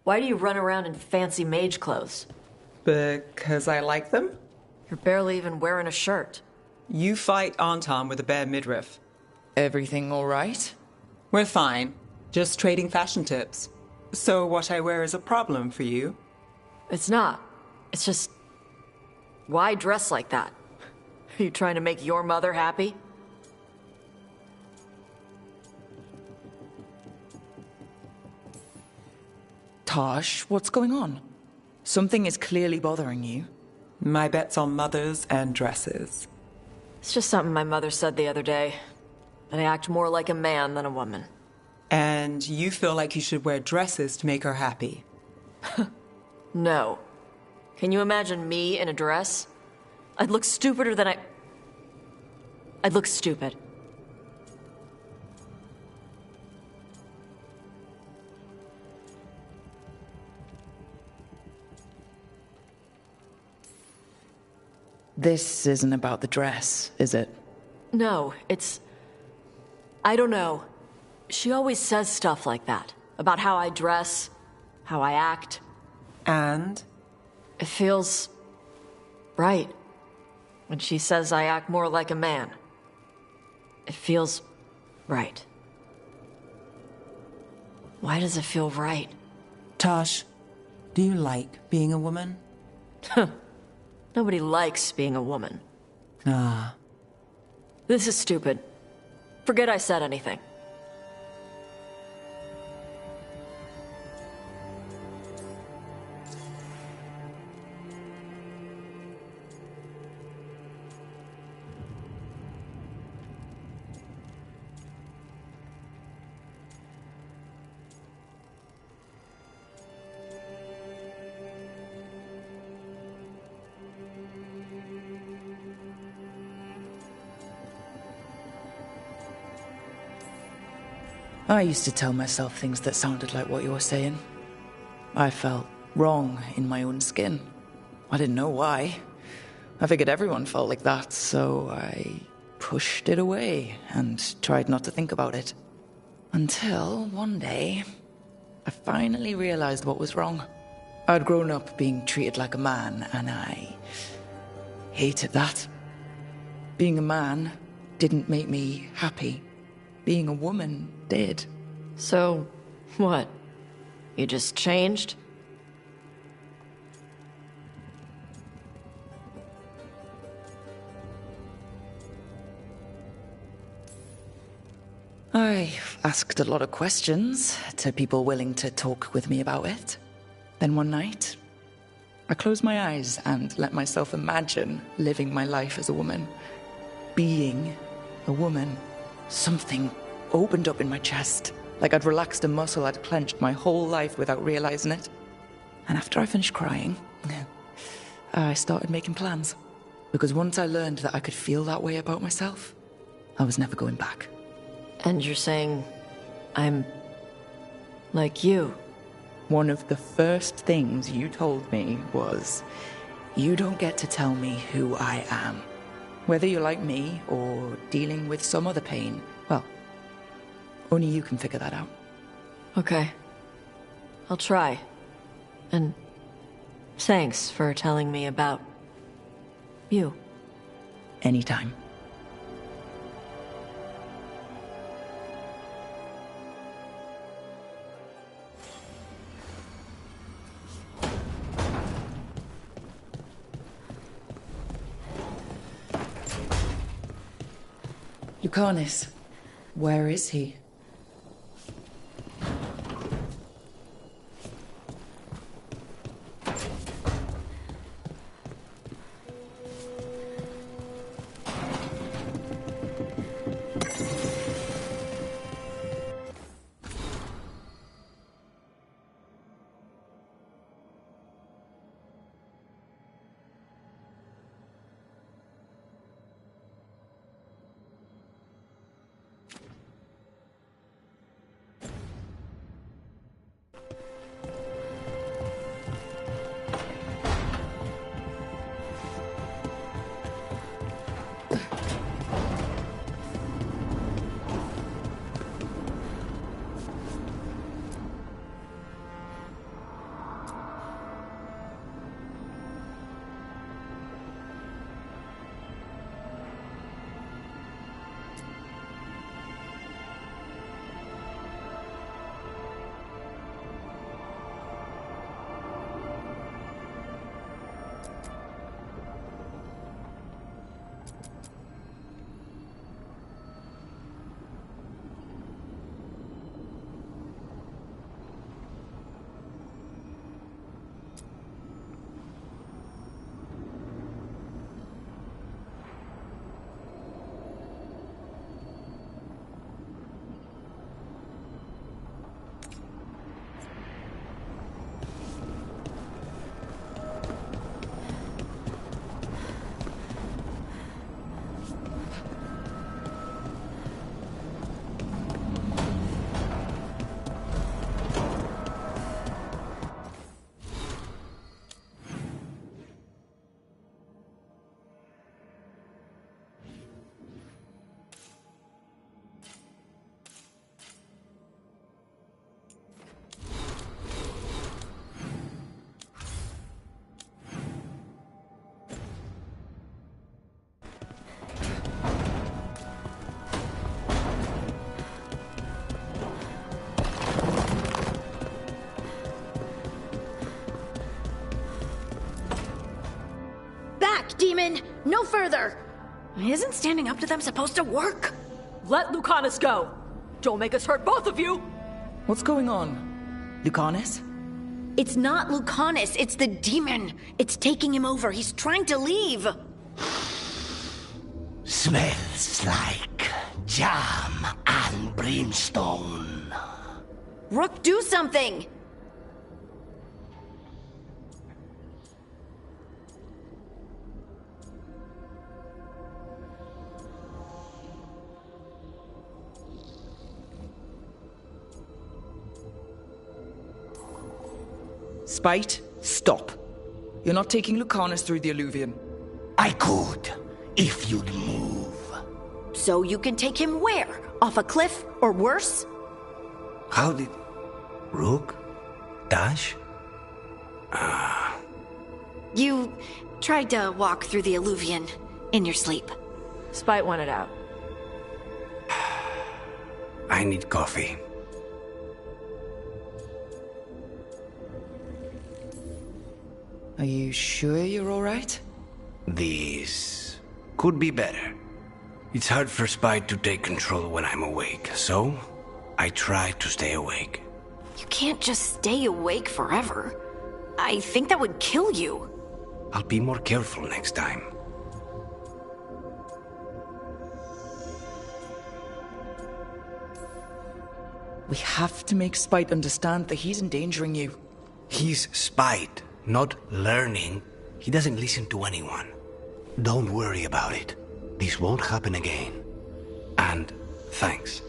Why do you run around in fancy mage clothes? Because I like them? You're barely even wearing a shirt. You fight Anton with a bare midriff. Everything all right? We're fine. Just trading fashion tips. So what I wear is a problem for you? It's not. It's just... Why dress like that? Are you trying to make your mother happy? Tosh, what's going on? Something is clearly bothering you. My bet's on mothers and dresses. It's just something my mother said the other day. That I act more like a man than a woman. And you feel like you should wear dresses to make her happy? No. Can you imagine me in a dress? I'd look stupider than I'd look stupid. This isn't about the dress, is it? No, it's... I don't know. She always says stuff like that. About how I dress, how I act. And? It feels... right. When she says I act more like a man. It feels... right. Why does it feel right? Tosh, do you like being a woman? Nobody likes being a woman. Ah. This is stupid. Forget I said anything. I used to tell myself things that sounded like what you were saying. I felt wrong in my own skin. I didn't know why. I figured everyone felt like that, so I pushed it away and tried not to think about it. Until one day, I finally realized what was wrong. I'd grown up being treated like a man, and I hated that. Being a man didn't make me happy. Being a woman did. So, what? You just changed? I asked a lot of questions to people willing to talk with me about it. Then one night, I closed my eyes and let myself imagine living my life as a woman. Being a woman. Something opened up in my chest, like I'd relaxed a muscle I'd clenched my whole life without realizing it. And after I finished crying, I started making plans. Because once I learned that I could feel that way about myself, I was never going back. And you're saying I'm like you? One of the first things you told me was, you don't get to tell me who I am. Whether you're like me or dealing with some other pain, well, only you can figure that out. Okay. I'll try. And thanks for telling me about you. Anytime. Lucanus, where is he? No further! Isn't standing up to them supposed to work? Let Lucanus go! Don't make us hurt both of you! What's going on? Lucanus? It's not Lucanus, it's the demon. It's taking him over. He's trying to leave. Smells like jam and brimstone. Rook, do something! Spite, stop. You're not taking Lucanus through the Alluvion. I could, if you'd move. So you can take him where? Off a cliff, or worse? How did... Rook? Dash? You tried to walk through the Alluvion in your sleep. Spite wanted out. I need coffee. Are you sure you're alright? This could be better. It's hard for Spite to take control when I'm awake, so I try to stay awake. You can't just stay awake forever. I think that would kill you. I'll be more careful next time. We have to make Spite understand that he's endangering you. He's Spite, not learning. He doesn't listen to anyone. Don't worry about it. This won't happen again. And thanks.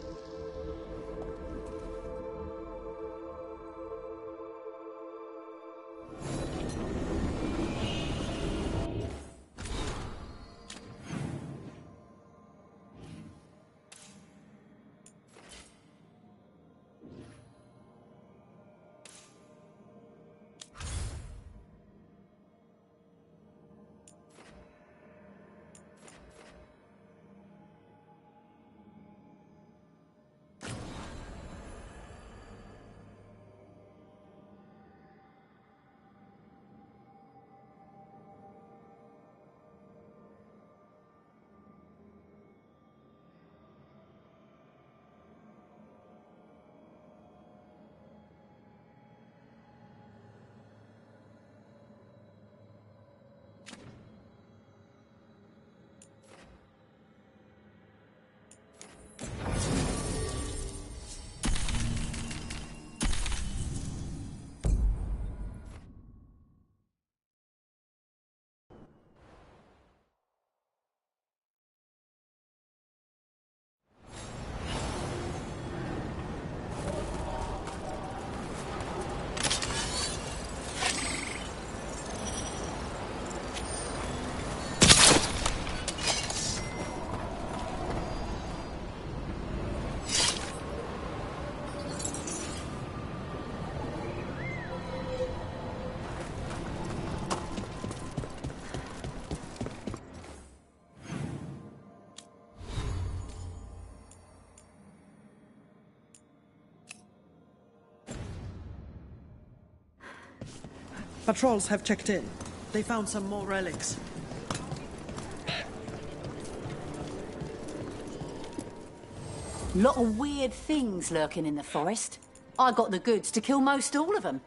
Patrols have checked in. They found some more relics. Lot of weird things lurking in the forest. I got the goods to kill most all of them.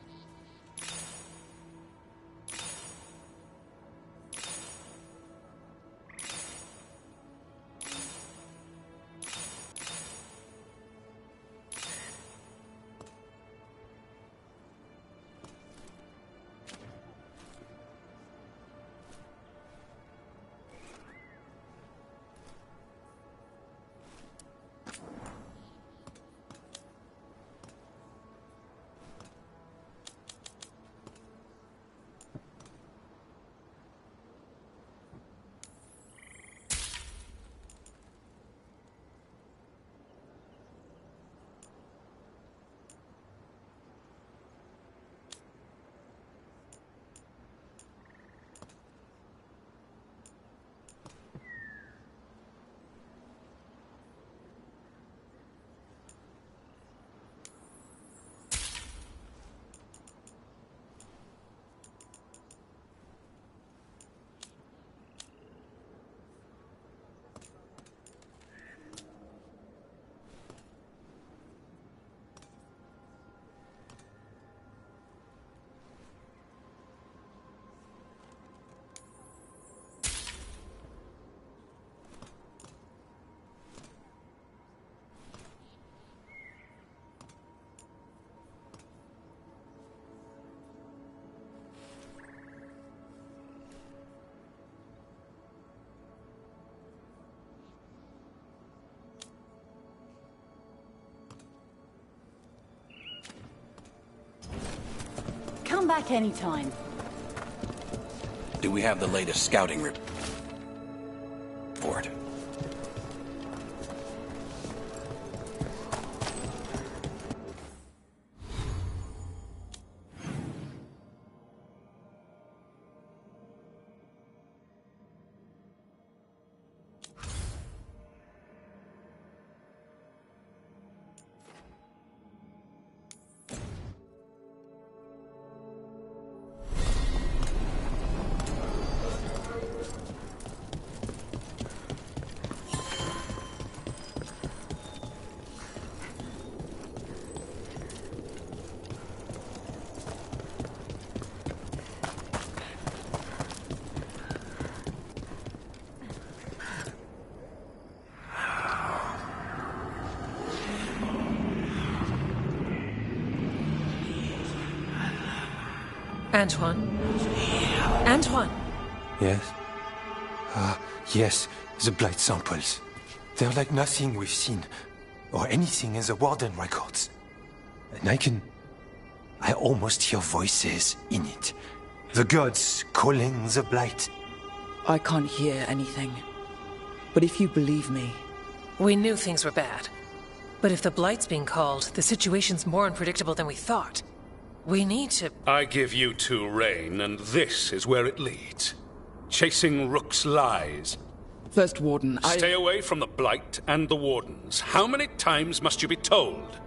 Come back anytime. Do we have the latest scouting report? Antoine? Antoine! Yes? Yes, the blight samples. They're like nothing we've seen, or anything in the Warden records. And I almost hear voices in it. The gods calling the blight. I can't hear anything. But if you believe me... We knew things were bad. But if the Blight's being called, the situation's more unpredictable than we thought. We need to... I give you two reign, and this is where it leads. Chasing Rook's lies. First Warden, Stay away from the Blight and the Wardens. How many times must you be told?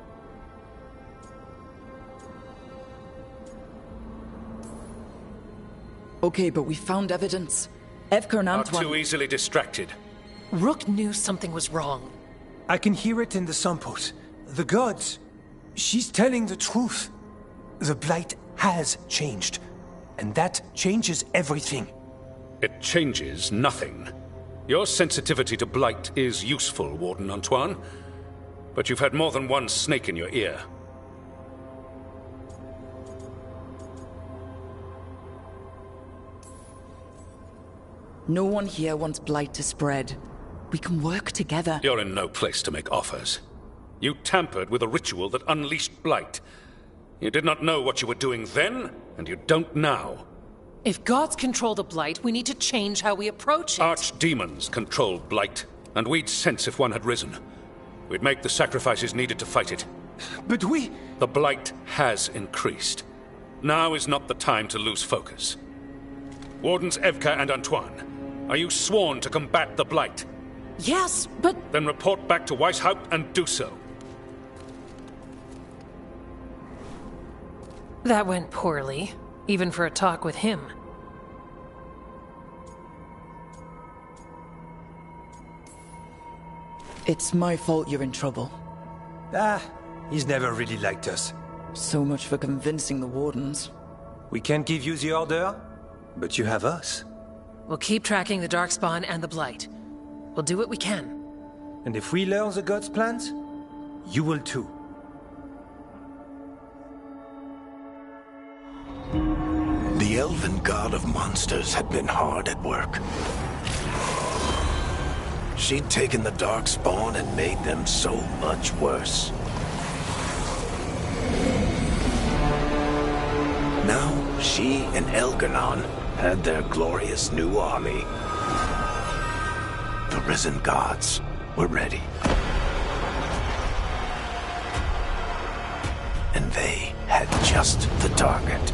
Okay, but we found evidence. Evka and Antoine... Are too easily distracted. Rook knew something was wrong. I can hear it in the samples. The gods. She's telling the truth. The blight has changed. And that changes everything. It changes nothing. Your sensitivity to blight is useful, Warden Antoine. But you've had more than one snake in your ear. No one here wants blight to spread. We can work together. You're in no place to make offers. You tampered with a ritual that unleashed blight. You did not know what you were doing then, and you don't now. If gods control the Blight, we need to change how we approach it. Archdemons control blight, and we'd sense if one had risen. We'd make the sacrifices needed to fight it. But we... The blight has increased. Now is not the time to lose focus. Wardens Evka and Antoine, are you sworn to combat the blight? Yes, but... Then report back to Weishaupt and do so. That went poorly, even for a talk with him. It's my fault you're in trouble. He's never really liked us. So much for convincing the Wardens. We can't give you the order, but you have us. We'll keep tracking the Darkspawn and the Blight. We'll do what we can. And if we learn the gods' plans, you will too. The elven god of monsters had been hard at work. She'd taken the Darkspawn and made them so much worse. Now, she and Elgar'nan had their glorious new army. The risen gods were ready. And they had just the target.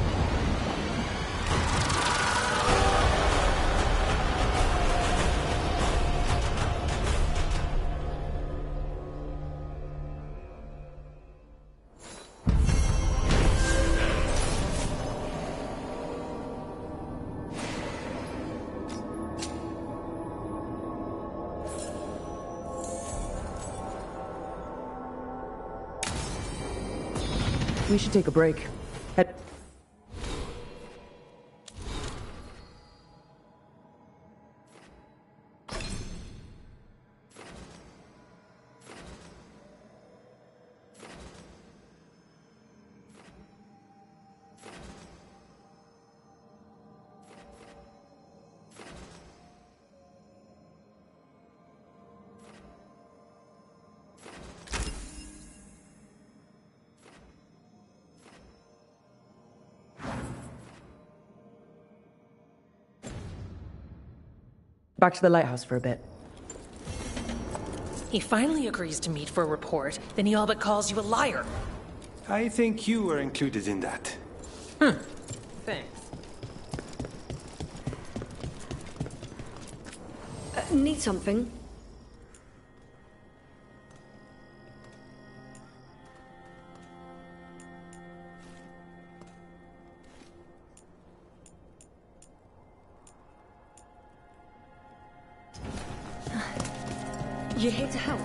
We should take a break. Back to the lighthouse for a bit. He finally agrees to meet for a report, then he all but calls you a liar. I think you were included in that. Thanks. Need something? You here to help?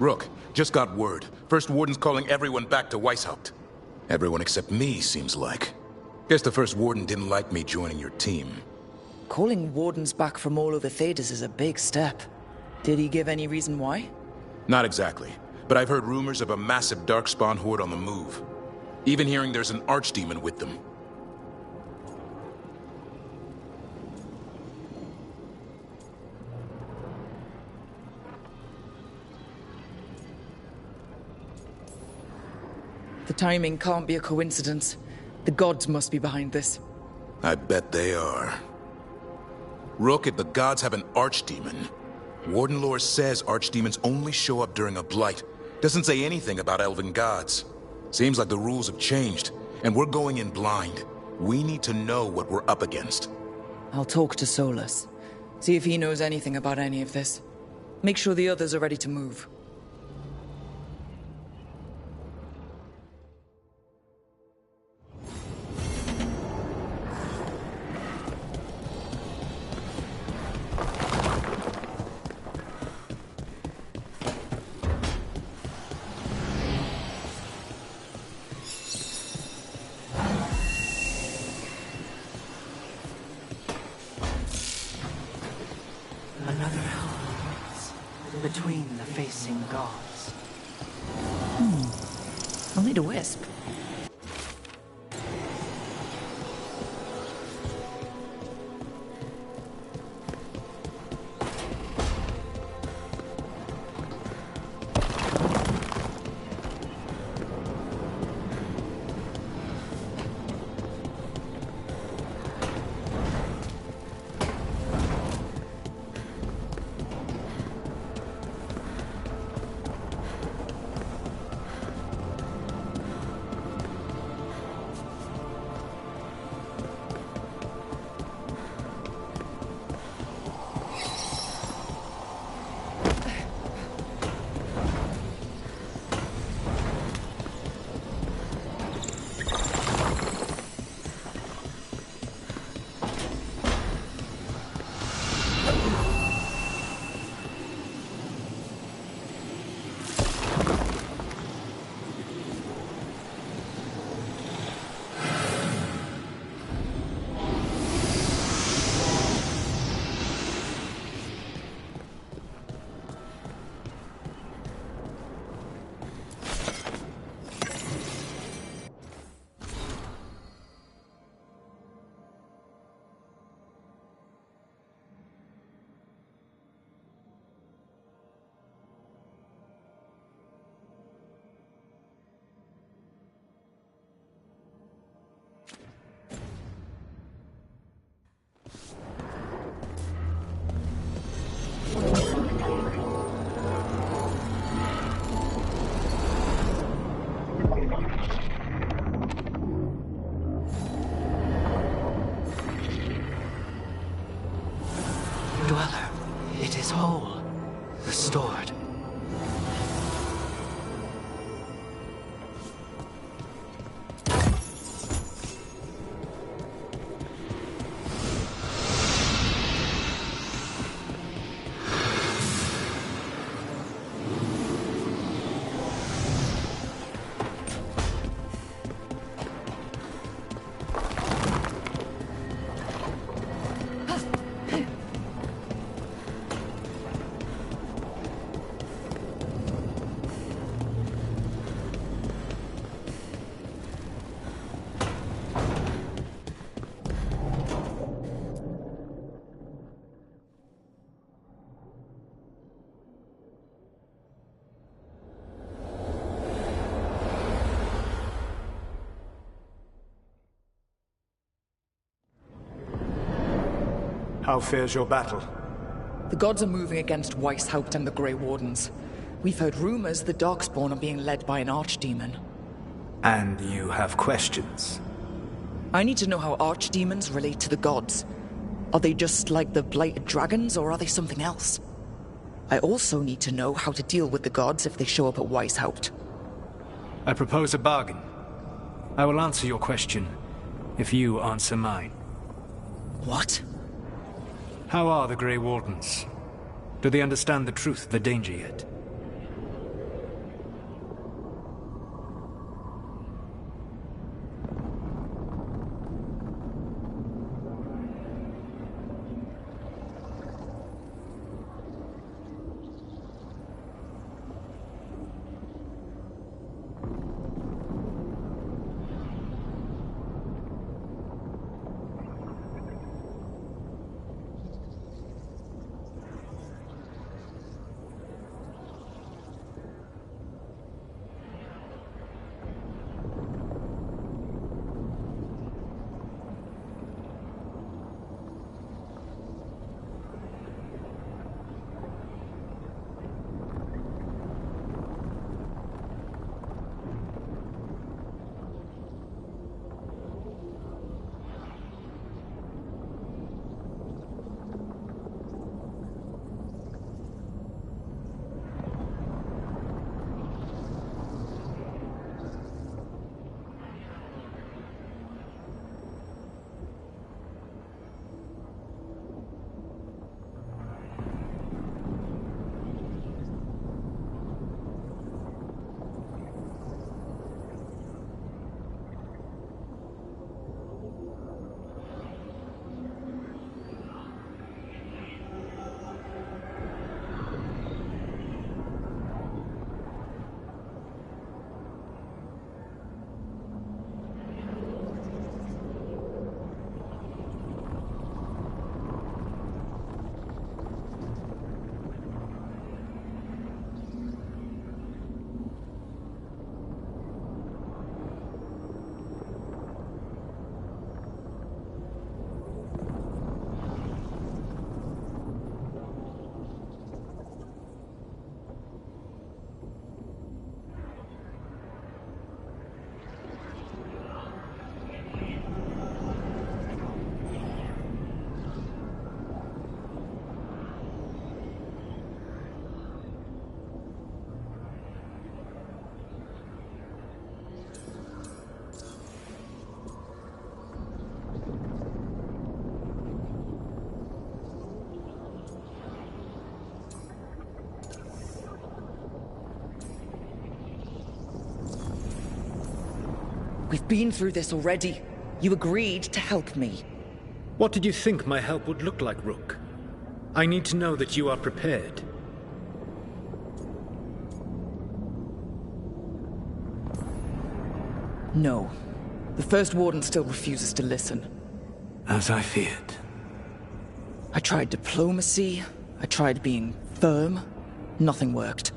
Rook, just got word. First Warden's calling everyone back to Weishaupt. Everyone except me, seems like. Guess the First Warden didn't like me joining your team. Calling Wardens back from all over Thedas is a big step. Did he give any reason why? Not exactly, but I've heard rumors of a massive Darkspawn horde on the move. Even hearing there's an Archdemon with them. The timing can't be a coincidence. The gods must be behind this. I bet they are. Rook, if the gods have an Archdemon, Warden lore says Archdemons only show up during a blight. Doesn't say anything about elven gods. Seems like the rules have changed, and we're going in blind. We need to know what we're up against. I'll talk to Solus. See if he knows anything about any of this. Make sure the others are ready to move. Another alliance between the facing gods. I'll need a wisp. Dweller, it is whole, restored. How fares your battle? The gods are moving against Weishaupt and the Grey Wardens. We've heard rumors the Darkspawn are being led by an archdemon. And you have questions? I need to know how archdemons relate to the gods. Are they just like the blighted dragons, or are they something else? I also need to know how to deal with the gods if they show up at Weishaupt. I propose a bargain. I will answer your question if you answer mine. What? How are the Grey Wardens? Do they understand the truth of the danger yet? We've been through this already. You agreed to help me. What did you think my help would look like, Rook? I need to know that you are prepared. No. The First Warden still refuses to listen. As I feared. I tried diplomacy. I tried being firm. Nothing worked.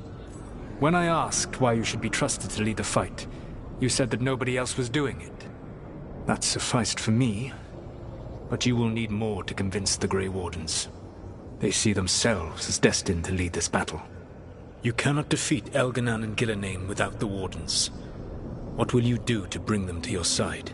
When I asked why you should be trusted to lead the fight, you said that nobody else was doing it. That sufficed for me. But you will need more to convince the Grey Wardens. They see themselves as destined to lead this battle. You cannot defeat Elganan and Gillename without the Wardens. What will you do to bring them to your side?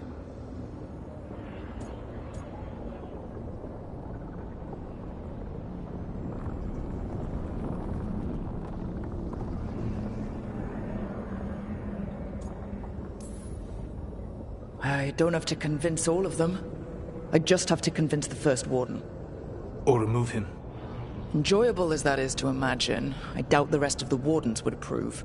I don't have to convince all of them. I just have to convince the First Warden. Or remove him. Enjoyable as that is to imagine, I doubt the rest of the Wardens would approve.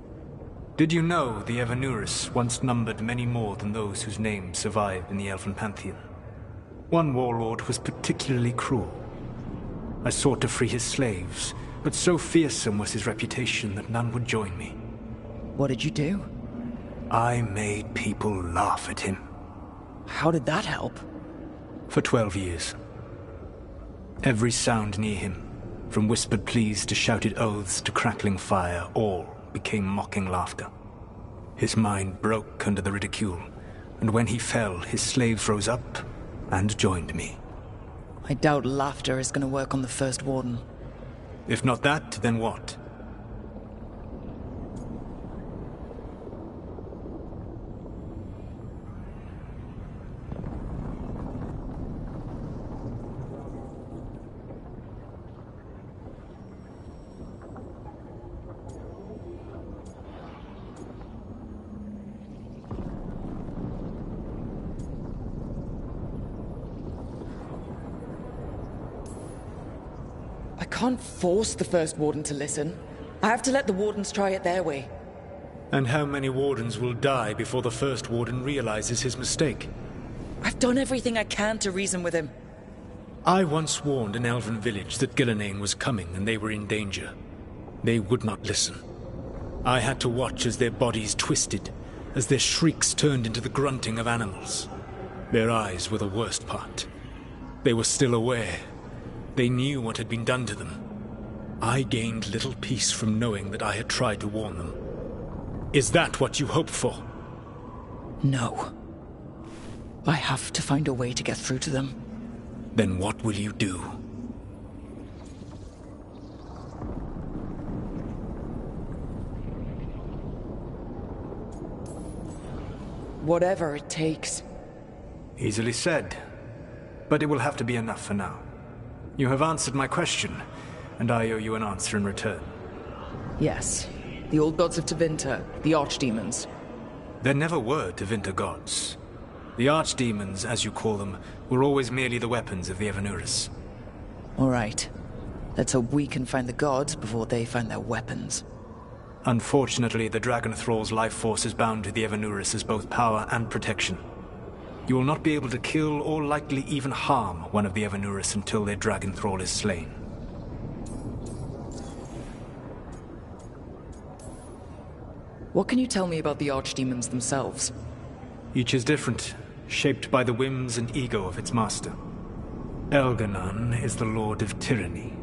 Did you know the Evanurus once numbered many more than those whose names survive in the Elven Pantheon? One warlord was particularly cruel. I sought to free his slaves, but so fearsome was his reputation that none would join me. What did you do? I made people laugh at him. How did that help? For 12 years. Every sound near him, from whispered pleas to shouted oaths to crackling fire, all became mocking laughter. His mind broke under the ridicule, and when he fell, his slaves rose up and joined me. I doubt laughter is going to work on the First Warden. If not that, then what? I can't force the First Warden to listen. I have to let the Wardens try it their way. And how many Wardens will die before the First Warden realizes his mistake? I've done everything I can to reason with him. I once warned an elven village that Gillenane was coming and they were in danger. They would not listen. I had to watch as their bodies twisted, as their shrieks turned into the grunting of animals. Their eyes were the worst part. They were still aware. They knew what had been done to them. I gained little peace from knowing that I had tried to warn them. Is that what you hope for? No. I have to find a way to get through to them. Then what will you do? Whatever it takes. Easily said. But it will have to be enough for now. You have answered my question, and I owe you an answer in return. Yes. The old gods of Tevinter, the archdemons. There never were Tevinter gods. The archdemons, as you call them, were always merely the weapons of the Evanuris. All right. Let's hope we can find the gods before they find their weapons. Unfortunately, the Dragon Thrall's life force is bound to the Evanuris as both power and protection. You will not be able to kill or likely even harm one of the Evanuris until their Dragon Thrall is slain. What can you tell me about the archdemons themselves? Each is different, shaped by the whims and ego of its master. Elganon is the Lord of Tyranny.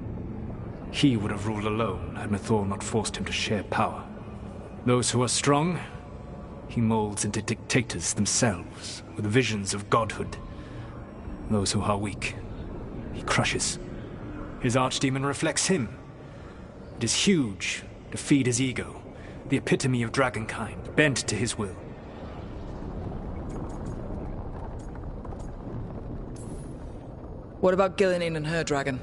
He would have ruled alone had Mythor not forced him to share power. Those who are strong, he molds into dictators themselves, with visions of godhood. Those who are weak, he crushes. His archdemon reflects him. It is huge to feed his ego, the epitome of dragonkind, bent to his will. What about Gillenane and her dragon?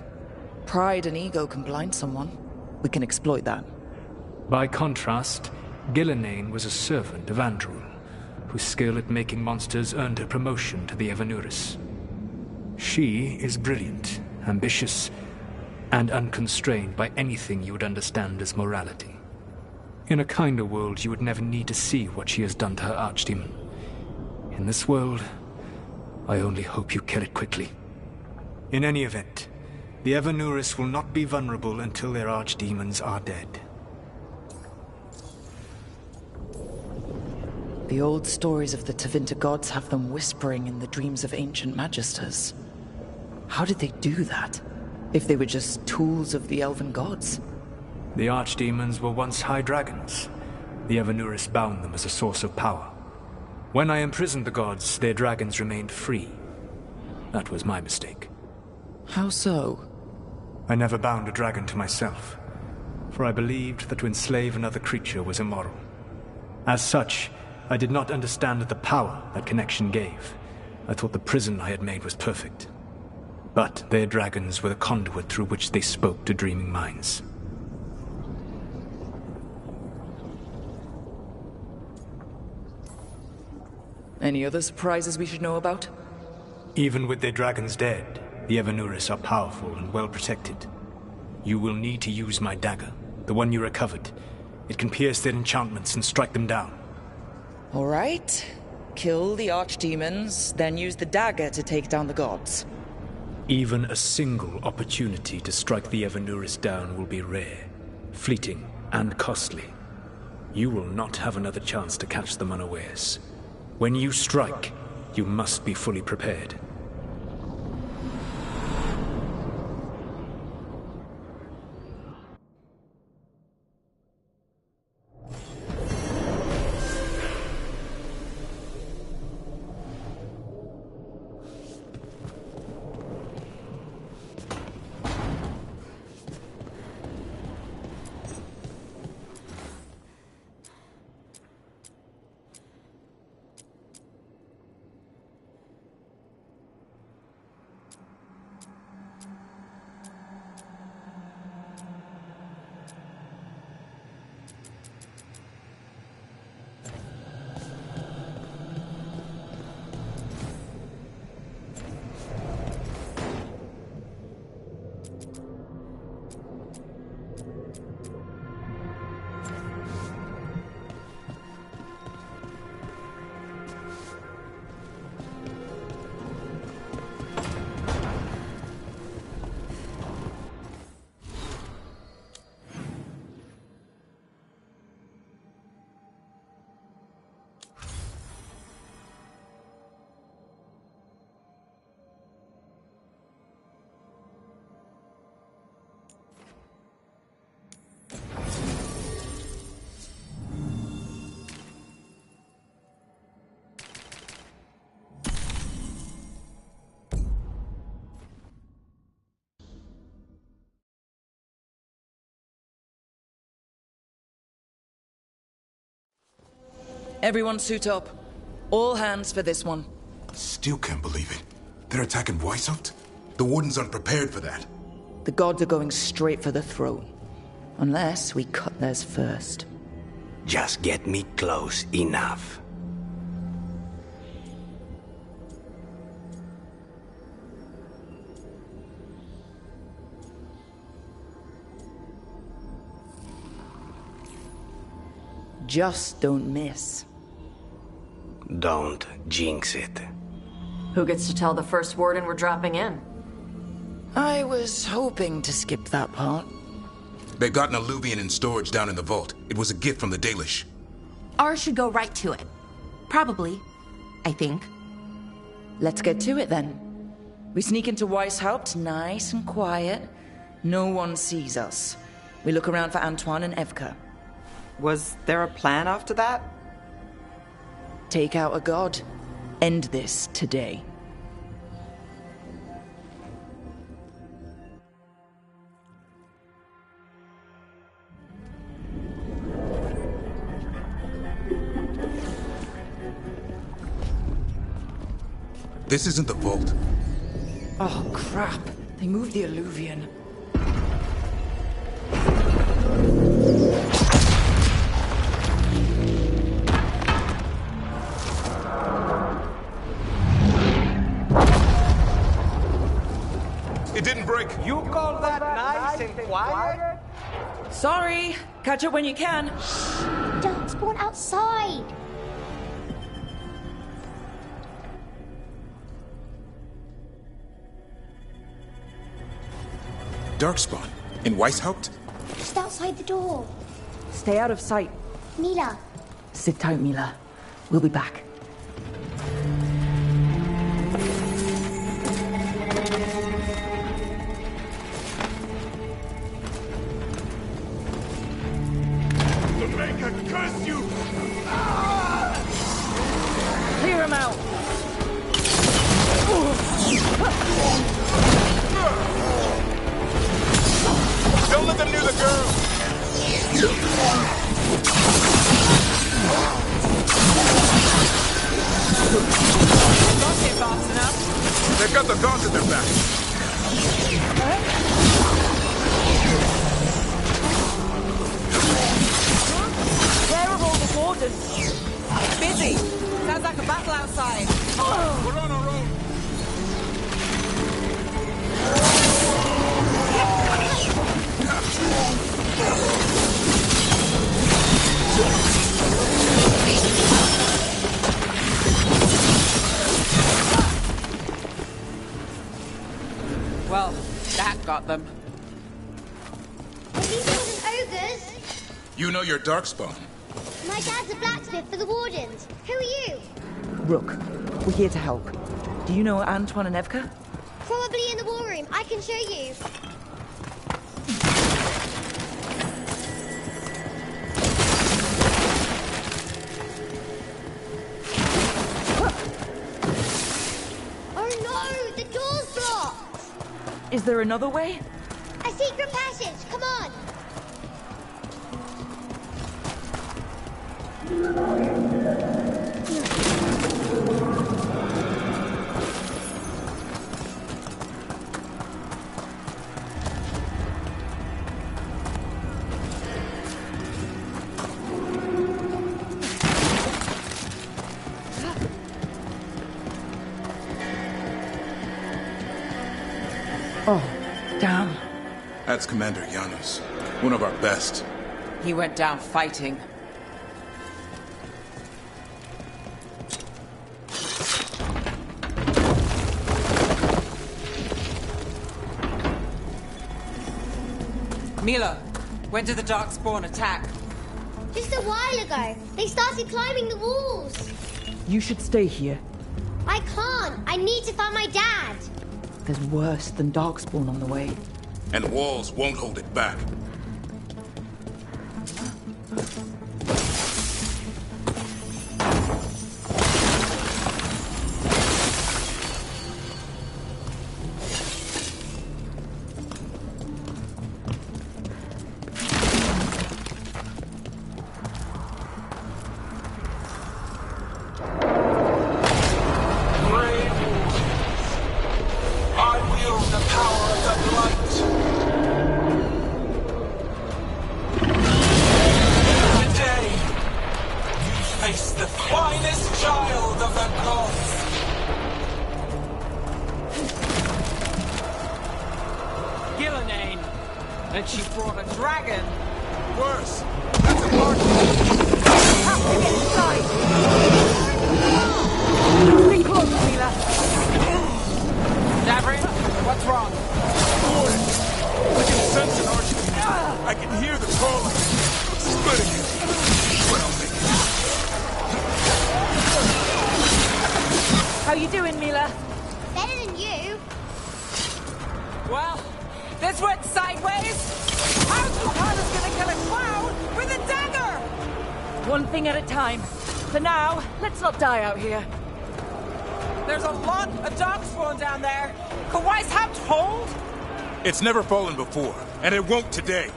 Pride and ego can blind someone. We can exploit that. By contrast, Gillenane was a servant of Andrul, whose skill at making monsters earned her promotion to the Evanuris. She is brilliant, ambitious, and unconstrained by anything you would understand as morality. In a kinder world, you would never need to see what she has done to her archdemon. In this world, I only hope you kill it quickly. In any event, the Evanuris will not be vulnerable until their archdemons are dead. The old stories of the Tevinter gods have them whispering in the dreams of ancient magisters. How did they do that? If they were just tools of the elven gods? The archdemons were once high dragons. The Evanuris bound them as a source of power. When I imprisoned the gods, their dragons remained free. That was my mistake. How so? I never bound a dragon to myself, for I believed that to enslave another creature was immoral. As such, I did not understand the power that connection gave. I thought the prison I had made was perfect. But their dragons were the conduit through which they spoke to dreaming minds. Any other surprises we should know about? Even with their dragons dead, the Evanuris are powerful and well protected. You will need to use my dagger, the one you recovered. It can pierce their enchantments and strike them down. All right. Kill the archdemons, then use the dagger to take down the gods. Even a single opportunity to strike the Evanuris down will be rare, fleeting, and costly. You will not have another chance to catch them unawares. When you strike, you must be fully prepared. Everyone suit up. All hands for this one. Still can't believe it. They're attacking Weishaupt? The Wardens aren't prepared for that. The gods are going straight for the throne. Unless we cut theirs first. Just get me close enough. Just don't miss. Don't jinx it. Who gets to tell the first warden we're dropping in? I was hoping to skip that part. They've got an alluvian in storage down in the vault. It was a gift from the Dalish. Ours should go right to it. Probably. I think. Let's get to it then. We sneak into Weishaupt, nice and quiet. No one sees us. We look around for Antoine and Evka. Was there a plan after that? Take out a god. End this today. This isn't the vault. Oh, crap. They moved the alluvian. It didn't break. You call that nice and quiet? Sorry. Catch it when you can. Don't spawn outside. Darkspawn? In Weishaupt? Just outside the door. Stay out of sight. Mila. Sit tight, Mila. We'll be back. The Maker curse you! Clear him out! Don't let them near the girl! Not hit fast enough. They've got the gods at their back. Where are all the wardens? Busy. Sounds like a battle outside. We're on our own! Well, that got them. Are these wooden ogres? You know your Darkspawn. My dad's a blacksmith for the Wardens. Who are you? Rook, we're here to help. Do you know Antoine and Evka? Probably in the war room. I can show you. Oh no! The door's blocked! Is there another way? A secret passage! Come on! Oh, damn. That's Commander Janos. One of our best. He went down fighting. Mila, when did the Darkspawn attack? Just a while ago. They started climbing the walls. You should stay here. I can't. I need to find my dad. There's worse than Darkspawn on the way. And walls won't hold it back. Worse. That's a mark. Have to get inside. Stay close, Mila. Davrin, what's wrong? Warden, I can sense an archdemon. I can hear the crawling. Splitting it. Well, How you doing, Mila? Better than you. Well, this went sideways. How's Lucanus gonna kill a clown with a dagger? One thing at a time. For now, let's not die out here. There's a lot of dog spawn down there. Could Weiss have told? it's never fallen before, and it won't today.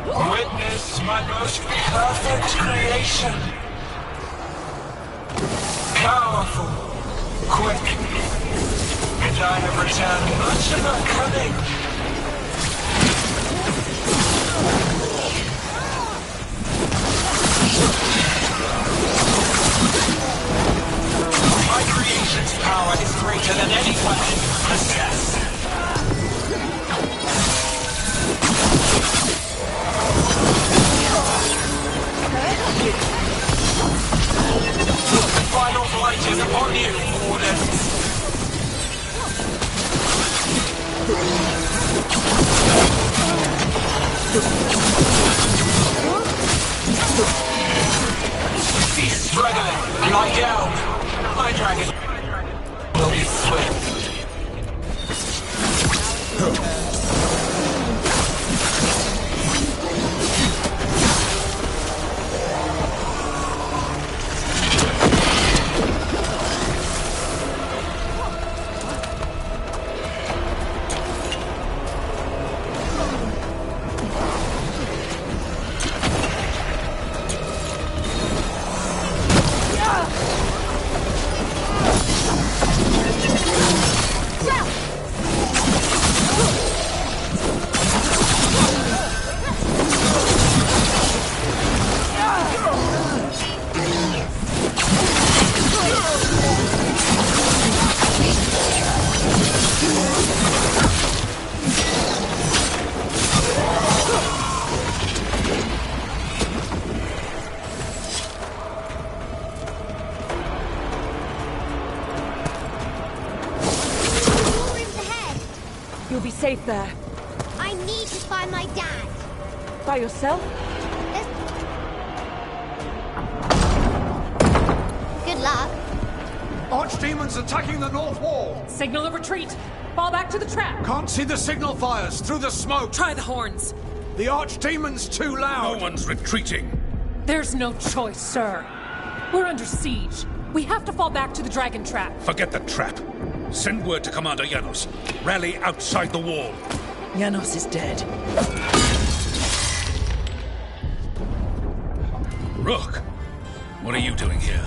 Witness my most perfect creation. Powerful, quick, and I have returned much of her cunning. My creation's power is greater than any weapon you possess. The final flight is upon you, Warden. Cease struggling. Lie down. My dragon will be swift. You'll be safe there. I need to find my dad. By yourself? Good luck. Archdemons attacking the north wall. Signal a retreat. Fall back to the trap. Can't see the signal fires through the smoke. Try the horns. The Archdemon's too loud. No one's retreating. There's no choice, sir. We're under siege. We have to fall back to the dragon trap. Forget the trap. Send word to Commander Janos. Rally outside the wall. Janos is dead. Rook, what are you doing here?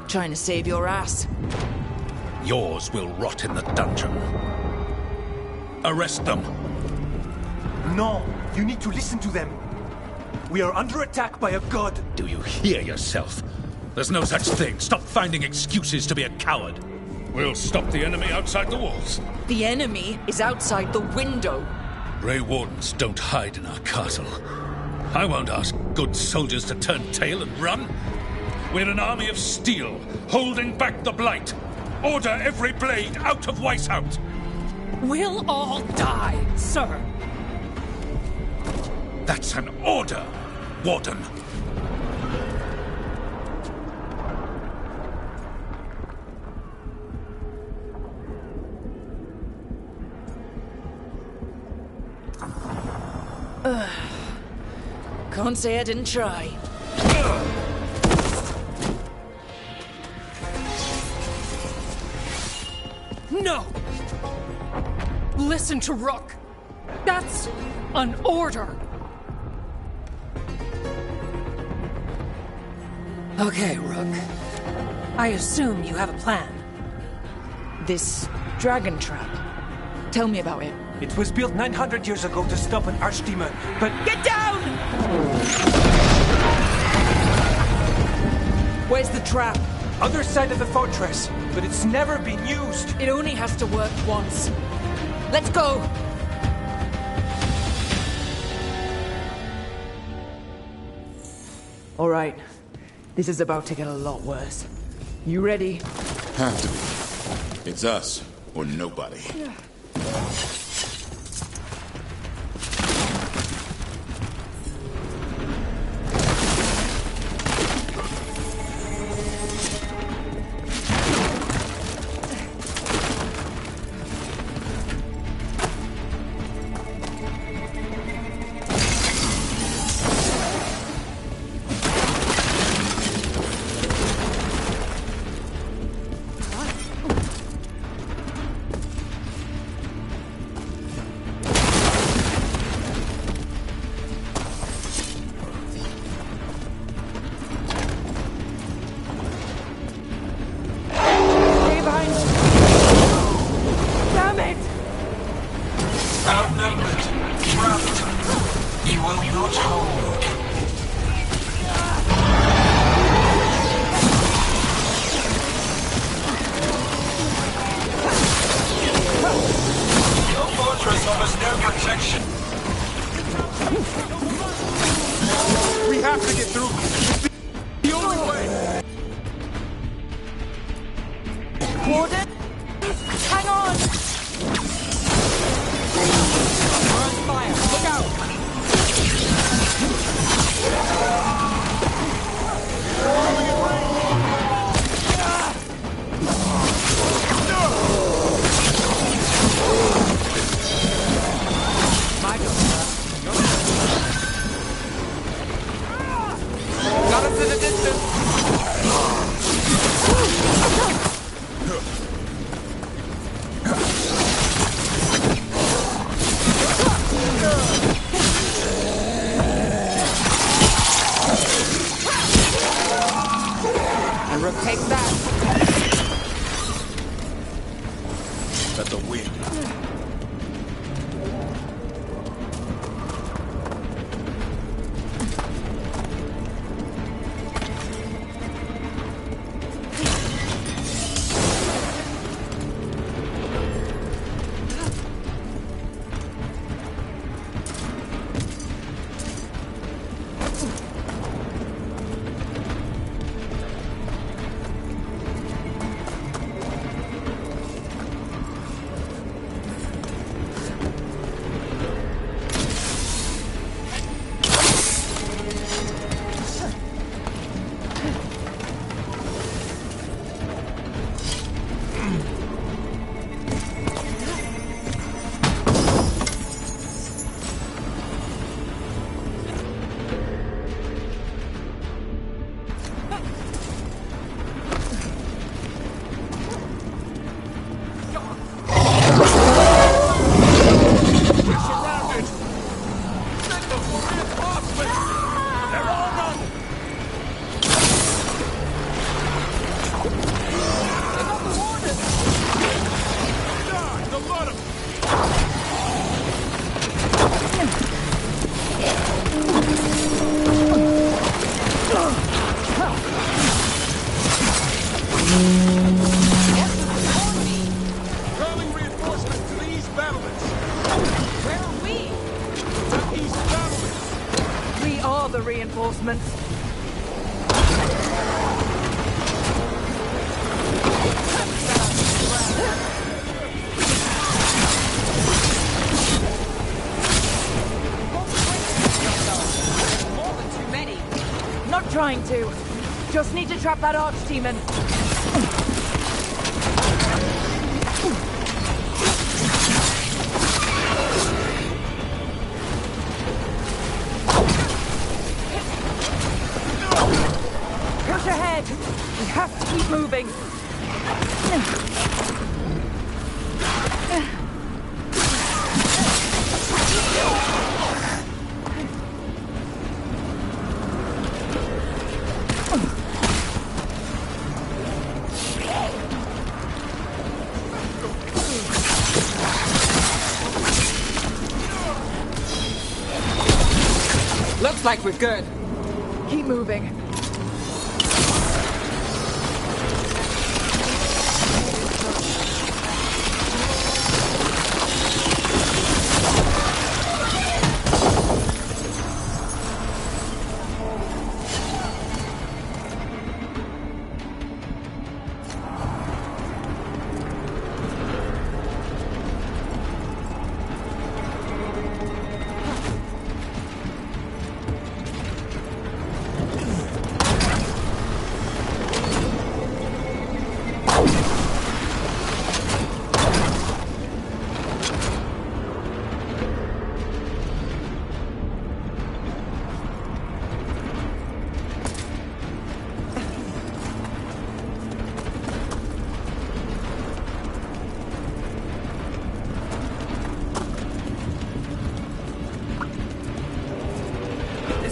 Trying to save your ass. Yours will rot in the dungeon. Arrest them. No, you need to listen to them. We are under attack by a god. Do you hear yourself? There's no such thing. Stop finding excuses to be a coward. We'll stop the enemy outside the walls. The enemy is outside the window. Grey Wardens don't hide in our castle. I won't ask good soldiers to turn tail and run. We're an army of steel, holding back the blight. Order every blade out of Weishaupt. We'll all die, sir. That's an order, Warden. Can't say I didn't try. No! Listen to Rook. That's an order. Okay, Rook. I assume you have a plan. This dragon trap. Tell me about it. It was built 900 years ago to stop an archdemon, but... Get down! Where's the trap? Other side of the fortress, but it's never been used. It only has to work once. Let's go! All right. This is about to get a lot worse. You ready? Have to be. It's us, or nobody. Trying to. Just need to trap that archdemon. Push ahead. We have to keep moving. Looks like we're good. Keep moving.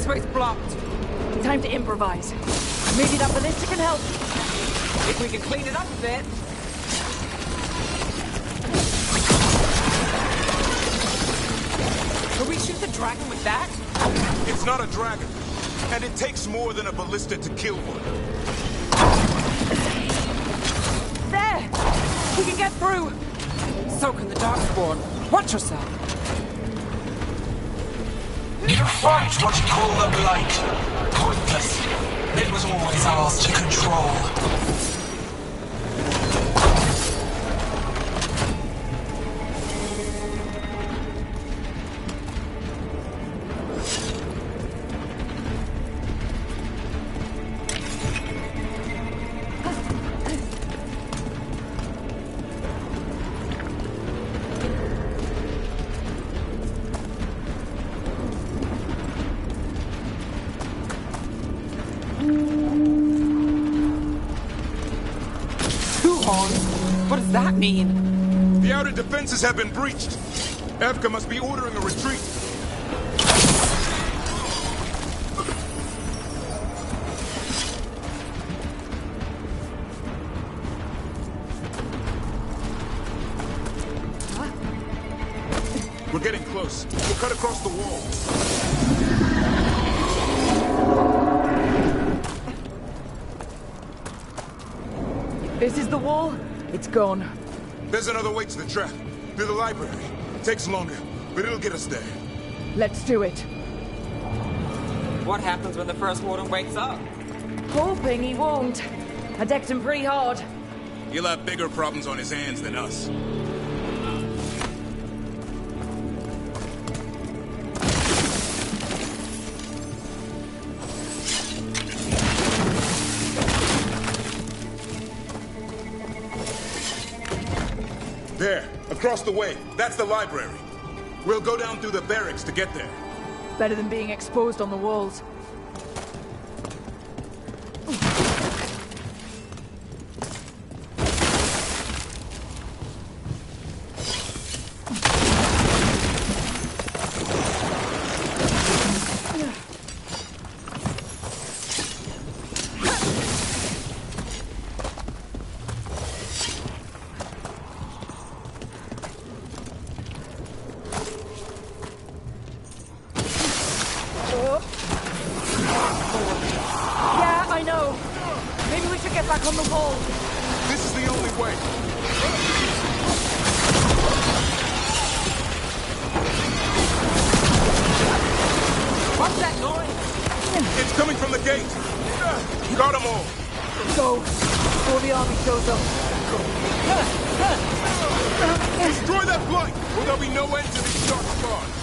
Way's blocked. Time to improvise. Maybe that ballista can help. If we can clean it up a bit. Could we shoot the dragon with that? It's not a dragon. And it takes more than a ballista to kill one. There! We can get through! So can the Darkspawn. Watch yourself. You fight what you call the Blight. Pointless. It was always ours to control. What does that mean? The outer defenses have been breached. Evka must be ordering a retreat. We're getting close. We'll cut across the wall. This is the wall. It's gone. There's another way to the trap. Through the library. Takes longer, but it'll get us there. Let's do it. What happens when the first warden wakes up? Hoping he won't. I decked him pretty hard. He'll have bigger problems on his hands than us. There, across the way. That's the library. We'll go down through the barracks to get there. Better than being exposed on the walls. Back on the wall. This is the only way. What's that noise? It's coming from the gate. Got them all. Go before the army shows up. Destroy that blight, or there'll be no end to these dark scars.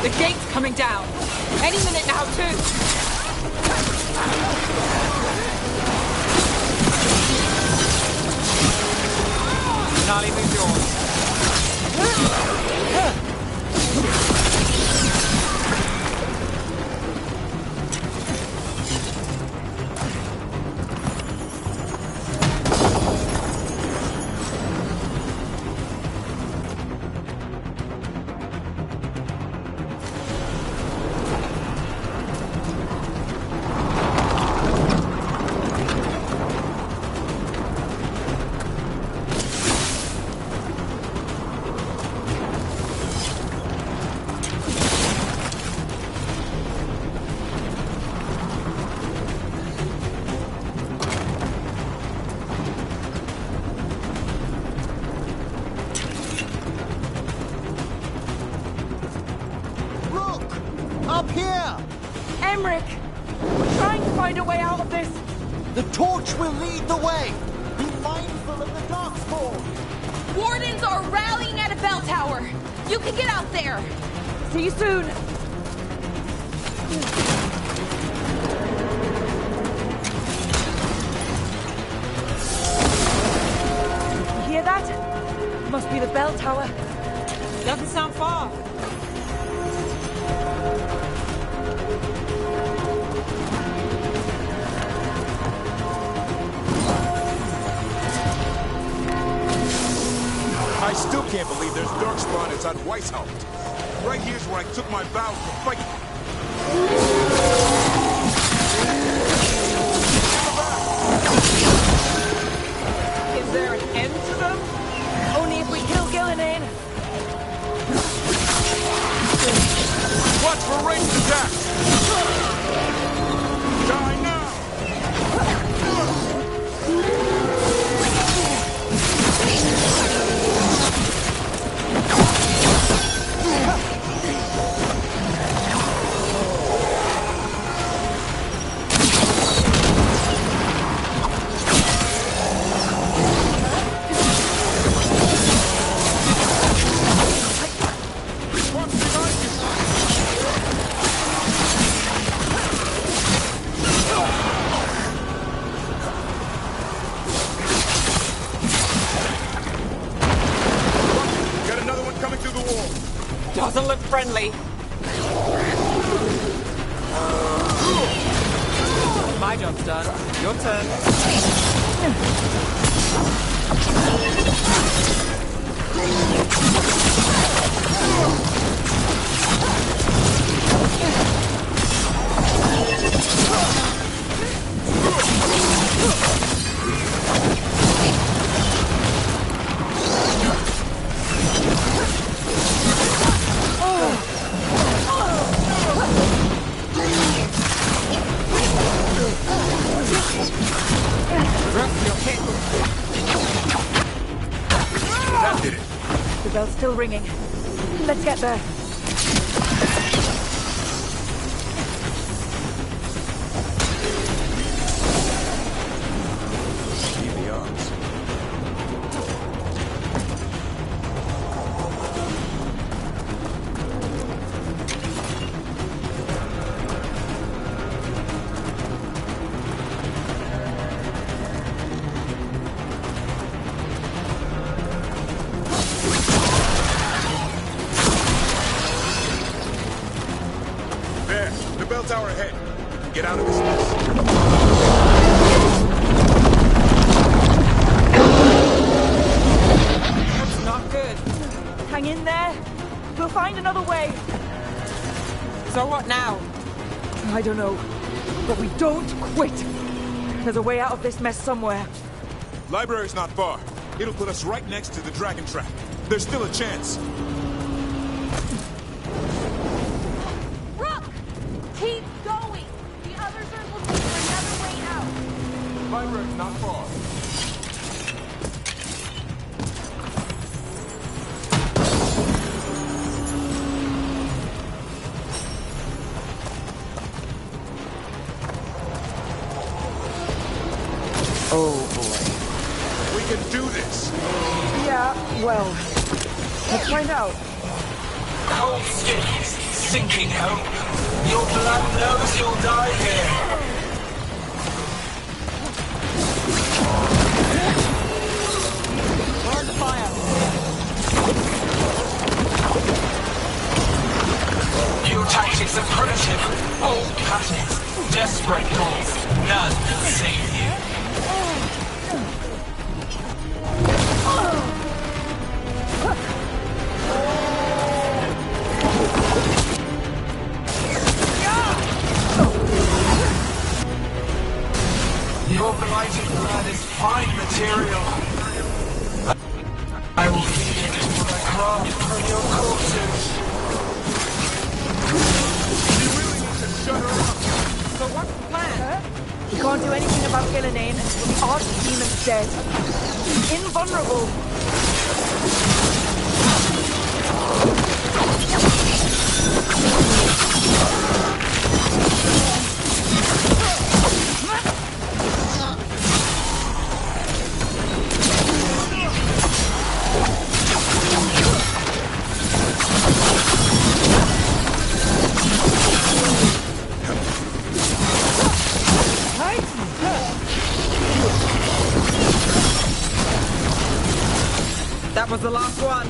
The gate's coming down. Any minute now, too. Not even yours. Imric! We're trying to find a way out of this! The torch will lead the way! Be mindful of the Darkspawn! Wardens are rallying at a bell tower! You can get out there! See you soon! You hear that? Must be the bell tower. Doesn't sound far. I still can't believe there's Darkspawn inside Weishaupt. Right here's where I took my vows to fight. Is there an end to them? Only if we kill Gillenane. Watch for ranged attacks! Die now! Doesn't look friendly. My job's done. Your turn. That did it. The bell's still ringing. Let's get there. See the odds. Bell tower ahead. Get out of this mess. That's not good. Hang in there. We'll find another way. So what now? I don't know. But we don't quit. There's a way out of this mess somewhere. Library's not far. It'll put us right next to the dragon trap. There's still a chance. Keep going! The others are looking for another way out. Library's not far. Oh boy. We can do this. Yeah, well, let's find out. Cold skins, sinking hope. Your blood knows you'll die here. Burn fire. Your tactics are primitive, old patterns, desperate calls. None can save you. Your blighted blood is fine material. I will feed it to what I craft from your corpses. You really need to shut her up. So what's the plan? We can't do anything about Gillenane until the Archdemon's dead. He's invulnerable. That was the last one.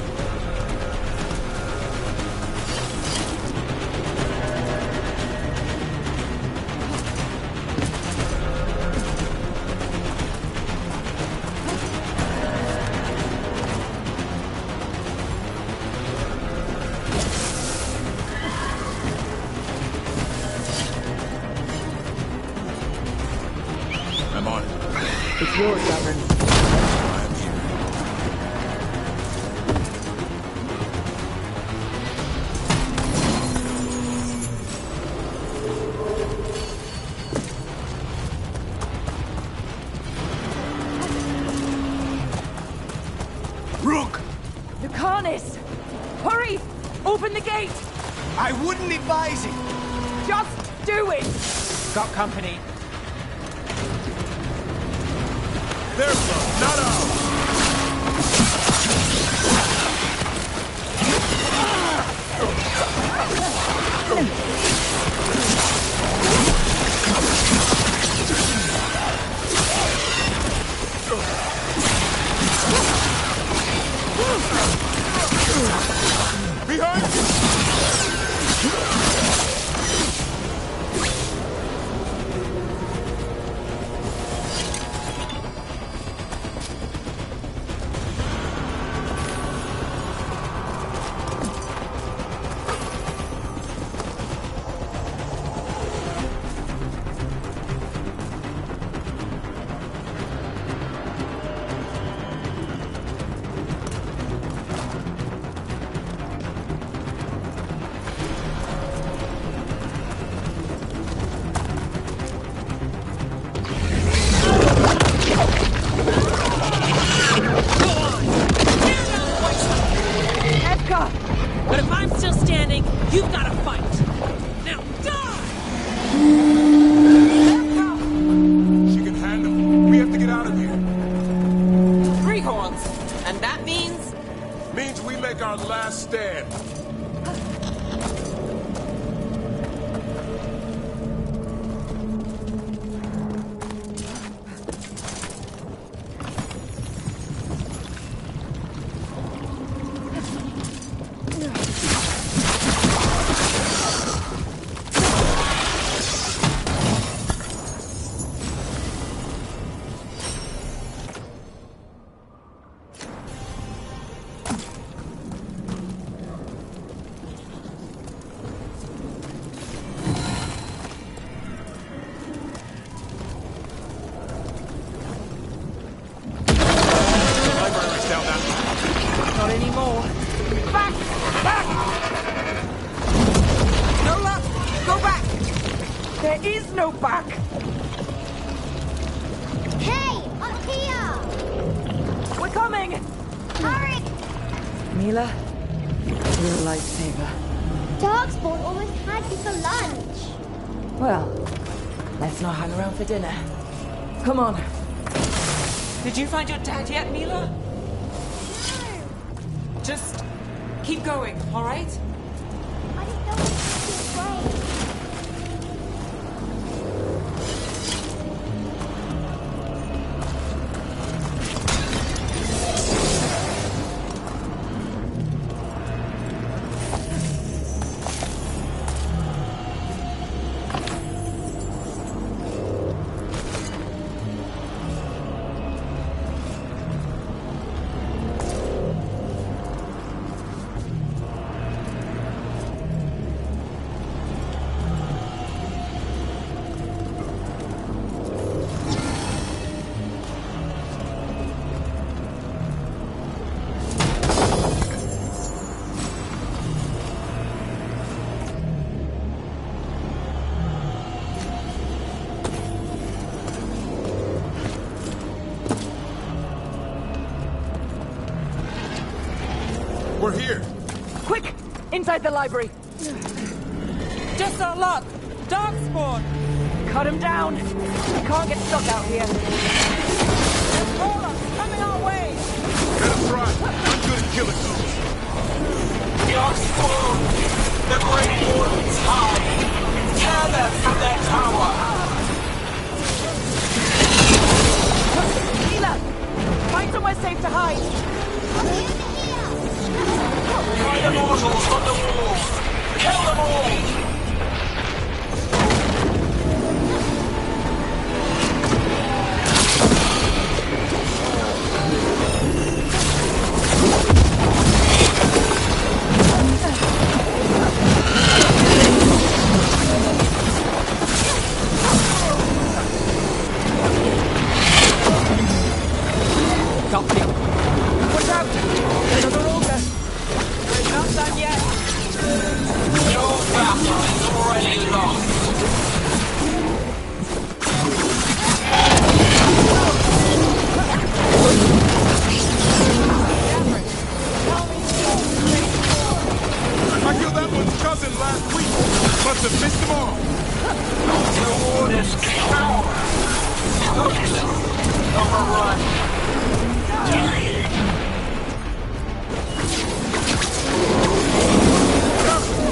I'm on it. It's yours, Sovereign. I'm here. Rook! Lucanus! Hurry! Open the gate! I wouldn't advise it! Just do it! Got company. Their blood, not ours! Behind you! But if I'm still standing, you've got to fight. Now die! She can handle it. We have to get out of here. Three horns. And that means? Means we make our last stand. Not anymore. Back! Back! No luck! Go back! There is no back! Hey, up here! We're coming! Hurry! Mila, you're a lifesaver. Darkspawn almost had you for lunch. Well, let's not hang around for dinner. Come on. Did you find your dad yet, Mila? No. Just keep going, all right? I just don't want to be afraid. We're here. Quick! Inside the library. Just our luck. Darkspawn. Cut him down. We can't get stuck out here. There's more coming our way. Let us try. I'm good at killing those. Darkspawn! The Great Wardens hide! Tear them from their tower! Mila! Find somewhere safe to hide. Find the mortals on the wall! Kill them all! Watch out! Another ogre! We're not done yet! Your battle is already lost! I killed that one's cousin last week. Must have pissed him off. The wardens cower! Toast! Overrun!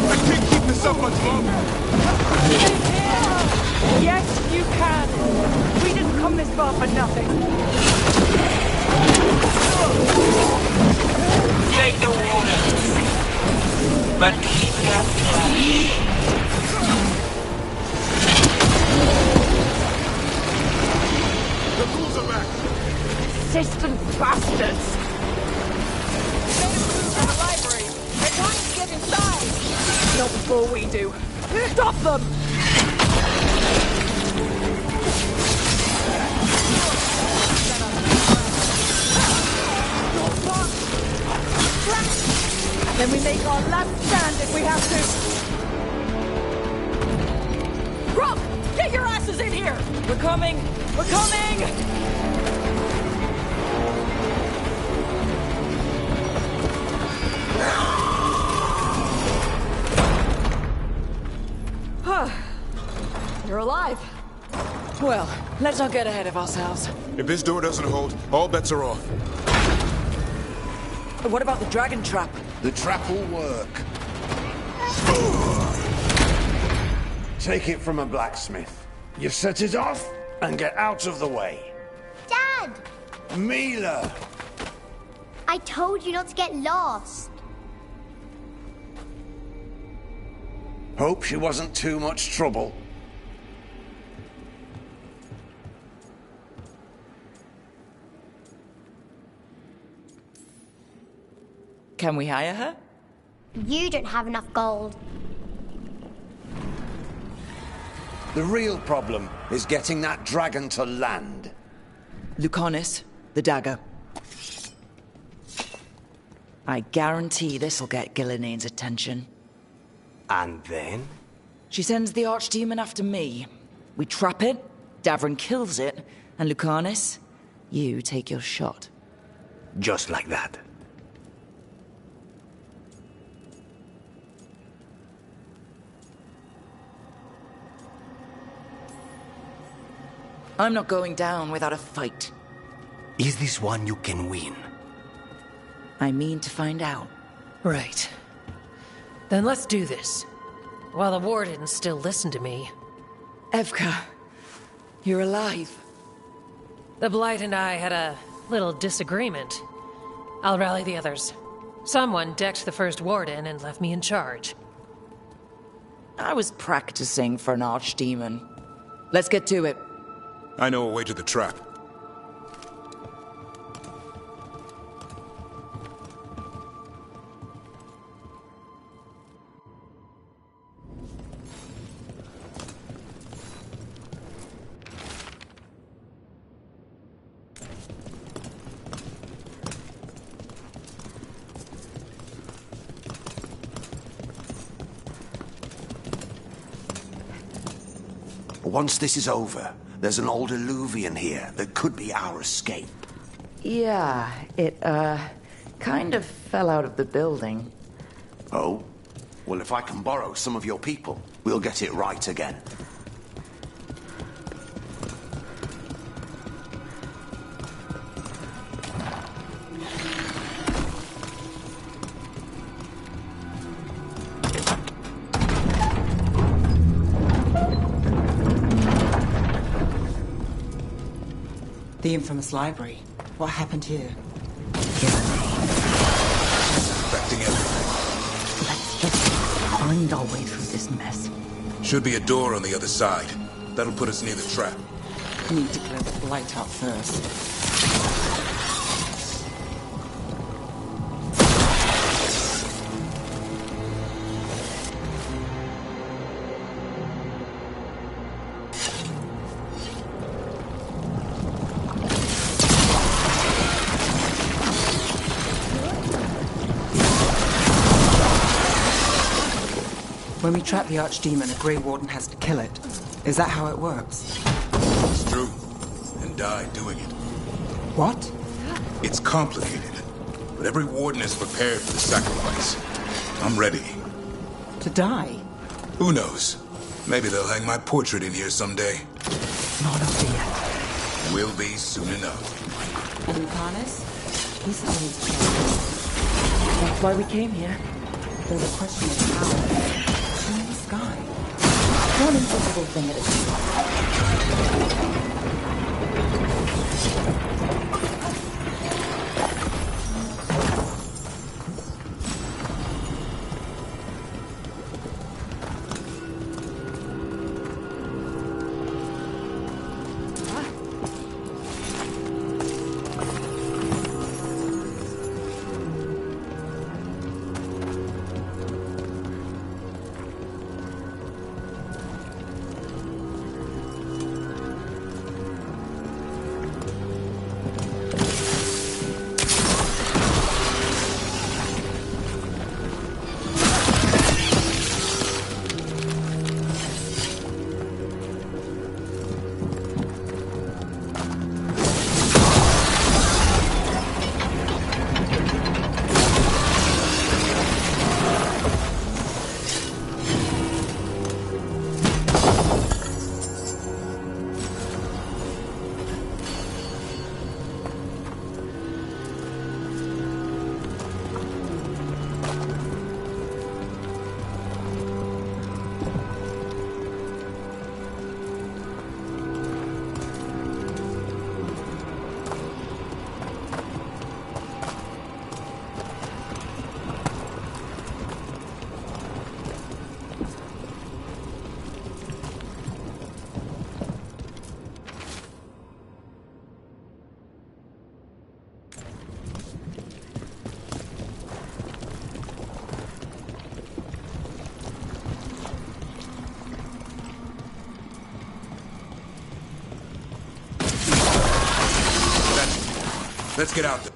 I can't keep this up much longer. Yes, you can! We didn't come this far for nothing. Take the wardens! But keep that flash! The ghouls are back! Persistent bastards! From the library. They're trying to get inside. Not before we do. Stop them! Then we make our last stand if we have to. Rook, get your asses in here. We're coming! We're coming! You're alive. Well, let's not get ahead of ourselves. If this door doesn't hold, all bets are off. What about the dragon trap? The trap will work. Take it from a blacksmith. You set it off and get out of the way. Dad! Mila! I told you not to get lost. Hope she wasn't too much trouble. Can we hire her? You don't have enough gold. The real problem is getting that dragon to land. Lucanis, the dagger. I guarantee this'll get Gillinean's attention. And then? She sends the archdemon after me. We trap it, Davrin kills it, and Lucanis, you take your shot. Just like that. I'm not going down without a fight. Is this one you can win? I mean to find out. Right. Then let's do this. While the wardens still listen to me. Evka, you're alive. The Blight and I had a little disagreement. I'll rally the others. Someone decked the first warden and left me in charge. I was practicing for an archdemon. Let's get to it. I know a way to the trap. Once this is over, there's an old illuvian here that could be our escape. Yeah, it, kind of fell out of the building. Oh? Well, if I can borrow some of your people, we'll get it right again. The infamous library. What happened here? infecting everything. Let's just find our way through this mess. Should be a door on the other side. That'll put us near the trap. Need to clear the blight out first. When we trap the Archdemon, a Grey Warden has to kill it. Is that how it works? It's true. And die doing it. What? It's complicated. But every Warden is prepared for the sacrifice. I'm ready. To die? Who knows? Maybe they'll hang my portrait in here someday. Not up yet. Will be soon enough. And Lucanus? He still needs to kill. That's why we came here. There's a question of power. In the sky. One invisible thing at a time. Let's get out there.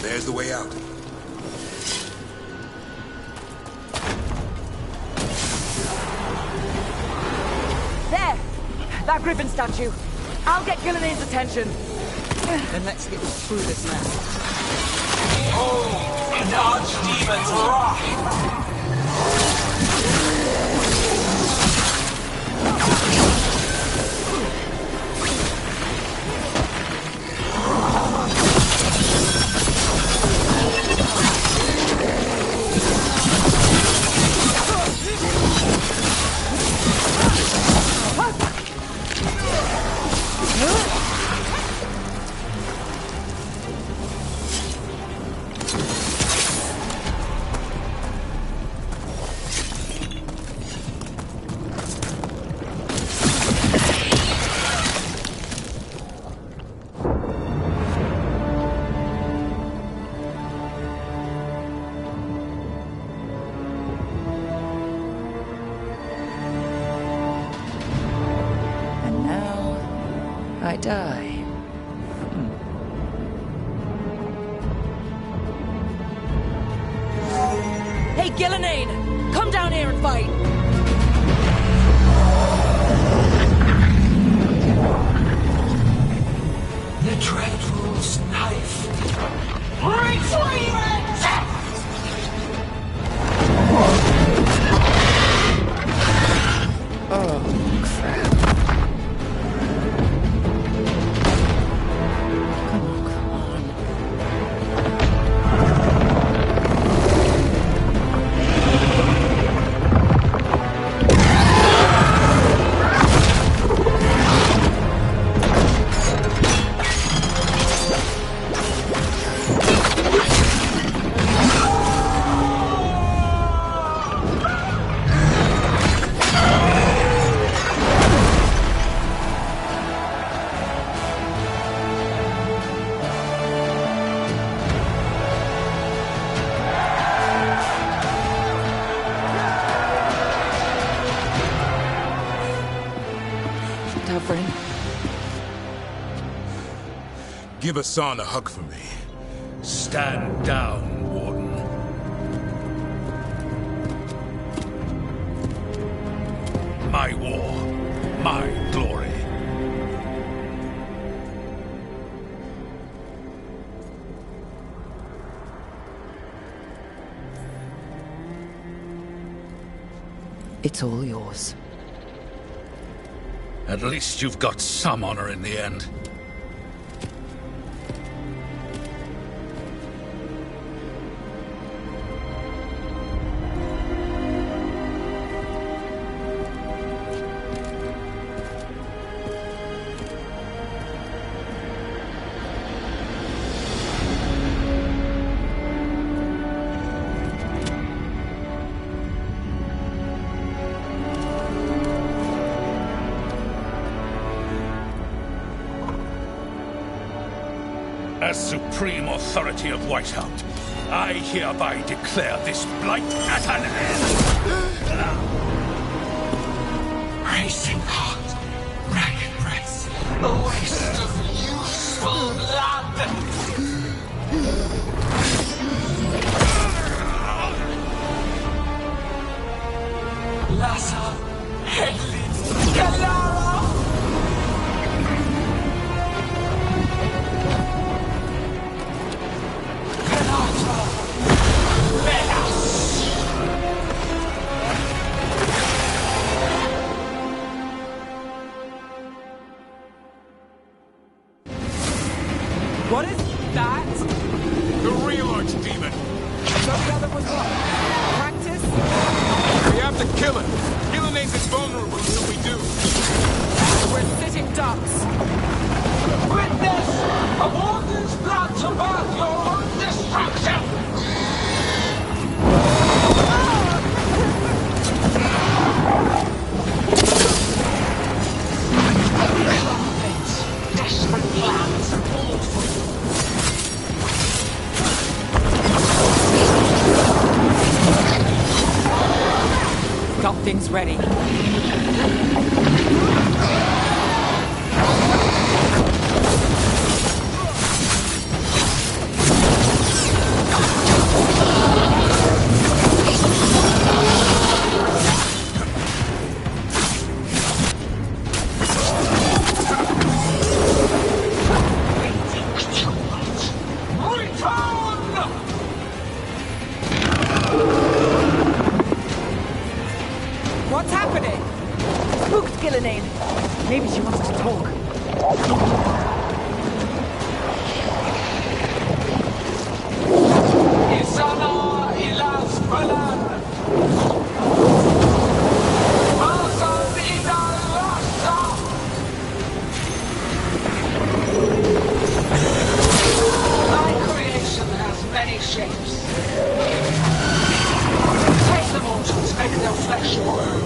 There's the way out. There! That Griffin statue. I'll get Gillian's attention. Then let's get through this mess. Oh, an Archdemon's wrath! I die. Hey, Gillian! Come down here and fight! The Dread Rule's knife. Retrieve it! Give Hassan a hug for me. Stand down, Warden. My war, my glory. It's all yours. At least you've got some honor in the end. As supreme authority of Whitehound, I hereby declare this blight at an end! Racing heart, ragged race, a waste of useful blood! Lassa, Headley, Galara! What is that? The real archdemon! So the other was what? Practice? We have to kill him! Milanese is vulnerable until we do. We're sitting ducks. Witness a warden's blood to birth your own destruction! Desperate plans, awful. Got things ready. What's happening? Spooked Gillenane. Maybe she wants to talk. Isana ilas balan. Asan idal rasa. My creation has many shapes. Take them all to inspect their flesh world.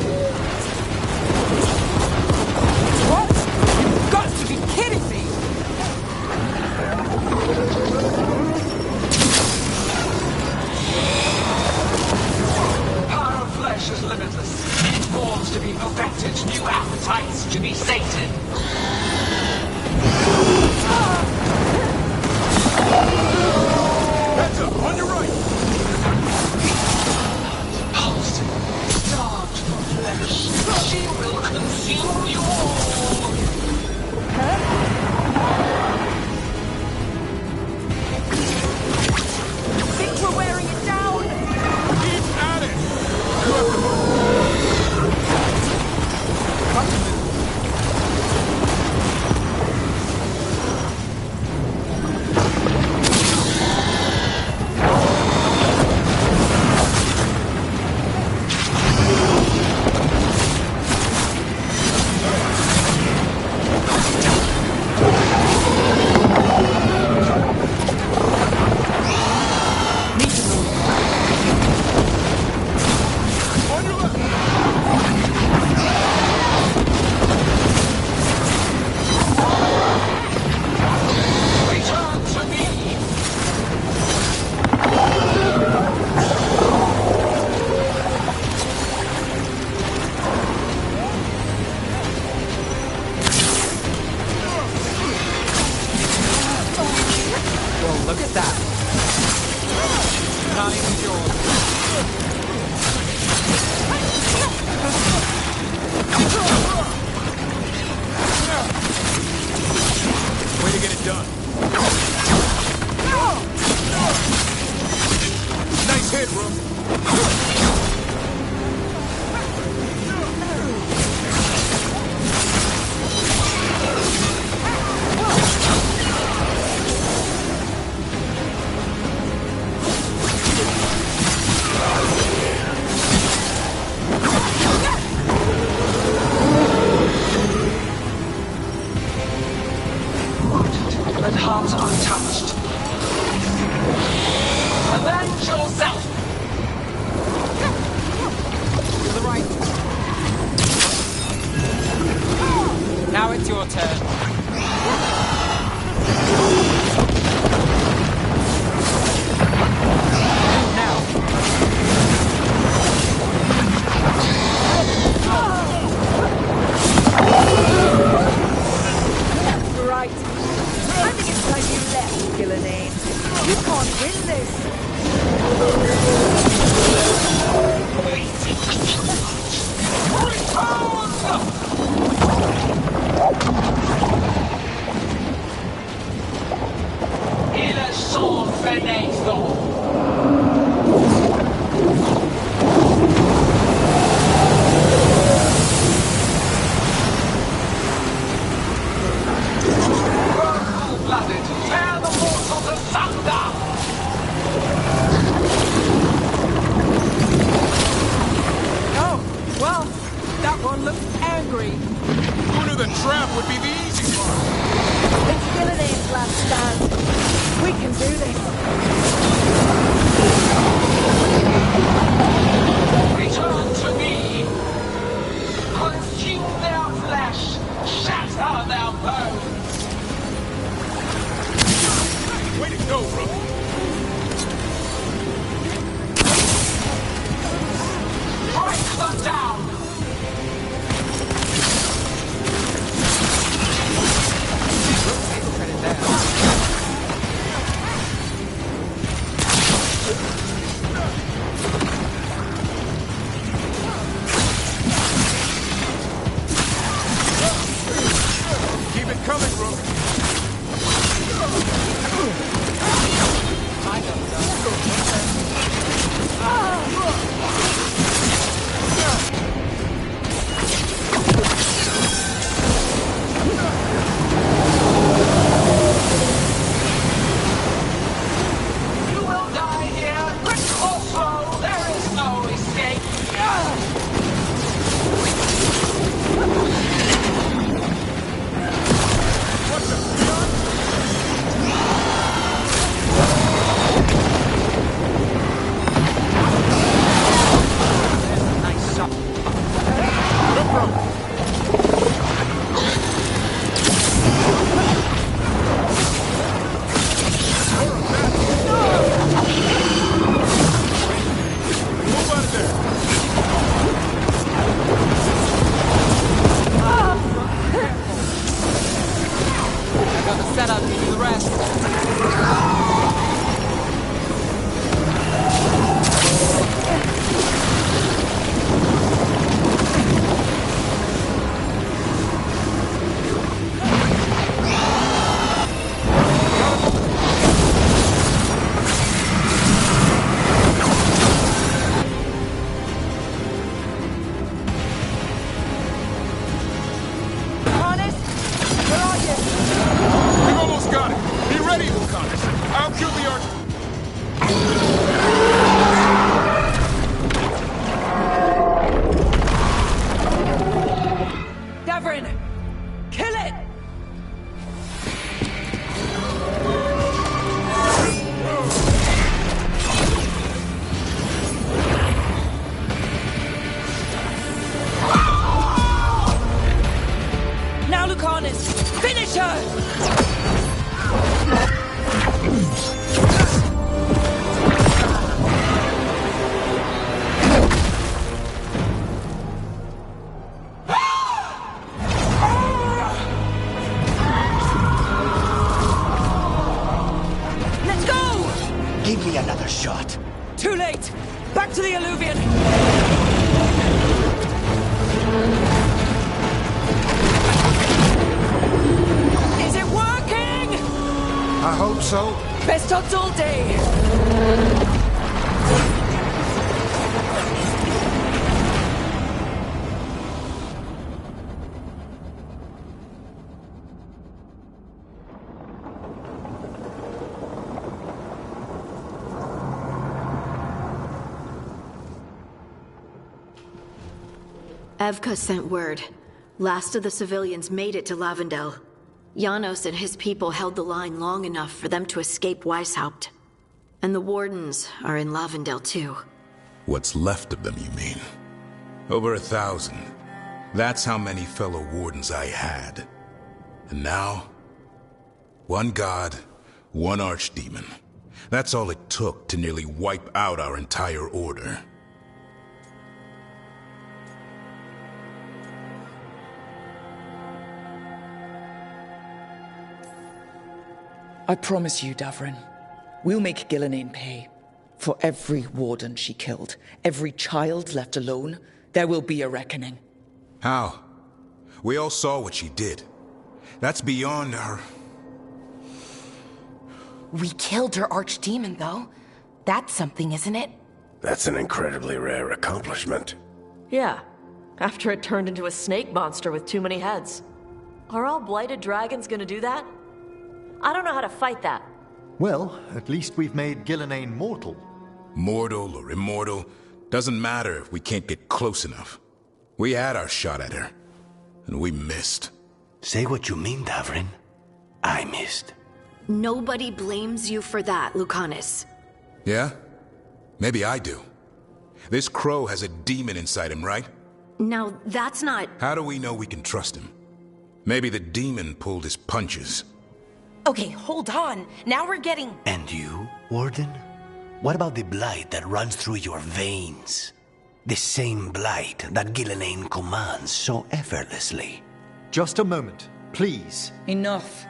What? You've got to be kidding me! Power of flesh is limitless. Forms to be perfected, new appetites to be sated. Heads up, on your right! Pulsing, starved for flesh. Carly's yours. Way to get it done. Nice hit, Rook. But heart untouched. Avenge yourself! To the right. Now it's your turn. Right. I think it's time you left, Gillenane. You can't win this. Il est son fenêtre. Blooded, tear the mortals asunder! Oh, well, that one looks angry. Who knew the trap would be the easy part? It's Gillenane's last stand. We can do this. Return to me! Consume their flesh! Shatter their bones! Way to go, Rook. Break them down! Keep it coming, Rook. You will die here, quick or slow, there is no escape! Nice shot. Move out of there. I got the setup, you do the rest. Harness, where are you? We've almost got it. Be ready, Lucanus. I'll kill the arch... Davrin, kill it! Now, Lucanus, finish her! Let's go! Give me another shot. Too late! Back to the Alluvion! Is it working? I hope so. Best odds all day! Evka sent word. Last of the civilians made it to Lavendel. Janos and his people held the line long enough for them to escape Weishaupt. And the Wardens are in Lavendel too. What's left of them, you mean? Over 1,000. That's how many fellow Wardens I had. And now, one god, one archdemon. That's all it took to nearly wipe out our entire order. I promise you, Davrin, we'll make Gillenane pay. For every warden she killed, every child left alone, there will be a reckoning. How? We all saw what she did. That's beyond our... We killed her archdemon, though. That's something, isn't it? That's an incredibly rare accomplishment. Yeah, after it turned into a snake monster with too many heads. Are all blighted dragons gonna do that? I don't know how to fight that. Well, at least we've made Gillenane mortal. Mortal or immortal, doesn't matter if we can't get close enough. We had our shot at her, and we missed. Say what you mean, Davrin. I missed. Nobody blames you for that, Lucanus. Yeah? Maybe I do. This crow has a demon inside him, right? Now, that's not... How do we know we can trust him? Maybe the demon pulled his punches. Okay, hold on. Now we're getting... And you, Warden? What about the blight that runs through your veins? The same blight that Gillenane commands so effortlessly. Just a moment, please. Enough.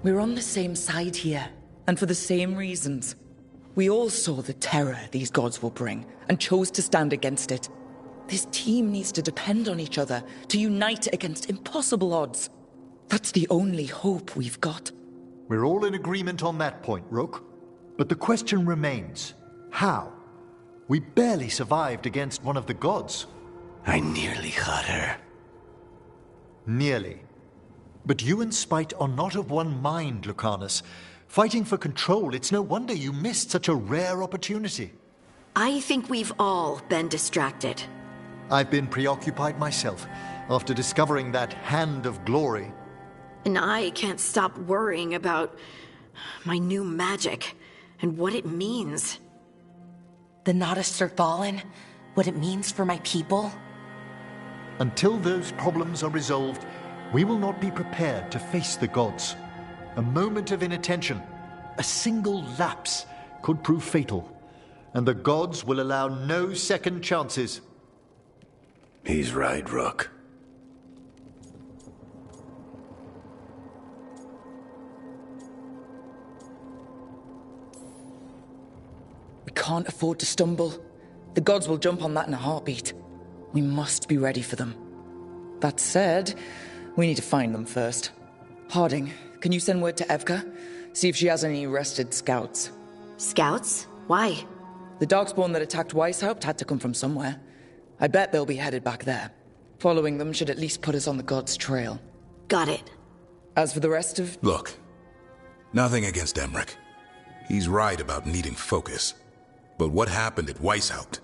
We're on the same side here, and for the same reasons. We all saw the terror these gods will bring, and chose to stand against it. This team needs to depend on each other, to unite against impossible odds. That's the only hope we've got. We're all in agreement on that point, Rook. But the question remains, how? We barely survived against one of the gods. I nearly had her. Nearly. But you and Spite are not of one mind, Lucanus. Fighting for control, it's no wonder you missed such a rare opportunity. I think we've all been distracted. I've been preoccupied myself, after discovering that Hand of Glory. And I can't stop worrying about my new magic and what it means. The Nadists are fallen? What it means for my people? Until those problems are resolved, we will not be prepared to face the gods. A moment of inattention, a single lapse, could prove fatal, and the gods will allow no second chances. He's right, Rook. We can't afford to stumble. The gods will jump on that in a heartbeat. We must be ready for them. That said, we need to find them first. Harding, can you send word to Evka? See if she has any rested scouts. Scouts? Why? The Darkspawn that attacked Weishaupt had to come from somewhere. I bet they'll be headed back there. Following them should at least put us on the gods' trail. Got it. As for the rest of... Look, nothing against Emmerich. He's right about needing focus. But what happened at Weishaupt?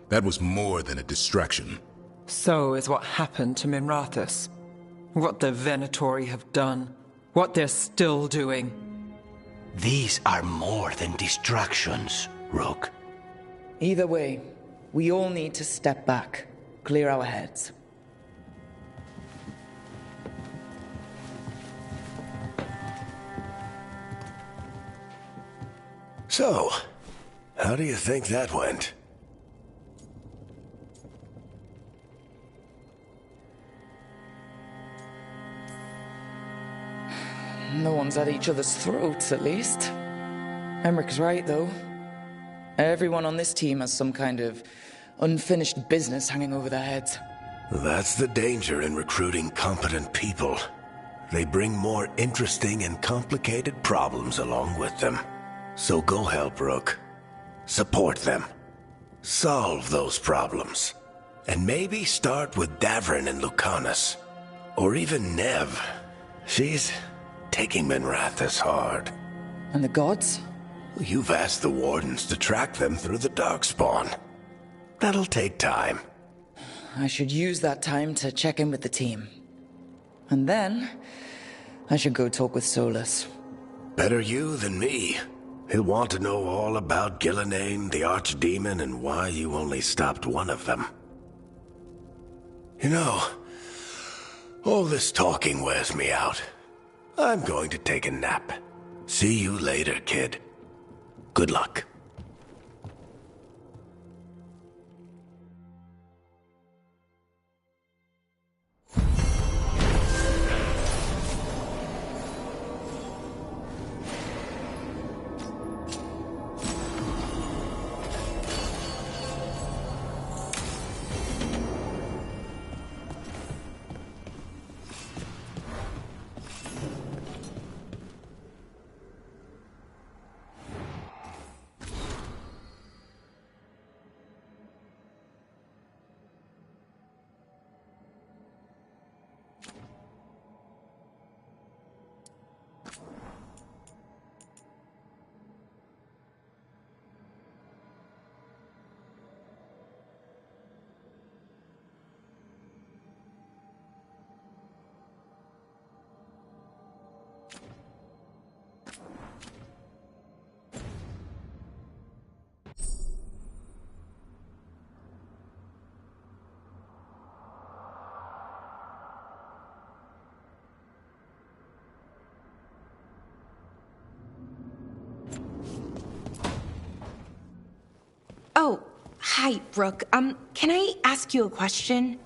That was more than a distraction. So is what happened to Minrathous. What the Venatori have done. What they're still doing. These are more than distractions, Rook. Either way, we all need to step back, clear our heads. So, how do you think that went? No one's at each other's throats, at least. Emmerich's right, though. Everyone on this team has some kind of unfinished business hanging over their heads. That's the danger in recruiting competent people. They bring more interesting and complicated problems along with them. So go help, Rook. Support them. Solve those problems. And maybe start with Davrin and Lucanus. Or even Nev. She's taking Minrathous hard. And the gods? You've asked the Wardens to track them through the Darkspawn. That'll take time. I should use that time to check in with the team. And then, I should go talk with Solus. Better you than me. He'll want to know all about Gillenane, the Archdemon, and why you only stopped one of them. You know, all this talking wears me out. I'm going to take a nap. See you later, kid. Good luck. Oh, hi, Rook. Can I ask you a question?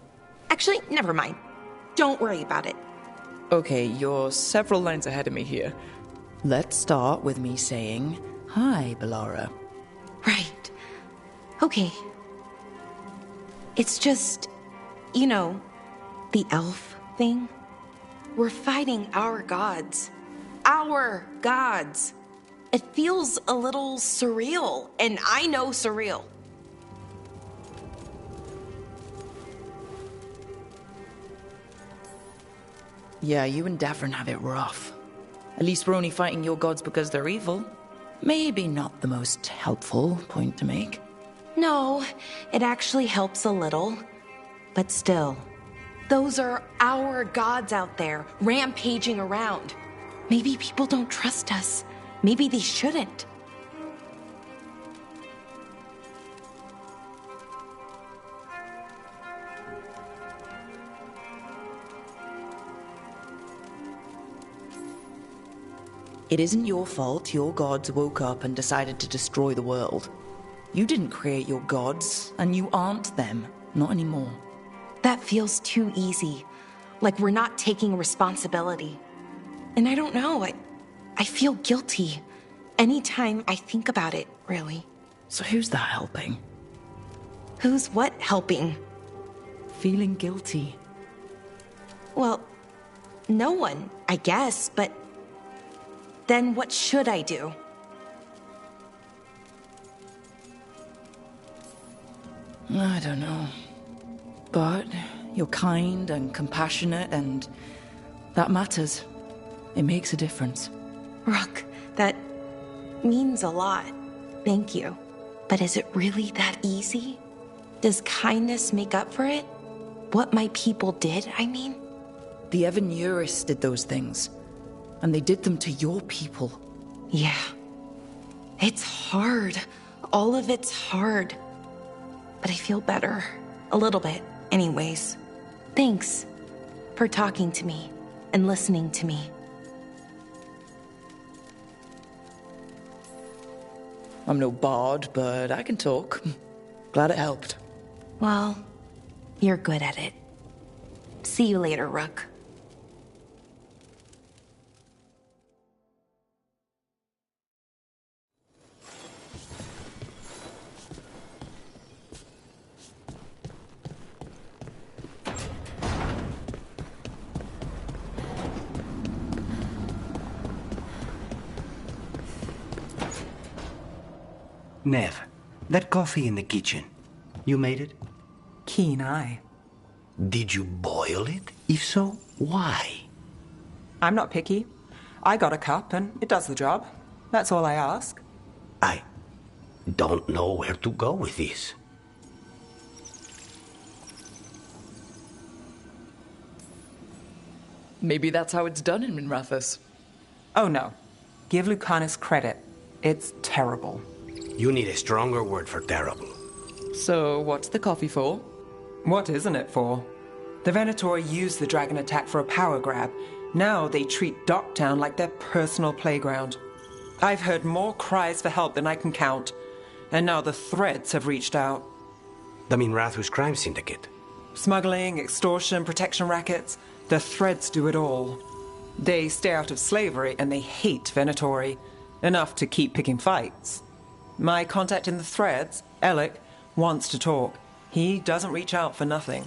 Actually, never mind. Don't worry about it. Okay, you're several lines ahead of me here. Let's start with me saying, hi, Bellara. Right. Okay. It's just, you know, the elf thing. We're fighting our gods. Our gods. It feels a little surreal, and I know surreal. Yeah, you and Davrin have it rough. At least we're only fighting your gods because they're evil. Maybe not the most helpful point to make. No, it actually helps a little. But still, those are our gods out there, rampaging around. Maybe people don't trust us. Maybe they shouldn't. It isn't your fault your gods woke up and decided to destroy the world. You didn't create your gods, and you aren't them. Not anymore. That feels too easy. Like we're not taking responsibility. And I don't know, I feel guilty. Anytime I think about it, really. So who's that helping? Who's what helping? Feeling guilty. Well, no one, I guess, but then what should I do? I don't know. But you're kind and compassionate, and that matters. It makes a difference. Rook, that means a lot. Thank you. But is it really that easy? Does kindness make up for it? What my people did, I mean? The Evan-Uris did those things. And they did them to your people. Yeah. It's hard. All of it's hard. But I feel better. A little bit, anyways. Thanks for talking to me and listening to me. I'm no bard, but I can talk. Glad it helped. Well, you're good at it. See you later, Rook. Nev, that coffee in the kitchen, you made it? Keen eye. Did you boil it? If so, why? I'm not picky. I got a cup and it does the job. That's all I ask. I don't know where to go with this. Maybe that's how it's done in Minrathous. Oh no. Give Lucanus credit. It's terrible. You need a stronger word for terrible. So, what's the coffee for? What isn't it for? The Venator used the dragon attack for a power grab. Now they treat Docktown like their personal playground. I've heard more cries for help than I can count. And now the Threads have reached out. The Minrathous crime syndicate. Smuggling, extortion, protection rackets. The Threads do it all. They stay out of slavery and they hate Venatori. Enough to keep picking fights. My contact in the Threads, Alec, wants to talk. He doesn't reach out for nothing.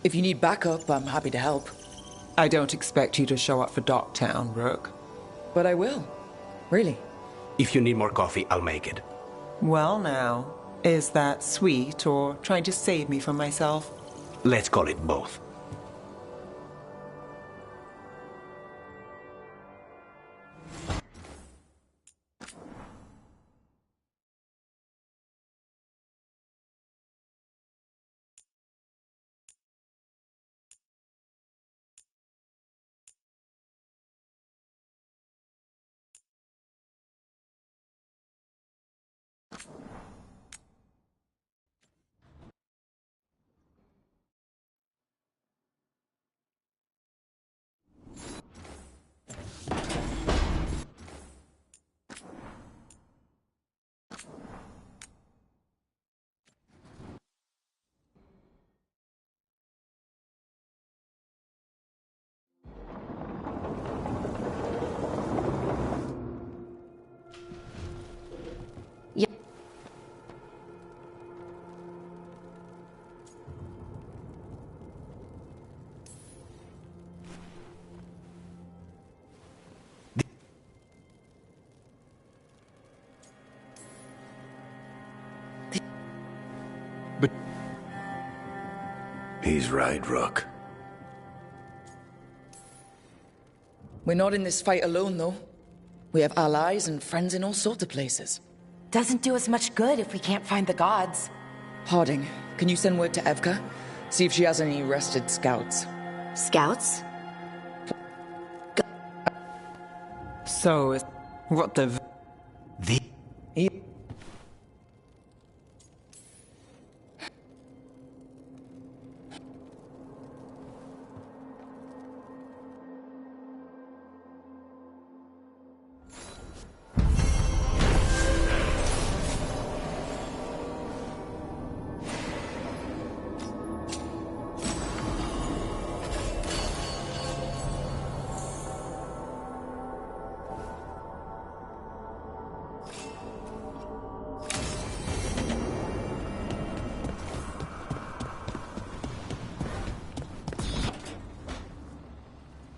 If you need backup, I'm happy to help. I don't expect you to show up for Docktown, Rook. But I will. Really. If you need more coffee, I'll make it. Well now, is that sweet or trying to save me from myself? Let's call it both. He's right, Rook. We're not in this fight alone, though. We have allies and friends in all sorts of places. Doesn't do us much good if we can't find the gods. Harding, can you send word to Evka? See if she has any rested scouts. Scouts? So, what the...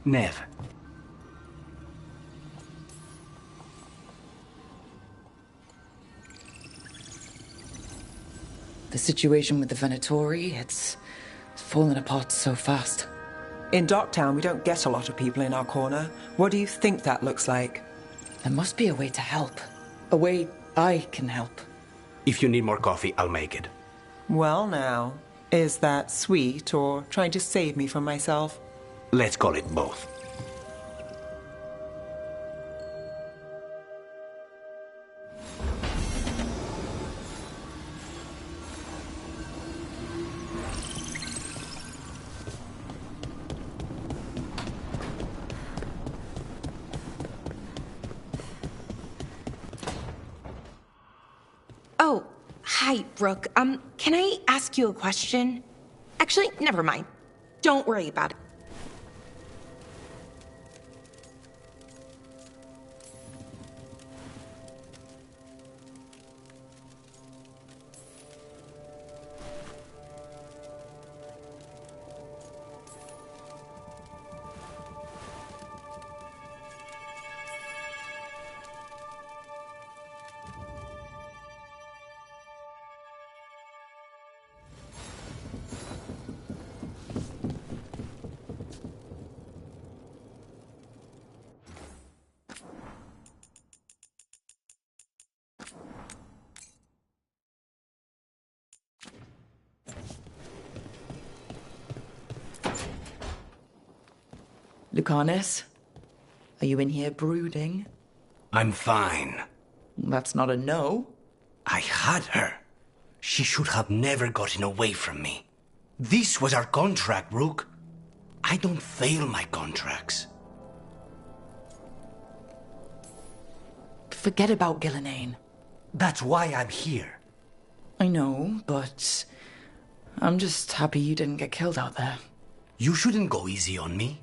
Nev. The situation with the Venatori, it's fallen apart so fast. In Docktown, we don't get a lot of people in our corner. What do you think that looks like? There must be a way to help. A way I can help. If you need more coffee, I'll make it. Well now, is that sweet or trying to save me from myself? Let's call it both. Oh, hi, Brooke. Can I ask you a question? Actually, never mind. Don't worry about it. Lucanus, are you in here brooding? I'm fine. That's not a no. I had her. She should have never gotten away from me. This was our contract, Rook. I don't fail my contracts. Forget about Gillenane. That's why I'm here. I know, but I'm just happy you didn't get killed out there. You shouldn't go easy on me.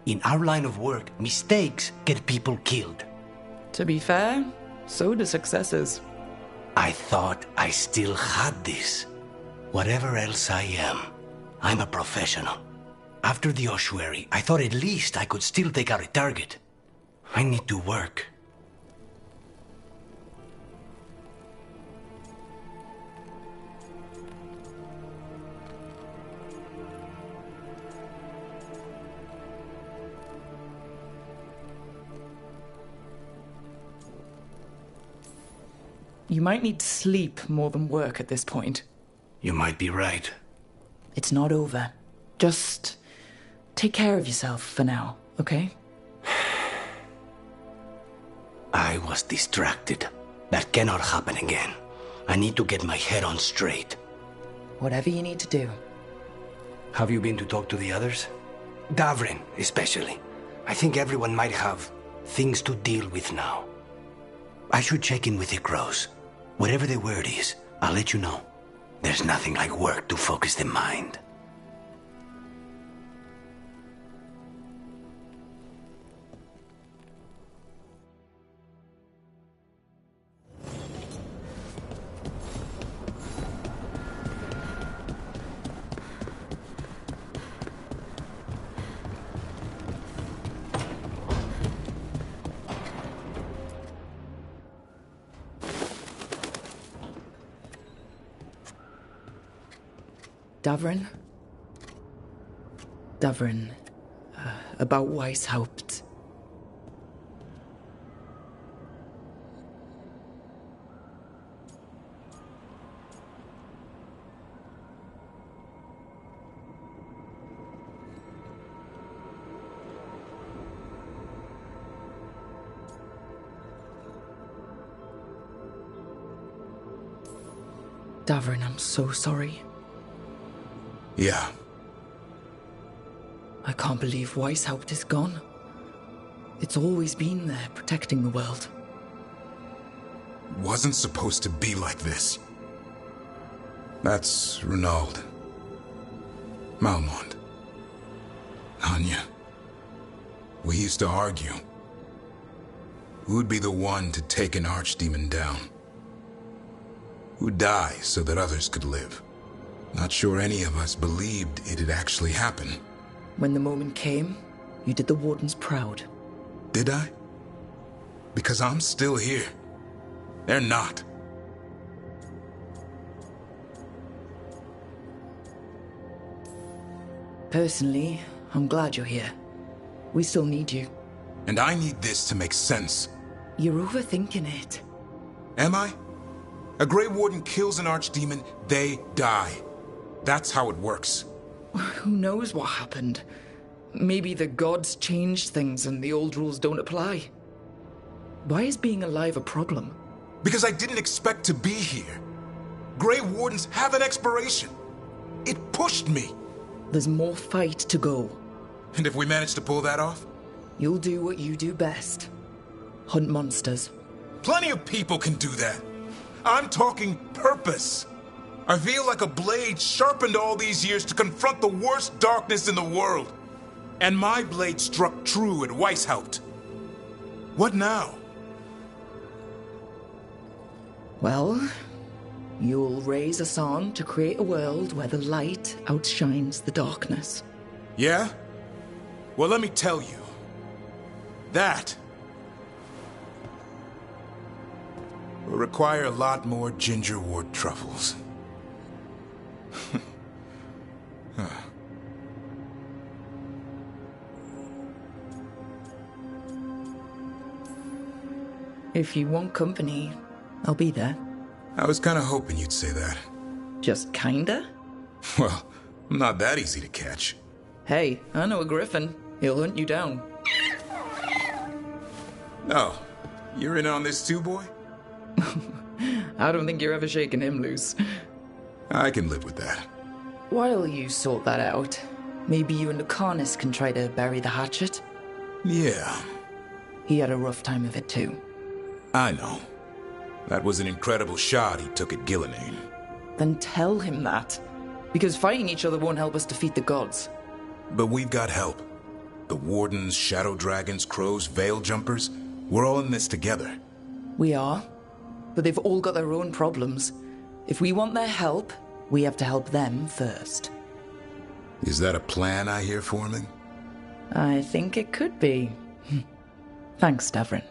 In our line of work, mistakes get people killed. To be fair, so do successes. I thought I still had this. Whatever else I am, I'm a professional. After the ossuary, I thought at least I could still take out a target. I need to work. You might need sleep more than work at this point. You might be right. It's not over. Just take care of yourself for now, okay? I was distracted. That cannot happen again. I need to get my head on straight. Whatever you need to do. Have you been to talk to the others? Davrin, especially. I think everyone might have things to deal with now. I should check in with the crows. Whatever the word is, I'll let you know. There's nothing like work to focus the mind. Davrin? Davrin, about Weishaupt. Davrin, I'm so sorry. Yeah. I can't believe Weishaupt is gone. It's always been there, protecting the world. Wasn't supposed to be like this. That's Renaud. Malmont. Anya. We used to argue. Who'd be the one to take an archdemon down? Who'd die so that others could live? Not sure any of us believed it'd actually happen. When the moment came, you did the Wardens proud. Did I? Because I'm still here. They're not. Personally, I'm glad you're here. We still need you. And I need this to make sense. You're overthinking it. Am I? A Grey Warden kills an archdemon, they die. That's how it works. Who knows what happened? Maybe the gods changed things and the old rules don't apply. Why is being alive a problem? Because I didn't expect to be here. Grey Wardens have an expiration. It pushed me. There's more fight to go. And if we manage to pull that off? You'll do what you do best. Hunt monsters. Plenty of people can do that. I'm talking purpose. I feel like a blade sharpened all these years to confront the worst darkness in the world. And my blade struck true at Weishaupt. What now? Well, you'll raise us on to create a world where the light outshines the darkness. Yeah? Well, let me tell you. That will require a lot more gingerwort truffles. Huh. If you want company, I'll be there. I was kind of hoping you'd say that. Just kinda? Well, I'm not that easy to catch. Hey, I know a griffin. He'll hunt you down. Oh, you're in on this too, boy? I don't think you're ever shaking him loose. I can live with that. While you sort that out, maybe you and Lucanus can try to bury the hatchet? Yeah. He had a rough time of it too. I know. That was an incredible shot he took at Gillenane. Then tell him that. Because fighting each other won't help us defeat the gods. But we've got help. The Wardens, Shadow Dragons, Crows, Veil Jumpers, we're all in this together. We are. But they've all got their own problems. If we want their help, we have to help them first. Is that a plan I hear forming? I think it could be. Thanks, Davrin.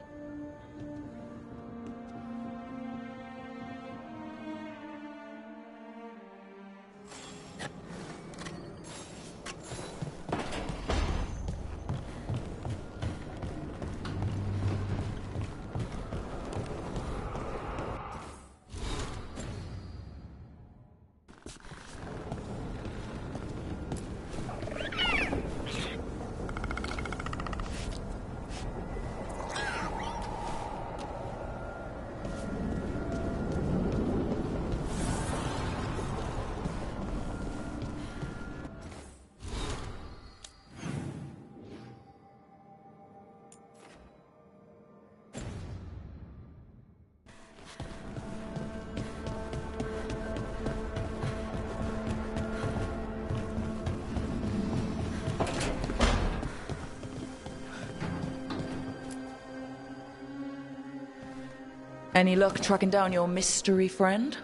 Any luck tracking down your mystery friend?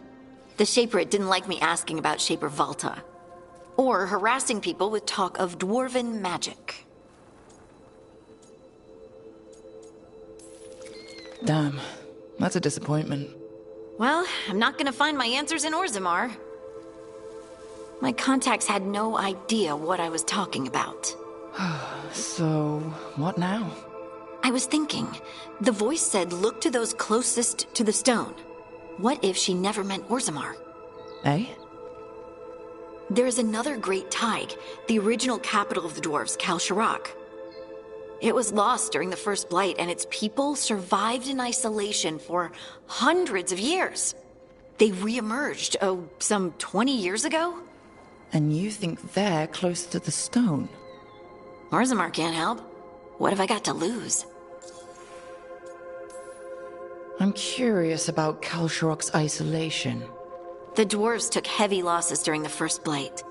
The Shaper didn't like me asking about Shaper Valta. Or harassing people with talk of dwarven magic. Damn, that's a disappointment. Well, I'm not gonna find my answers in Orzammar. My contacts had no idea what I was talking about. So, what now? I was thinking, the voice said look to those closest to the stone. What if she never meant Orzammar? Eh? There is another great Tig, the original capital of the dwarves, Kalsharak. It was lost during the First Blight, and its people survived in isolation for hundreds of years. They re-emerged, some 20 years ago? And you think they're close to the stone? Orzammar can't help. What have I got to lose? I'm curious about Kalsharak's isolation. The dwarves took heavy losses during the First Blight.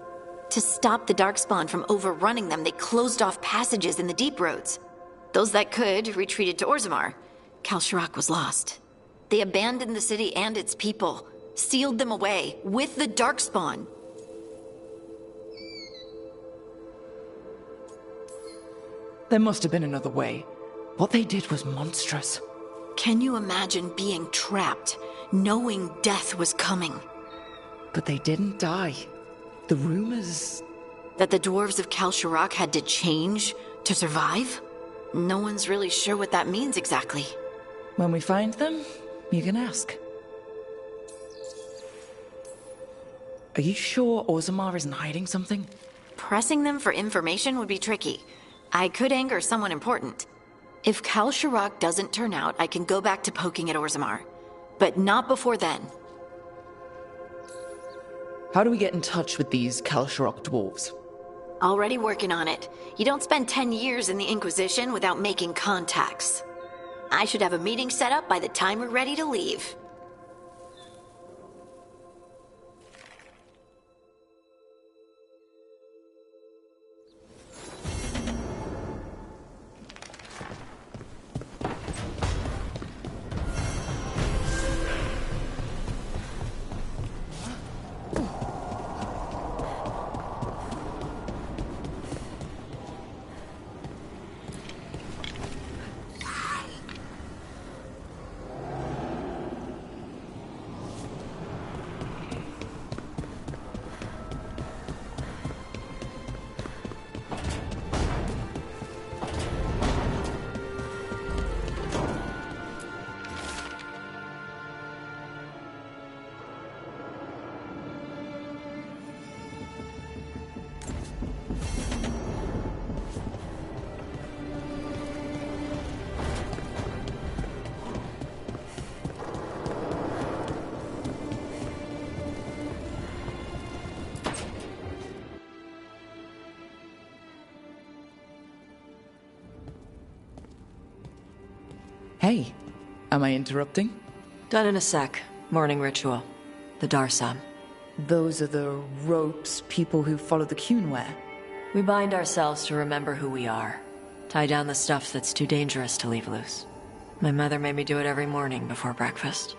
To stop the Darkspawn from overrunning them, they closed off passages in the deep roads. Those that could retreated to Orzammar. Kalsharak was lost. They abandoned the city and its people, sealed them away with the Darkspawn. There must have been another way. What they did was monstrous. Can you imagine being trapped, knowing death was coming? But they didn't die. The rumors... That the dwarves of Kalsharak had to change to survive? No one's really sure what that means exactly. When we find them, you can ask. Are you sure Orzammar isn't hiding something? Pressing them for information would be tricky. I could anger someone important. If Kalsharak doesn't turn out, I can go back to poking at Orzammar. But not before then. How do we get in touch with these Kalsharak dwarves? Already working on it. You don't spend 10 years in the Inquisition without making contacts. I should have a meeting set up by the time we're ready to leave. Hey, am I interrupting? Done in a sec. Morning ritual. The Darsam. Those are the ropes people who follow the Qun wear. We bind ourselves to remember who we are. Tie down the stuff that's too dangerous to leave loose. My mother made me do it every morning before breakfast.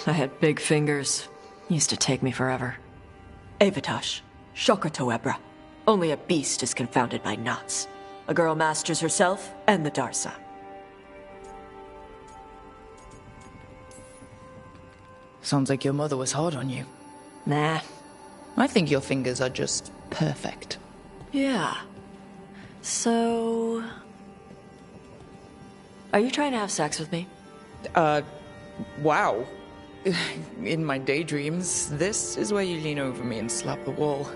I had big fingers. Used to take me forever. Avatash. Shokratoebra. Only a beast is confounded by knots. A girl masters herself and the Darsam. Sounds like your mother was hard on you. Nah. I think your fingers are just perfect. Yeah. So... Are you trying to have sex with me? Wow. In my daydreams, this is where you lean over me and slap the wall.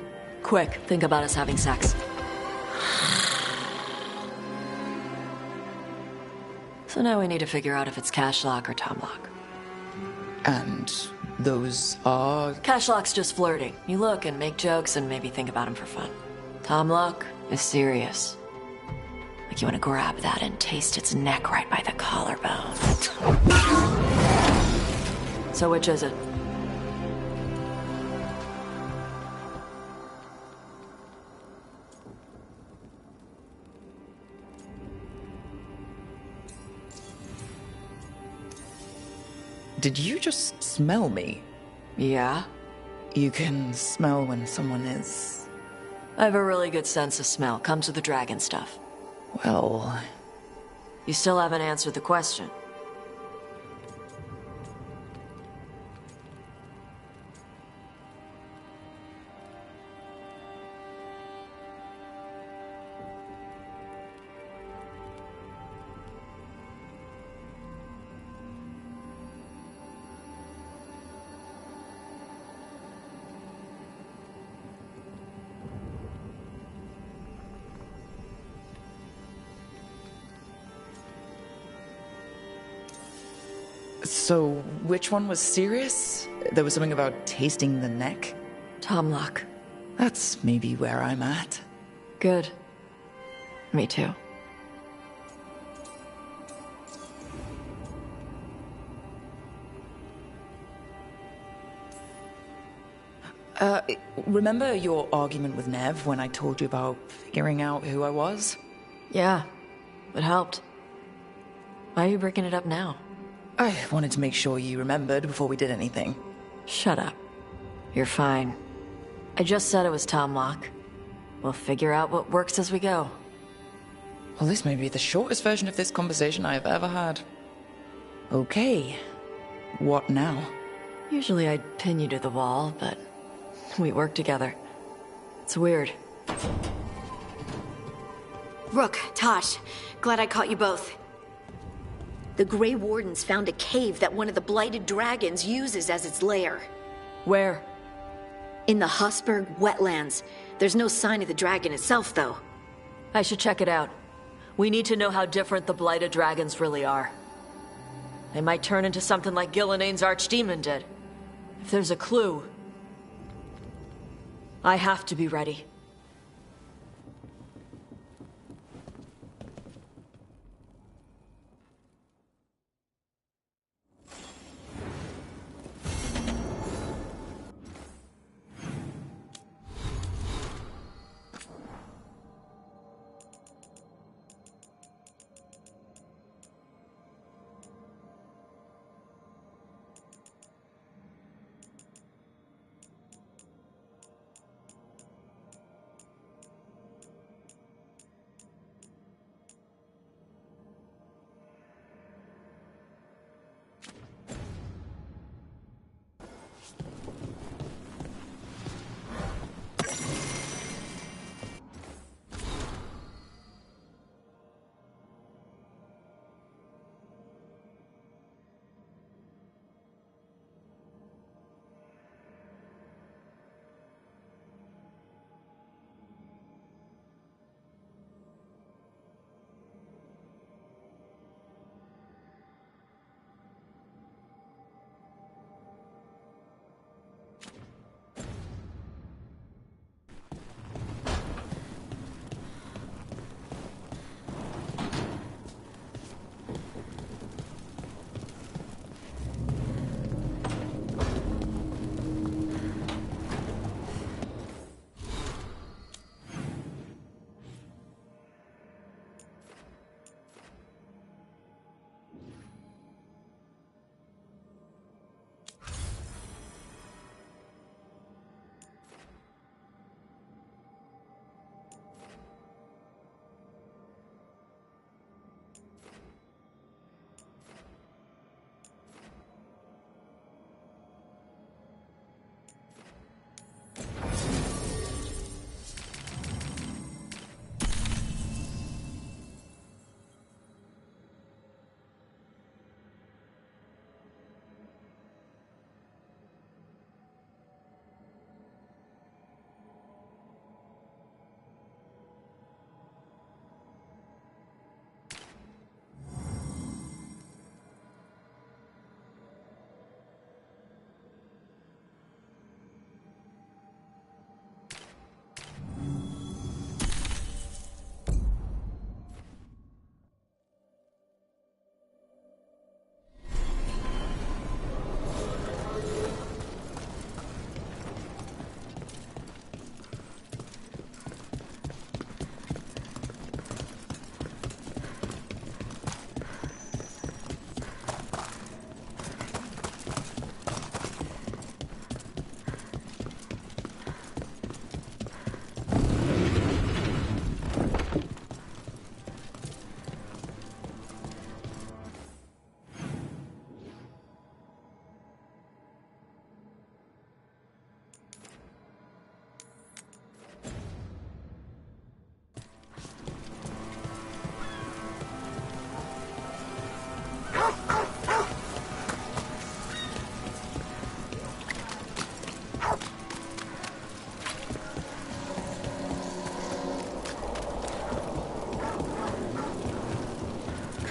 Quick, think about us having sex. So now we need to figure out if it's Cashlock or Tomlock. And those are... Cashlock's just flirting. You look and make jokes and maybe think about him for fun. Tomlock is serious. Like you want to grab that and taste its neck right by the collarbone. So which is it? Did you just smell me? Yeah. You can smell when someone is... I have a really good sense of smell. Comes with the dragon stuff. Well... You still haven't answered the question. So, which one was serious? There was something about tasting the neck? Tomlock. That's maybe where I'm at. Good. Me too. Remember your argument with Nev when I told you about figuring out who I was? Yeah, it helped. Why are you breaking it up now? I wanted to make sure you remembered before we did anything. Shut up. You're fine. I just said it was Tomlock. We'll figure out what works as we go. Well, this may be the shortest version of this conversation I have ever had. Okay. What now? Usually I'd pin you to the wall, but we work together. It's weird. Rook, Tosh, glad I caught you both. The Grey Wardens found a cave that one of the Blighted Dragons uses as its lair. Where? In the Hussberg wetlands. There's no sign of the dragon itself, though. I should check it out. We need to know how different the Blighted Dragons really are. They might turn into something like Gillenane's Archdemon did. If there's a clue, I have to be ready.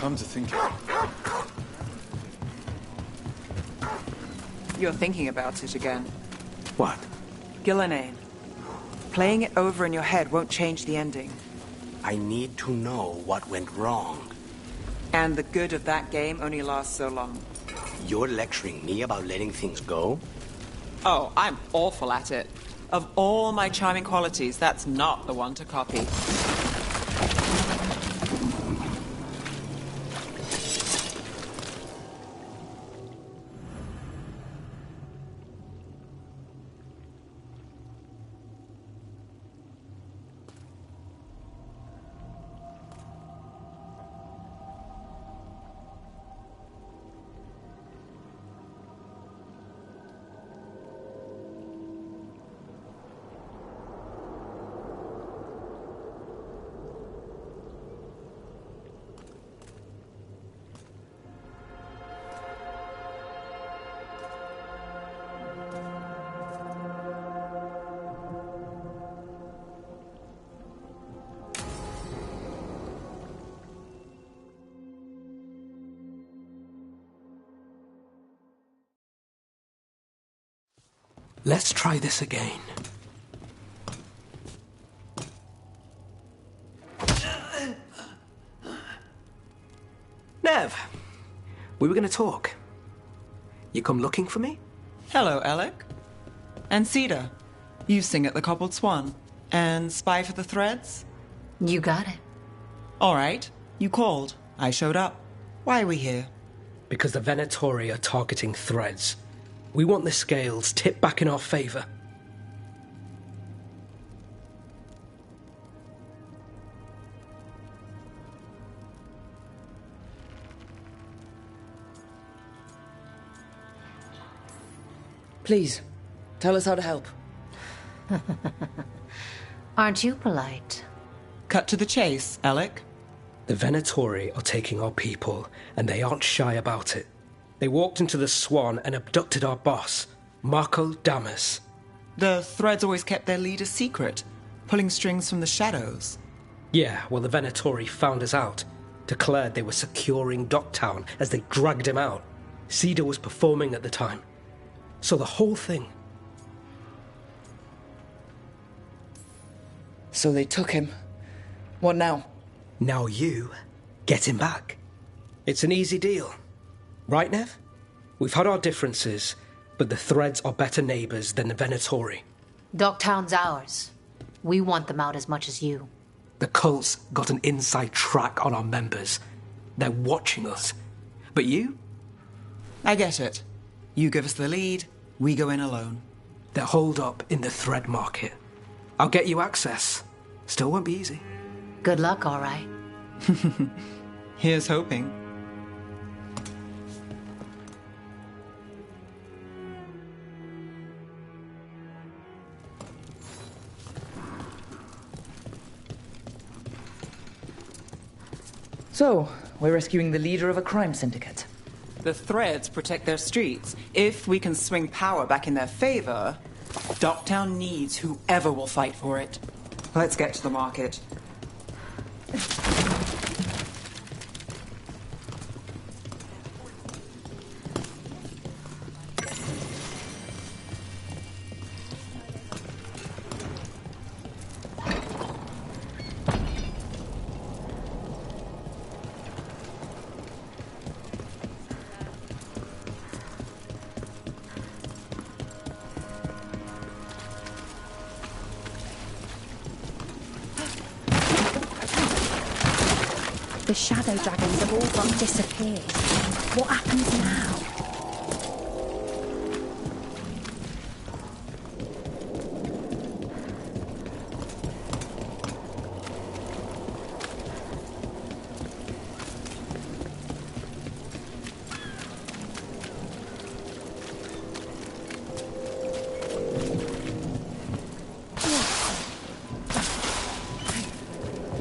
Come to think of it. You're thinking about it again. What? Gillenane. Playing it over in your head won't change the ending. I need to know what went wrong. And the good of that game only lasts so long. You're lecturing me about letting things go? Oh, I'm awful at it. Of all my charming qualities, that's not the one to copy. Let's try this again. Nev, we were going to talk. You come looking for me? Hello, Alec. And Cedar, you sing at the Cobbled Swan. And spy for the Threads? You got it. All right, you called. I showed up. Why are we here? Because the Venatori are targeting Threads. We want the scales tipped back in our favor. Please, tell us how to help. Aren't you polite? Cut to the chase, Alec. The Venatori are taking our people, and they aren't shy about it. They walked into the Swan and abducted our boss, Marco Damas. The Threads always kept their leader secret, pulling strings from the shadows. Yeah, well, the Venatori found us out, declared they were securing Docktown as they dragged him out. Cedar was performing at the time. So the whole thing. So they took him. What now? Now you get him back. It's an easy deal. Right, Nev? We've had our differences, but the Threads are better neighbors than the Venatori. Docktown's ours. We want them out as much as you. The cult's got an inside track on our members. They're watching us. But you? I get it. You give us the lead, we go in alone. They're holed up in the Thread market. I'll get you access. Still won't be easy. Good luck, all right. Here's hoping. So, we're rescuing the leader of a crime syndicate. The Threads protect their streets. If we can swing power back in their favor, Docktown needs whoever will fight for it. Let's get to the market. The shadow dragons have all but disappeared. What happens now?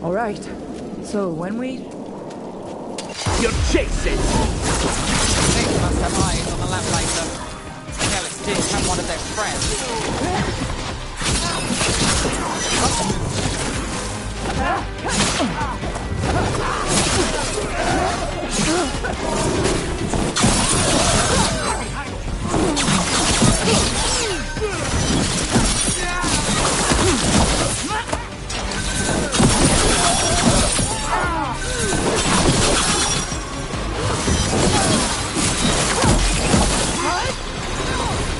All right. So when we... You're chasing! They must have eyes on the lamplighter. Careless did have one of their friends.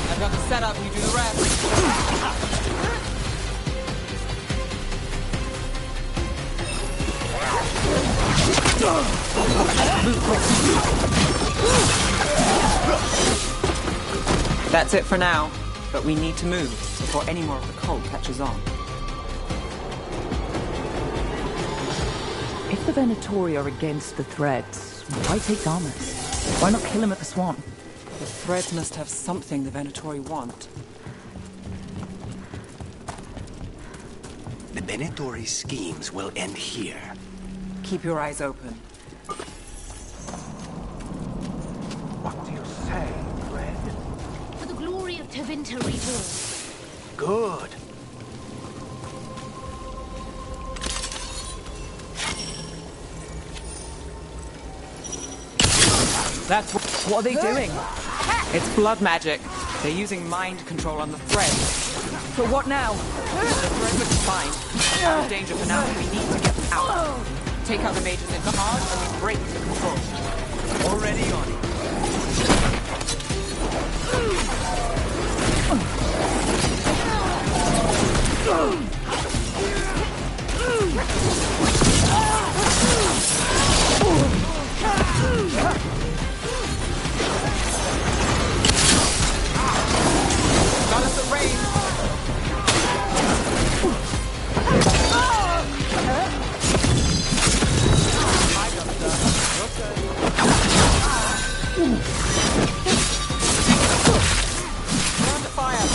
I've got the setup, you do the rest. That's it for now, but we need to move before any more of the cult catches on. If the Venatori are against the Threads, why take Damas? Why not kill him at the Swan? The Threads must have something the Venatori want. The Venatori schemes will end here. Keep your eyes open. What do you say, Fred? For the glory of Tevinter reborn. Good. That's What are they doing? It's blood magic. They're using mind control on the thread. So what now? The thread looks fine. Out of danger for now. We need to get out. Take out the mages in charge and we break the control. Already on it. Got us a raid. We're under fire.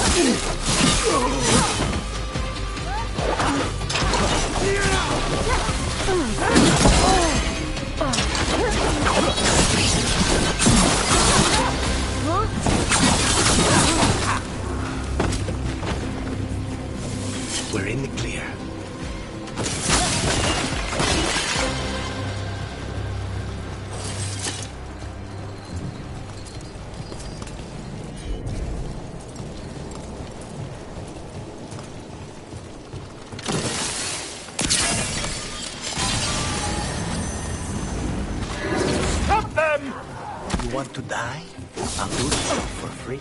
We're in the clear. Stop them! You want to die? I'll do it for free.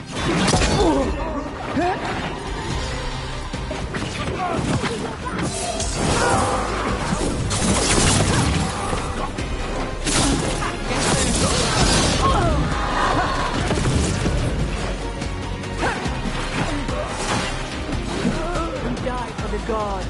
We die for the god.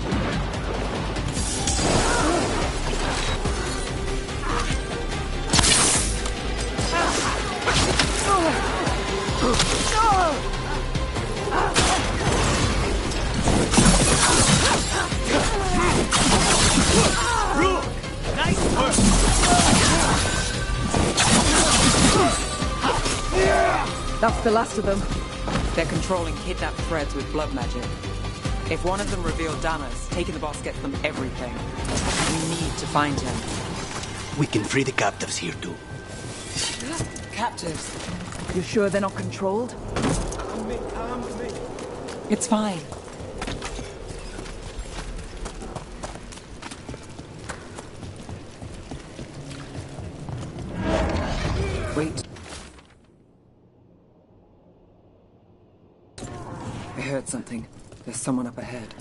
Nice work! That's the last of them. They're controlling kidnapped threads with blood magic. If one of them revealed Damas, taking the boss gets them everything. We need to find him. We can free the captives here too. Captives? You sure they're not controlled? It's fine. Wait. I heard something. There's someone up ahead.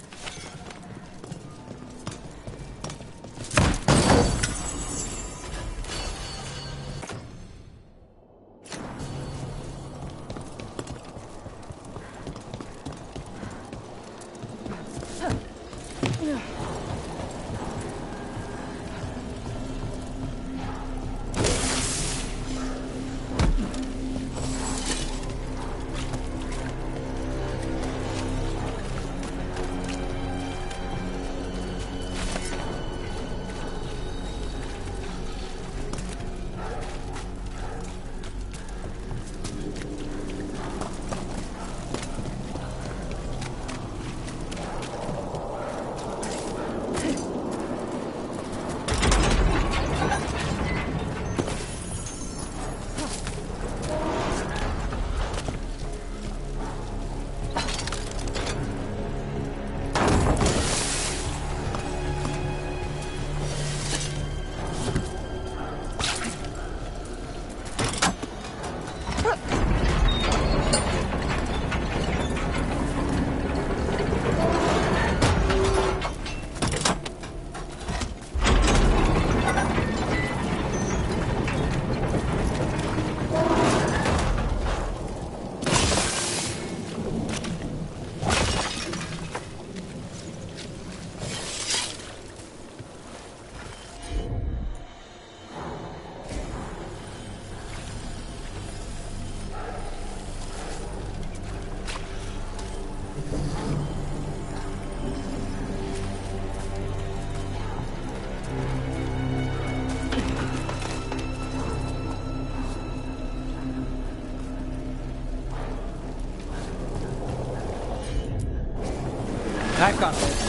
I've got this.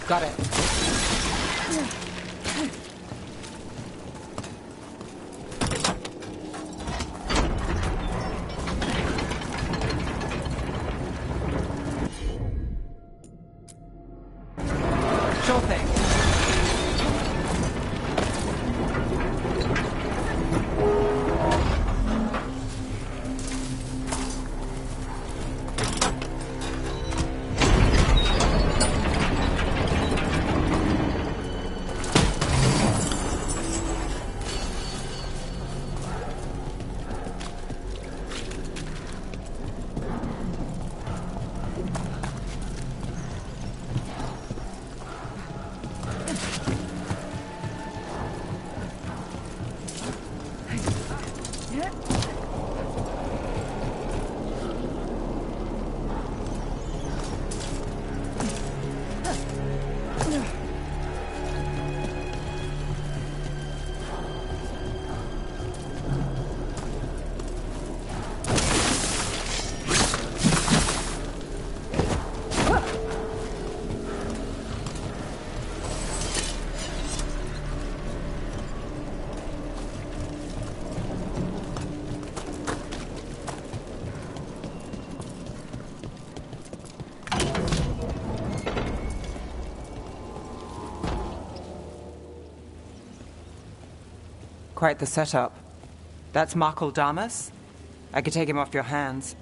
Got it. Sure thing. Quite the setup. That's Markle Damas? I could take him off your hands.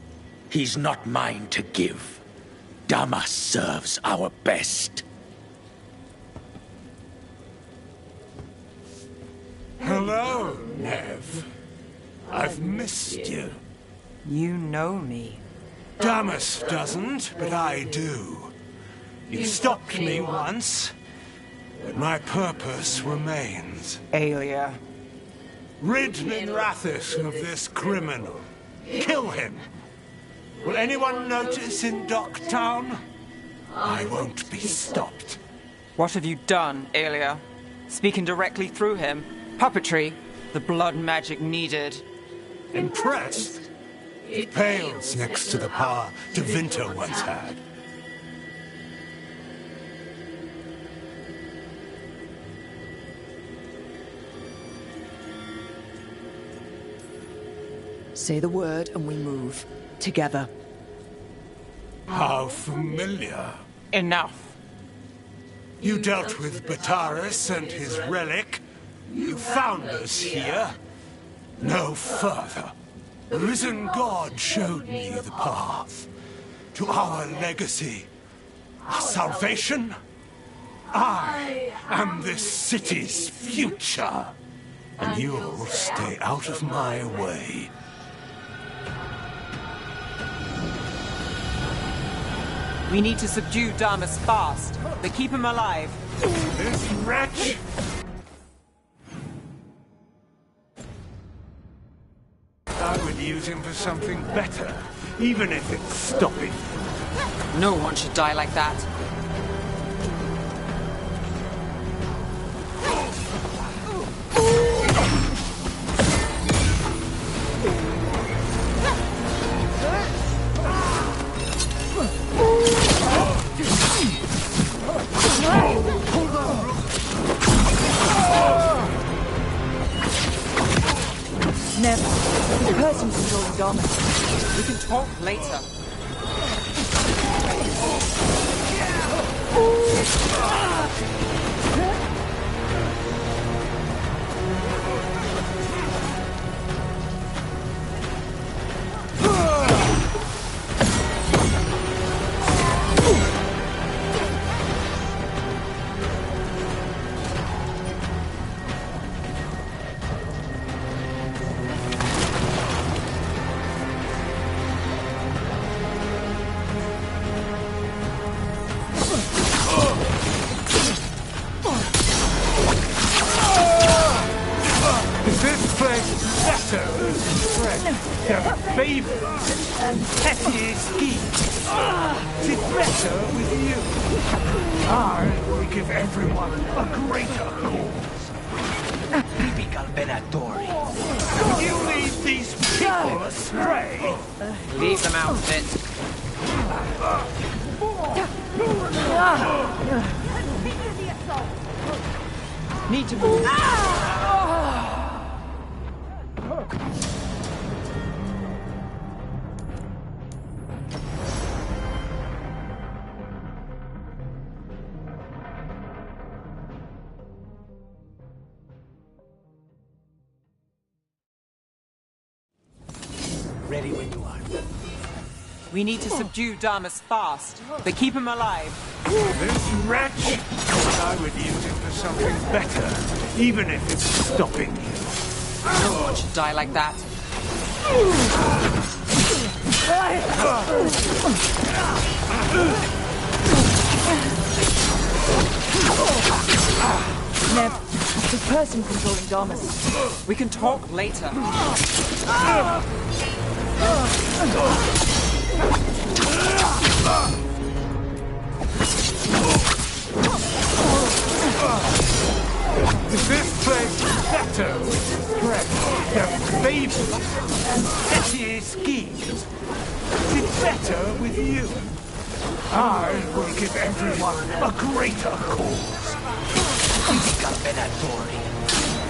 He's not mine to give. Damas serves our best. Hello, Nev. I've missed you. You know me. Damas doesn't, but I do. You stopped me once, but my purpose remains. Aelia. Rid Minrathis of this criminal. Kill him. Will anyone notice in Docktown? I won't be stopped. What have you done, Aelia? Speaking directly through him. Puppetry. The blood magic needed. Impressed? It pales next to the power Tevinter once had. Say the word and we move. Together. How familiar. Enough. You dealt with Bataris and his relic. You found us here. No further. The risen God showed me the path. To our legacy. Our salvation. I am this city's future. And you'll stay out of my way. We need to subdue Damas fast, but keep him alive. This wretch! I would use him for something better, even if it's stopping. No one should die like that. Nev, the person controlling Damas. We can talk later. better with strength, their favors, and petty schemes. Is it better with you? I will give everyone a greater cause. Typical Venatori. Will you lead these people astray? Leave them out of it. Need to move. Ready when you are. We need to subdue Damas fast, but keep him alive. This wretch? I would use it for something better, even if it's stopping you. No one should die like that. Nev, the person controlling Damas. We can talk later. Is this place better with strength, their favors, and petty schemes? Is it better with you? I will give everyone a greater cause. Typical Venatori.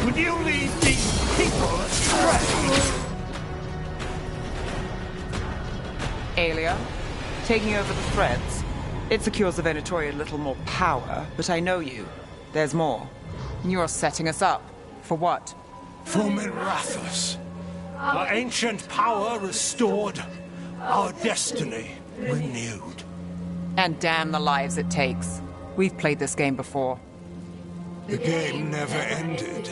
Would you lead these people astray? Aelia, taking over the threads. It secures the Venatori a little more power, but I know you. There's more. You're setting us up. For what? For Minrathous. Our ancient power restored. Our destiny renewed. And damn the lives it takes. We've played this game before. The game never ended.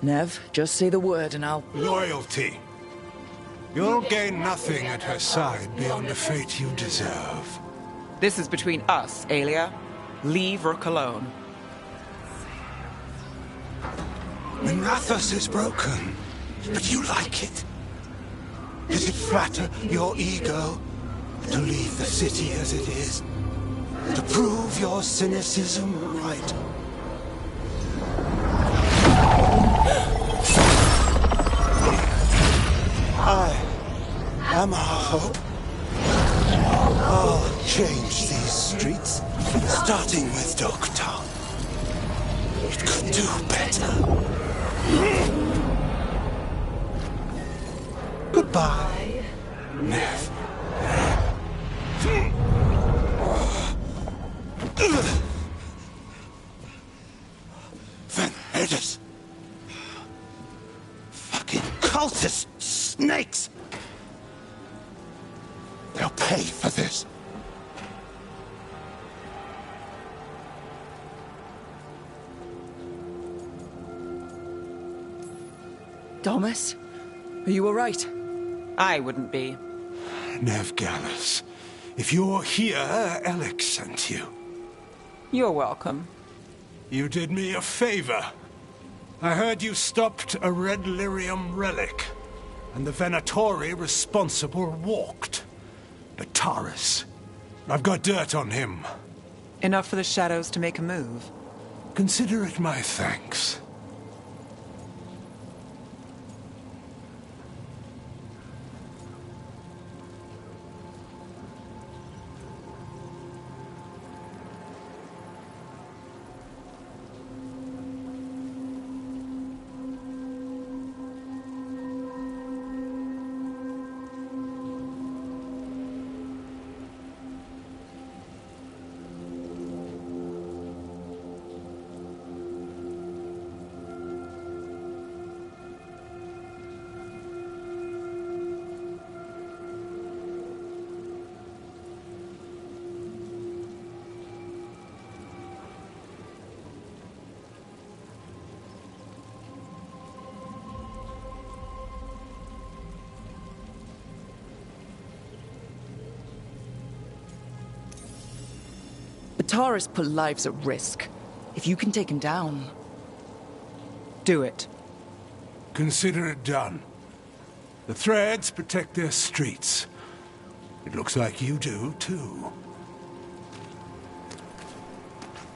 Nev, just say the word and I'll... Loyalty. You'll gain nothing at her side beyond the fate you deserve. This is between us, Aelia. Leave Rook alone. Minrathous is broken, but you like it. Does it flatter your ego to leave the city as it is? To prove your cynicism right? I am our hope. I'll change these streets, starting with Dogtown. It could do better. Goodbye, Nev. Van Herders. Fucking cultist snakes. They'll pay for this. Damas? Are you alright? I wouldn't be. Nev Gallus, if you're here, Alex sent you. You're welcome. You did me a favor. I heard you stopped a red lyrium relic, and the Venatori responsible walked. Bataris. I've got dirt on him. Enough for the shadows to make a move. Consider it my thanks. Bataris put lives at risk. If you can take him down... Do it. Consider it done. The Threads protect their streets. It looks like you do, too.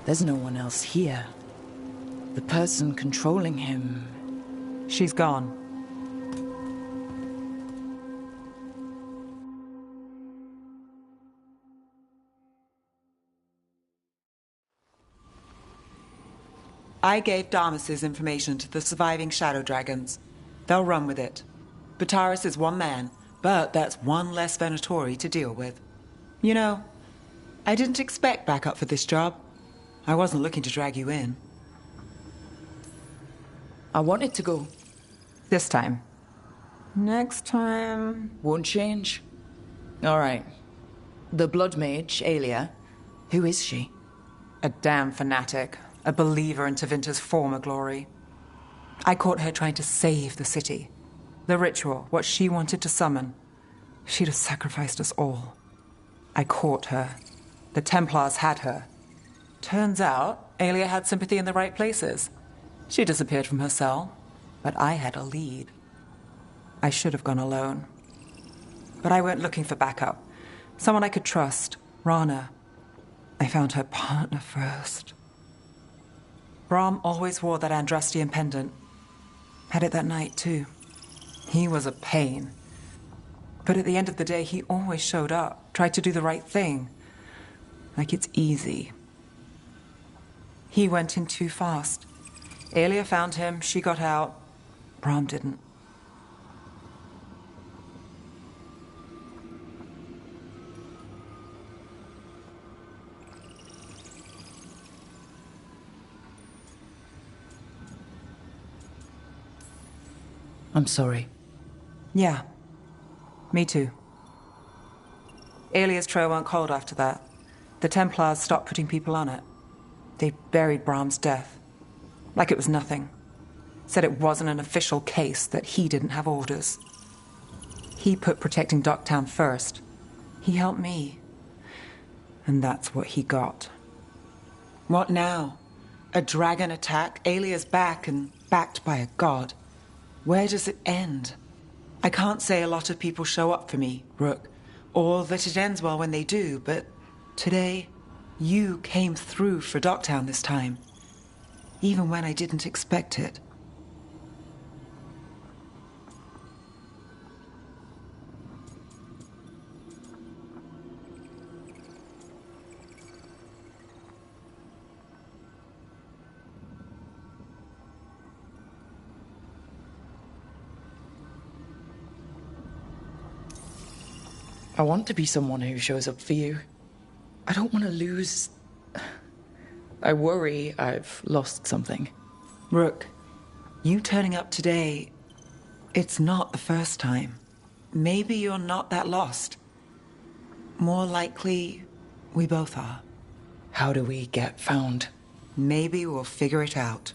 There's no one else here. The person controlling him... She's gone. I gave Damas's information to the surviving Shadow Dragons. They'll run with it. Bataris is one man, but that's one less Venatori to deal with. You know, I didn't expect backup for this job. I wasn't looking to drag you in. I wanted to go. This time. Next time... Won't change. All right. The Blood Mage, Aelia. Who is she? A damn fanatic. A believer in Tevinter's former glory. I caught her trying to save the city. The ritual, what she wanted to summon. She'd have sacrificed us all. I caught her. The Templars had her. Turns out, Aelia had sympathy in the right places. She disappeared from her cell, but I had a lead. I should have gone alone. But I went looking for backup. Someone I could trust, Rana. I found her partner first. Brahm always wore that Andrastian pendant. Had it that night, too. He was a pain. But at the end of the day, he always showed up, tried to do the right thing. Like it's easy. He went in too fast. Aelia found him, she got out. Brahm didn't. I'm sorry. Yeah. Me too. Aelia's trail went cold after that. The Templars stopped putting people on it. They buried Brahm's death. Like it was nothing. Said it wasn't an official case, that he didn't have orders. He put protecting Docktown first. He helped me. And that's what he got. What now? A dragon attack, Aelia's back and backed by a god. Where does it end? I can't say a lot of people show up for me, Rook, or that it ends well when they do, but today, you came through for Docktown this time, even when I didn't expect it. I want to be someone who shows up for you. I don't want to lose... I worry I've lost something. Rook, you turning up today, it's not the first time. Maybe you're not that lost. More likely, we both are. How do we get found? Maybe we'll figure it out.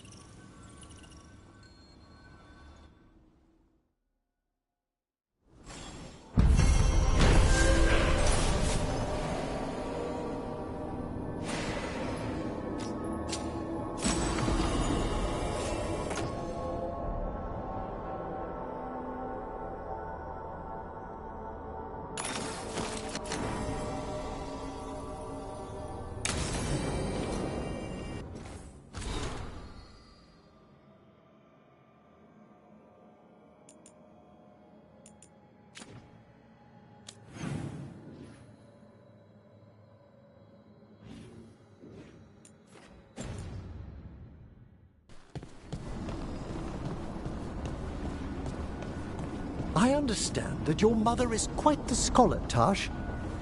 I understand that your mother is quite the scholar, Tash.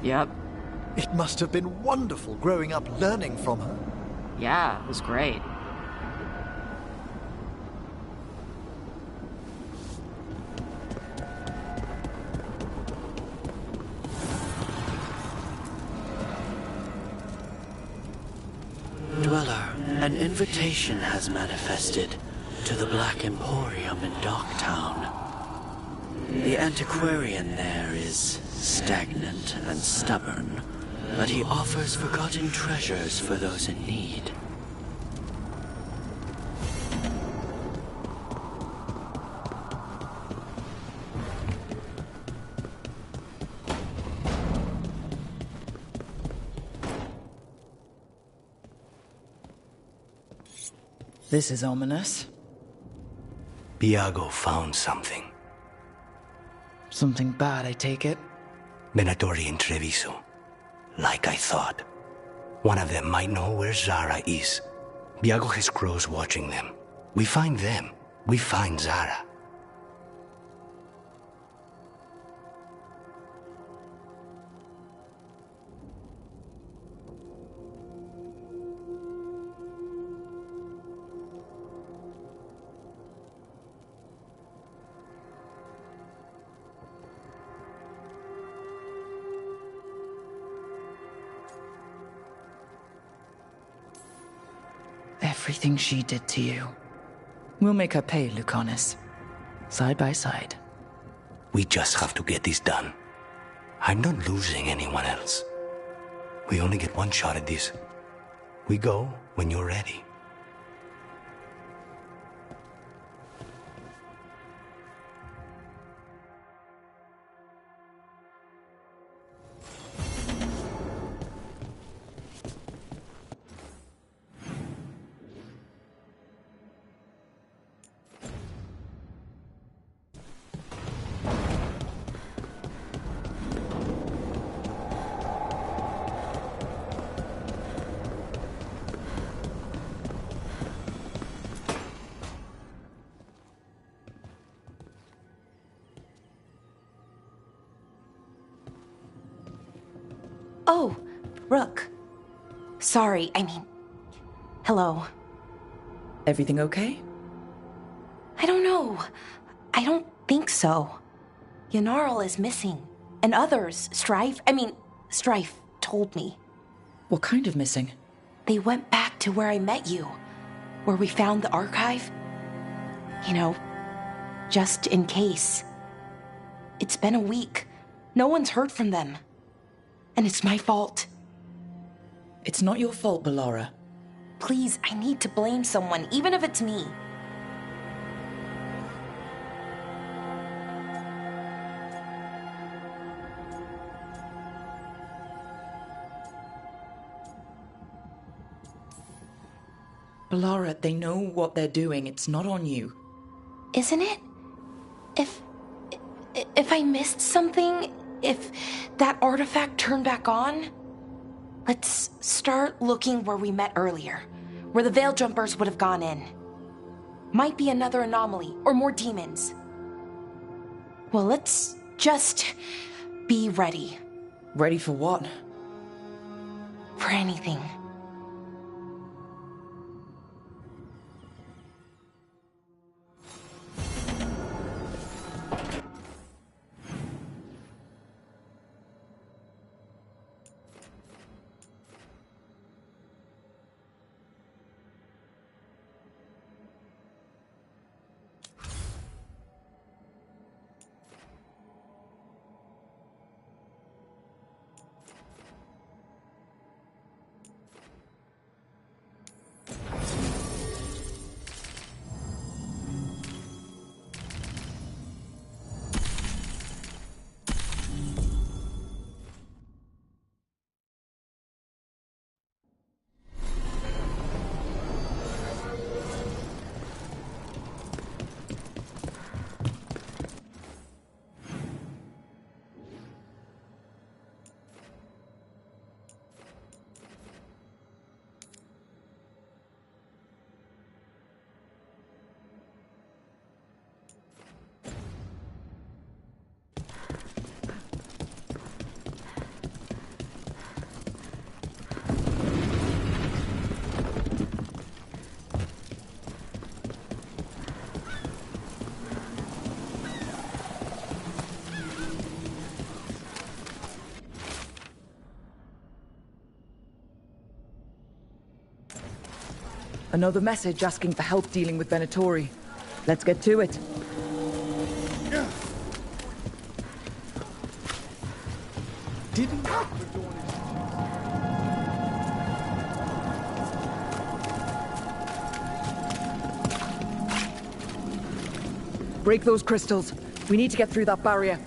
Yep. It must have been wonderful growing up learning from her. Yeah, it was great. Dweller, an invitation has manifested to the Black Emporium in Docktown. The antiquarian there is stagnant and stubborn, but he offers forgotten treasures for those in need. This is ominous. Biago found something. Something bad, I take it? Venatori and Treviso. Like I thought. One of them might know where Zara is. Biago has crows watching them. We find them. We find Zara. Everything she did to you. We'll make her pay, Lucanus. Side by side. We just have to get this done. I'm not losing anyone else. We only get one shot at this. We go when you're ready. Oh, Rook. Sorry, hello. Everything okay? I don't know. I don't think so. Yanarl is missing. And others, Strife told me. What kind of missing? They went back to where I met you. Where we found the archive. Just in case. It's been a week. No one's heard from them. And it's my fault. It's not your fault, Bellara. Please, I need to blame someone, even if it's me. Bellara, they know what they're doing. It's not on you. Isn't it? If I missed something, if that artifact turned back on, let's start looking where we met earlier, where the Veil Jumpers would have gone in. Might be another anomaly, or more demons. Well, let's just be ready. Ready for what? For anything. Another message asking for help dealing with Venatori. Let's get to it. Didn't... Break those crystals. We need to get through that barrier.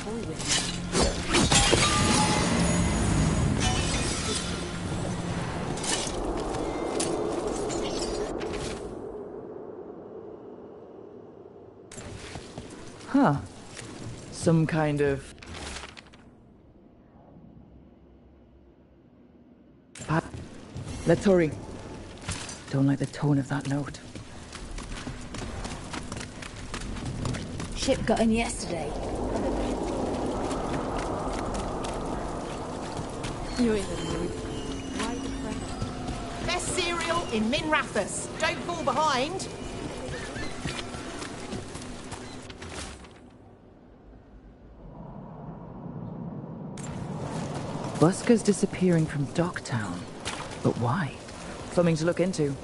toy with me. Huh. Some kind of... Let's hurry. Don't like the tone of that note. Ship got in yesterday. You're in the mood. Best cereal in Min Rathas. Don't fall behind. Busker's disappearing from Docktown. But why? Something to look into.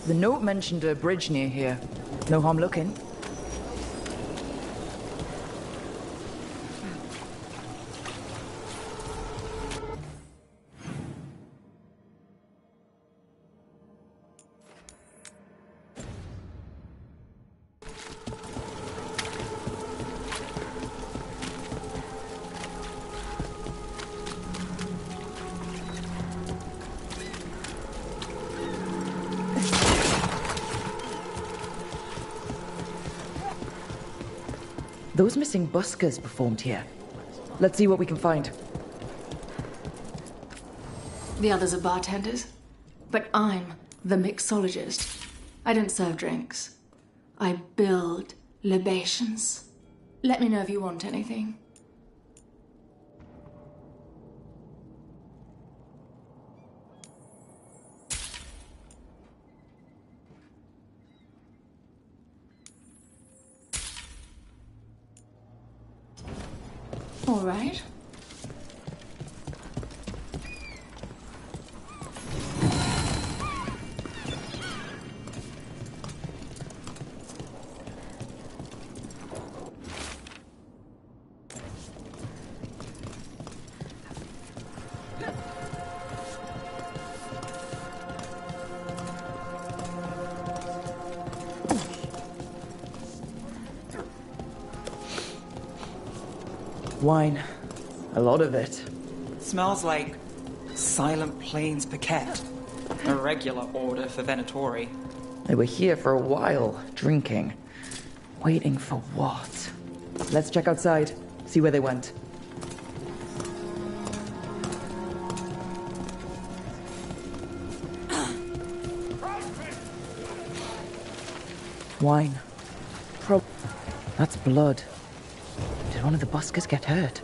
The note mentioned a bridge near here. No harm looking. Those missing buskers performed here. Let's see what we can find. The others are bartenders, but I'm the mixologist. I don't serve drinks. I build libations. Let me know if you want anything. All right. Wine. A lot of it. Smells like Silent Plains Paquette. A regular order for Venatori. They were here for a while, drinking. Waiting for what? Let's check outside, see where they went. Wine. That's blood. Did one of the buskers get hurt?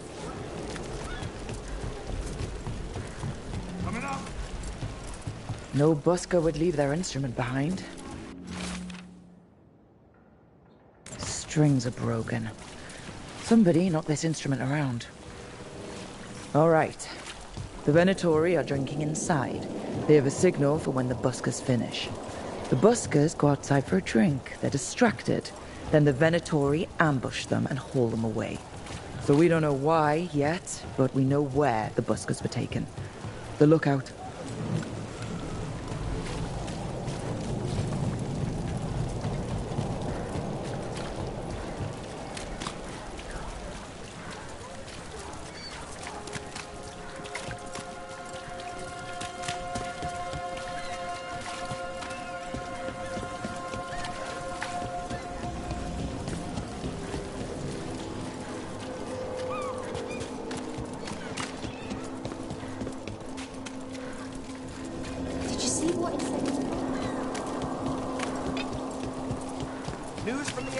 No busker would leave their instrument behind. Strings are broken. Somebody knocked this instrument around. All right. The Venatori are drinking inside. They have a signal for when the buskers finish. The buskers go outside for a drink. They're distracted. Then the Venatori ambush them and haul them away. So we don't know why yet, but we know where the buskers were taken. The lookout.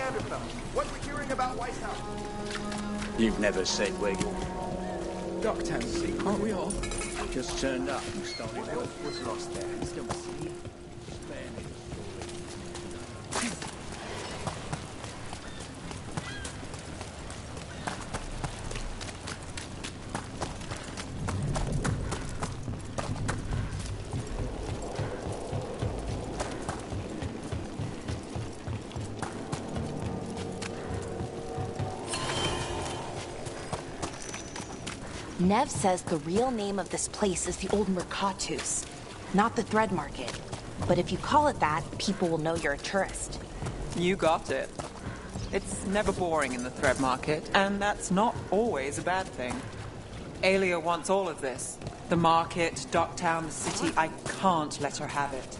Neanderthal. What we're hearing about Whitehouse? You've never said where you... Docktown Sea, aren't we all? Just turned up and started work. Was lost there. Still see. Nev says the real name of this place is the Old Mercatus, not the Thread Market. But if you call it that, people will know you're a tourist. You got it. It's never boring in the Thread Market, and that's not always a bad thing. Aelia wants all of this. The market, Docktown, the city. I can't let her have it.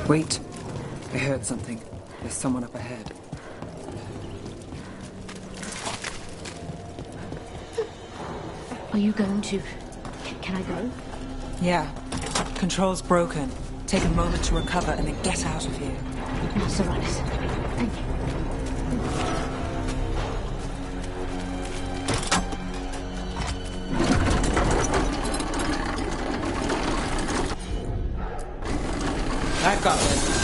Wait. I heard something. There's someone up ahead. Are you going to... Can I go? Yeah. Control's broken. Take a moment to recover and then get out of here. Master Runners. Thank you. I've got this.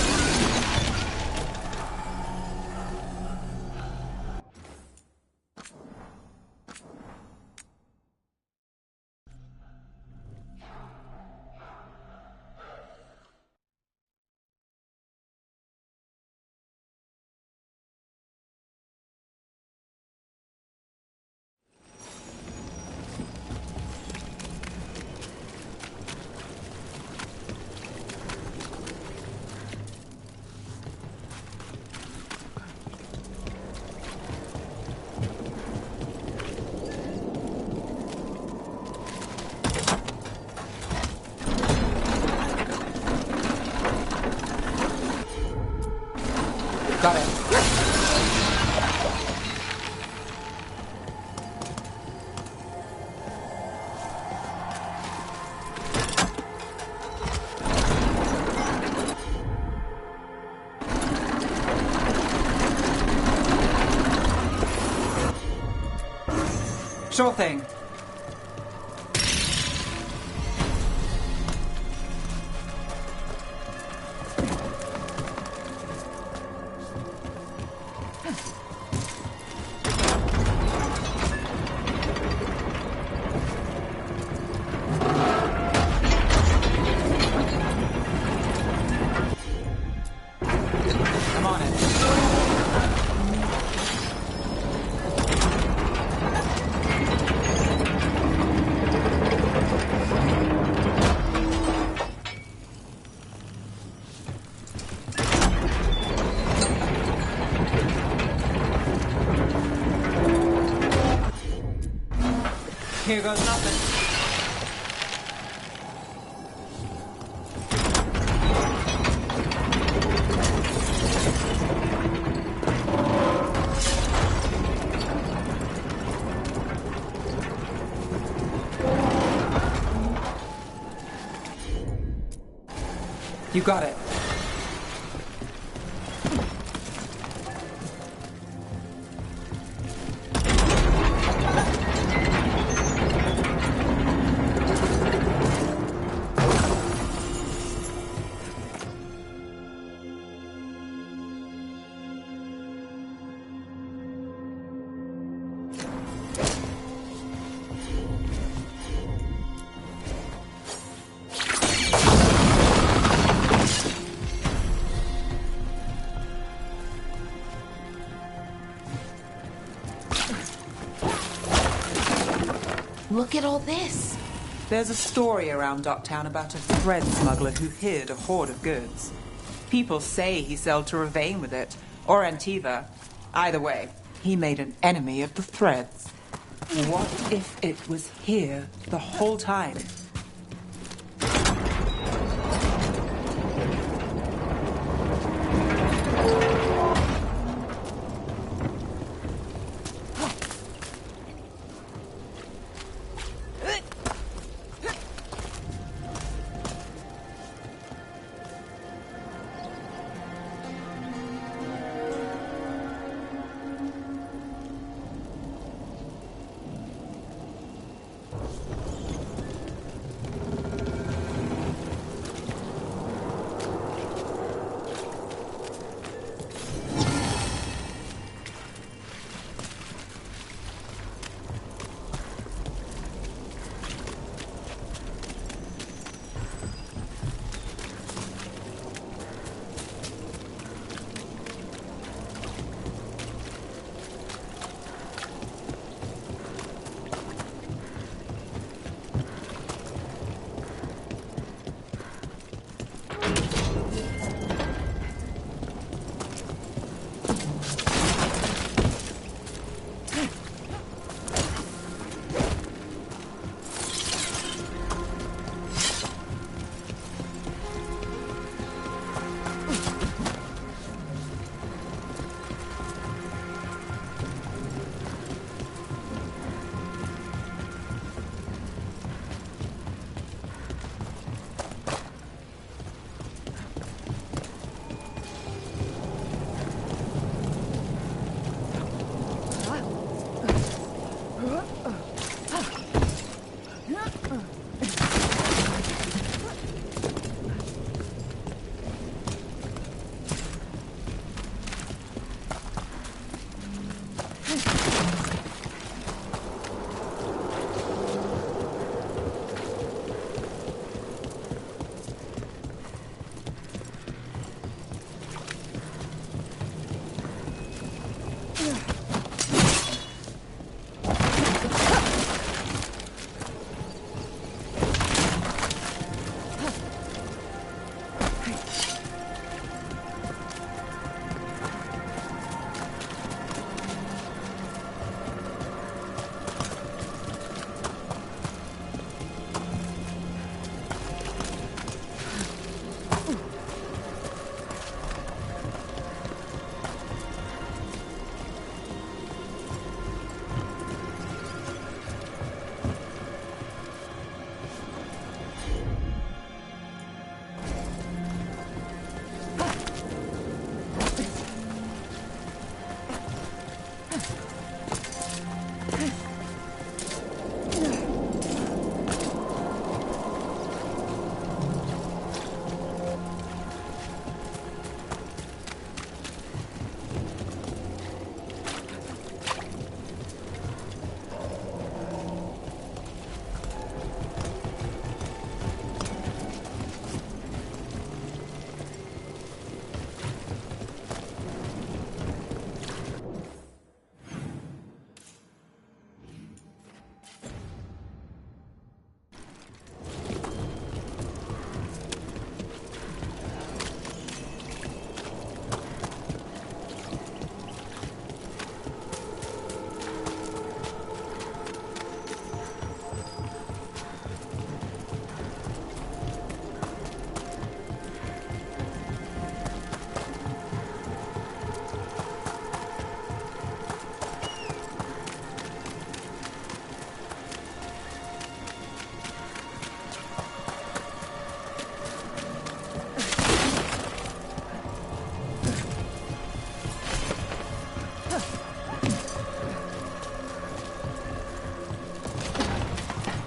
Got it. Sure thing. Here goes nothing. You got it. Look at all this. There's a story around Docktown about a thread smuggler who hid a hoard of goods. People say he sailed to Ravane with it, or Antiva. Either way, he made an enemy of the threads. What if it was here the whole time?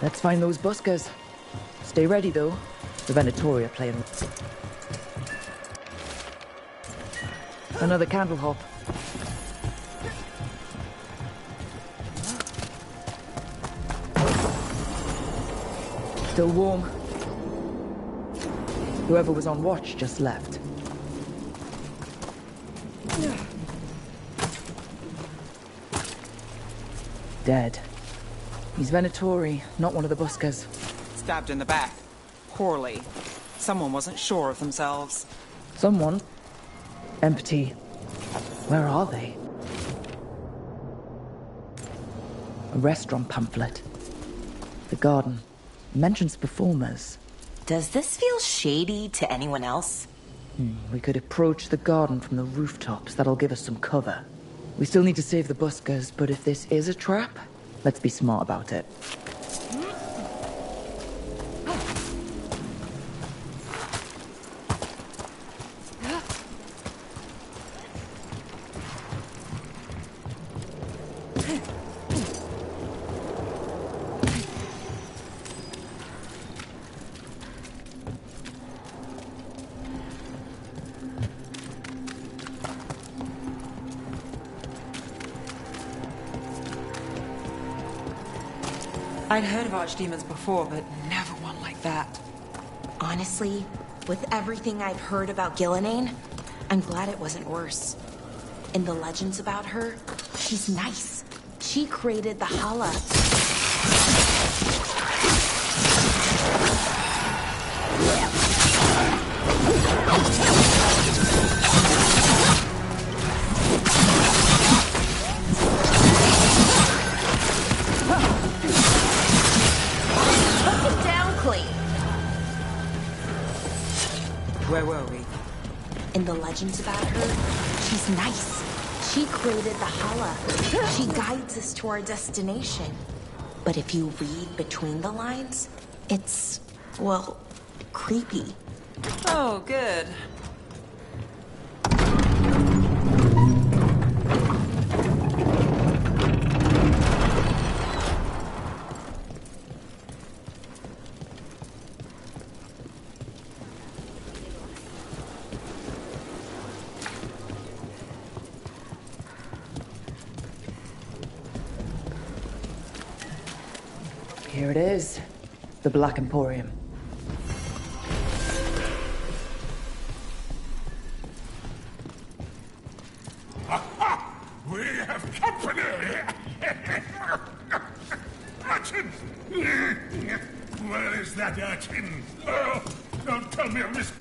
Let's find those buskers. Stay ready, though. The Venatoria playing. Another candle hop. Still warm. Whoever was on watch just left. Dead. He's Venatori, not one of the buskers. Stabbed in the back. Poorly. Someone wasn't sure of themselves. Someone? Empty. Where are they? A restaurant pamphlet. The garden. Mentions performers. Does this feel shady to anyone else? We could approach the garden from the rooftops. That'll give us some cover. We still need to save the buskers, but if this is a trap, let's be smart about it. I'd heard of archdemons before, but never one like that. Honestly, with everything I've heard about Gillenane, I'm glad it wasn't worse. In the legends about her, she's nice. She created the Hala. Where were we? In the legends about her, she's nice. She created the Hala. She guides us to our destination. But if you read between the lines, it's, well, creepy. Oh, good. Here it is. The Black Emporium. Aha! We have company! Urchin! Where is that urchin? Oh, don't tell me I missed...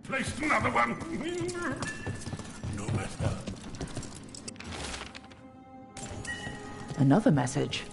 Placed another one! No matter. Another message.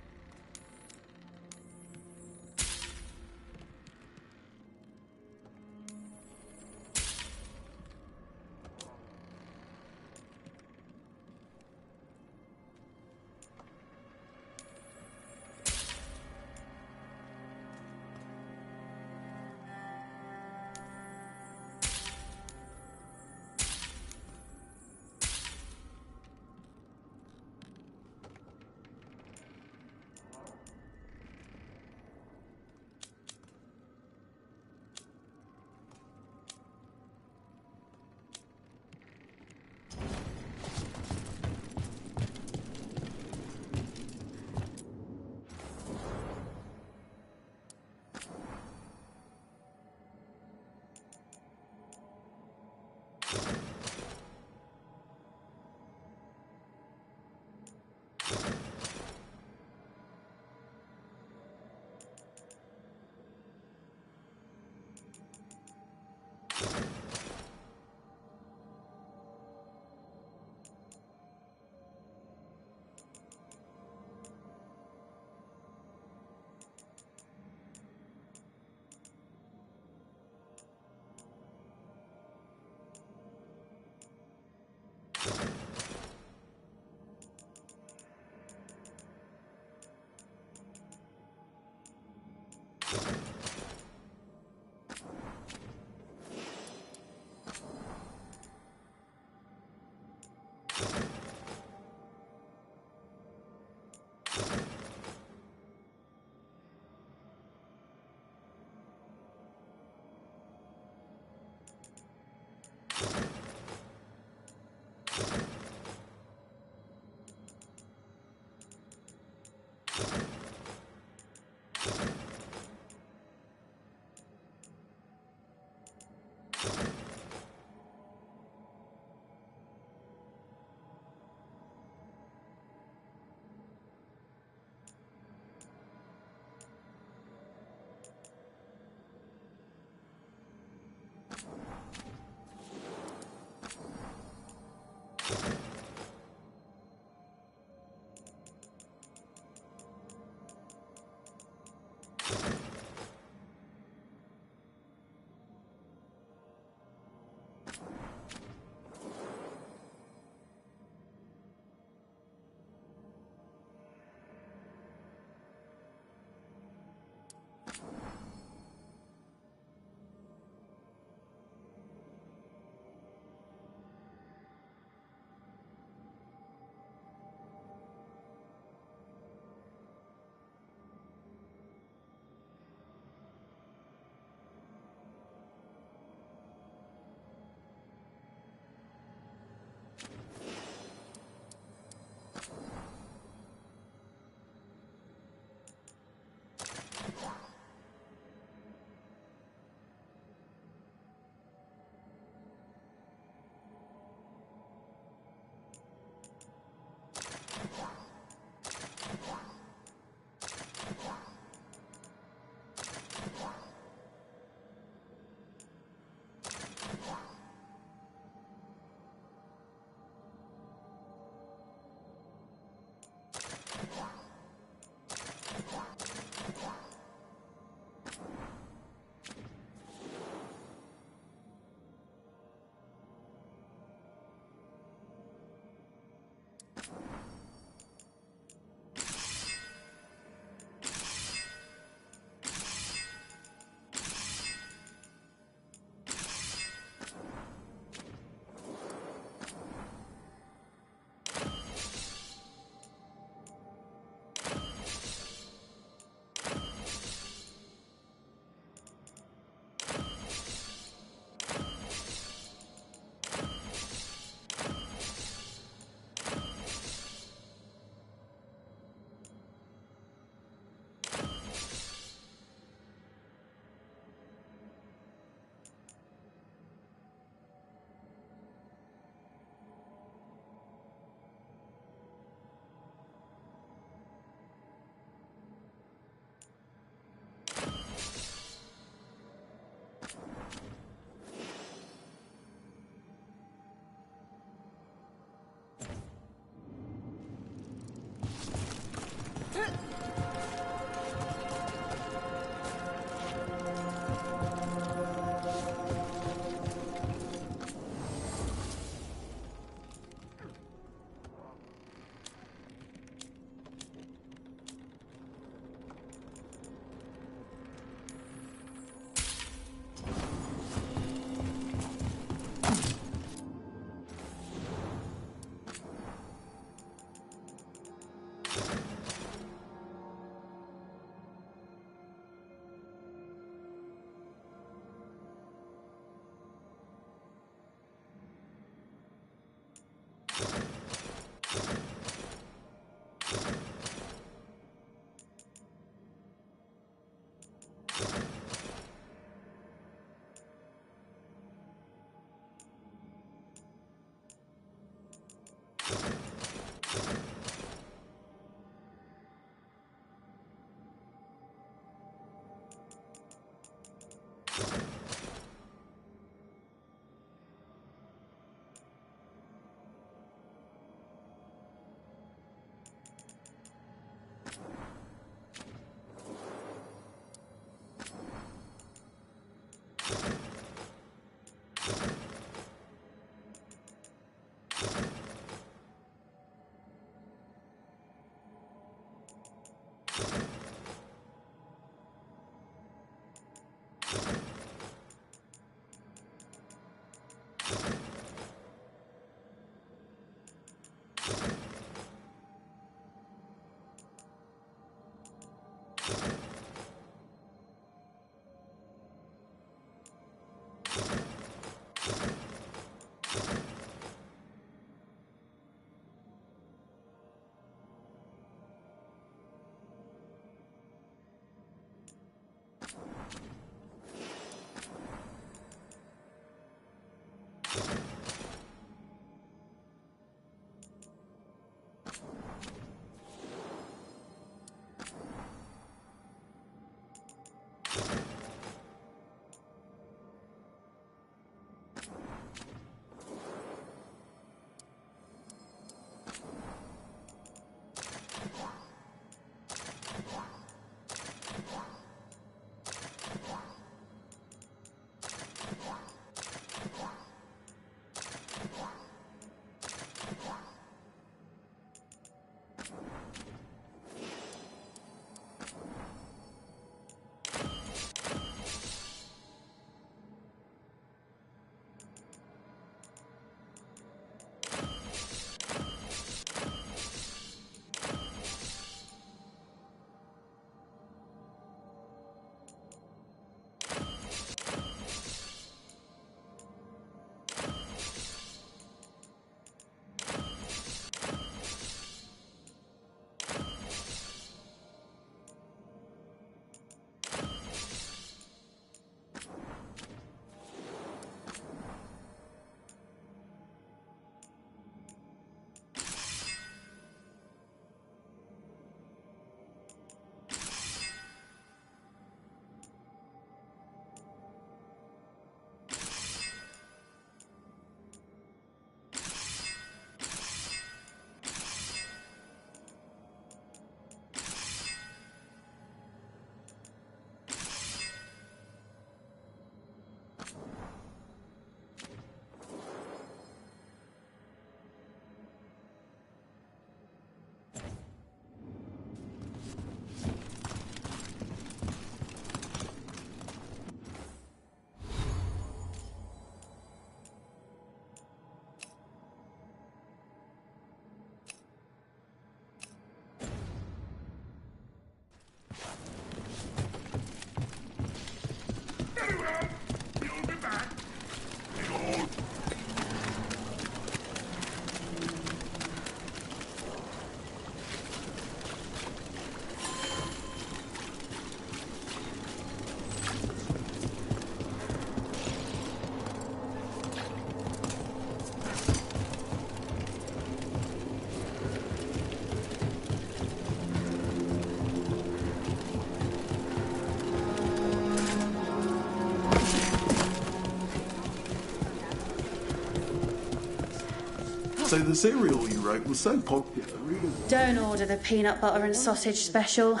So the cereal you wrote was so popular, really. Don't order the peanut butter and sausage special.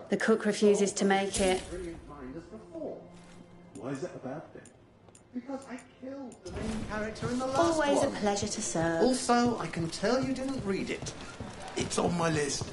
The cook refuses to make it. Why is that a bad thing? Because I killed the main character in the last one. Always a pleasure to serve. Also, I can tell you didn't read it. It's on my list.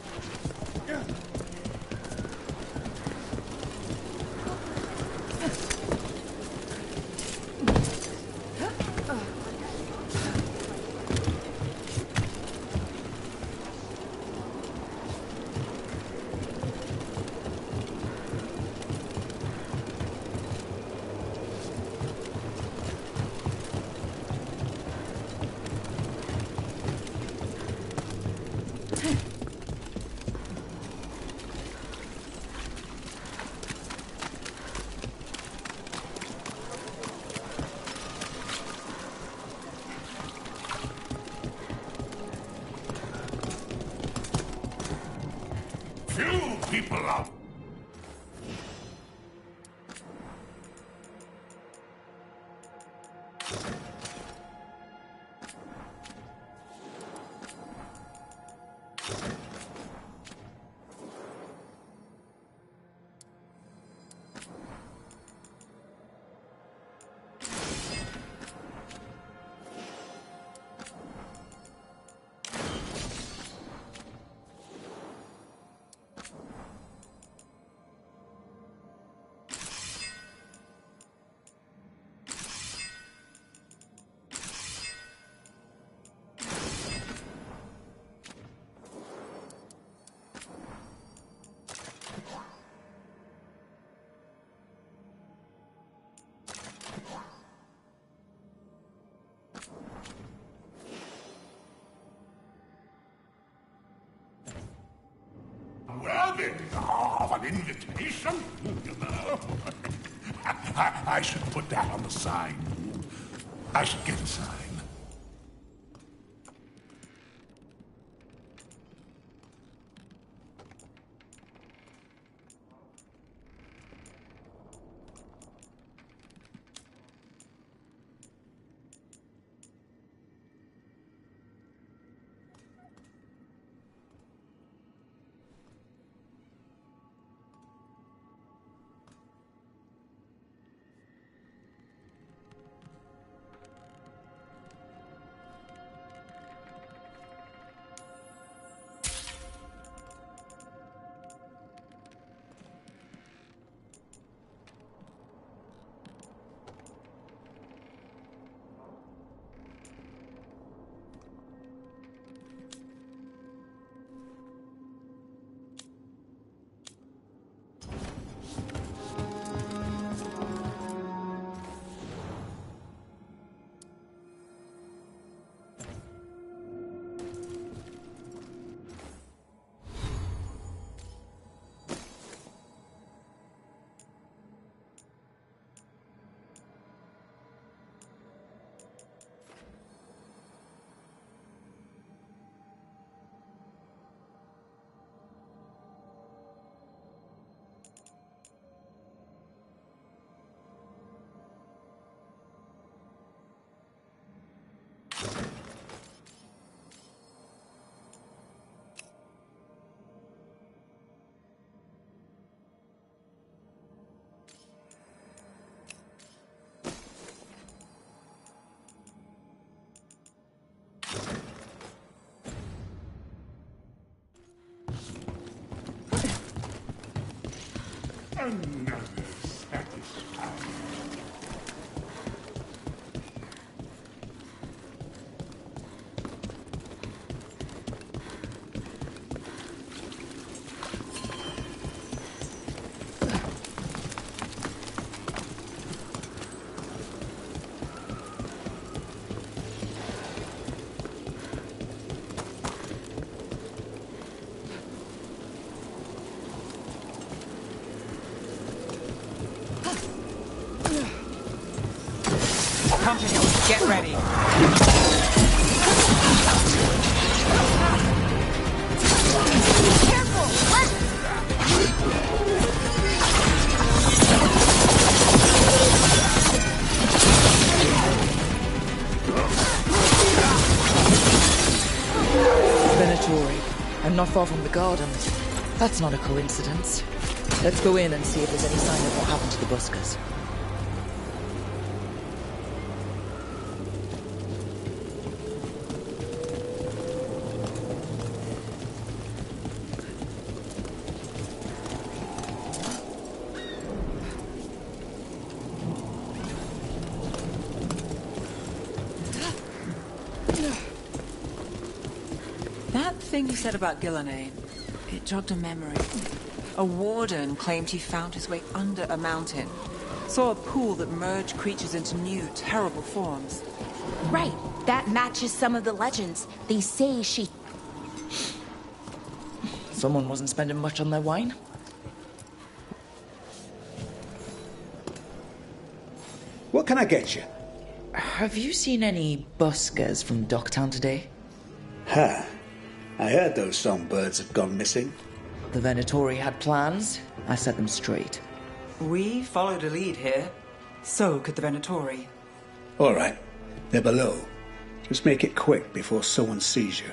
People up! An invitation? I should put that on the sign. I should get a sign. Another satisfied. Company, get ready. Venatori. I'm not far from the gardens. That's not a coincidence. Let's go in and see if there's any sign of what happened to the buskers. That thing you said about Gillenane, it jogged a memory. A warden claimed he found his way under a mountain. Saw a pool that merged creatures into new, terrible forms. Right. That matches some of the legends. They say she... Someone wasn't spending much on their wine. What can I get you? Have you seen any buskers from Docktown today? Ha! I heard those songbirds had gone missing. The Venatori had plans. I set them straight. We followed a lead here. So could the Venatori. All right. They're below. Just make it quick before someone sees you.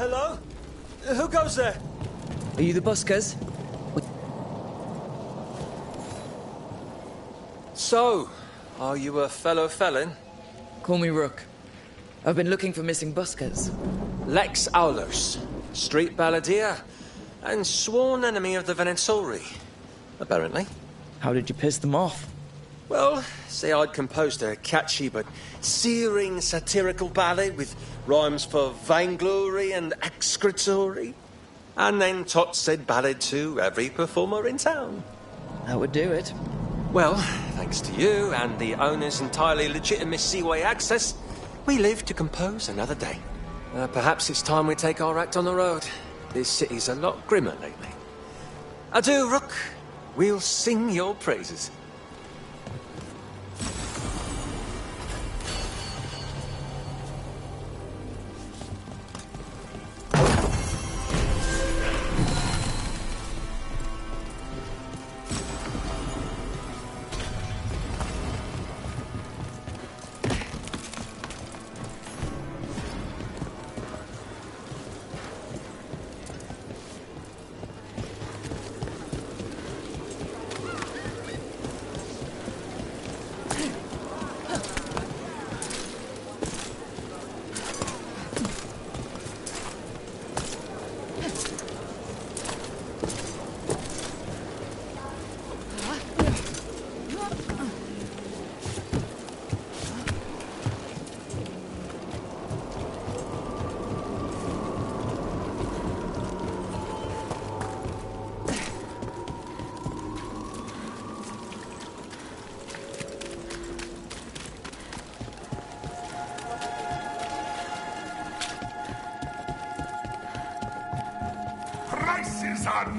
Hello? Who goes there? Are you the buskers? So, are you a fellow felon? Call me Rook. I've been looking for missing buskers. Lex Aulers, street balladeer, and sworn enemy of the Venetori, apparently. How did you piss them off? Well, say I'd composed a catchy but searing satirical ballad with rhymes for vainglory and excretory, and then tot said ballad to every performer in town. That would do it. Well, thanks to you and the owner's entirely legitimate seaway access, we live to compose another day. Perhaps it's time we take our act on the road. This city's a lot grimmer lately. Adieu, Rook. We'll sing your praises. Prices are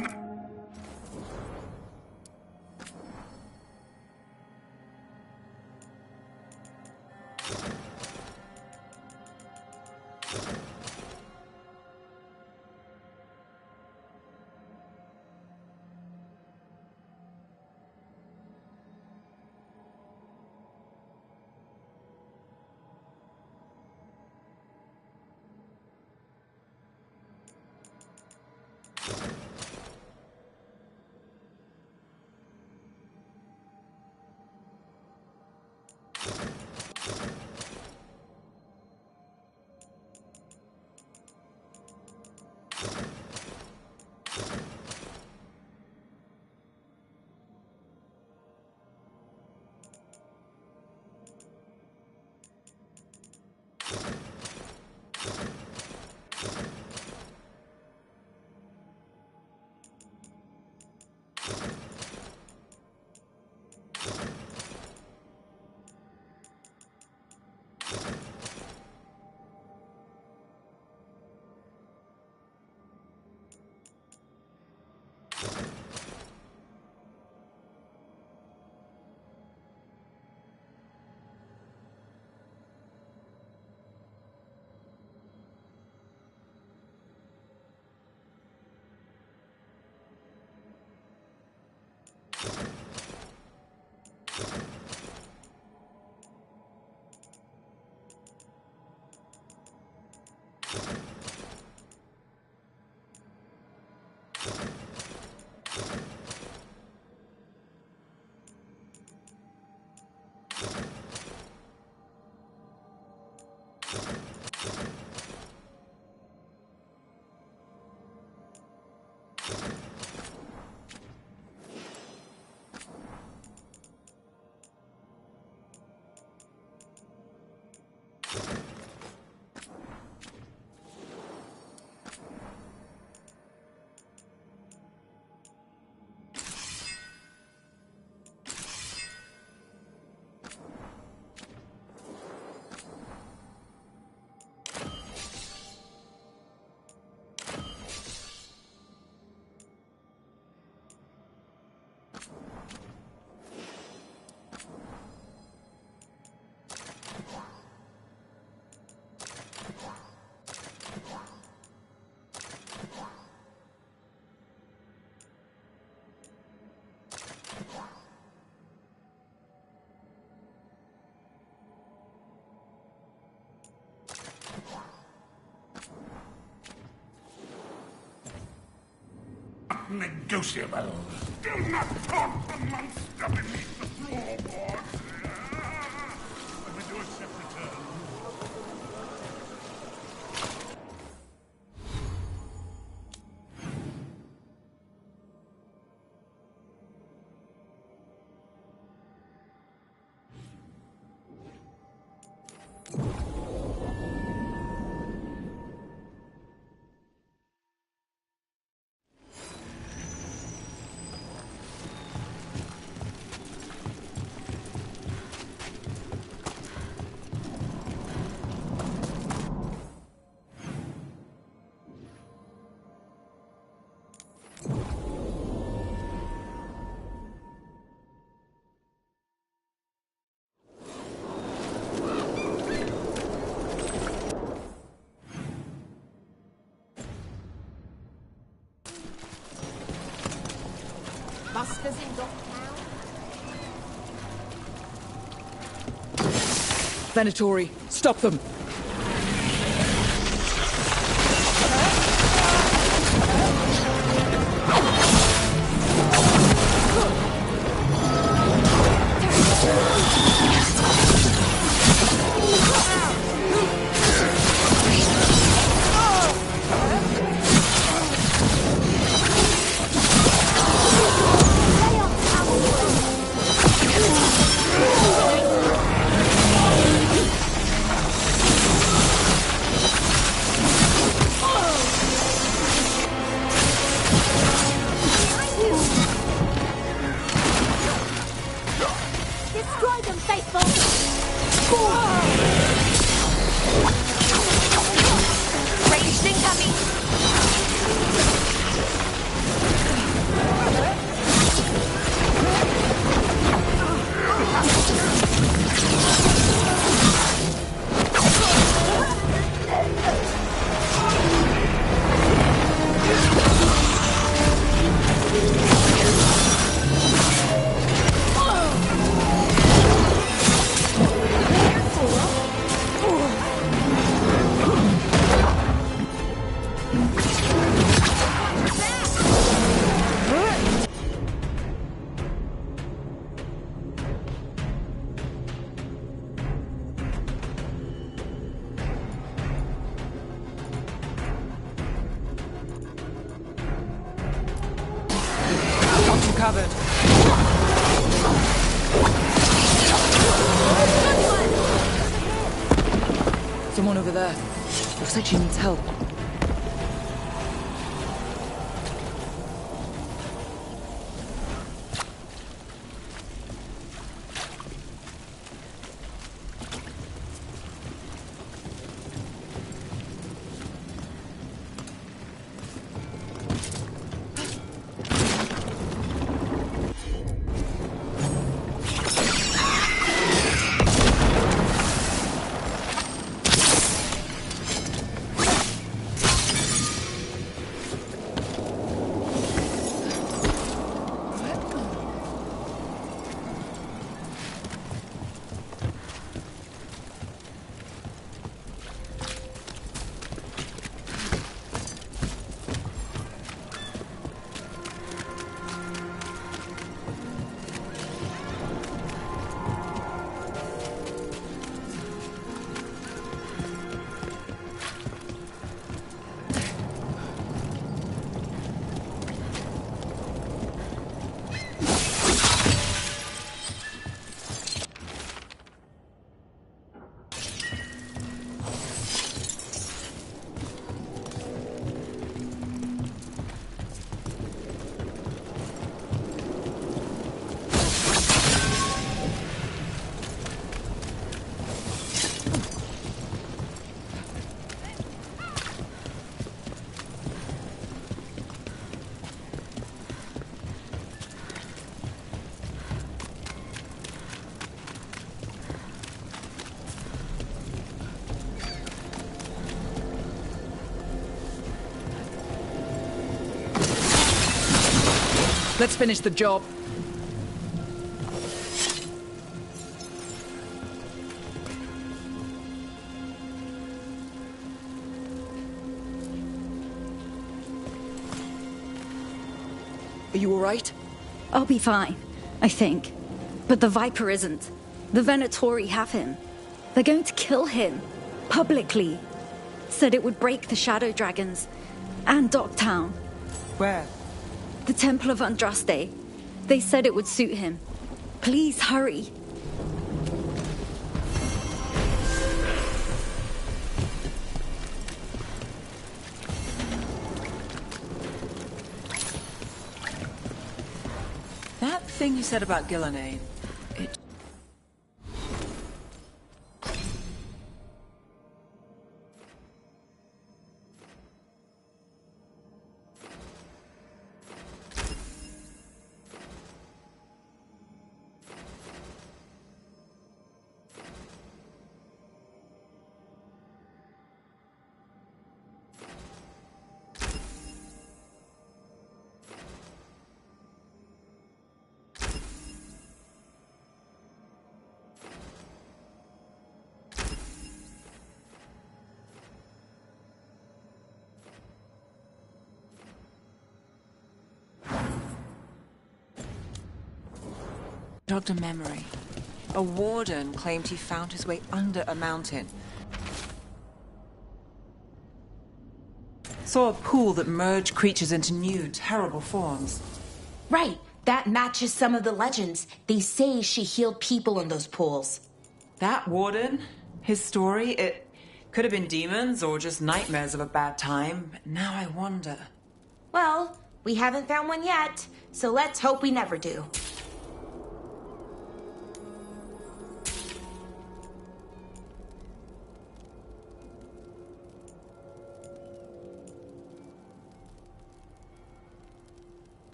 negotiable. Do not taunt the monster beneath the floorboards. Let me do a separate turn. Busters in Docktown? Venatori, stop them! Covered. Someone over there. Looks like she needs help. Let's finish the job. Are you alright? I'll be fine, I think. But the Viper isn't. The Venatori have him. They're going to kill him. Publicly. Said it would break the Shadow Dragons. And Docktown. Where? The Temple of Andraste. They said it would suit him. Please hurry. That thing you said about Gillenane, it... jogged a memory. A warden claimed he found his way under a mountain. Saw a pool that merged creatures into new, terrible forms. Right. That matches some of the legends. They say she healed people in those pools. That warden, his story, it could have been demons or just nightmares of a bad time. Now I wonder. Well, we haven't found one yet, so let's hope we never do.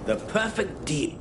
The perfect deal.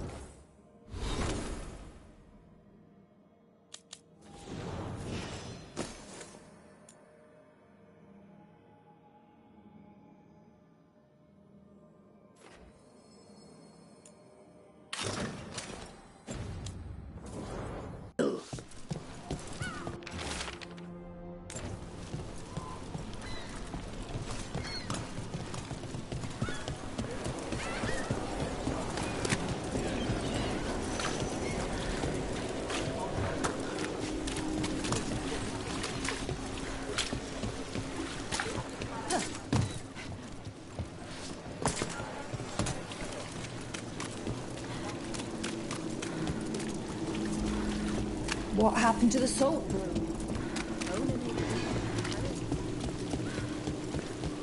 What happened to the salt broom?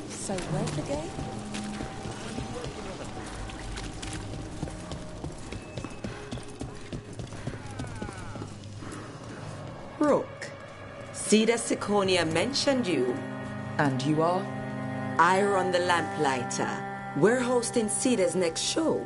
So where's the gate? Rook, Cedar Siconia mentioned you. And you are? I run the Lamplighter. We're hosting Cedar's next show.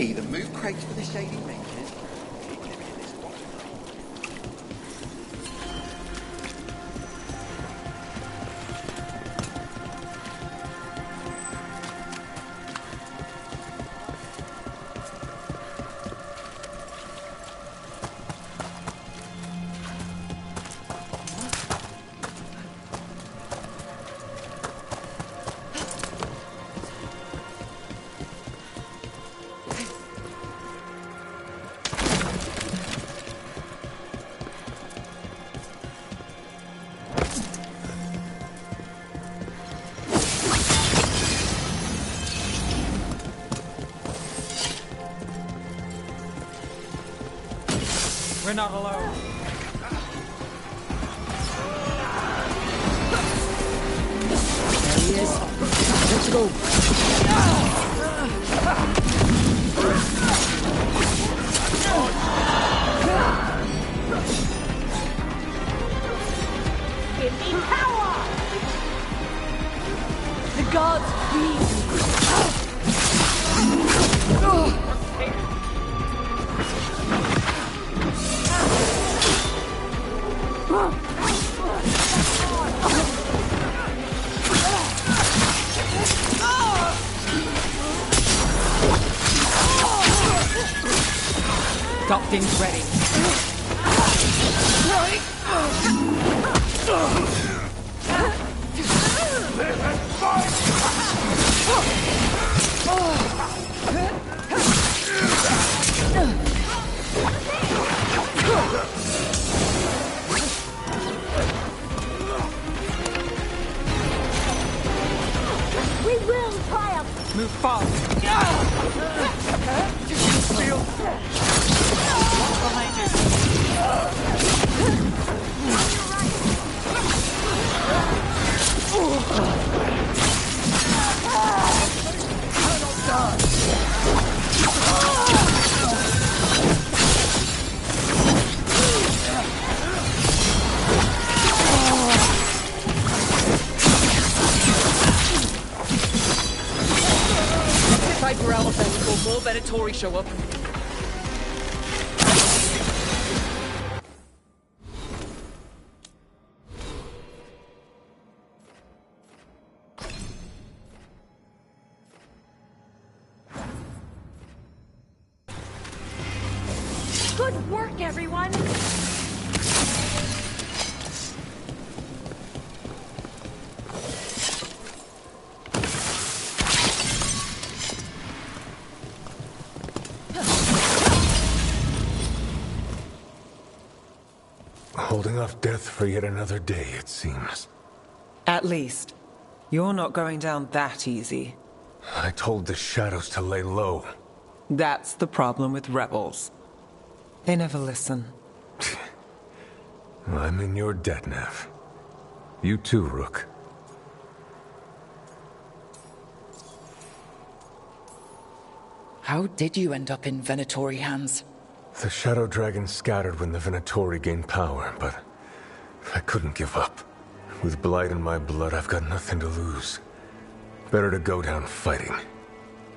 Either move crates for the shady benches. We're not alone. There he is. Let's go. Give me power! The gods feed me. Got things ready. We will triumph! Move fast. Behind Viper Elephant will more Venatori show up. Good work, everyone! Holding off death for yet another day, it seems. At least, you're not going down that easy. I told the shadows to lay low. That's the problem with rebels. They never listen. I'm in your debt, Nev. You too, Rook. How did you end up in Venatori hands? The Shadow Dragon scattered when the Venatori gained power, but I couldn't give up. With Blight in my blood, I've got nothing to lose. Better to go down fighting.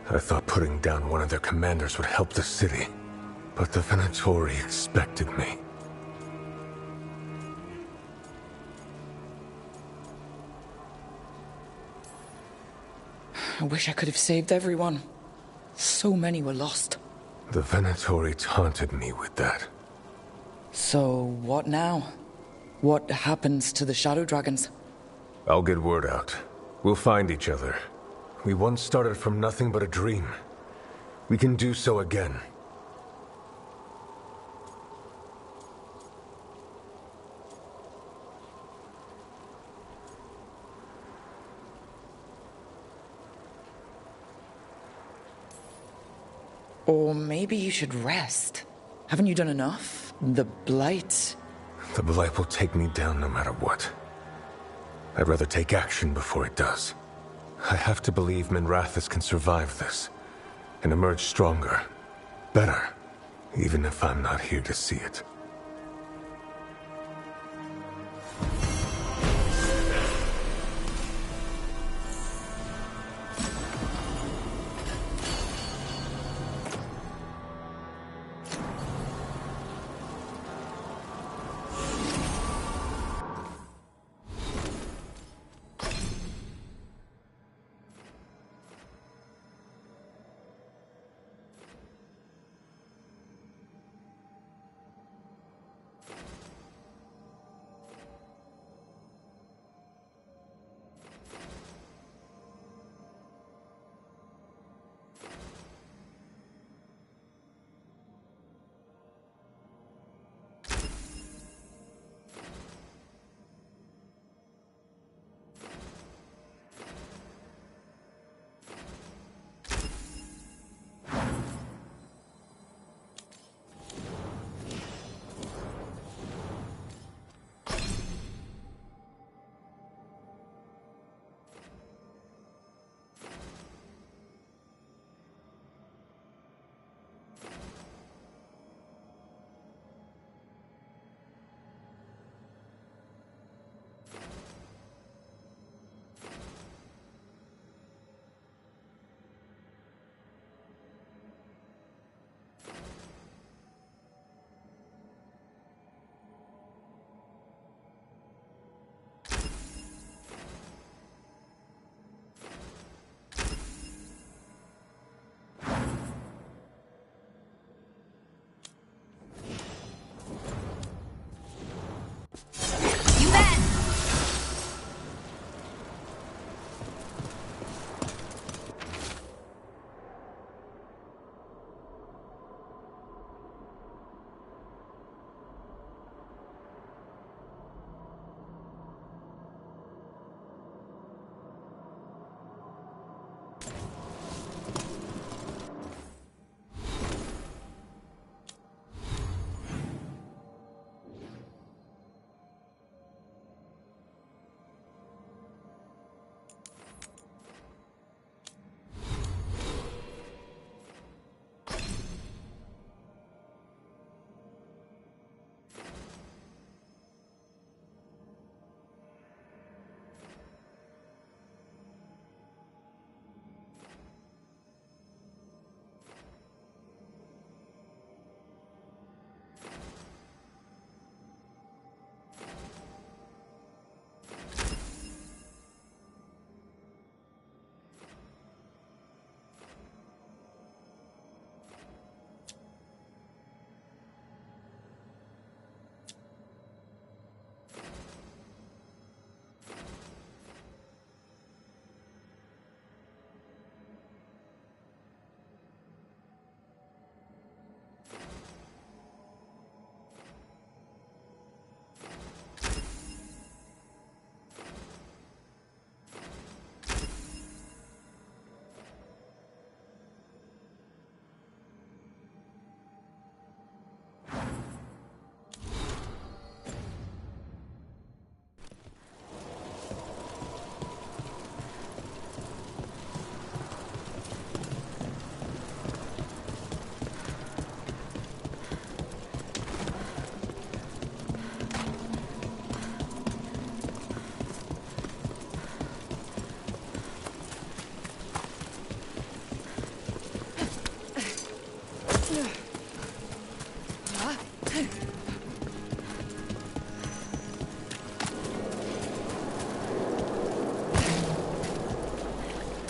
I thought putting down one of their commanders would help the city, but the Venatori expected me. I wish I could have saved everyone. So many were lost. The Venatori taunted me with that. So, what now? What happens to the Shadow Dragons? I'll get word out. We'll find each other. We once started from nothing but a dream. We can do so again. Or maybe you should rest. Haven't you done enough? The Blight... The Blight will take me down no matter what. I'd rather take action before it does. I have to believe Minrathous can survive this, and emerge stronger, better, even if I'm not here to see it.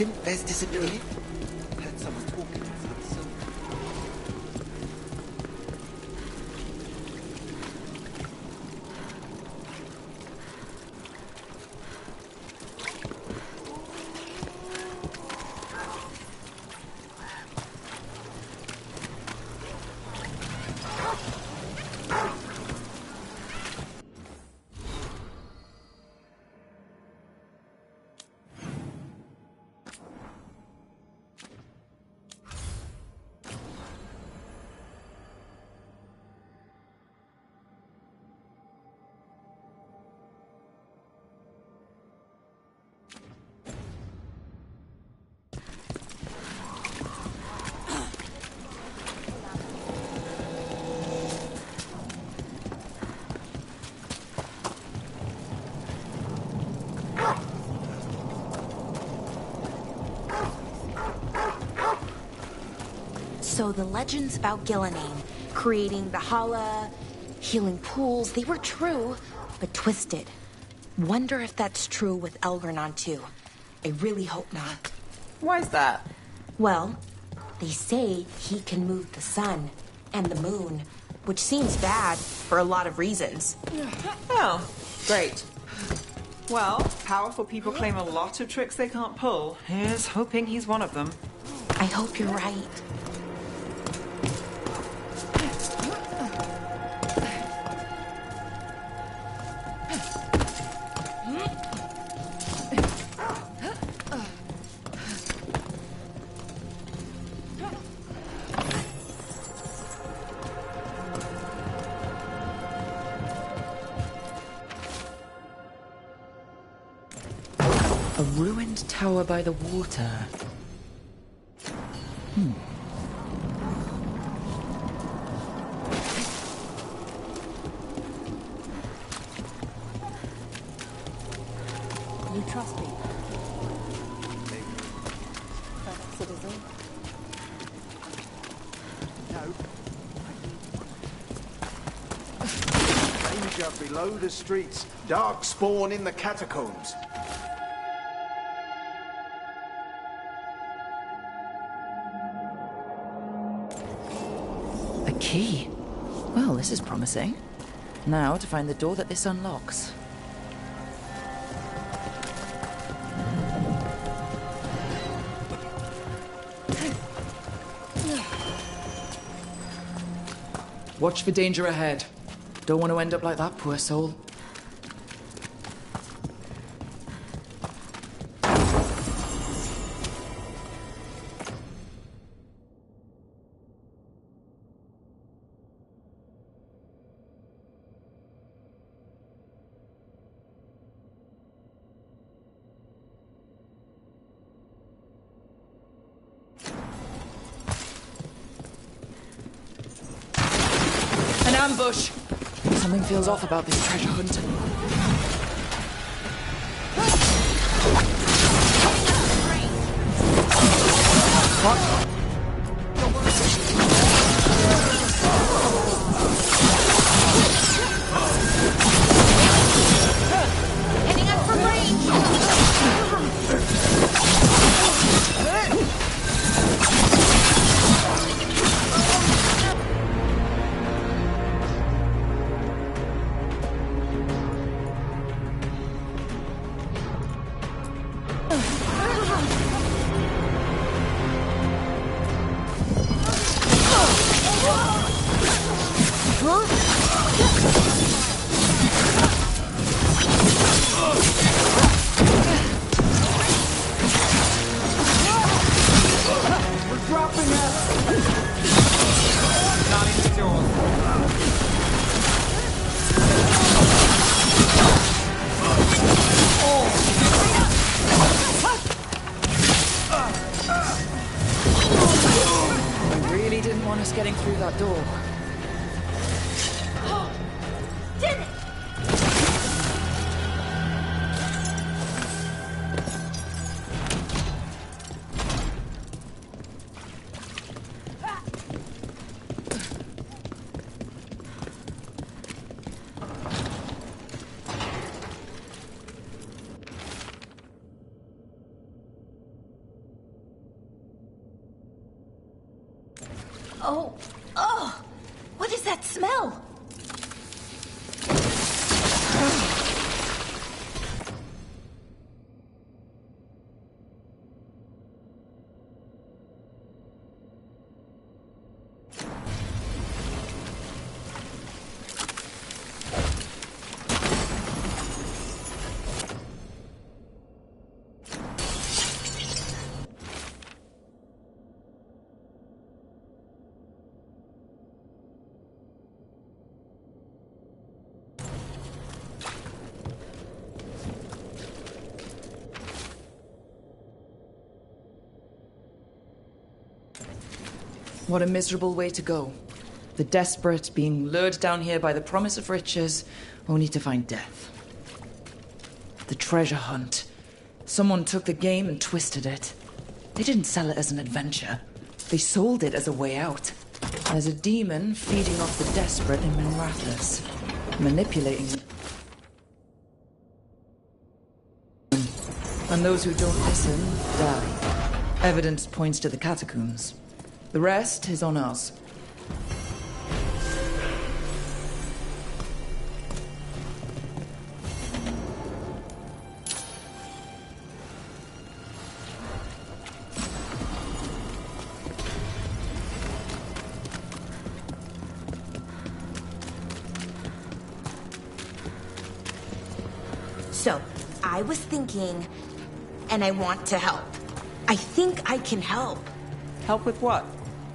Didn't Bez disappear? I heard someone talking outside the cell. So the legends about Gillinane, creating the Hala, healing pools, they were true, but twisted. Wonder if that's true with Elgernon too. I really hope not. Why's that? Well, they say he can move the sun and the moon, which seems bad for a lot of reasons. Oh, great. Well, powerful people claim a lot of tricks they can't pull. Here's hoping he's one of them. I hope you're right. A ruined tower by the water. You trust me? Citizen? No. Danger below the streets. Dark spawn in the catacombs. A key. Well, this is promising. Now to find the door that this unlocks. Watch for danger ahead. Don't want to end up like that poor soul. An ambush! Something feels off about this treasure hunt. What? Hitting us from Getting through that door. Did it! Oh, what is that smell? What a miserable way to go. The desperate being lured down here by the promise of riches, only to find death. The treasure hunt. Someone took the game and twisted it. They didn't sell it as an adventure. They sold it as a way out. There's a demon feeding off the desperate in Minrathous, manipulating them. And those who don't listen, die. Evidence points to the catacombs. The rest is on us. So, I was thinking, and I want to help. I think I can help. Help with what?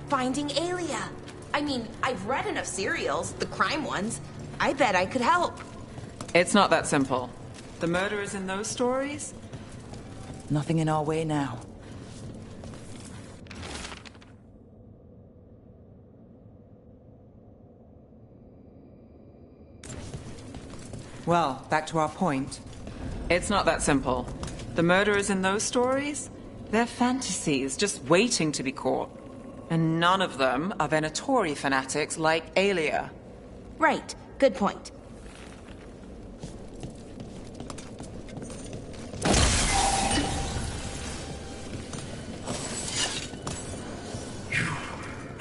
Finding Aelia. I mean, I've read enough serials, the crime ones. I bet I could help. It's not that simple. The murderers in those stories? Nothing in our way now. Well, back to our point. It's not that simple. The murderers in those stories? They're fantasies, just waiting to be caught. And none of them are Venatori fanatics like Aelia. Right. Good point.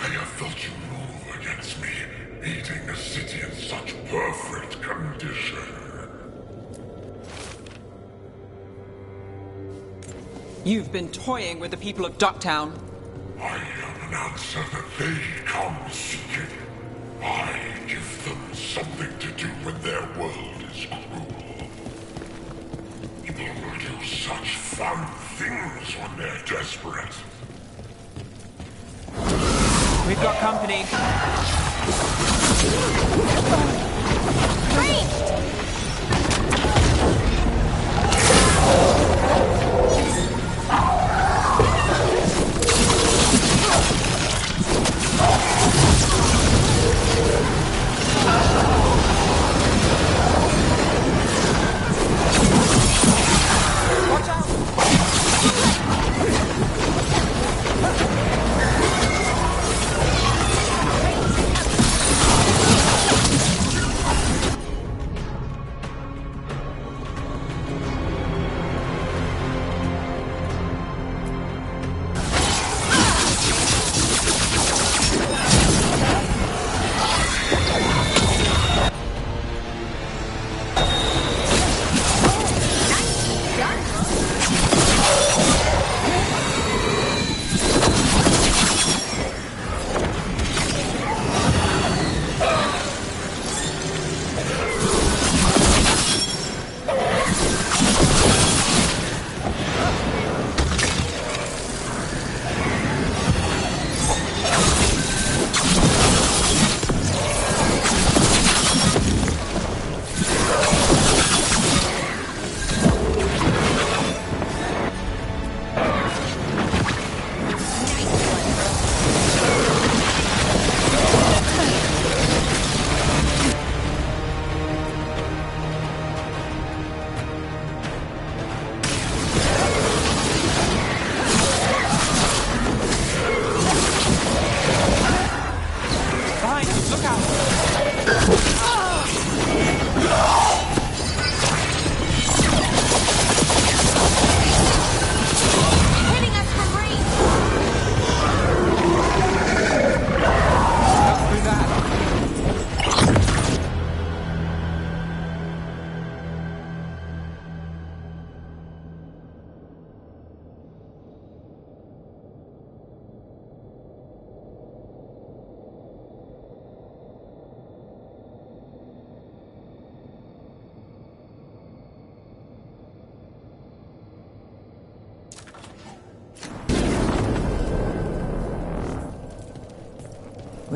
I have felt you move against me, eating a city in such perfect condition. You've been toying with the people of Ducktown. I am an answer that they come seeking. I give them something to do when their world is cruel. People will do such fun things when they're desperate. We've got company.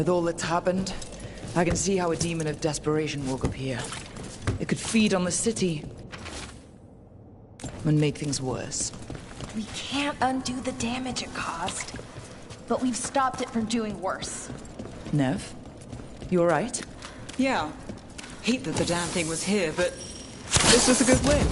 With all that's happened, I can see how a demon of desperation woke up here. It could feed on the city and make things worse. We can't undo the damage it caused, but we've stopped it from doing worse. Nev, you alright? Yeah. Hate that the damn thing was here, but this was a good win.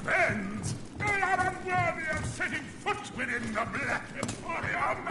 friends! They are unworthy of setting foot within the Black Emporium!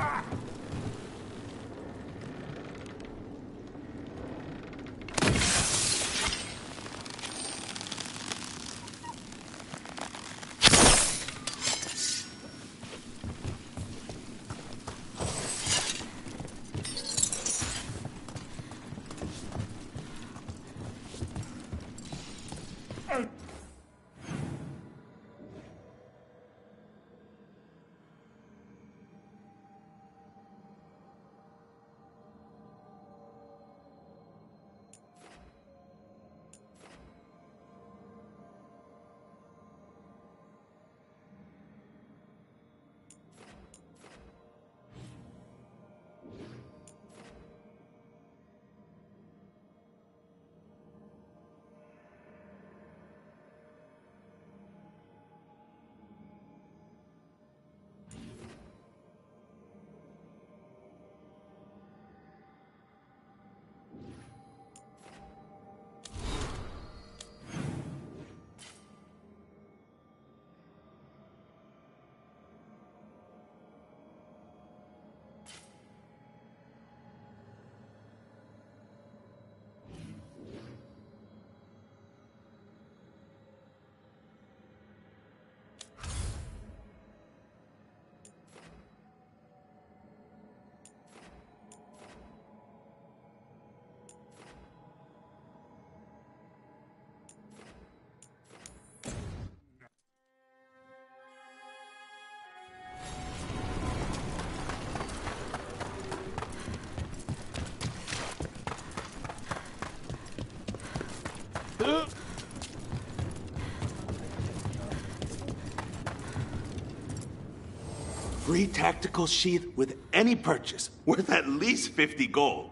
Free tactical sheath with any purchase, worth at least 50 gold.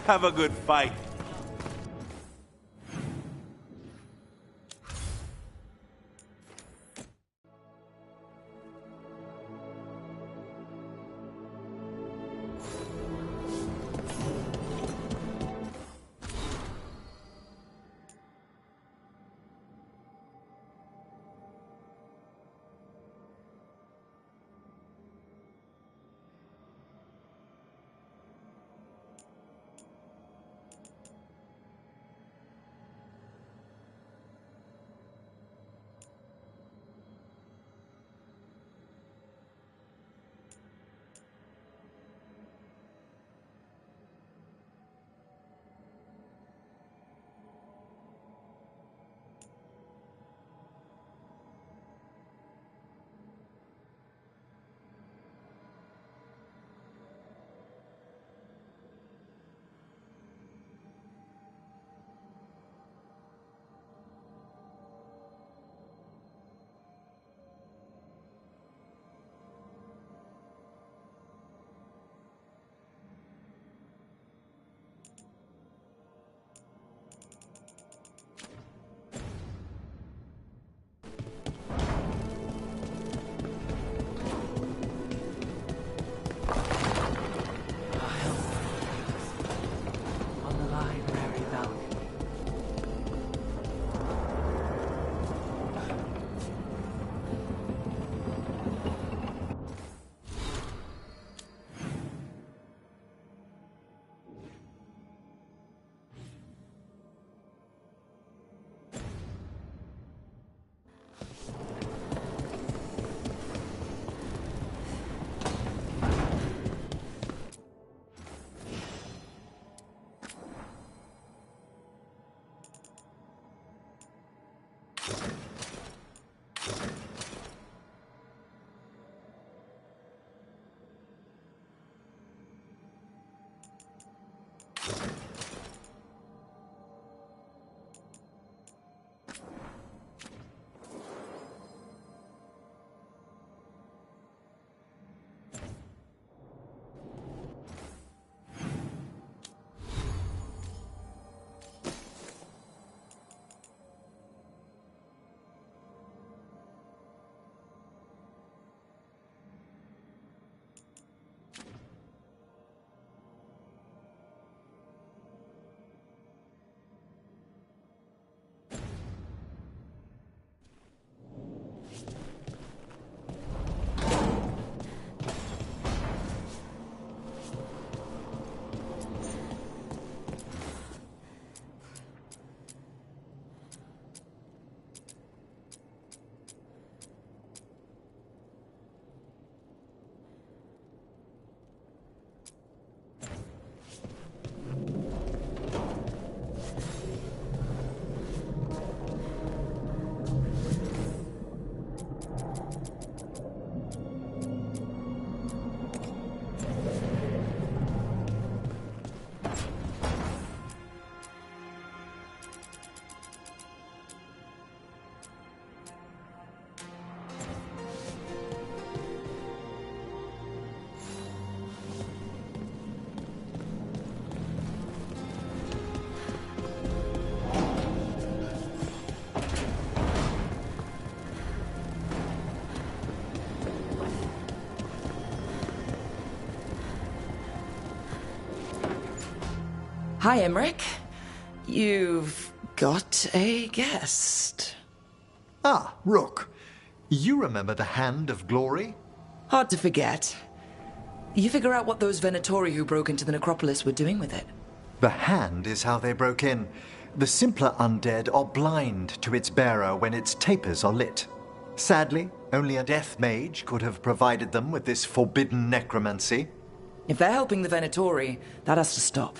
Have a good fight. Hi, Emmerich. You've got a guest. Ah, Rook. You remember the Hand of Glory? Hard to forget. You figure out what those Venatori who broke into the necropolis were doing with it? The Hand is how they broke in. The simpler undead are blind to its bearer when its tapers are lit. Sadly, only a death mage could have provided them with this forbidden necromancy. If they're helping the Venatori, that has to stop.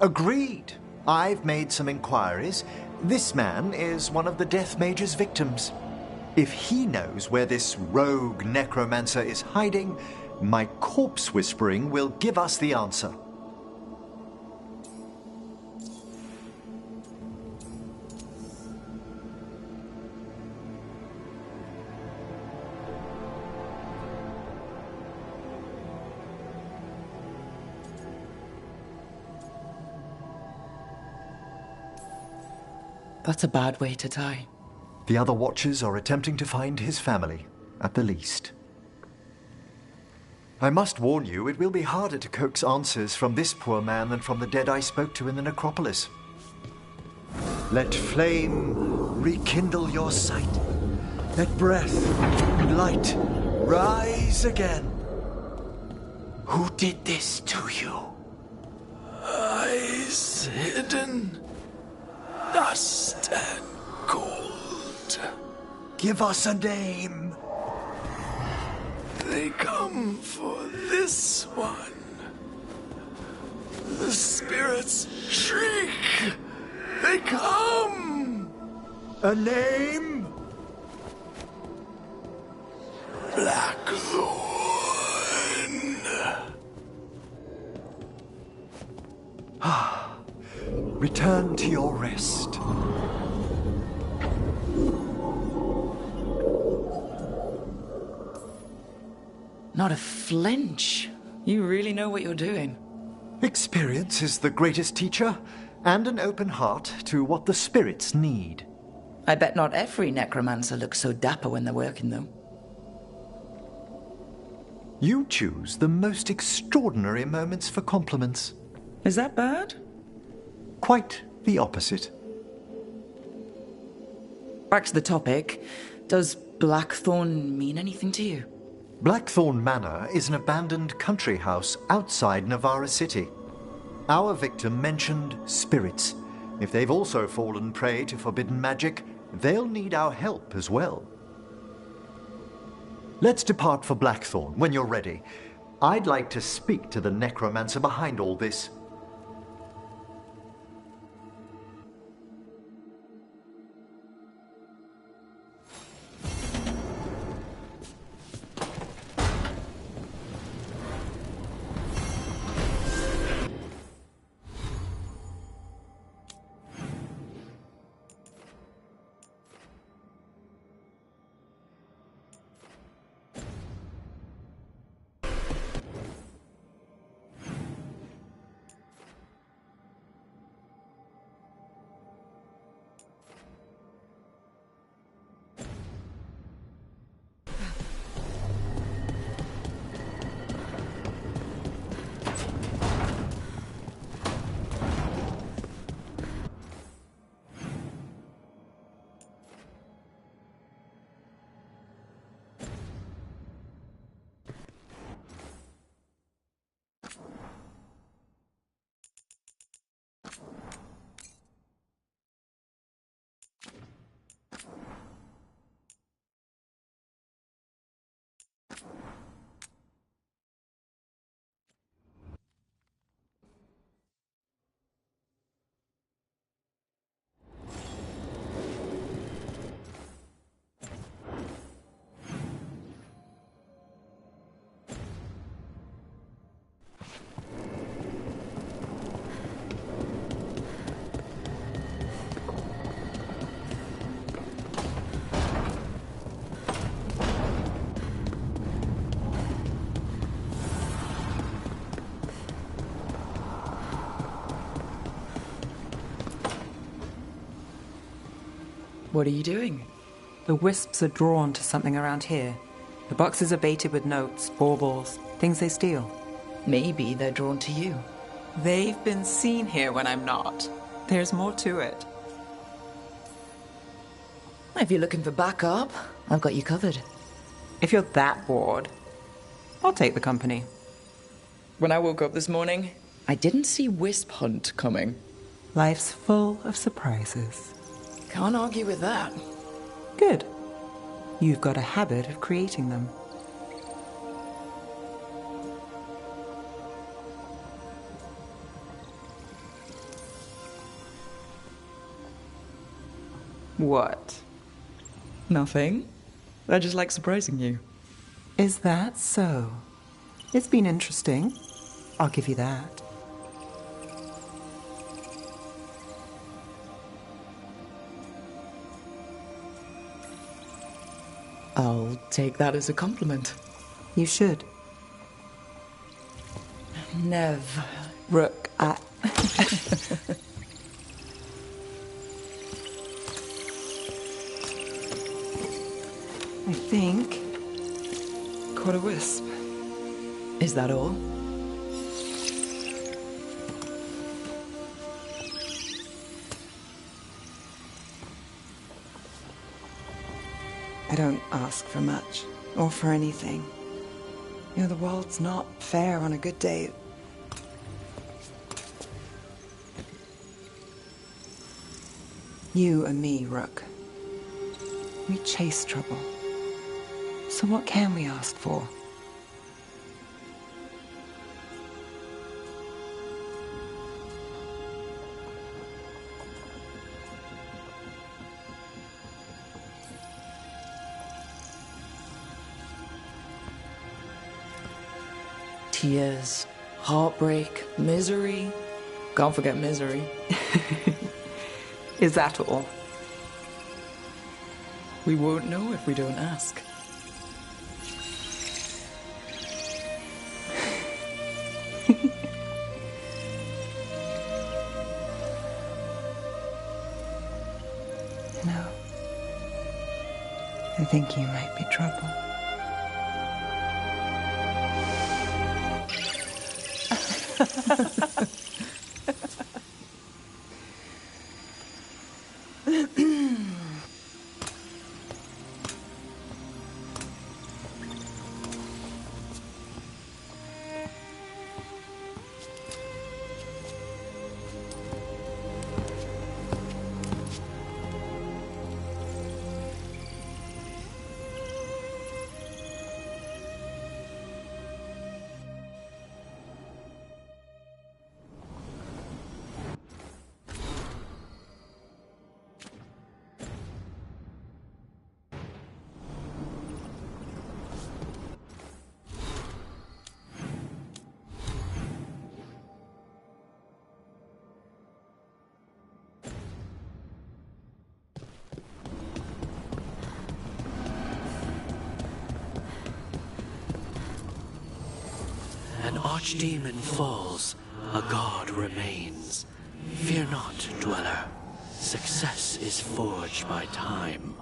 Agreed. I've made some inquiries. This man is one of the death mage's victims. If he knows where this rogue necromancer is hiding, my corpse whispering will give us the answer. That's a bad way to die. The other Watchers are attempting to find his family, at the least. I must warn you, it will be harder to coax answers from this poor man than from the dead I spoke to in the necropolis. Let flame rekindle your sight. Let breath and light rise again. Who did this to you? Eyes hidden, dust and gold. Give us a name. They come for this one. The spirits shriek. They come. A name? Blackthorn. Return to your rest. Not a flinch. You really know what you're doing. Experience is the greatest teacher, and an open heart to what the spirits need. I bet not every necromancer looks so dapper when they're working, though. You choose the most extraordinary moments for compliments. Is that bad? Quite the opposite. Back to the topic. Does Blackthorn mean anything to you? Blackthorn Manor is an abandoned country house outside Navarra City. Our victim mentioned spirits. If they've also fallen prey to forbidden magic, they'll need our help as well. Let's depart for Blackthorn when you're ready. I'd like to speak to the necromancer behind all this. What are you doing? The wisps are drawn to something around here. The boxes are baited with notes, baubles, things they steal. Maybe they're drawn to you. They've been seen here when I'm not. There's more to it. If you're looking for backup, I've got you covered. If you're that bored, I'll take the company. When I woke up this morning, I didn't see Wisp Hunt coming. Life's full of surprises. Can't argue with that. Good. You've got a habit of creating them. What? Nothing. I just like surprising you. Is that so? It's been interesting. I'll give you that. I'll take that as a compliment. You should. Nev. Rook, I think... caught a wisp. Is that all? I don't ask for much, or for anything. You know, the world's not fair on a good day. You and me, Rook. We chase trouble. So what can we ask for? Tears, heartbreak, misery. Can't forget misery. Is that all? We won't know if we don't ask. No. I think you might be trouble. An archdemon falls, a god remains. Fear not, dweller. Success is forged by time.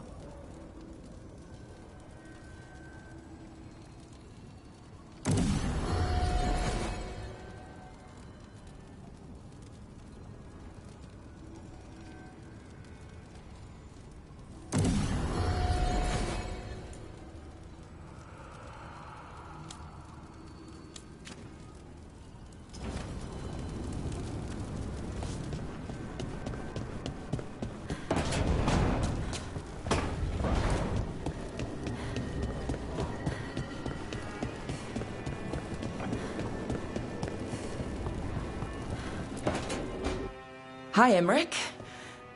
Hi, Emmerich.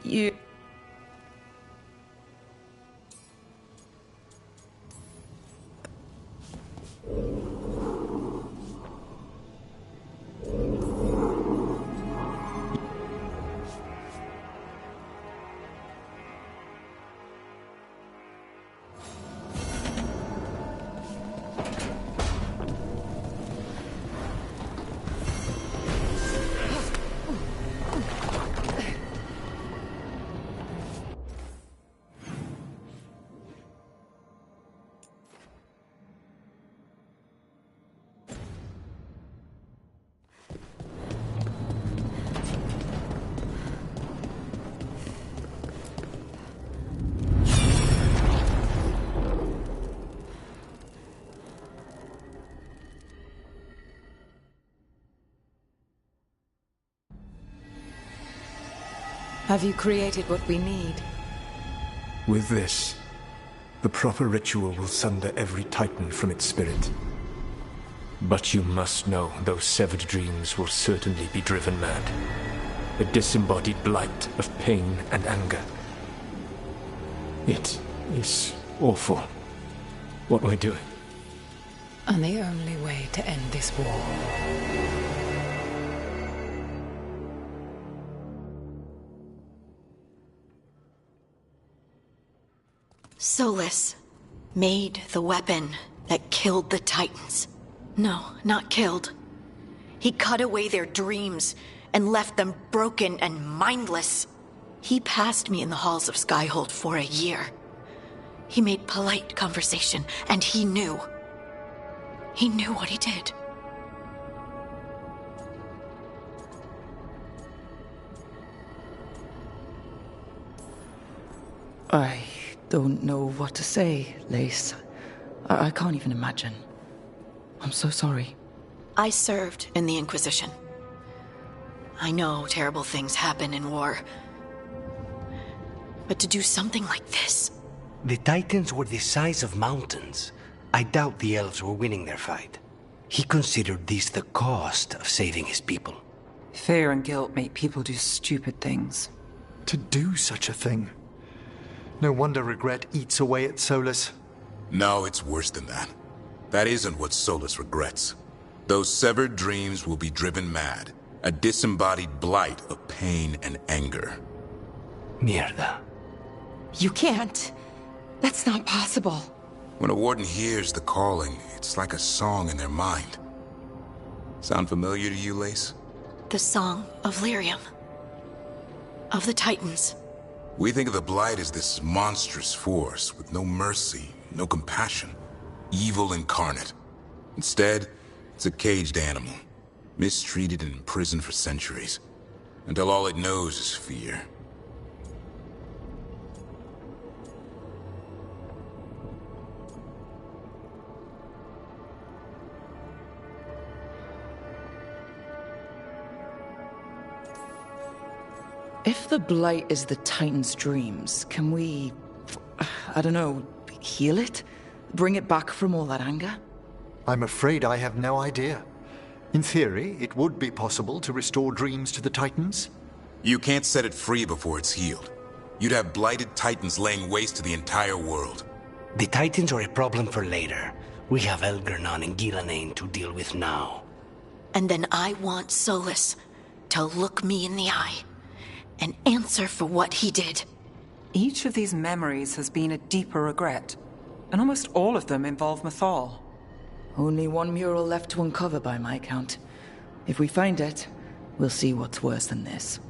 You... Have you created what we need? With this, the proper ritual will sunder every titan from its spirit. But you must know those severed dreams will certainly be driven mad. A disembodied blight of pain and anger. It is awful what we're doing. And the only way to end this war. Solus made the weapon that killed the Titans. No, not killed. He cut away their dreams and left them broken and mindless. He passed me in the halls of Skyhold for a year. He made polite conversation, and he knew. He knew what he did. I don't know what to say, Lace. I can't even imagine. I'm so sorry. I served in the Inquisition. I know terrible things happen in war. But to do something like this... The Titans were the size of mountains. I doubt the elves were winning their fight. He considered this the cost of saving his people. Fear and guilt make people do stupid things. To do such a thing. No wonder regret eats away at Solus. No, it's worse than that. That isn't what Solus regrets. Those severed dreams will be driven mad. A disembodied blight of pain and anger. Mierda. You can't. That's not possible. When a warden hears the calling, it's like a song in their mind. Sound familiar to you, Lace? The song of Lyrium. Of the Titans. We think of the Blight as this monstrous force with no mercy, no compassion. Evil incarnate. Instead, it's a caged animal. Mistreated and imprisoned for centuries. Until all it knows is fear. If the Blight is the Titan's dreams, can we... I don't know, heal it? Bring it back from all that anger? I'm afraid I have no idea. In theory, it would be possible to restore dreams to the Titans. You can't set it free before it's healed. You'd have blighted Titans laying waste to the entire world. The Titans are a problem for later. We have Elgernon and Gillanane to deal with now. And then I want Solus to look me in the eye and answer for what he did. Each of these memories has been a deeper regret, and almost all of them involve Mythal. Only one mural left to uncover by my count. If we find it, we'll see what's worse than this.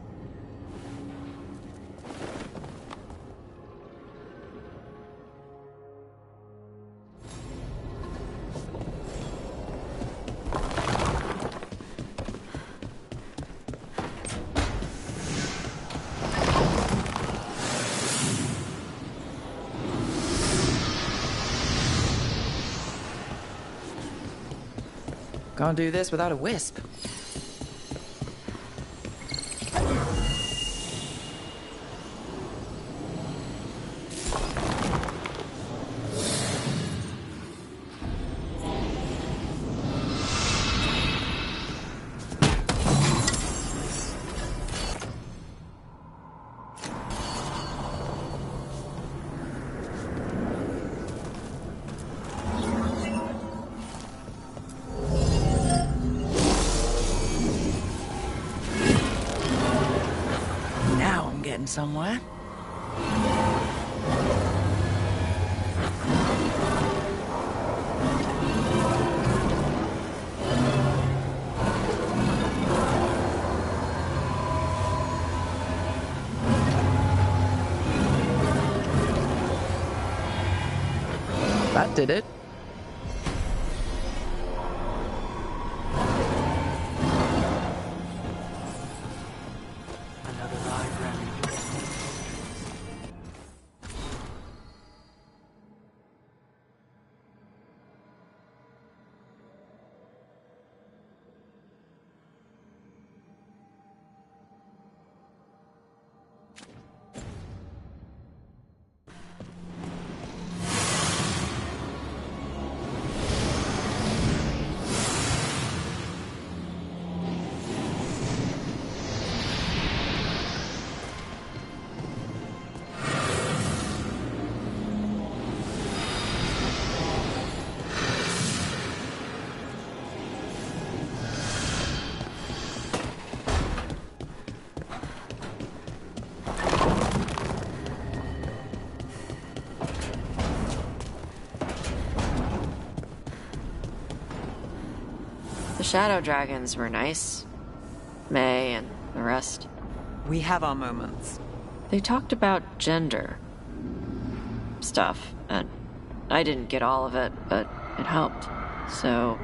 Can't do this without a wisp. Somewhere. That did it. shadow dragons were nice. May and the rest. We have our moments. They talked about gender stuff, and I didn't get all of it, but it helped. So,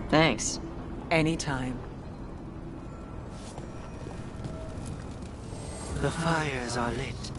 thanks. Anytime. The fires are lit.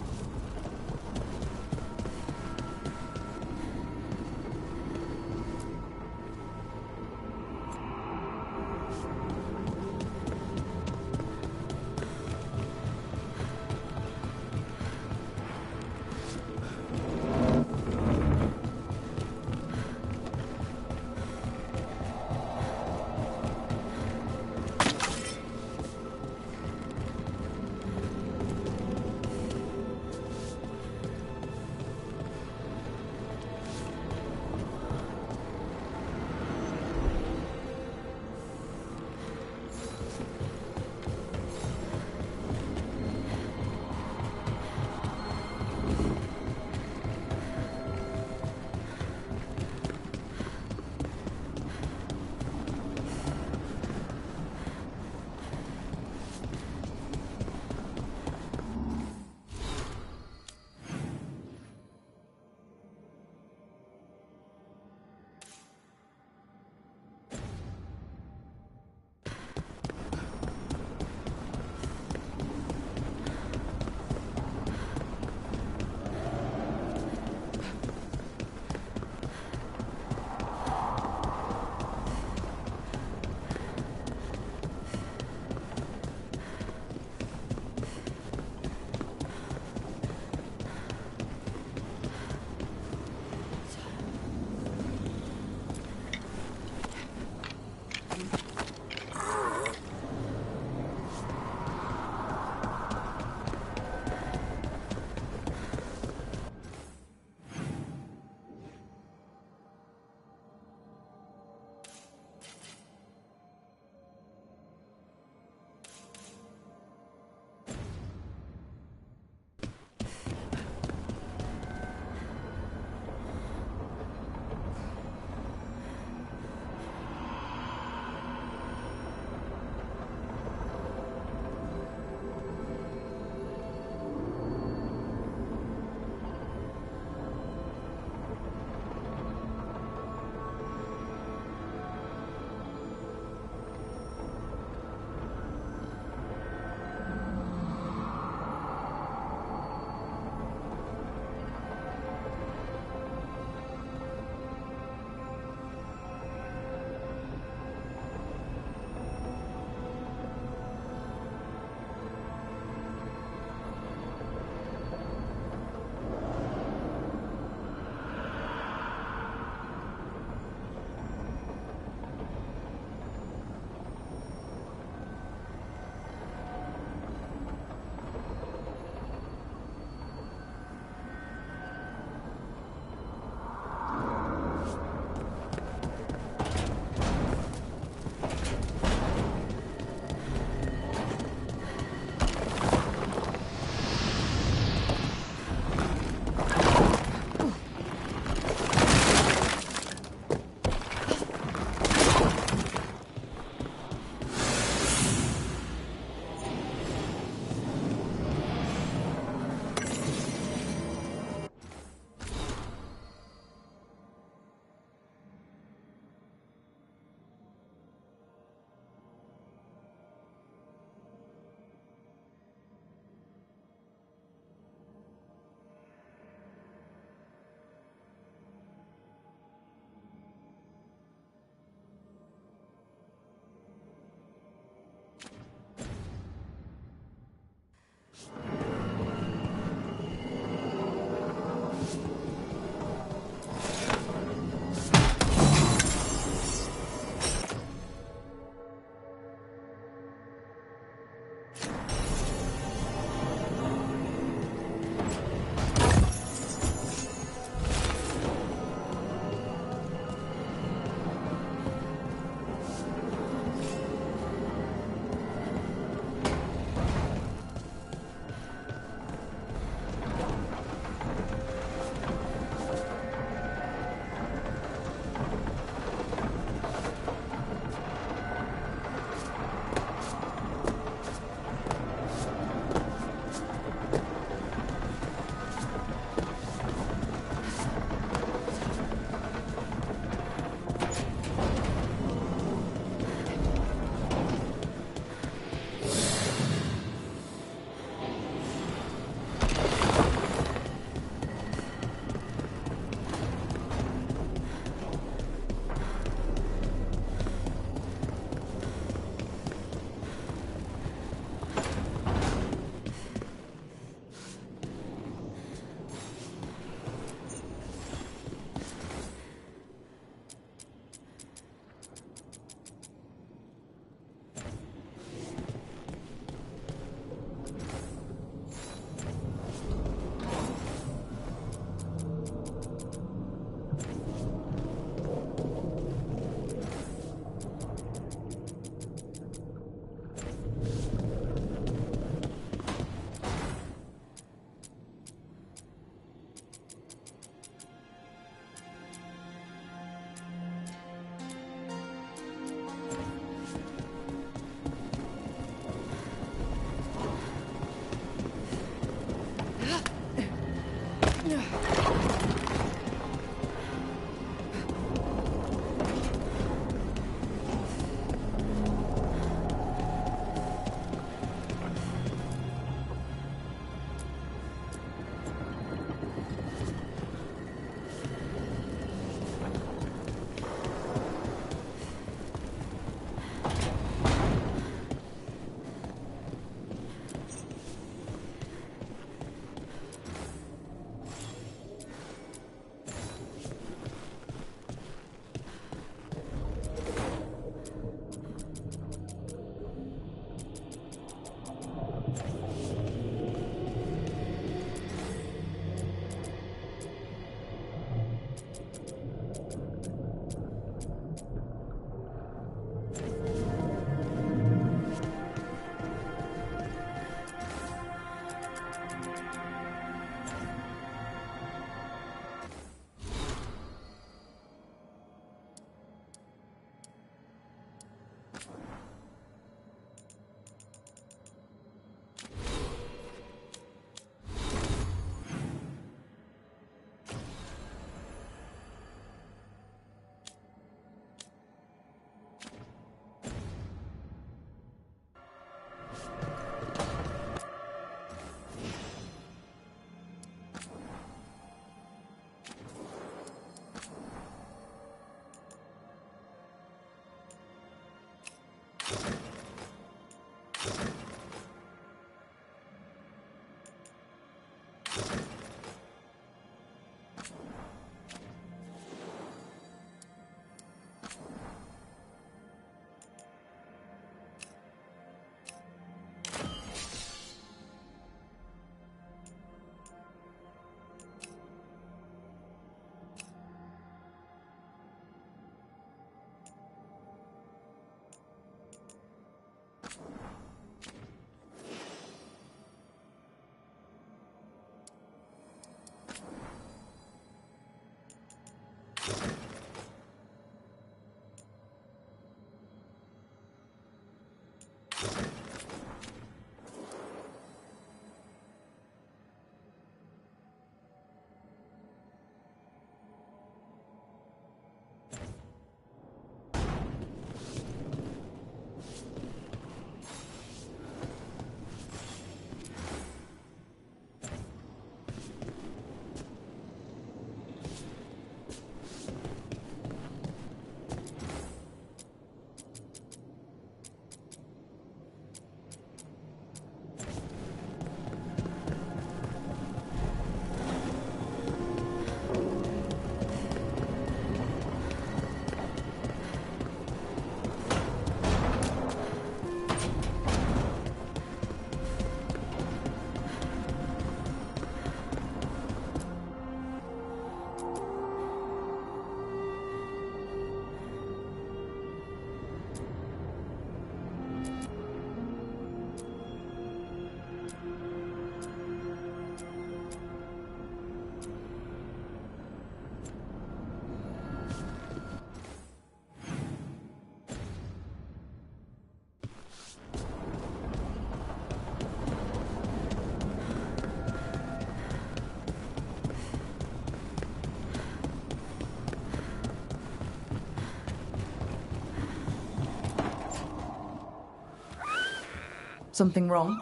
Something wrong?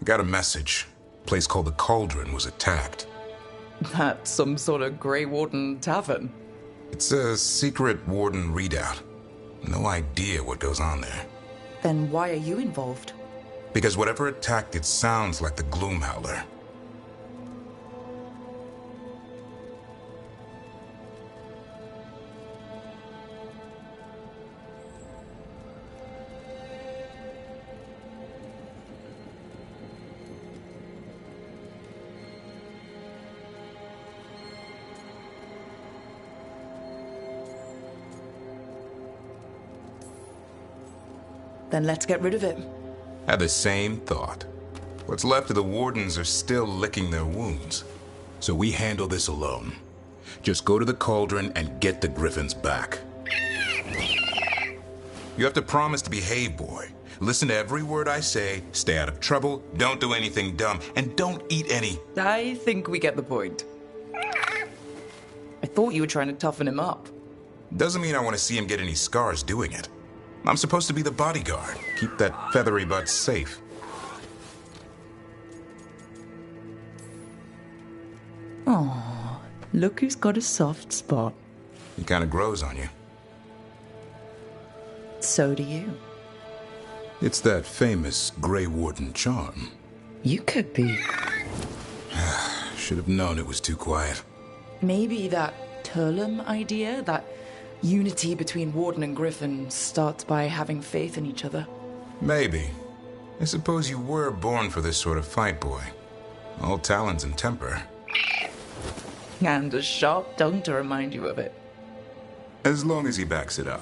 Got a message. Place called the Cauldron was attacked. That's some sort of Grey Warden tavern. It's a secret Warden readout. No idea what goes on there. Then why are you involved? Because whatever attacked it sounds like the Gloomhowler. Then let's get rid of it. Had the same thought. What's left of the Wardens are still licking their wounds. So we handle this alone. Just go to the Cauldron and get the Griffins back. You have to promise to behave, boy. Listen to every word I say, stay out of trouble, don't do anything dumb, and don't eat any... I think we get the point. I thought you were trying to toughen him up. Doesn't mean I want to see him get any scars doing it. I'm supposed to be the bodyguard, keep that feathery butt safe. Aww, look who's got a soft spot. He kind of grows on you. So do you. It's that famous Grey Warden charm. You could be. Should have known it was too quiet. Maybe that Turlum idea, that unity between Warden and Griffin, starts by having faith in each other. Maybe. I suppose you were born for this sort of fight, boy. All talons and temper. And a sharp tongue to remind you of it. As long as he backs it up.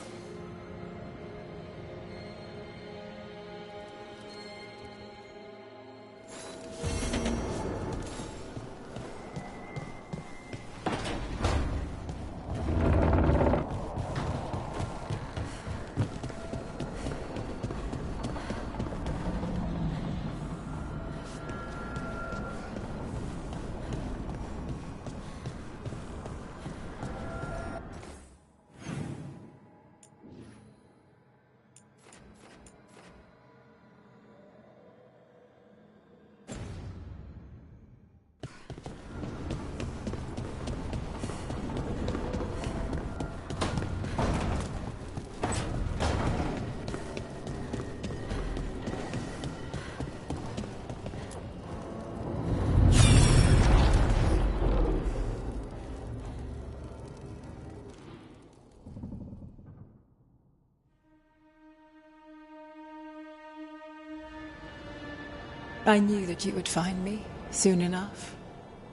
I knew that you would find me soon enough.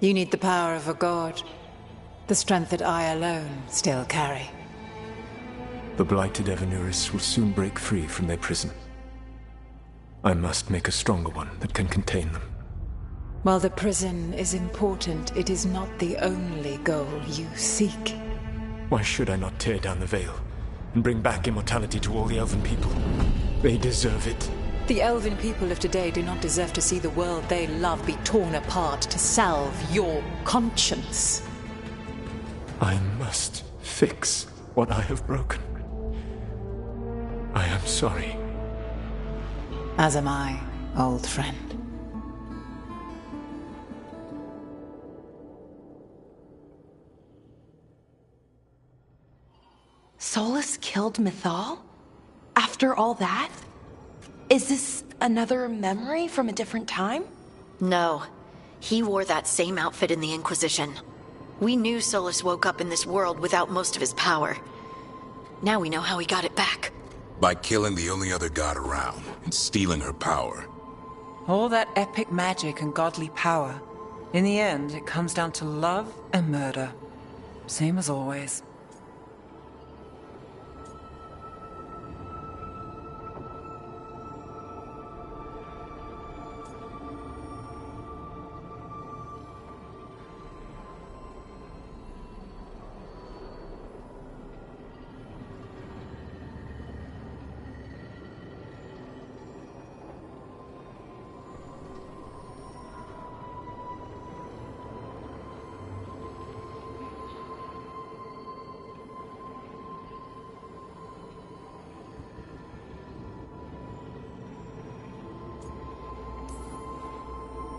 You need the power of a god, the strength that I alone still carry. The blighted Evanuris will soon break free from their prison. I must make a stronger one that can contain them. While the prison is important, it is not the only goal you seek. Why should I not tear down the veil and bring back immortality to all the Elven people? They deserve it. The Elven people of today do not deserve to see the world they love be torn apart to salve your conscience. I must fix what I have broken. I am sorry. As am I, old friend. Solus killed Mythal? After all that? Is this another memory from a different time? No. He wore that same outfit in the Inquisition. We knew Solus woke up in this world without most of his power. Now we know how he got it back. By killing the only other god around and stealing her power. All that epic magic and godly power. In the end, it comes down to love and murder. Same as always.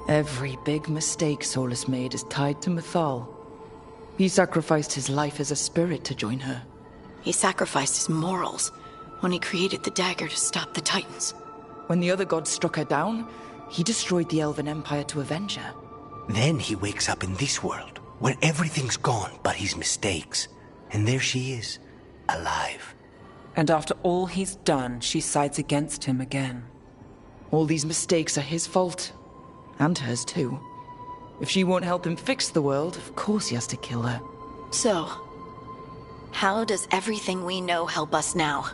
Every big mistake Solus made is tied to Mythal. He sacrificed his life as a spirit to join her. He sacrificed his morals when he created the dagger to stop the Titans. When the other gods struck her down, he destroyed the Elven Empire to avenge her. Then he wakes up in this world, where everything's gone but his mistakes. And there she is, alive. And after all he's done, she sides against him again. All these mistakes are his fault. And hers too. If she won't help him fix the world, of course he has to kill her. So, how does everything we know help us now?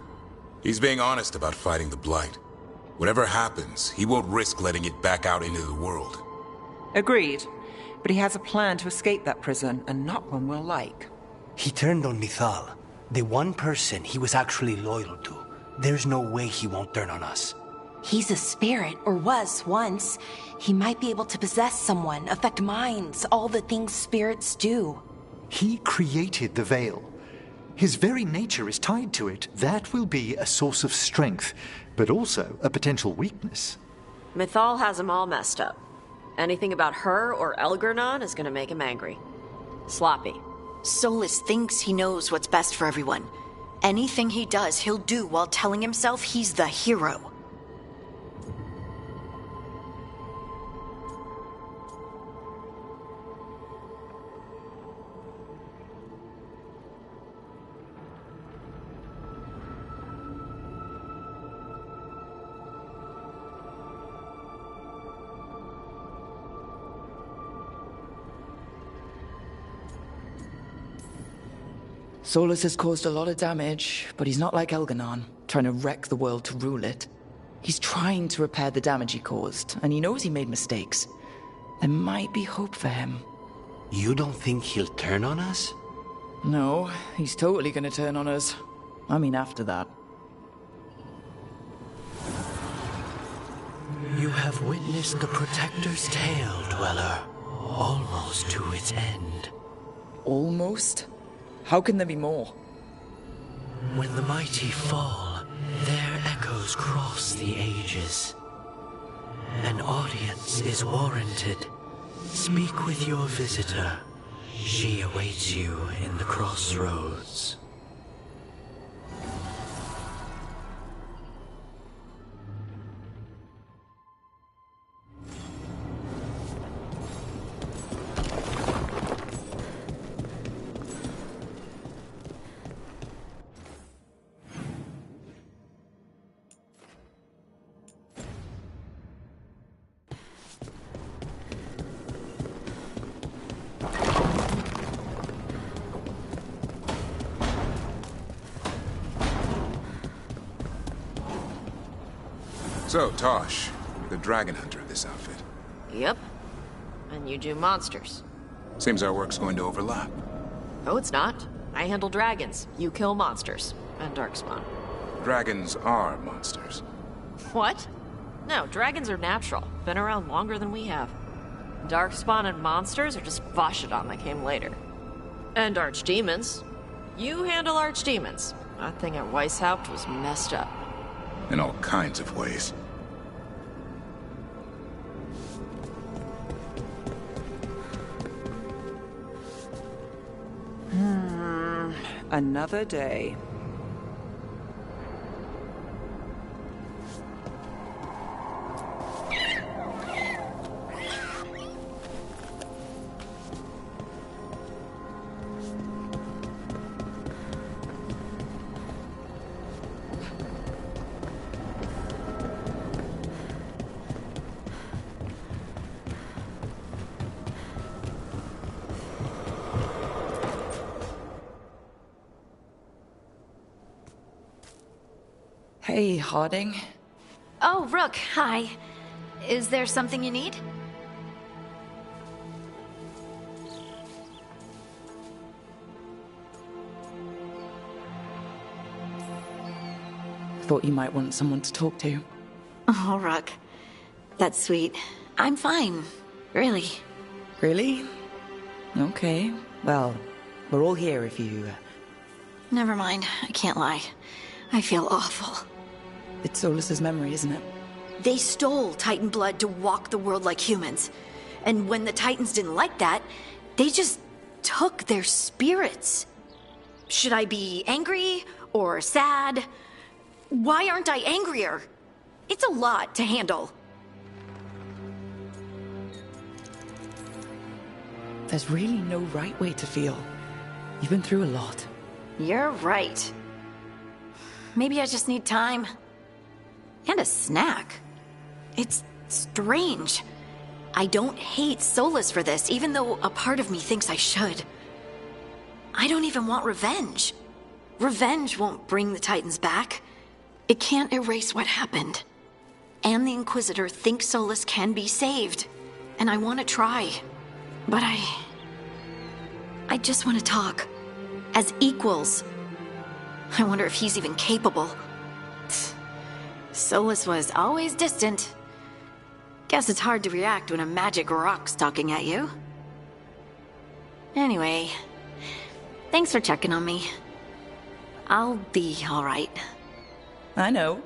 He's being honest about fighting the Blight. Whatever happens, he won't risk letting it back out into the world. Agreed. But he has a plan to escape that prison, and not one we'll like. He turned on Mythal, the one person he was actually loyal to. There's no way he won't turn on us. He's a spirit, or was once. He might be able to possess someone, affect minds, all the things spirits do. He created the veil. His very nature is tied to it. That will be a source of strength, but also a potential weakness. Mythal has him all messed up. Anything about her or Elgernon is gonna make him angry. Sloppy. Solus thinks he knows what's best for everyone. Anything he does, he'll do while telling himself he's the hero. Solus has caused a lot of damage, but he's not like Elgernon, trying to wreck the world to rule it. He's trying to repair the damage he caused, and he knows he made mistakes. There might be hope for him. You don't think he'll turn on us? No, he's totally gonna turn on us. I mean, after that. You have witnessed the Protector's tale, Dweller, almost to its end. Almost? How can there be more? When the mighty fall, their echoes cross the ages. An audience is warranted. Speak with your visitor. She awaits you in the crossroads. So, Tosh, you're the dragon hunter of this outfit. Yep. And you do monsters. Seems our work's going to overlap. Oh, it's not. I handle dragons. You kill monsters. And Darkspawn. Dragons are monsters. What? No, dragons are natural. Been around longer than we have. Darkspawn and monsters are just Vashidon that came later. And archdemons. You handle archdemons. That thing at Weishaupt was messed up. In all kinds of ways. Another day. Hey, Harding. Oh, Rook, hi. Is there something you need? Thought you might want someone to talk to. Oh, Rook. That's sweet. I'm fine. Really. Really? Okay. Well, we're all here if you... Never mind. I can't lie. I feel awful. It's Solus's memory, isn't it? They stole Titan blood to walk the world like humans. And when the Titans didn't like that, they just took their spirits. Should I be angry or sad? Why aren't I angrier? It's a lot to handle. There's really no right way to feel. You've been through a lot. You're right. Maybe I just need time. And a snack. It's strange. I don't hate Solus for this, even though a part of me thinks I should. I don't even want revenge. Revenge won't bring the Titans back. It can't erase what happened. And the Inquisitor thinks Solus can be saved. And I want to try. But I just want to talk. As equals. I wonder if he's even capable. Solus was always distant. Guess it's hard to react when a magic rock's talking at you. Anyway, thanks for checking on me. I'll be alright. I know.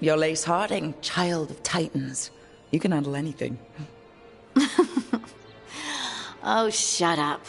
You're Lace Harding, child of Titans. You can handle anything. Oh, shut up.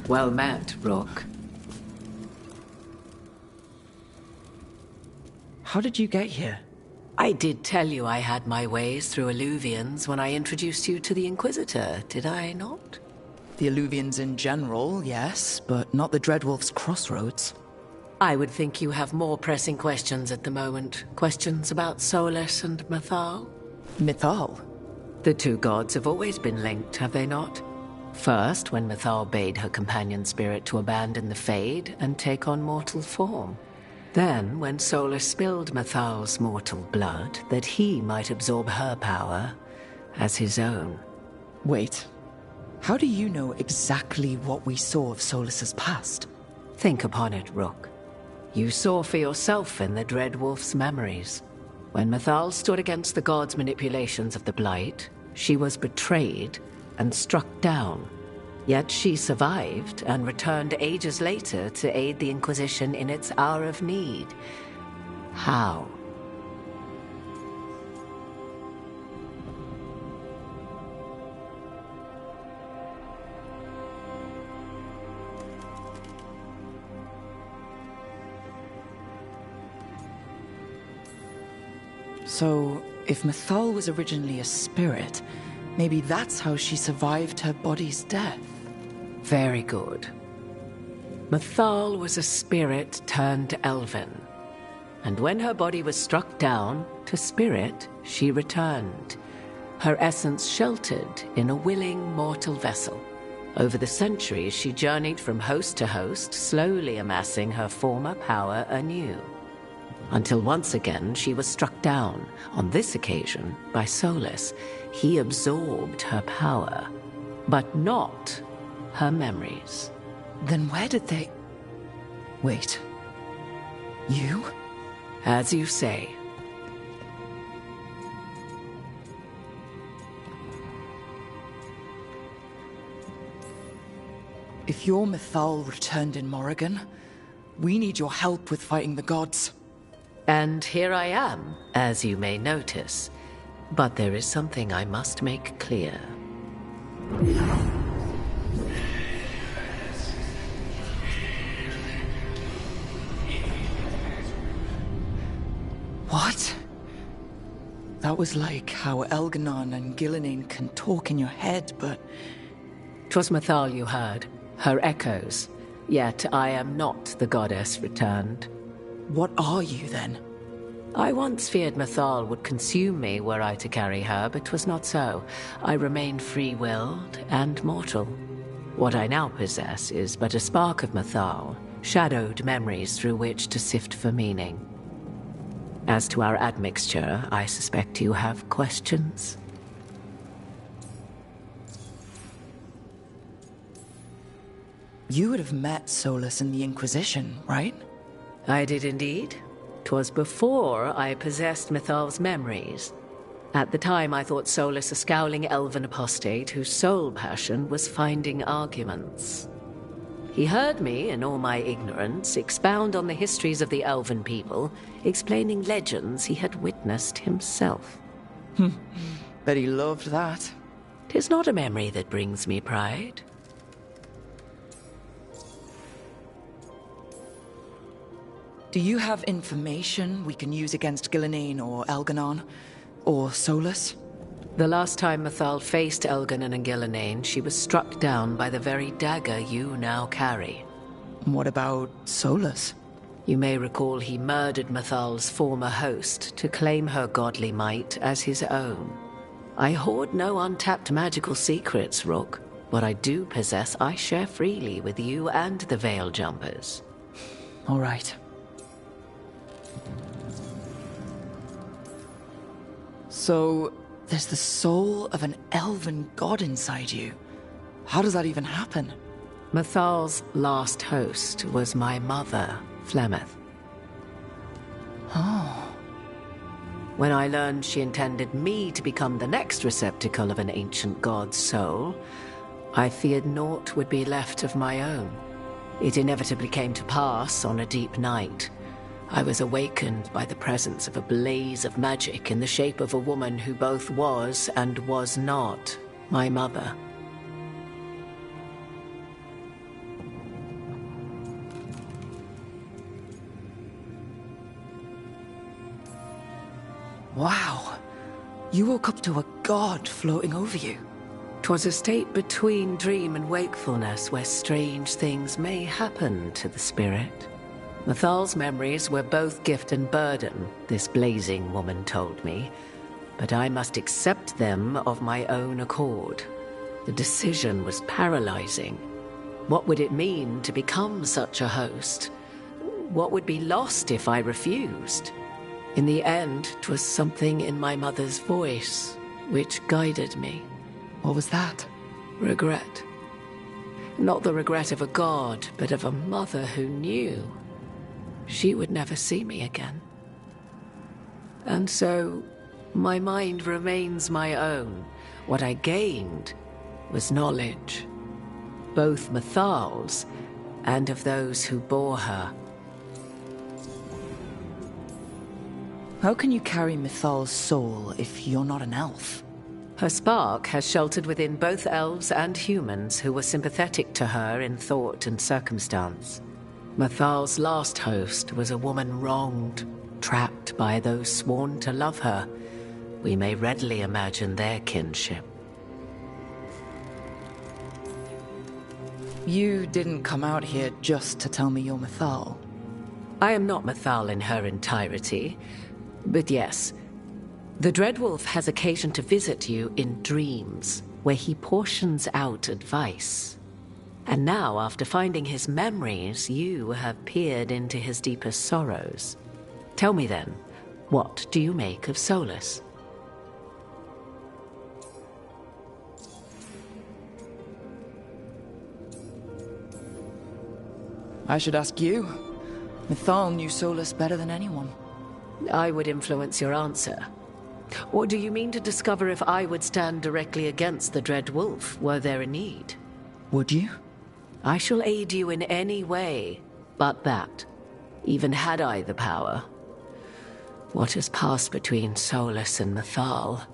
Well met, Rook. How did you get here? I did tell you I had my ways through Illuvians when I introduced you to the Inquisitor, did I not? The Illuvians in general, yes, but not the Dreadwolf's crossroads. I would think you have more pressing questions at the moment. Questions about Solus and Mythal? Mythal? The two gods have always been linked, have they not? First, when Mythal bade her companion spirit to abandon the Fade and take on mortal form. Then, when Solus spilled Mythal's mortal blood, that he might absorb her power as his own. Wait. How do you know exactly what we saw of Solus's past? Think upon it, Rook. You saw for yourself in the Dreadwolf's memories. When Mythal stood against the gods' manipulations of the Blight, she was betrayed and struck down. Yet she survived and returned ages later to aid the Inquisition in its hour of need. How? So, if Mythal was originally a spirit, maybe that's how she survived her body's death. Very good. Mythal was a spirit turned elven. And when her body was struck down, to spirit, she returned. Her essence sheltered in a willing mortal vessel. Over the centuries, she journeyed from host to host, slowly amassing her former power anew. Until once again she was struck down, on this occasion by Solus. He absorbed her power, but not her memories. Then where did they... Wait. You? As you say. If your Mythal returned in Morrigan, we need your help with fighting the gods. And here I am, as you may notice. But there is something I must make clear. What? That was like how Elganon and Gillinan can talk in your head, but... 'Twas Mythal you heard, her echoes. Yet I am not the goddess returned. What are you, then? I once feared Mythal would consume me were I to carry her, but 'twas not so. I remain free-willed and mortal. What I now possess is but a spark of Mythal, shadowed memories through which to sift for meaning. As to our admixture, I suspect you have questions. You would have met Solus in the Inquisition, right? I did indeed. 'Twas before I possessed Mythal's memories. At the time, I thought Solus a scowling elven apostate whose sole passion was finding arguments. He heard me, in all my ignorance, expound on the histories of the elven people, explaining legends he had witnessed himself. Bet he loved that. 'Tis not a memory that brings me pride. Do you have information we can use against Gillenane or Elganon? Or Solus? The last time Mythal faced Elganon and Gillenane, she was struck down by the very dagger you now carry. What about Solus? You may recall he murdered Mythal's former host to claim her godly might as his own. I hoard no untapped magical secrets, Rook. What I do possess, I share freely with you and the Veil Jumpers. All right. So, there's the soul of an elven god inside you. How does that even happen? Mythal's last host was my mother, Flemeth. Oh. When I learned she intended me to become the next receptacle of an ancient god's soul, I feared naught would be left of my own. It inevitably came to pass on a deep night. I was awakened by the presence of a blaze of magic in the shape of a woman who both was and was not my mother. Wow. You woke up to a god floating over you. 'Twas a state between dream and wakefulness where strange things may happen to the spirit. Mythal's memories were both gift and burden, this blazing woman told me, but I must accept them of my own accord. The decision was paralyzing. What would it mean to become such a host? What would be lost if I refused? In the end, 'twas something in my mother's voice which guided me. What was that? Regret. Not the regret of a god, but of a mother who knew she would never see me again. And so, my mind remains my own. What I gained was knowledge, both Mythal's and of those who bore her. How can you carry Mythal's soul if you're not an elf? Her spark has sheltered within both elves and humans who were sympathetic to her in thought and circumstance. Mythal's last host was a woman wronged, trapped by those sworn to love her. We may readily imagine their kinship. You didn't come out here just to tell me you're Mythal. I am not Mythal in her entirety, but yes, the Dreadwolf has occasion to visit you in dreams, where he portions out advice. And now, after finding his memories, you have peered into his deepest sorrows. Tell me then, what do you make of Solus? I should ask you. Mythal knew Solus better than anyone. I would influence your answer. Or do you mean to discover if I would stand directly against the Dread Wolf, were there a need? Would you? I shall aid you in any way, but that, even had I the power. What has passed between Solus and Mythal,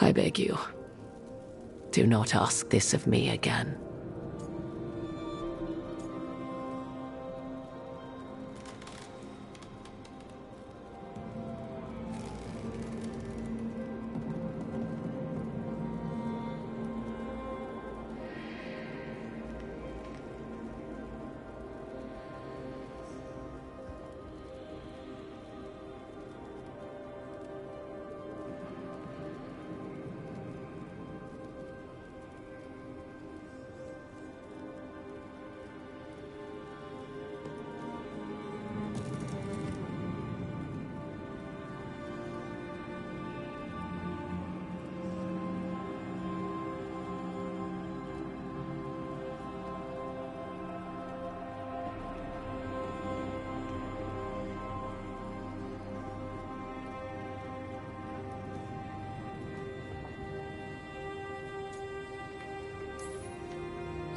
I beg you, do not ask this of me again.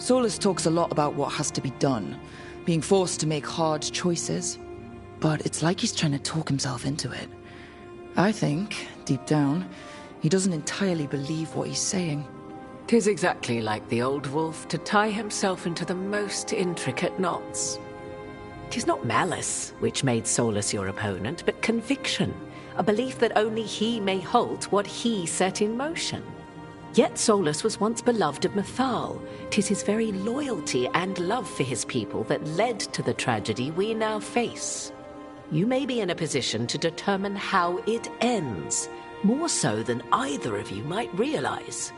Solus talks a lot about what has to be done, being forced to make hard choices. But it's like he's trying to talk himself into it. I think, deep down, he doesn't entirely believe what he's saying. 'Tis exactly like the old wolf to tie himself into the most intricate knots. 'Tis not malice which made Solus your opponent, but conviction, a belief that only he may halt what he set in motion. Yet Solus was once beloved of Mythal. 'Tis his very loyalty and love for his people that led to the tragedy we now face. You may be in a position to determine how it ends, more so than either of you might realize.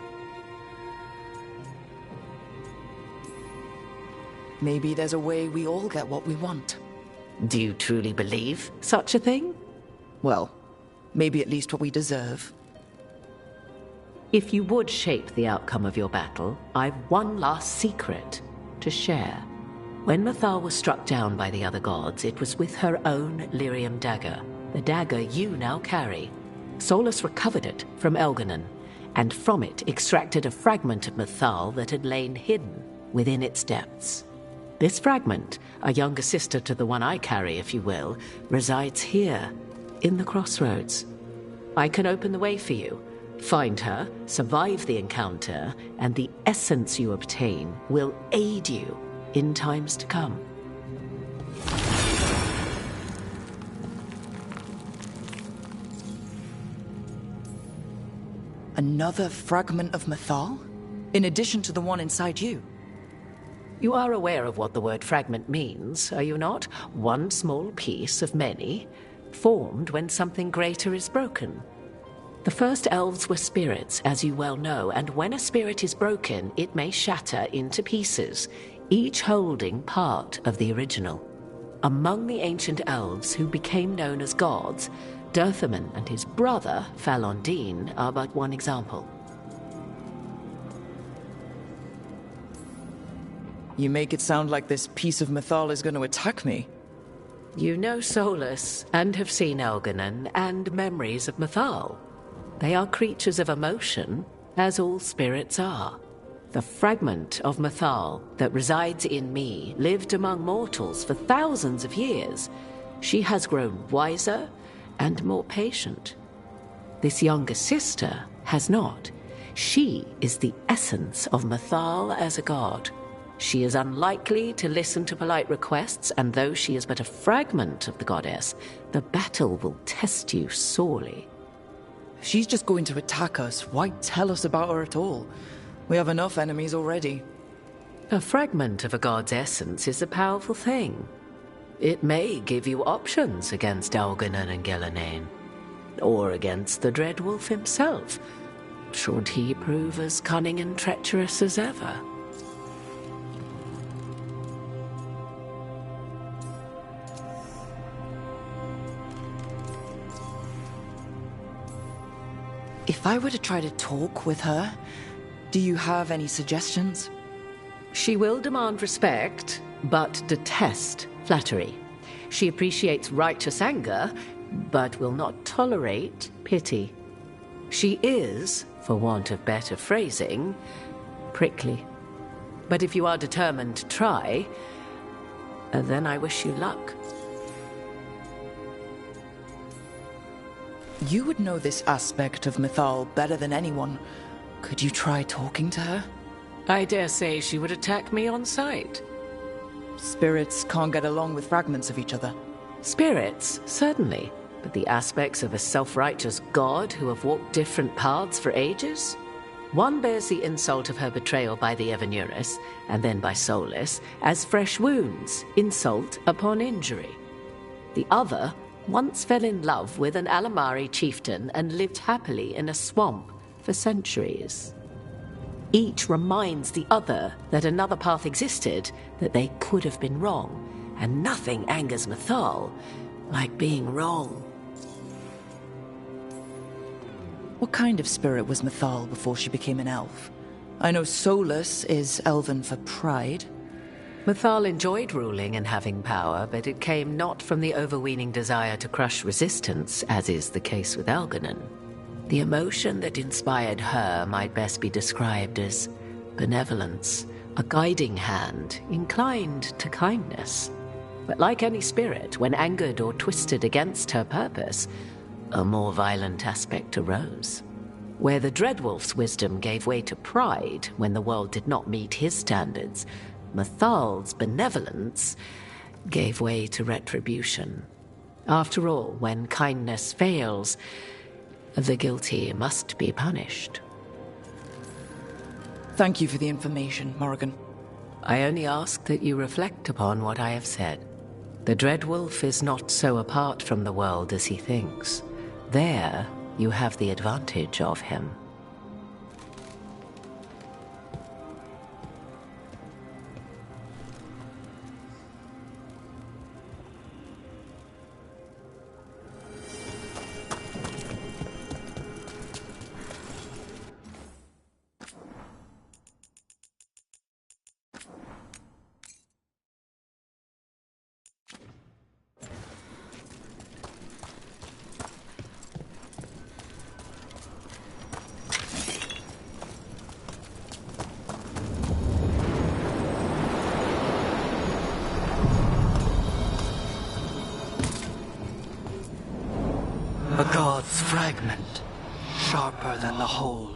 Maybe there's a way we all get what we want. Do you truly believe such a thing? Well, maybe at least what we deserve. If you would shape the outcome of your battle, I've one last secret to share. When Mythal was struck down by the other gods, it was with her own lyrium dagger, the dagger you now carry. Solus recovered it from Elganon, and from it extracted a fragment of Mythal that had lain hidden within its depths. This fragment, a younger sister to the one I carry, if you will, resides here, in the crossroads. I can open the way for you. Find her, survive the encounter, and the essence you obtain will aid you in times to come. Another fragment of Mythal? In addition to the one inside you? You are aware of what the word fragment means, are you not? One small piece of many, formed when something greater is broken. The first elves were spirits, as you well know, and when a spirit is broken, it may shatter into pieces, each holding part of the original. Among the ancient elves who became known as gods, Dirthaman and his brother, Falondine, are but one example. You make it sound like this piece of Mythal is going to attack me. You know Solus, and have seen Elganon, and memories of Mythal. They are creatures of emotion, as all spirits are. The fragment of Mythal that resides in me lived among mortals for thousands of years. She has grown wiser and more patient. This younger sister has not. She is the essence of Mythal as a god. She is unlikely to listen to polite requests, and though she is but a fragment of the goddess, the battle will test you sorely. If she's just going to attack us, why tell us about her at all? We have enough enemies already. A fragment of a god's essence is a powerful thing. It may give you options against Elganon and Gelanain, or against the Dread Wolf himself, should he prove as cunning and treacherous as ever. If I were to try to talk with her, do you have any suggestions? She will demand respect, but detest flattery. She appreciates righteous anger, but will not tolerate pity. She is, for want of better phrasing, prickly. But if you are determined to try, then I wish you luck. You would know this aspect of Mythal better than anyone. Could you try talking to her? I dare say she would attack me on sight. Spirits can't get along with fragments of each other. Spirits, certainly. But the aspects of a self-righteous god who have walked different paths for ages? One bears the insult of her betrayal by the Evanuris, and then by Solus, as fresh wounds, insult upon injury. The other once fell in love with an Alamari chieftain and lived happily in a swamp for centuries. Each reminds the other that another path existed, that they could have been wrong, and nothing angers Mythal like being wrong. What kind of spirit was Mythal before she became an elf? I know Solus is elven for pride. Mythal enjoyed ruling and having power, but it came not from the overweening desire to crush resistance, as is the case with Elganon. The emotion that inspired her might best be described as benevolence, A guiding hand, inclined to kindness. But like any spirit, when angered or twisted against her purpose, a more violent aspect arose. Where the Dreadwolf's wisdom gave way to pride when the world did not meet his standards, Mathal's benevolence gave way to retribution. After all, when kindness fails, the guilty must be punished. Thank you for the information, Morrigan. I only ask that you reflect upon what I have said. The Dreadwolf is not so apart from the world as he thinks. There, you have the advantage of him. A god's fragment, sharper than the whole.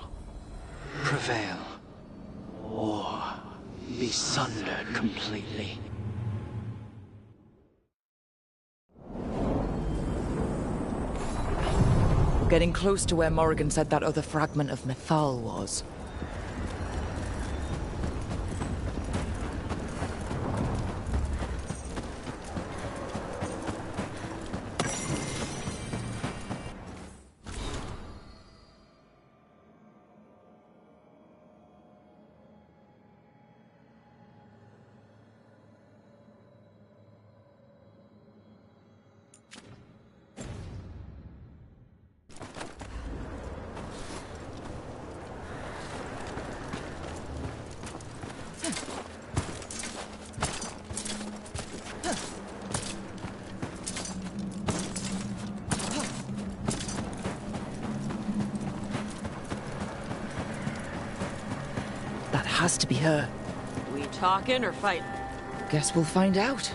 Prevail, or be sundered completely. We're getting close to where Morrigan said that other fragment of Mythal was. That has to be her. We talking or fighting? Guess we'll find out.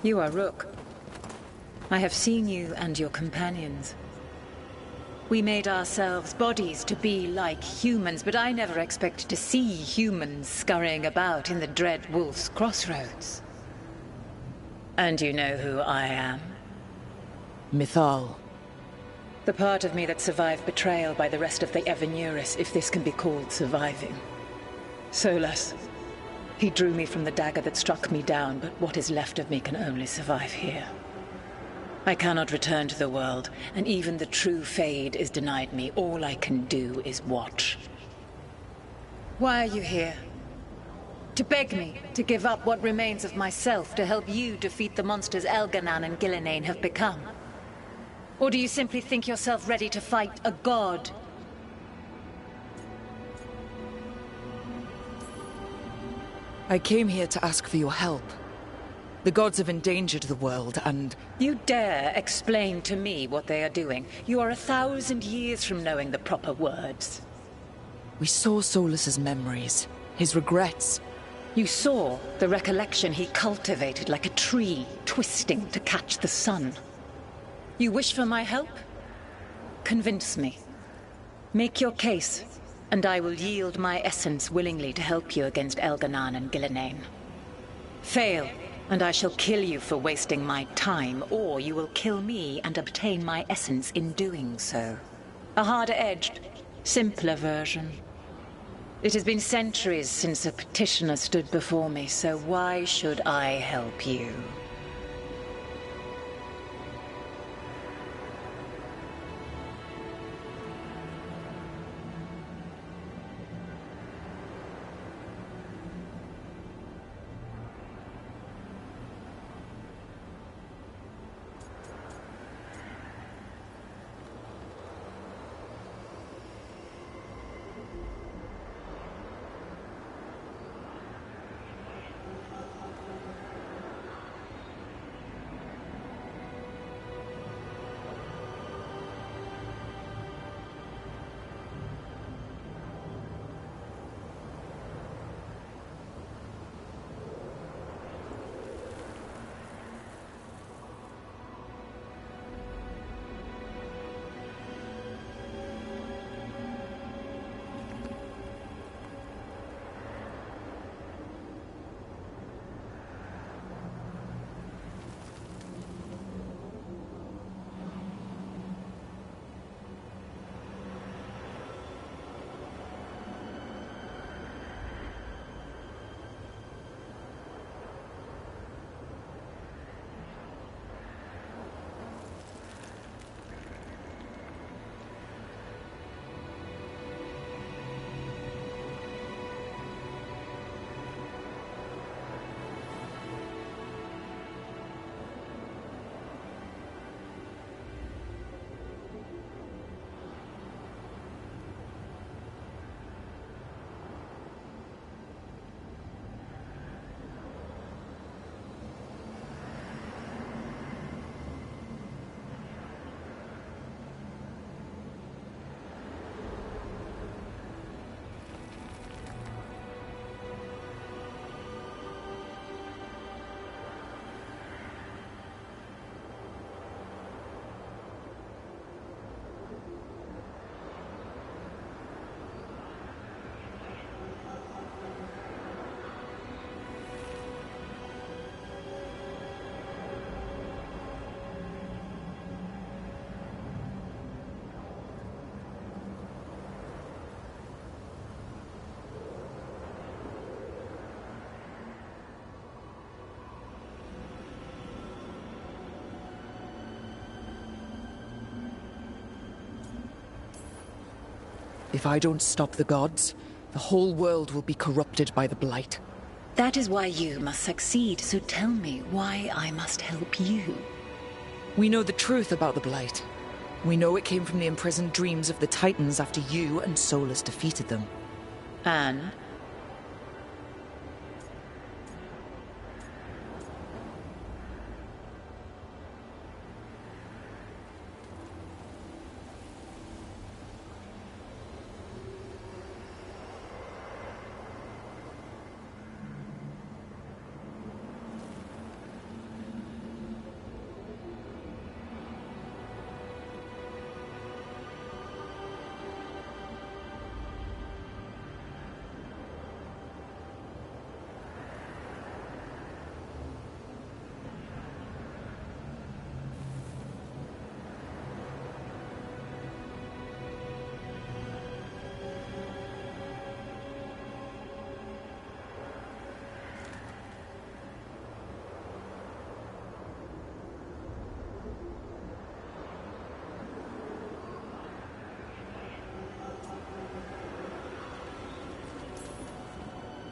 You are Rook. I have seen you and your companions. We made ourselves bodies to be like humans, but I never expected to see humans scurrying about in the Dread Wolf's crossroads. And you know who I am? Mythal. The part of me that survived betrayal by the rest of the Evanuris, if this can be called surviving. Solas. He drew me from the dagger that struck me down, but what is left of me can only survive here. I cannot return to the world, and even the true Fade is denied me. All I can do is watch. Why are you here? To beg me to give up what remains of myself to help you defeat the monsters Elganan and Gillenane have become? Or do you simply think yourself ready to fight a god? I came here to ask for your help. The gods have endangered the world, and... You dare explain to me what they are doing? You are 1,000 years from knowing the proper words. We saw Solas's memories, his regrets. You saw the recollection he cultivated like a tree, twisting to catch the sun. You wish for my help? Convince me. Make your case, and I will yield my essence willingly to help you against Elganan and Gillenane. Fail, and I shall kill you for wasting my time, or you will kill me and obtain my essence in doing so. A harder-edged, simpler version. It has been centuries since a petitioner stood before me, so why should I help you? If I don't stop the gods, the whole world will be corrupted by the Blight. That is why you must succeed, so tell me why I must help you. We know the truth about the Blight. We know it came from the imprisoned dreams of the Titans after you and Solus defeated them. And?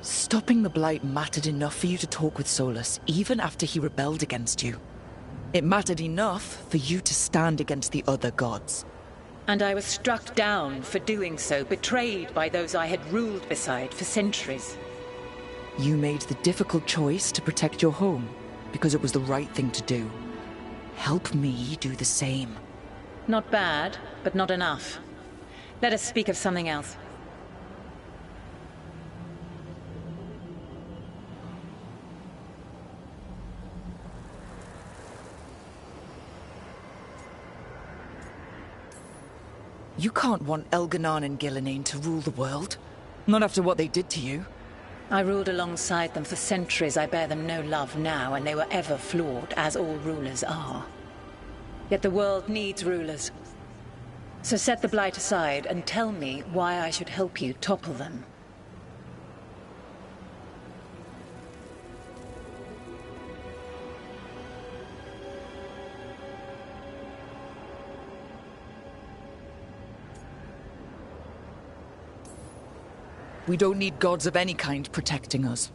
Stopping the Blight mattered enough for you to talk with Solus, even after he rebelled against you. It mattered enough for you to stand against the other gods. And I was struck down for doing so, betrayed by those I had ruled beside for centuries. You made the difficult choice to protect your home, because it was the right thing to do. Help me do the same. Not bad, but not enough. Let us speak of something else. You can't want Elganon and Gillenane to rule the world. Not after what they did to you. I ruled alongside them for centuries. I bear them no love now, and they were ever flawed, as all rulers are. Yet the world needs rulers. So set the Blight aside and tell me why I should help you topple them. We don't need gods of any kind protecting us.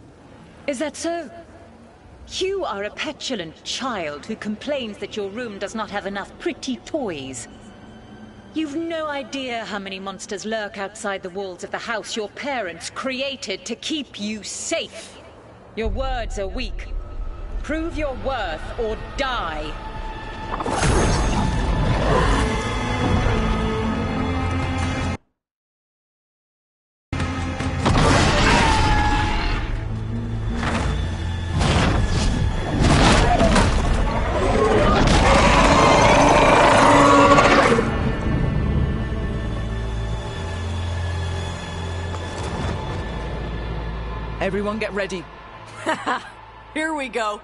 Is that so? You are a petulant child who complains that your room does not have enough pretty toys. You've no idea how many monsters lurk outside the walls of the house your parents created to keep you safe. Your words are weak. Prove your worth or die. Everyone get ready. Here we go.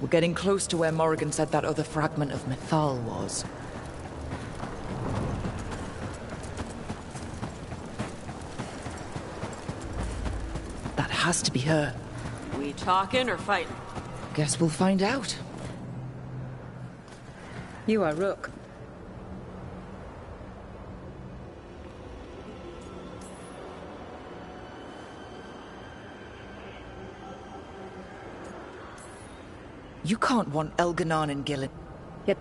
We're getting close to where Morrigan said that other fragment of Mythal was. That has to be her. We talking or fighting? Guess we'll find out. You are Rook. You can't want Elganon and Gillen. Yep.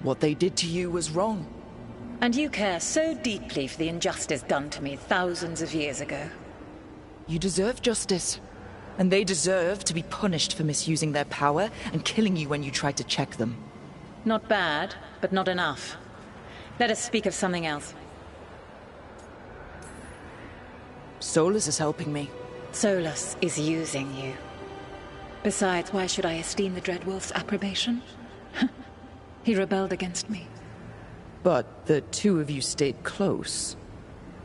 What they did to you was wrong. And you care so deeply for the injustice done to me thousands of years ago. You deserve justice. And they deserve to be punished for misusing their power and killing you when you tried to check them. Not bad, but not enough. Let us speak of something else. Solus is helping me. Solus is using you. Besides, why should I esteem the Dreadwolf's approbation? He rebelled against me. But the two of you stayed close.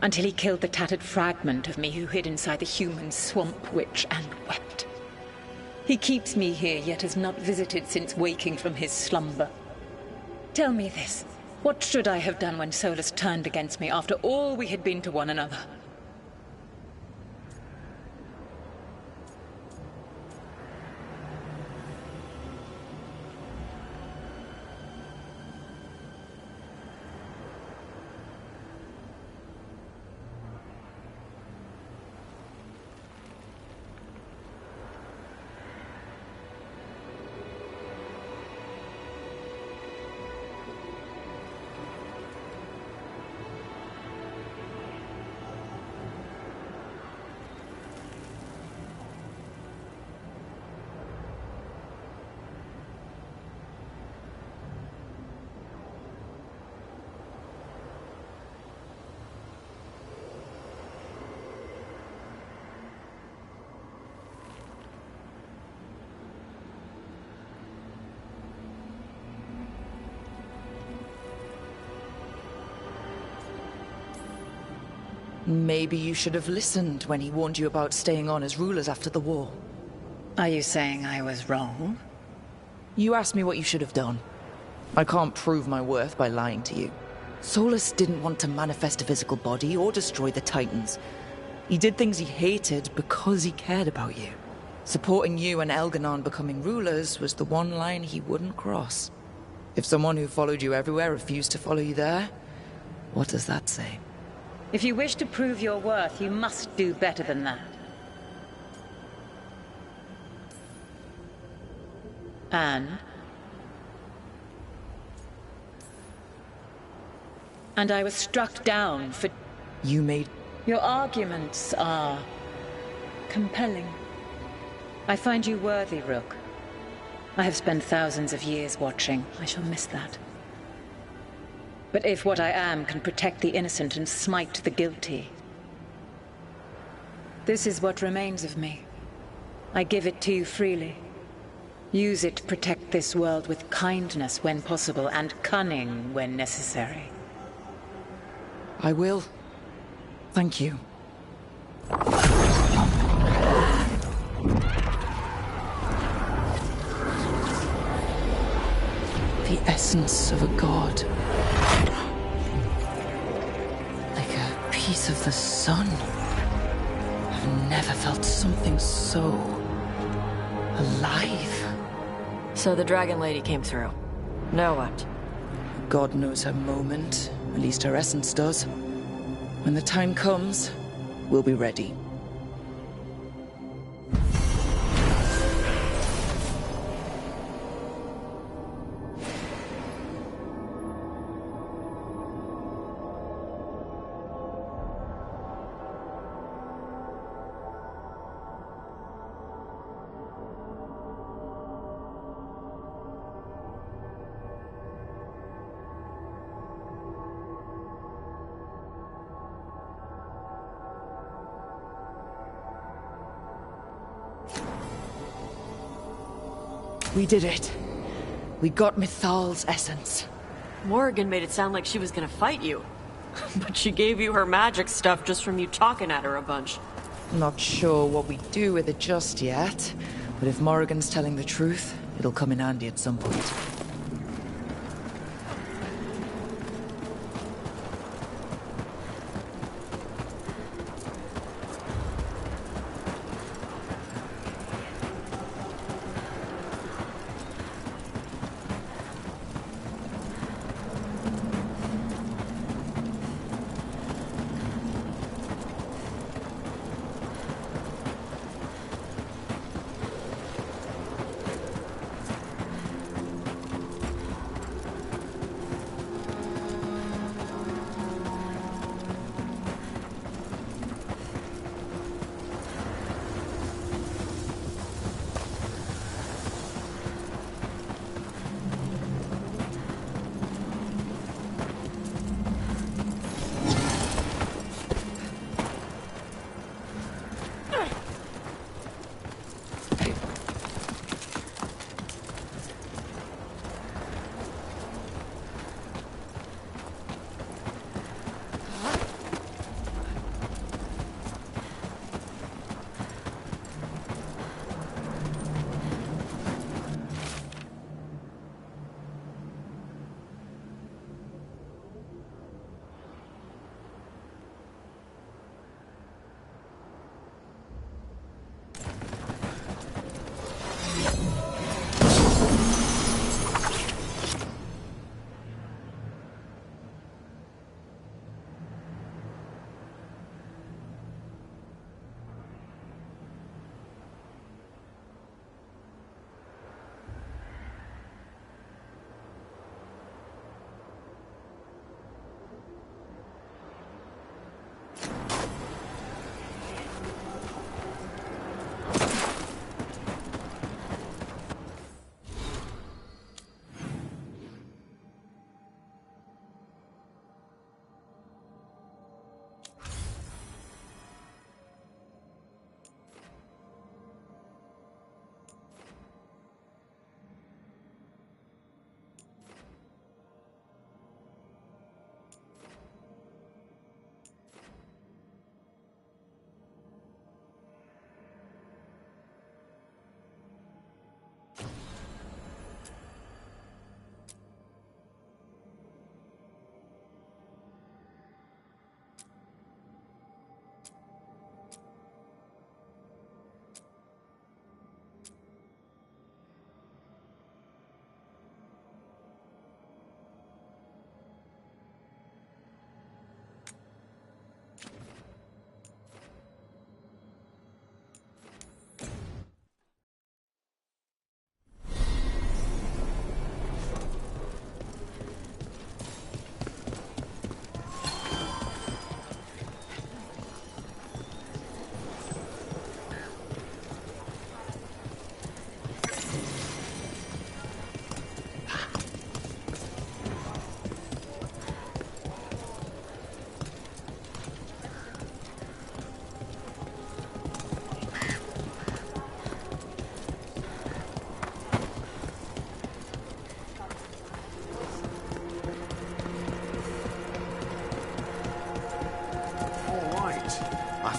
Until he killed the tattered fragment of me who hid inside the human swamp witch and wept. He keeps me here, yet has not visited since waking from his slumber. Tell me this. What should I have done when Solus turned against me after all we had been to one another? Maybe you should have listened when he warned you about staying on as rulers after the war. Are you saying I was wrong? You asked me what you should have done. I can't prove my worth by lying to you. Solus didn't want to manifest a physical body or destroy the Titans. He did things he hated because he cared about you. Supporting you and Elganon becoming rulers was the one line he wouldn't cross. If someone who followed you everywhere refused to follow you there, what does that say? If you wish to prove your worth, you must do better than that. And I was struck down for... You made... Your arguments are... compelling. I find you worthy, Rook. I have spent thousands of years watching. I shall miss that. But if what I am can protect the innocent and smite the guilty, this is what remains of me. I give it to you freely. Use it to protect this world with kindness when possible and cunning when necessary. I will. Thank you. The essence of a god. Like a piece of the sun. I've never felt something so... alive. So the Dragon Lady came through. Now what? God knows her moment. At least her essence does. When the time comes, we'll be ready. We did it. We got Mythal's essence. Morrigan made it sound like she was gonna fight you. But she gave you her magic stuff just from you talking at her a bunch. Not sure what we do with it just yet, but if Morrigan's telling the truth, it'll come in handy at some point.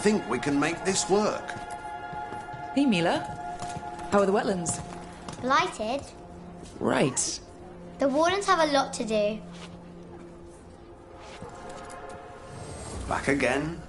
think we can make this work. Hey, Mila. How are the wetlands? Blighted? Right. The Wardens have a lot to do. Back again.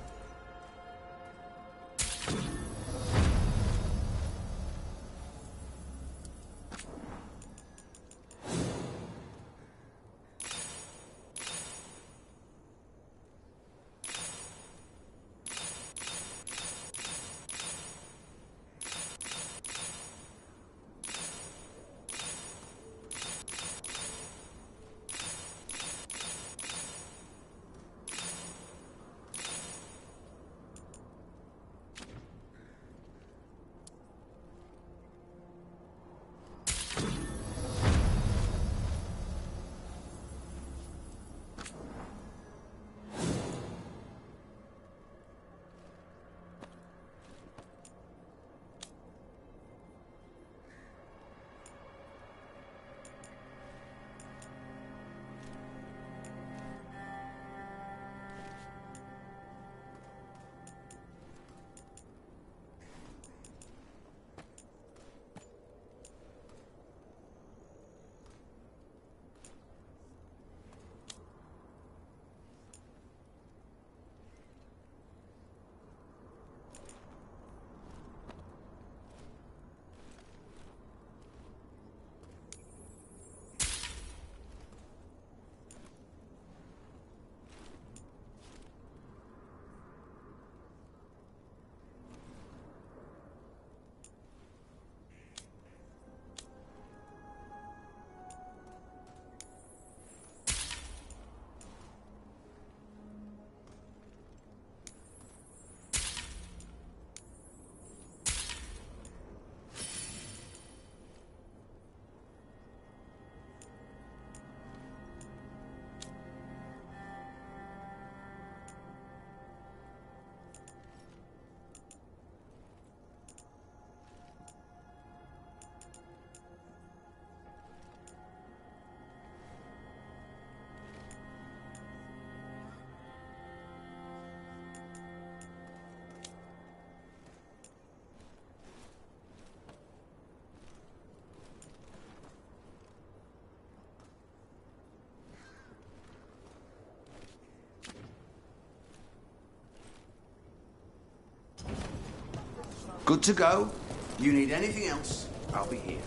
Good to go. You need anything else, I'll be here.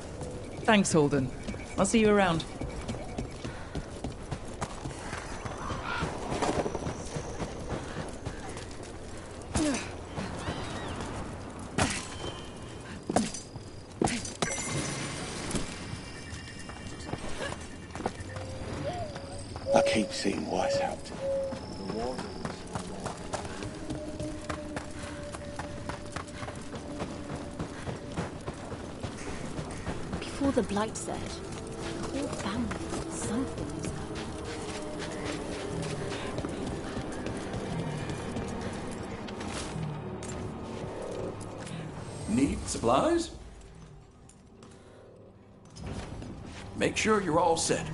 Thanks, Holden. I'll see you around. I keep seeing Weishaupt. Before the Blight said, the whole family felt something was up. Need supplies? Make sure you're all set.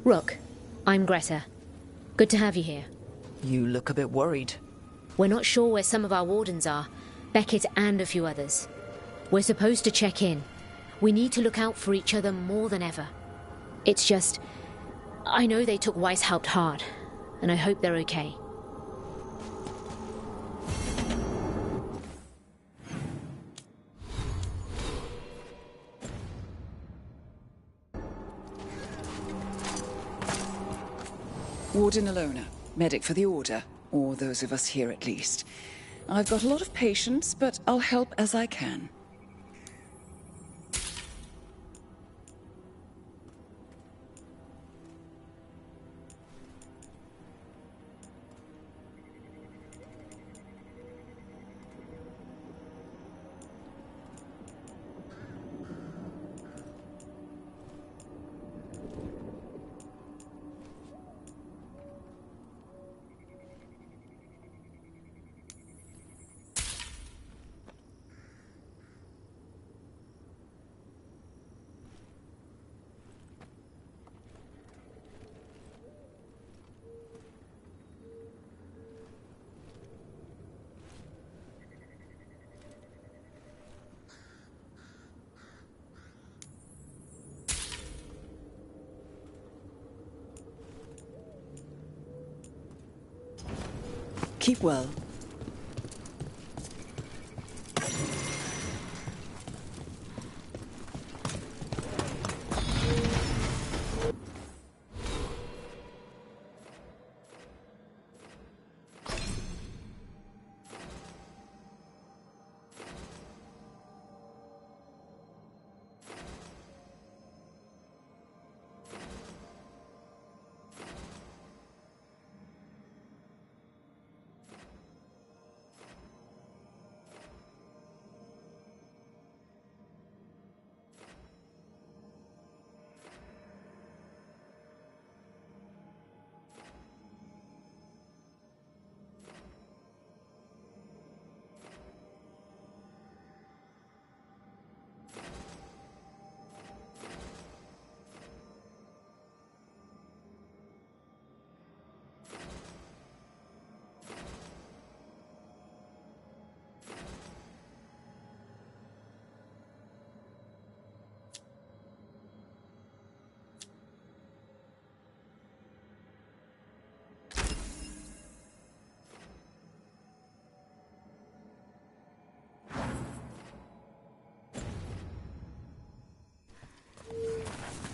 Rook, I'm Greta. Good to have you here. You look a bit worried. We're not sure where some of our wardens are. Beckett and a few others. We're supposed to check in. We need to look out for each other more than ever. It's just... I know they took Weishaupt hard, and I hope they're okay. Warden Alona, medic for the Order, or those of us here at least. I've got a lot of patience, but I'll help as I can. Keep well.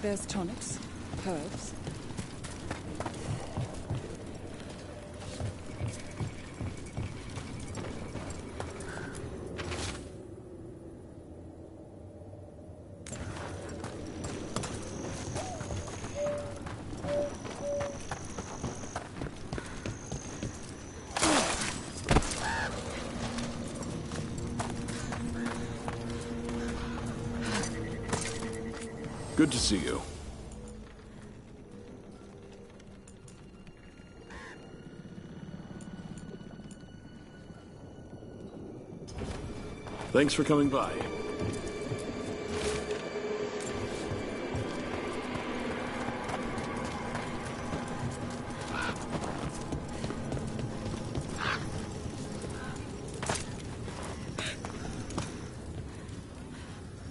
There's tonics, herbs. Good to see you. Thanks for coming by.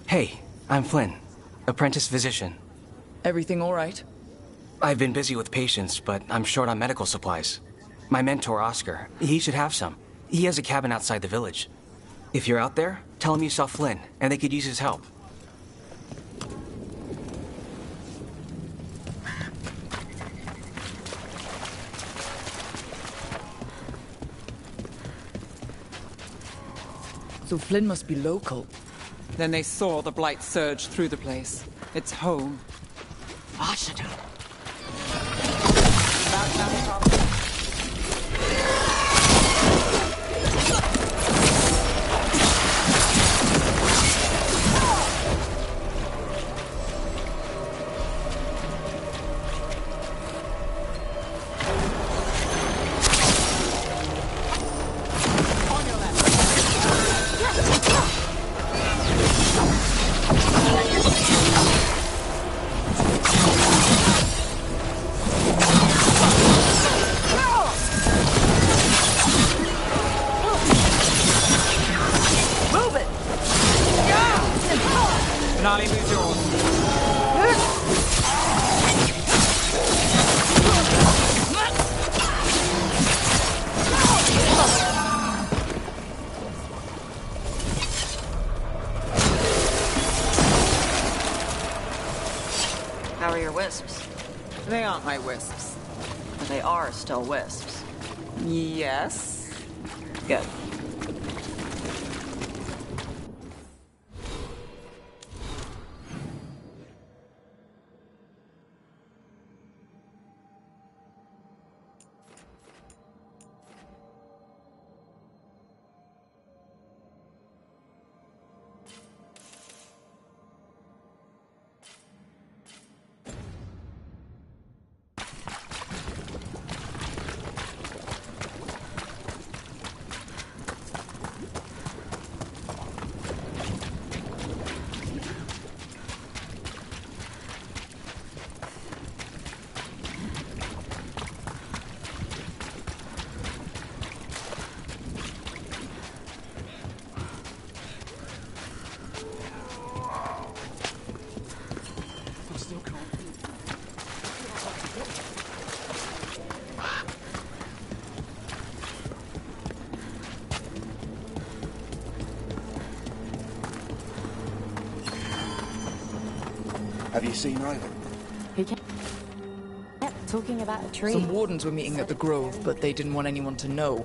Hey, I'm Flynn, apprentice physician. Everything all right? I've been busy with patients, but I'm short on medical supplies. My mentor, Oscar, he should have some. He has a cabin outside the village. If you're out there, tell him you saw Flynn, and they could use his help. So Flynn must be local. Then they saw the blight surge through the place. It's home. Ashita. How are your wisps? They aren't my wisps. But they are still wisps. Yes. Good. Have you seen Ivan? He kept talking about a tree. Some wardens were meeting at the grove, but they didn't want anyone to know.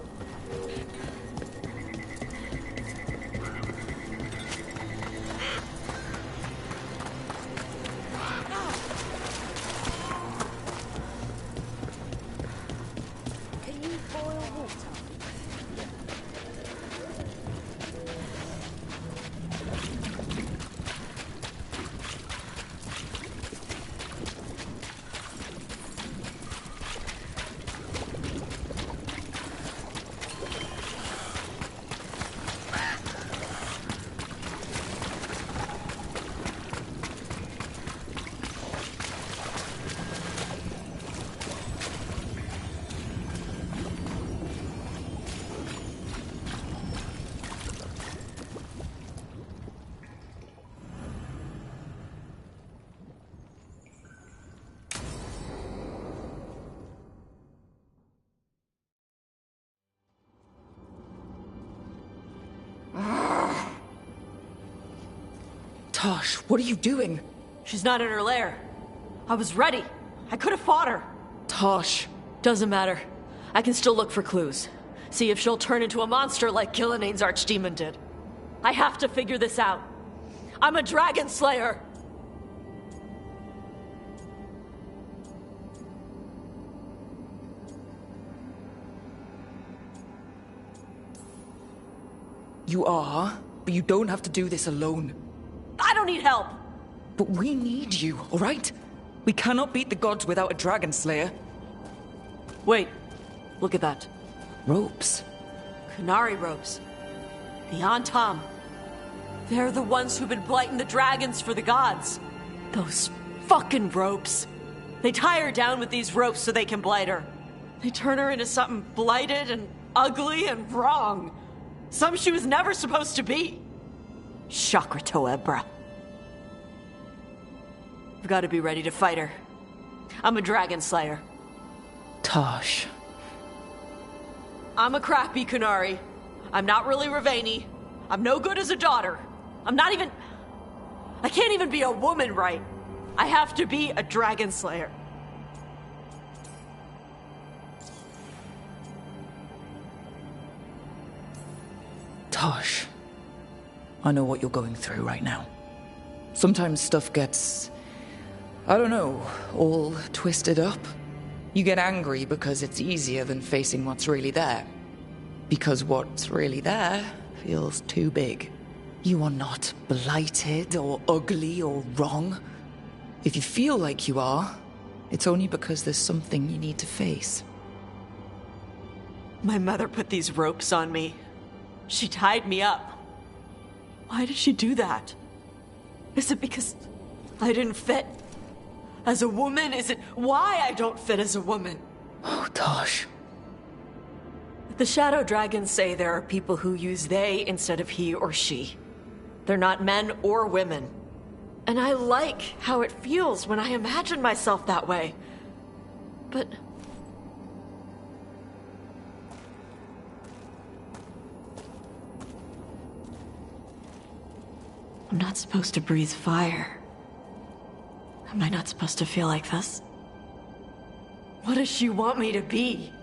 Tosh, what are you doing? She's not in her lair. I was ready. I could have fought her. Tosh. Doesn't matter. I can still look for clues. See if she'll turn into a monster like Kil'jaenain's archdemon did. I have to figure this out. I'm a dragon slayer. You are, but you don't have to do this alone. I don't need help. But we need you, all right? We cannot beat the gods without a dragon slayer. Wait, look at that. Ropes. Qunari ropes. The Antam. They're the ones who've been blighting the dragons for the gods. Those fucking ropes. They tie her down with these ropes so they can blight her. They turn her into something blighted and ugly and wrong. Some she was never supposed to be. Chakra Toebra. I've got to be ready to fight her. I'm a dragon slayer. Tosh. I'm a crappy Qunari. I'm not really Ravani. I'm no good as a daughter. I'm not even... I can't even be a woman right. I have to be a dragon slayer. Tosh. I know what you're going through right now. Sometimes stuff gets... I don't know, all twisted up. You get angry because it's easier than facing what's really there. Because what's really there feels too big. You are not blighted or ugly or wrong. If you feel like you are, it's only because there's something you need to face. My mother put these ropes on me. She tied me up. Why did she do that? Is it because I didn't fit? As a woman, is it why I don't fit as a woman? Oh, Tosh. The Shadow Dragons say there are people who use they instead of he or she. They're not men or women. And I like how it feels when I imagine myself that way. But... I'm not supposed to breathe fire. Am I not supposed to feel like this? What does she want me to be?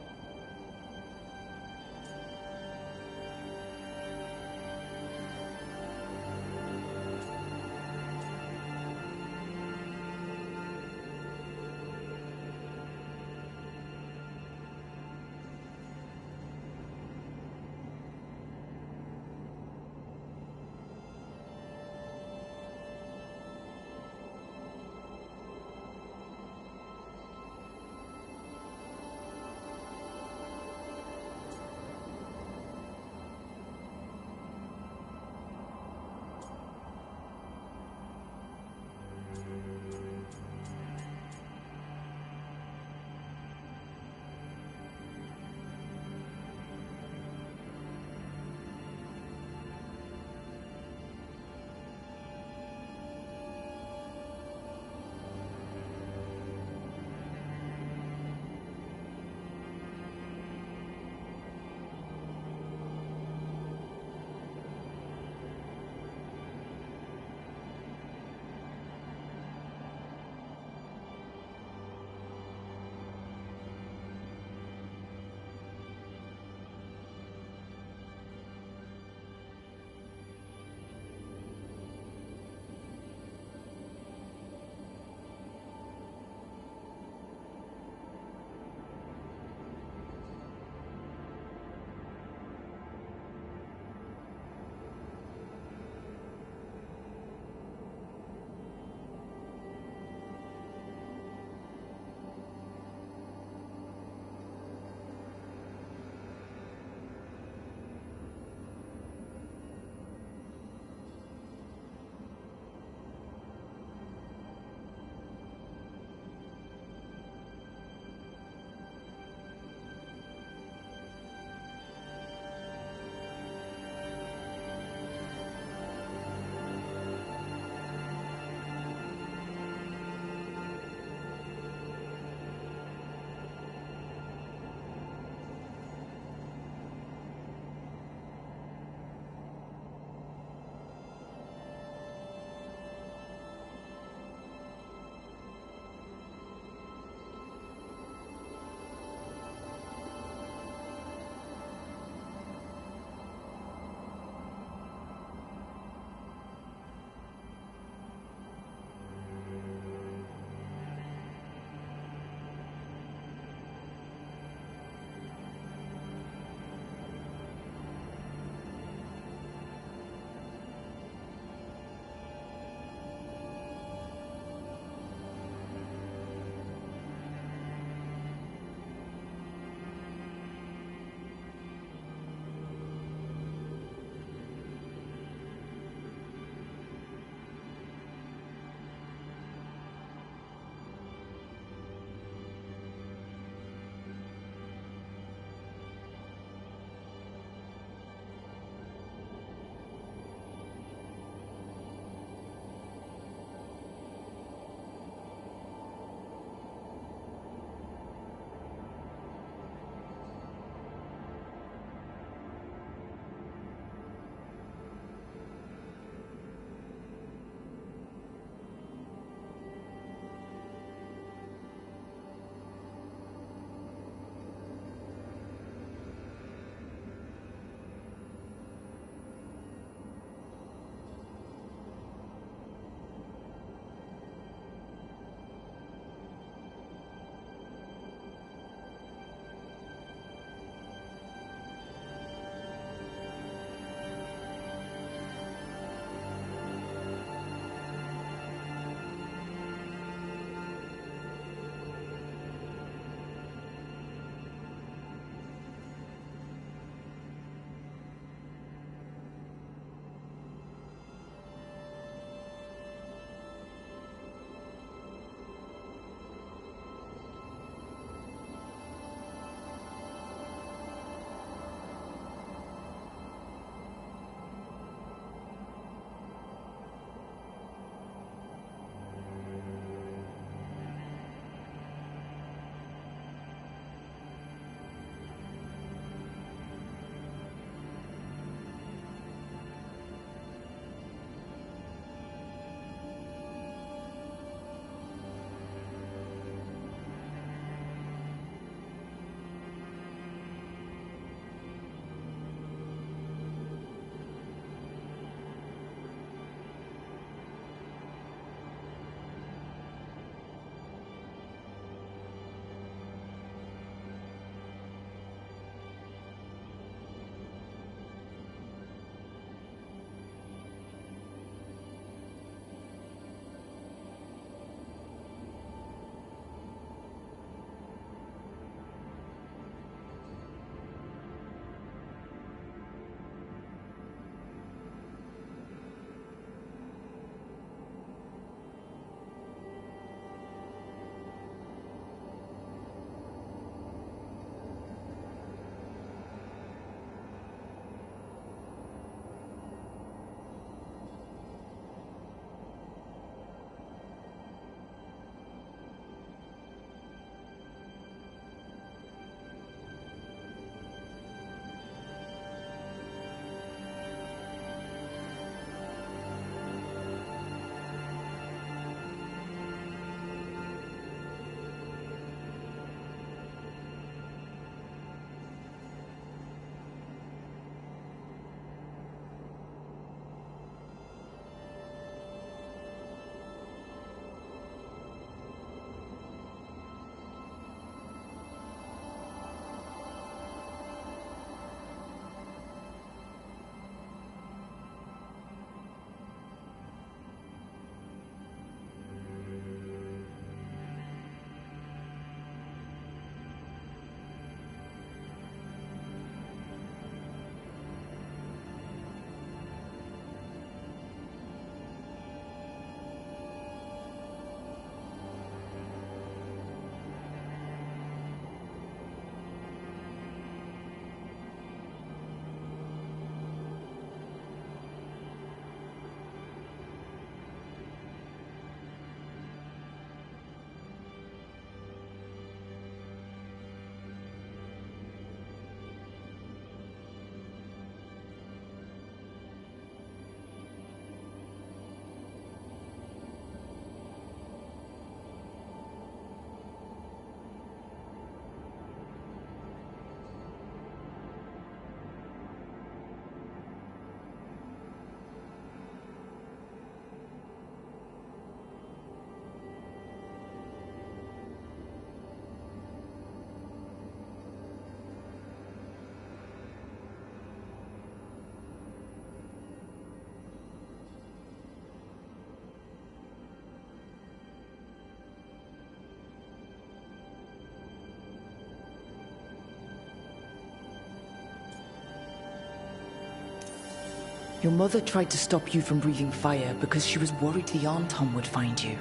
Your mother tried to stop you from breathing fire because she was worried the Arntom would find you.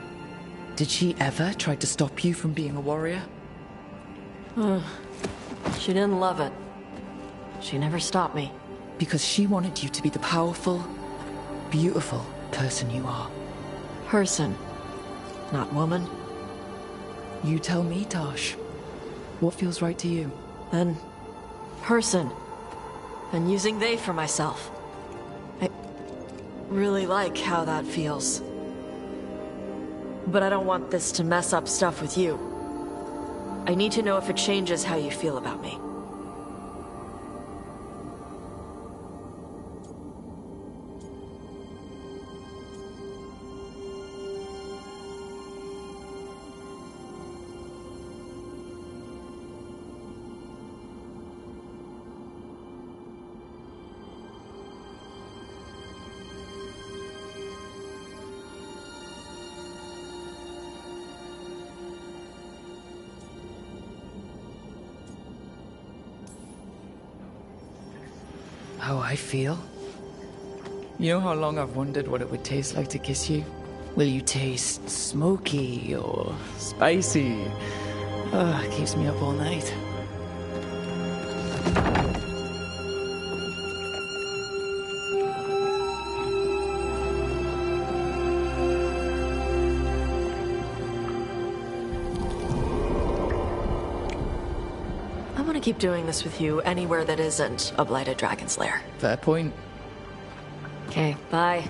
Did she ever try to stop you from being a warrior? She didn't love it. She never stopped me. Because she wanted you to be the powerful, beautiful person you are. Person, not woman. You tell me, Tosh. What feels right to you? Then, person. And using they for myself. I really like how that feels. But I don't want this to mess up stuff with you. I need to know if it changes how you feel about me. How I feel? You know how long I've wondered what it would taste like to kiss you? Will you taste smoky or spicy? It keeps me up all night. I want to keep doing this with you anywhere that isn't a blighted dragon's lair. Fair point. Okay, bye.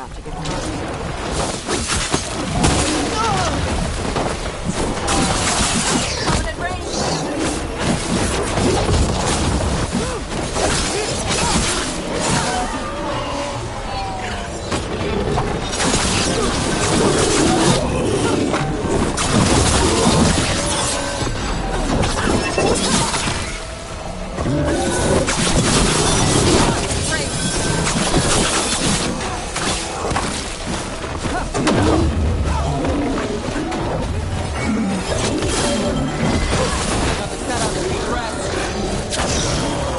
have to give her.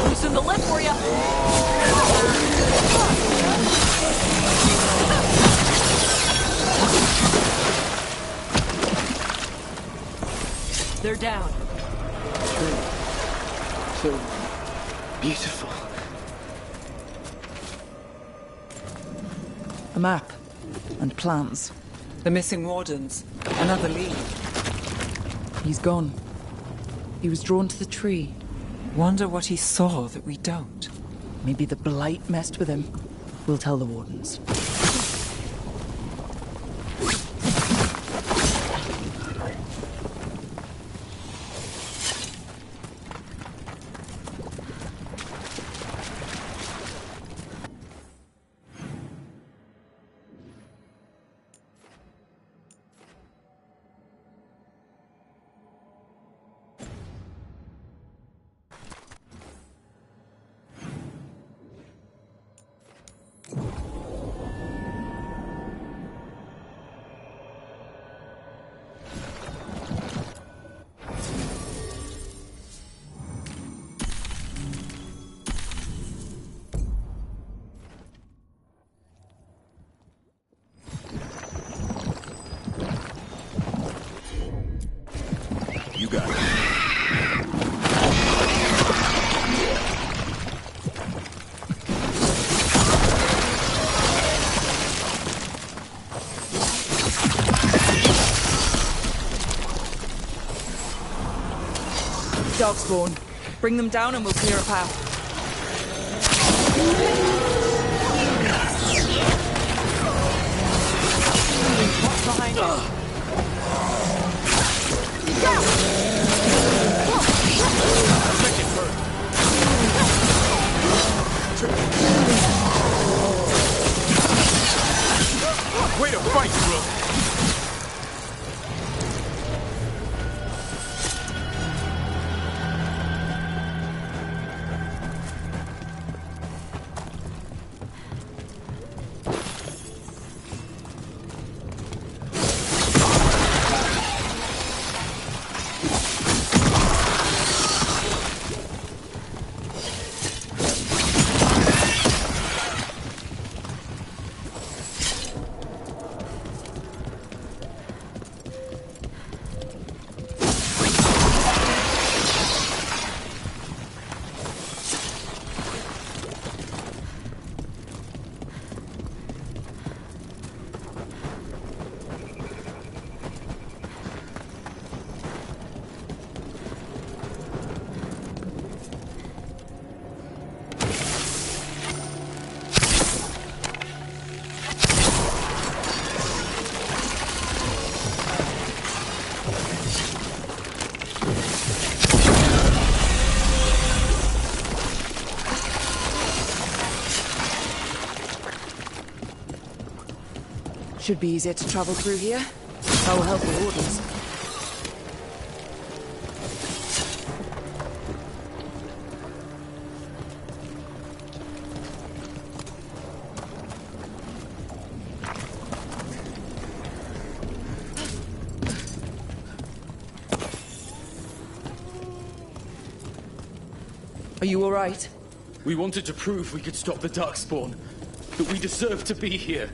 Loosen the lip for you. They're down. So beautiful. A map and plans. The missing wardens. Another lead. He's gone. He was drawn to the tree. Wonder what he saw that we don't. Maybe the blight messed with him. We'll tell the wardens. You got it. Darkspawn. Bring them down and we'll clear a path. What's behind us? Way to fight, bro! Should be easier to travel through here. That will help the wardens. Are you all right? We wanted to prove we could stop the Darkspawn, that we deserved to be here.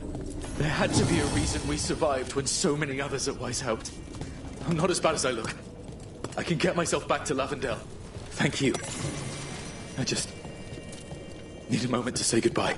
There had to be a reason we survived when so many others at Wise helped. I'm not as bad as I look. I can get myself back to Lavendel. Thank you. I just need a moment to say goodbye.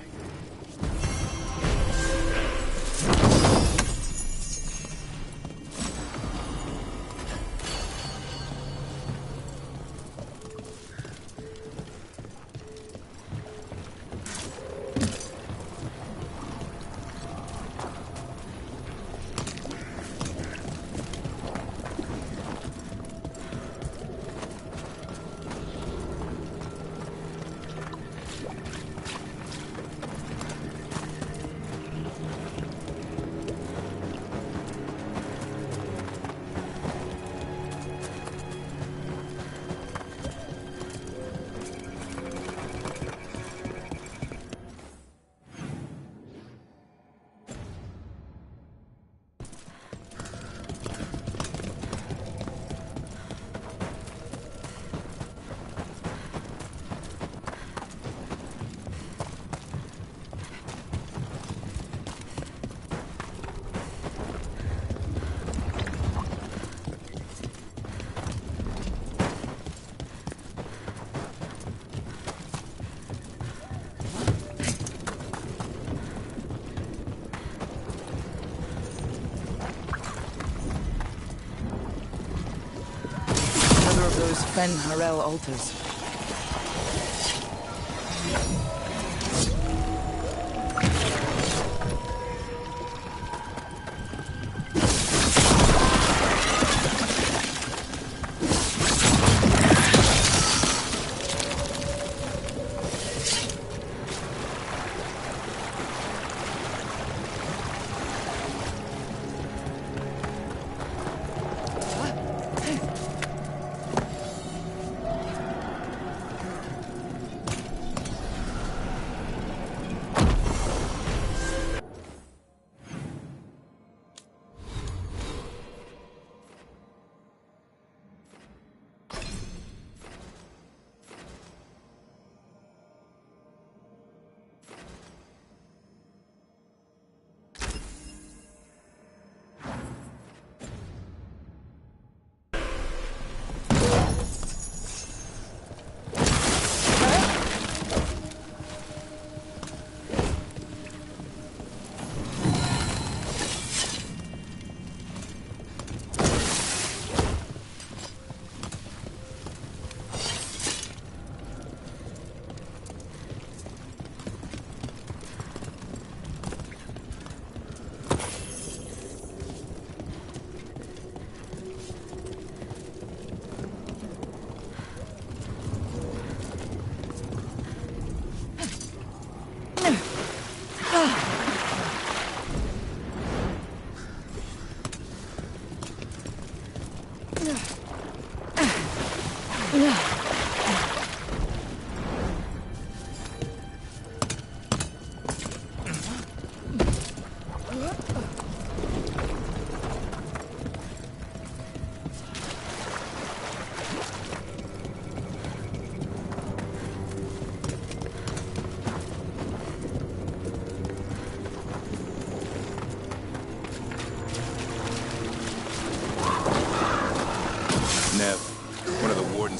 Fen Harel altars.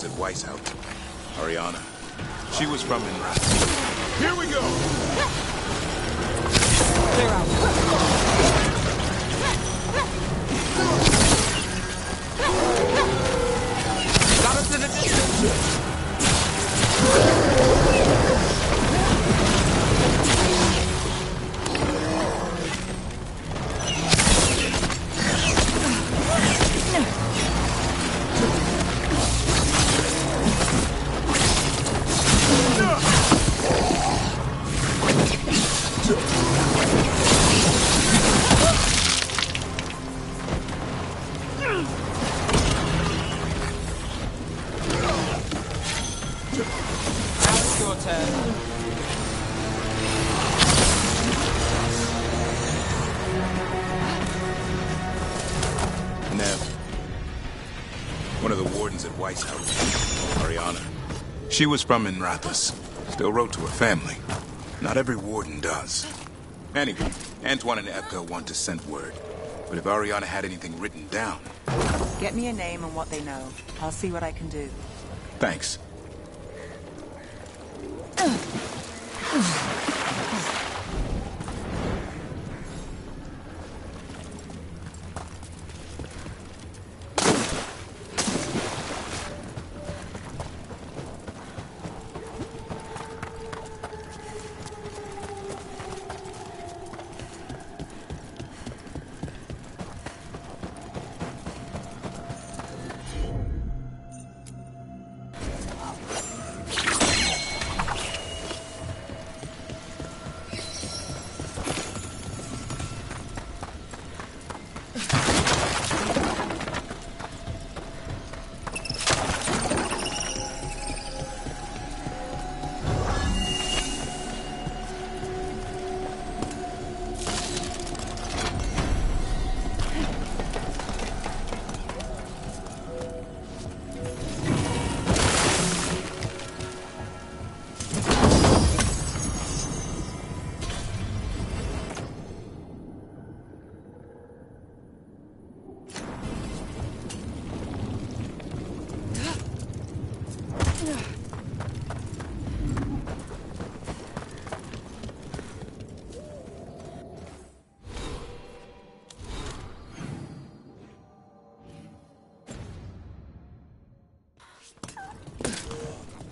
At Weishaupt. Ariana. She was from in... Here we go! Clear out. Got us in the distance! She was from Inrathus. Still wrote to her family. Not every warden does. Anyway, Antoine and Epka want to send word. But if Ariana had anything written down... Get me a name and what they know. I'll see what I can do. Thanks.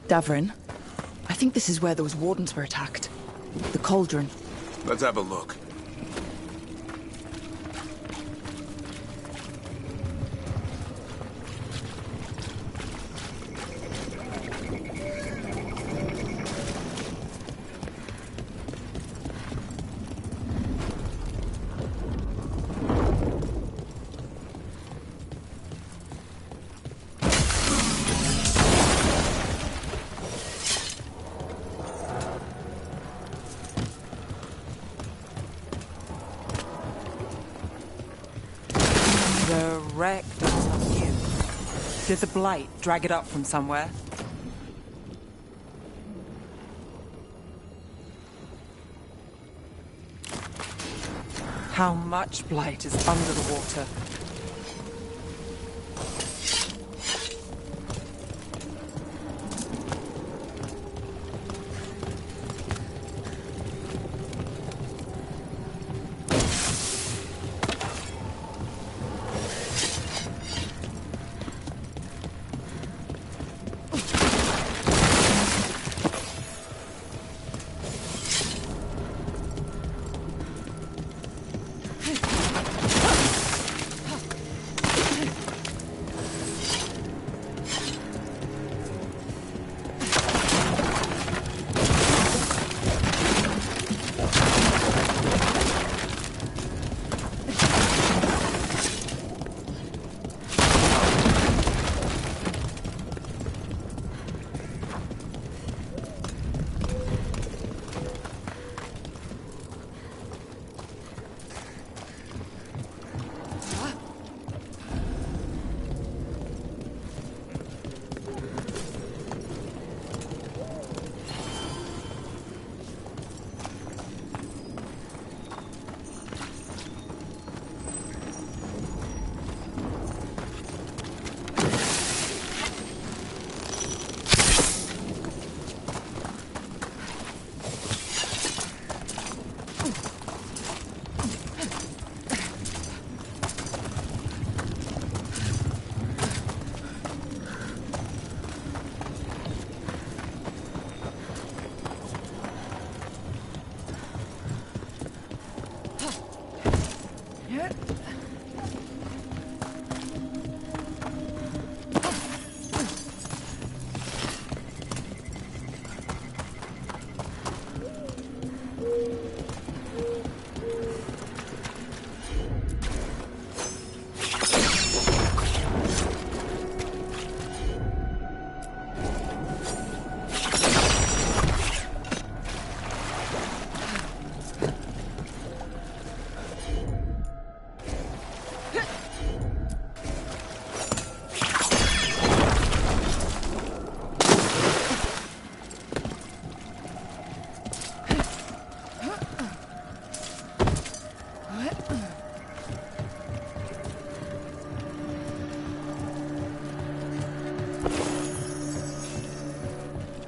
Davrin, I think this is where those wardens were attacked. The cauldron. Let's have a look. Wreck looks like you. Did the Blight drag it up from somewhere? How much Blight is under the water?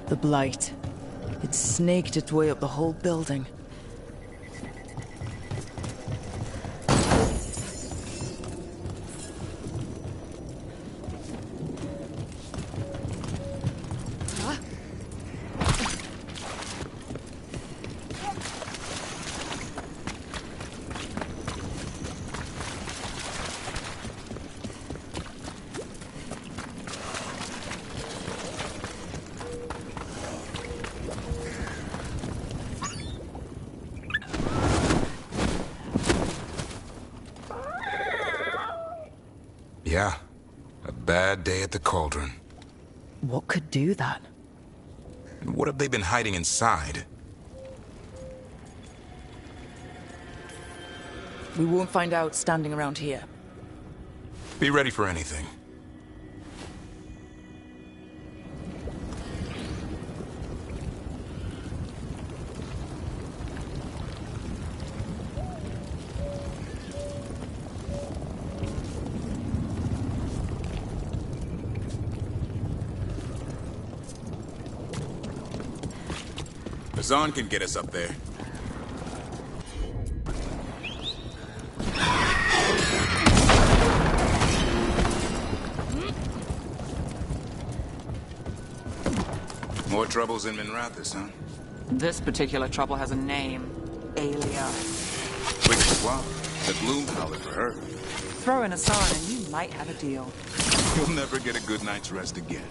The Blight. It snaked its way up the whole building. Yeah, a bad day at the cauldron. What could do that? And what have they been hiding inside? We won't find out standing around here. Be ready for anything. Zahn can get us up there. More troubles in Minrathous, huh? This particular trouble has a name. Aelia. Quick swap. The gloom howler for her. Throw in a sign and you might have a deal. You'll never get a good night's rest again.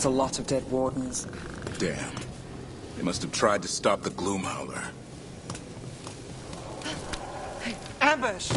That's a lot of dead wardens. Damn. They must have tried to stop the gloom howler. Ambush!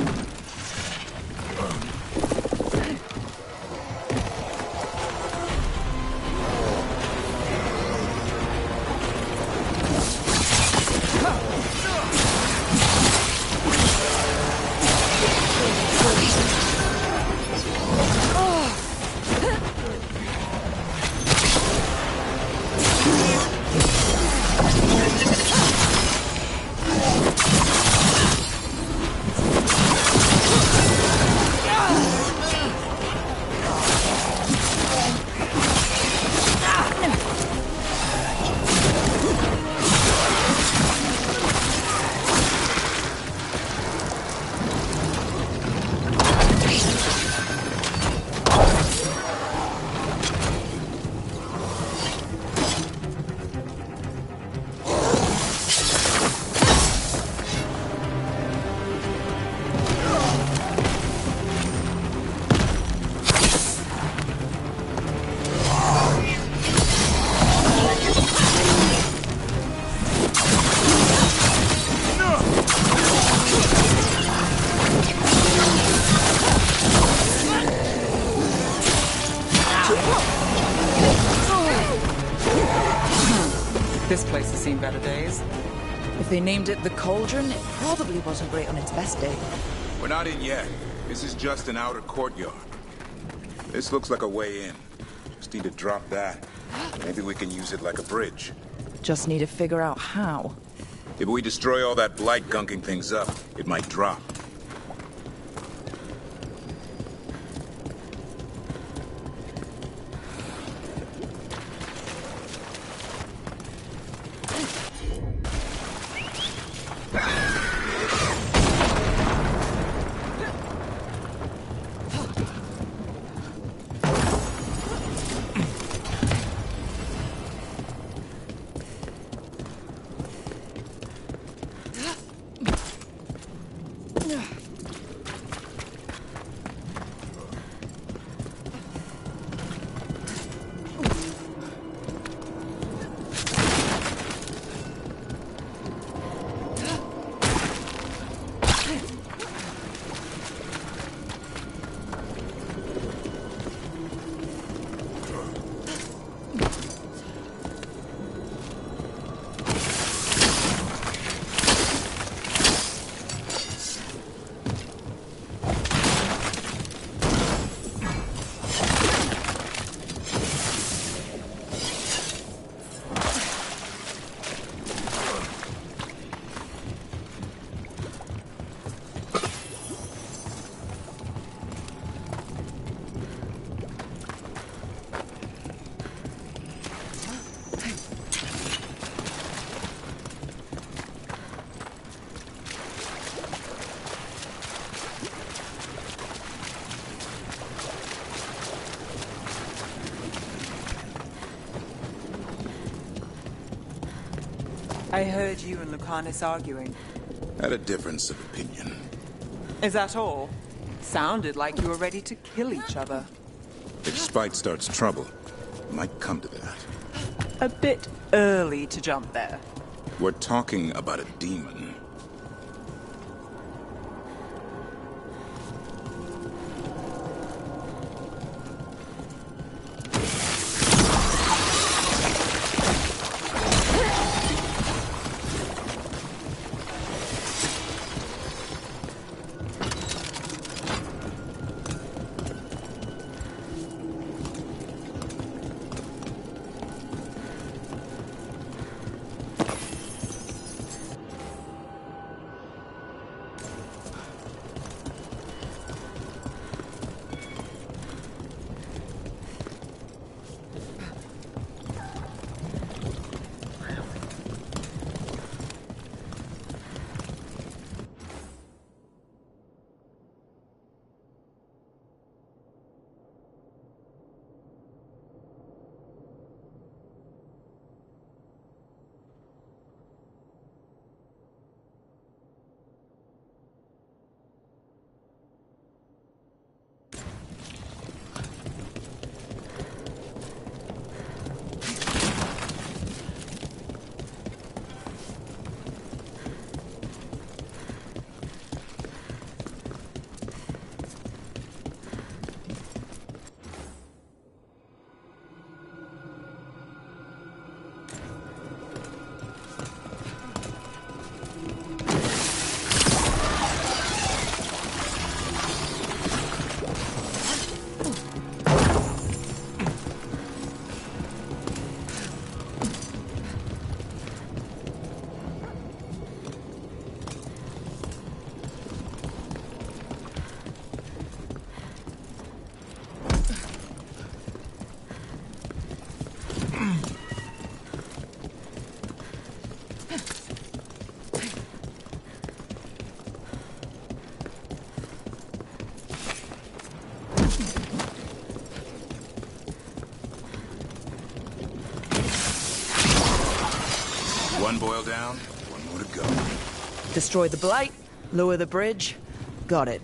This place has seen better days. If they named it the Cauldron, it probably wasn't great on its best day. We're not in yet. This is just an outer courtyard. This looks like a way in. Just need to drop that. Maybe we can use it like a bridge. Just need to figure out how. If we destroy all that blight gunking things up, it might drop. I heard you and Lucanus arguing. Had a difference of opinion. Is that all? Sounded like you were ready to kill each other. If spite starts trouble, it might come to that. A bit early to jump there. We're talking about a demon. One boil down, one more to go. Destroy the blight, lower the bridge. Got it.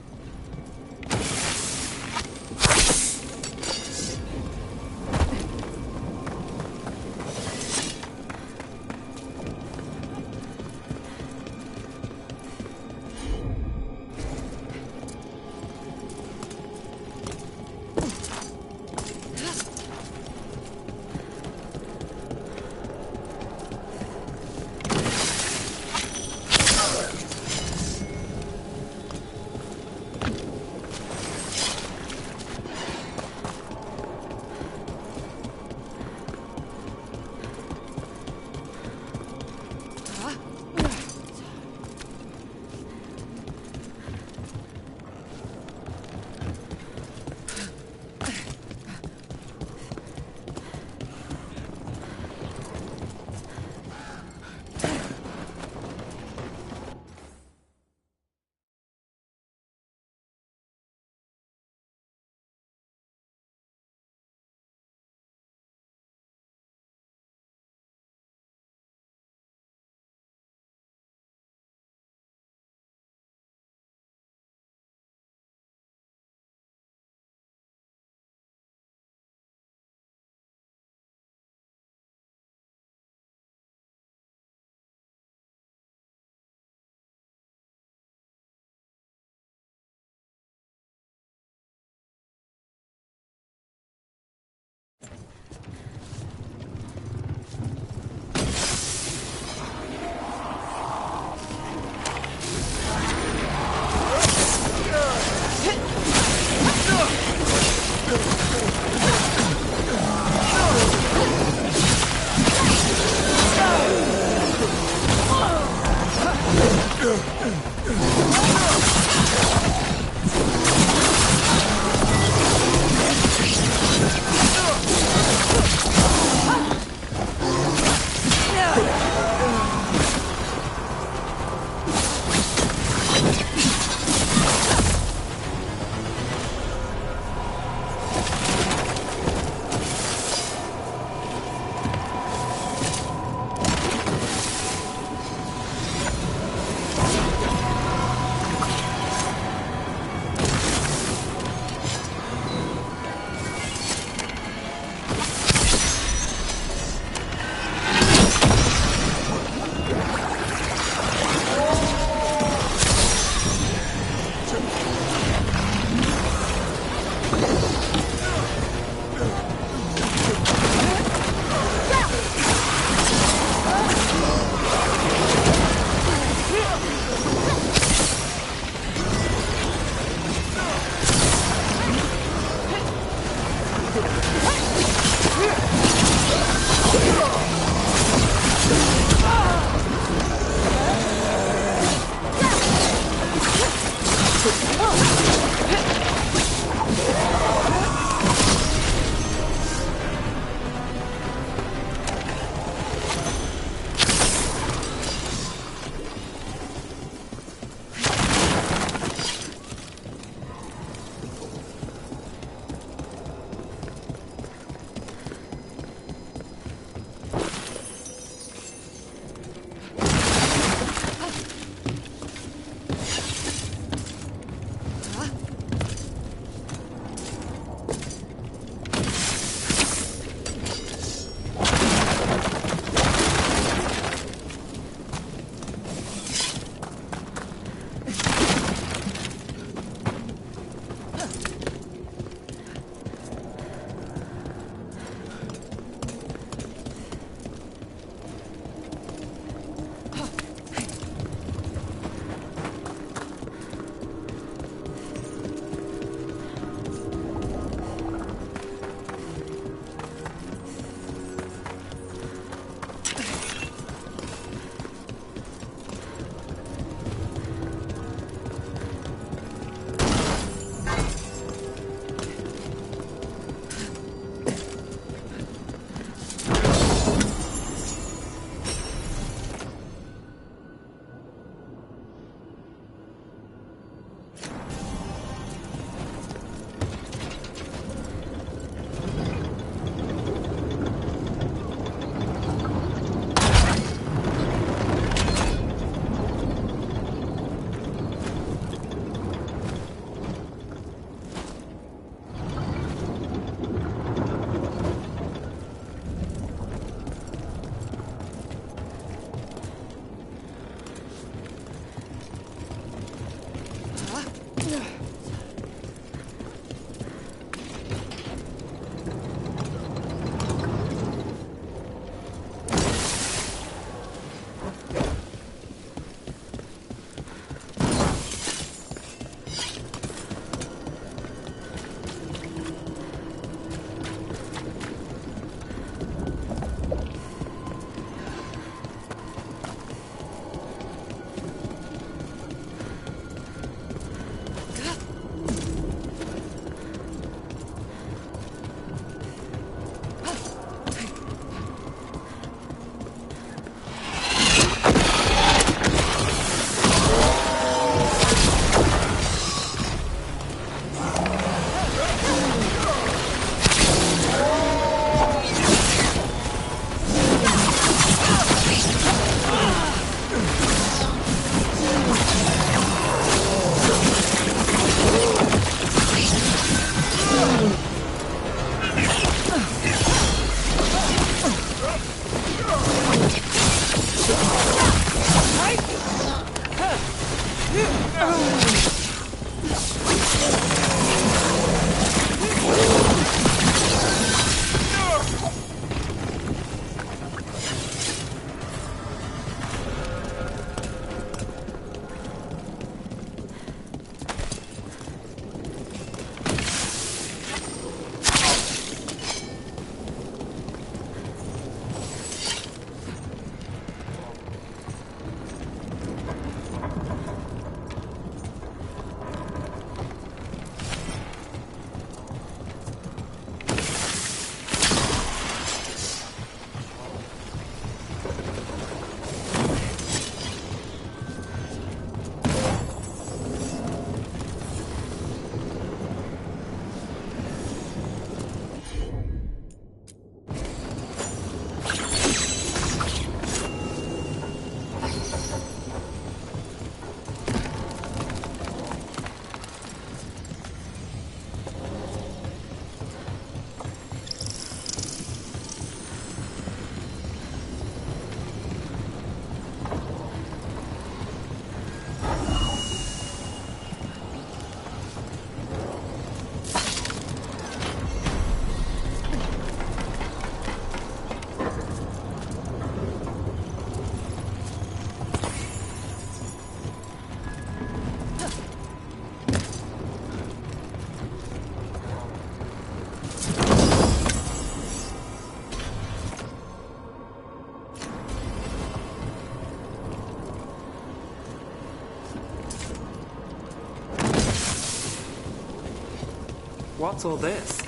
What's all this?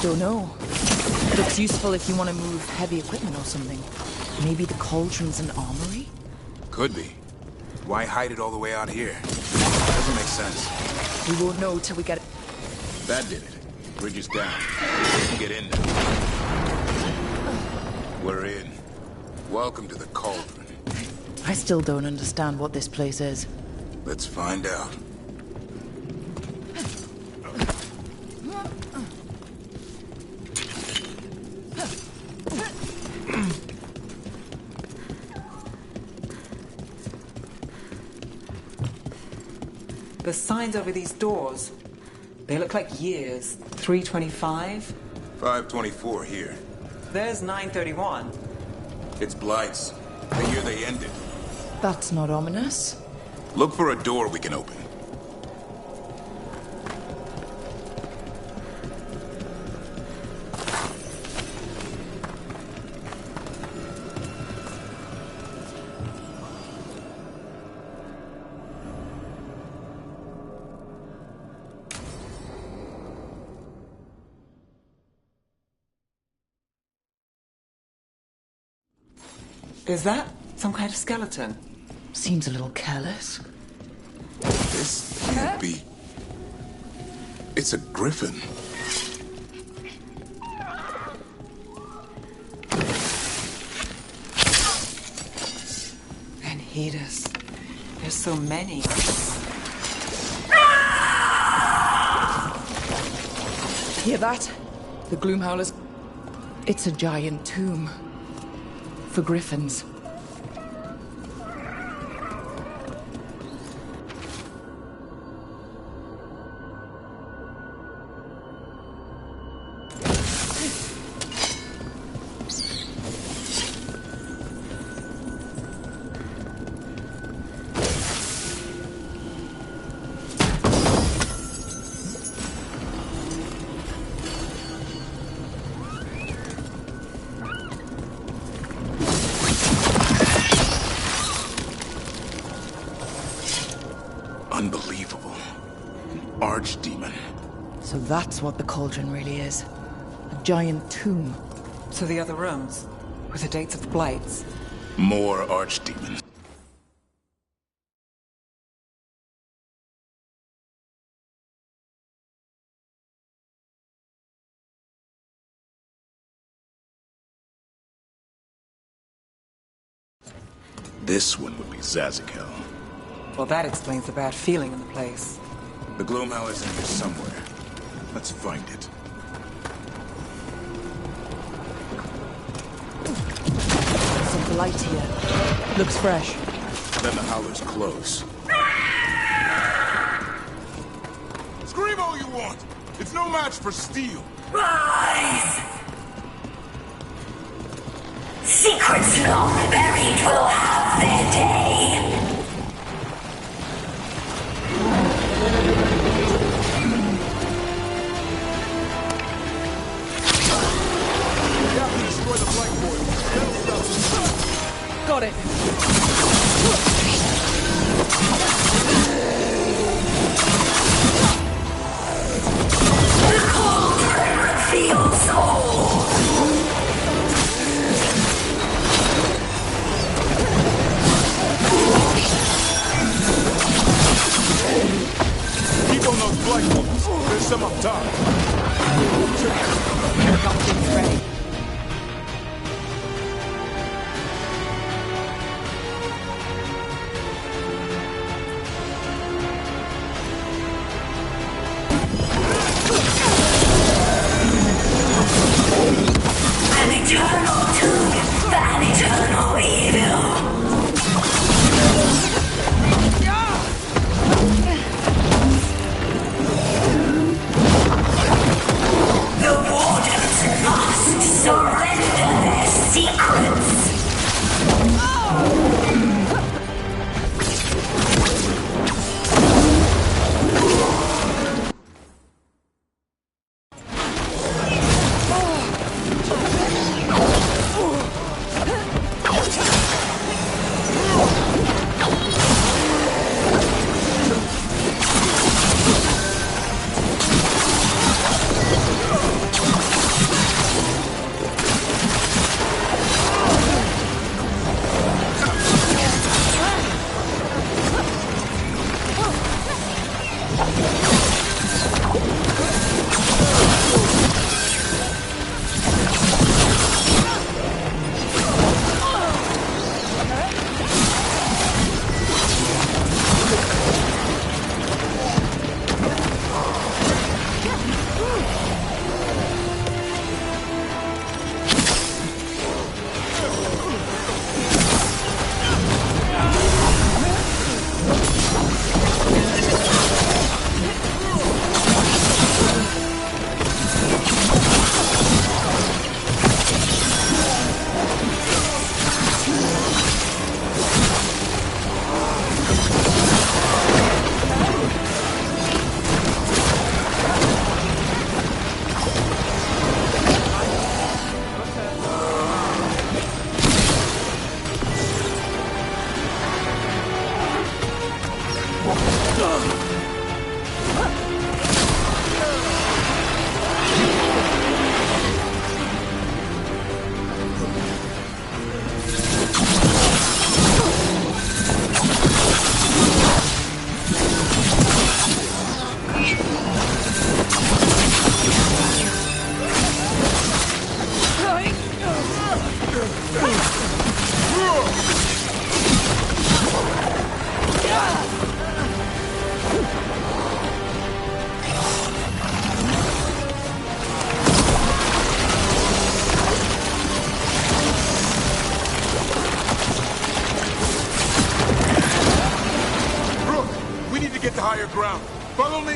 Don't know. But it's useful if you want to move heavy equipment or something. Maybe the cauldron's an armory? Could be. Why hide it all the way out here? Doesn't make sense. We won't know till we get it. That did it. Bridge is down. We can get in now. We're in. Welcome to the cauldron. I still don't understand what this place is. Let's find out. The signs over these doors, they look like years. 325? 524 here. There's 931. It's Blight's. The year they ended. That's not ominous. Look for a door we can open. Is that some kind of skeleton? Seems a little careless. This can't be... It's a griffin. Anhedus. There's so many. Hear that? The Gloomhowlers. It's a giant tomb. For griffins. Unbelievable. An archdemon. So that's what the cauldron really is. A giant tomb. So the other rooms, with the dates of the blights. More archdemons. This one would be Zazakel. Well, that explains the bad feeling in the place. The Gloomhowler's in here somewhere. Let's find it. Some light here. Looks fresh. Then the Howler's close. Scream all you want! It's no match for steel! Rise! Secrets long buried will have their day. Destroy the blackboard. That'll stop. Got it. The cauldron reveals all. Keep on those blackboards. There's some up top. Got things ready. An eternal tomb, an eternal evil. higher ground. Follow me!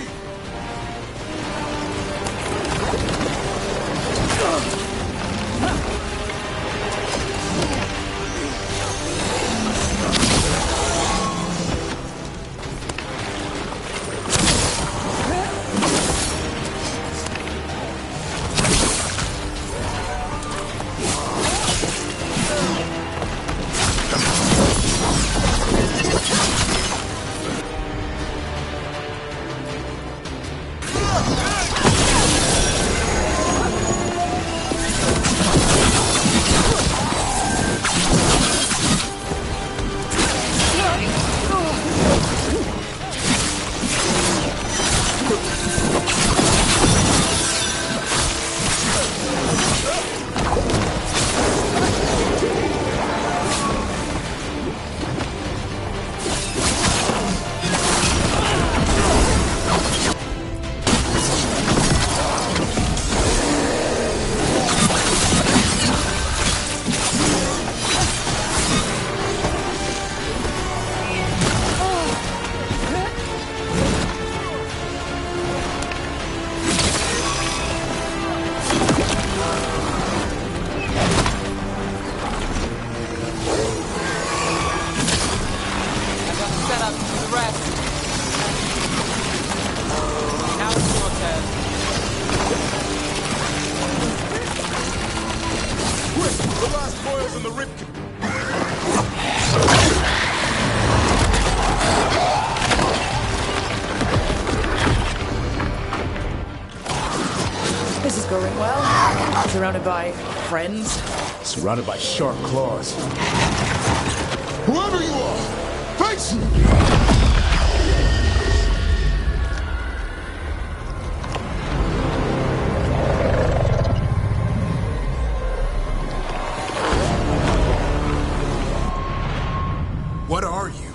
This is going well. Surrounded by friends. Surrounded by sharp claws. Whoever you are, face me! What are you?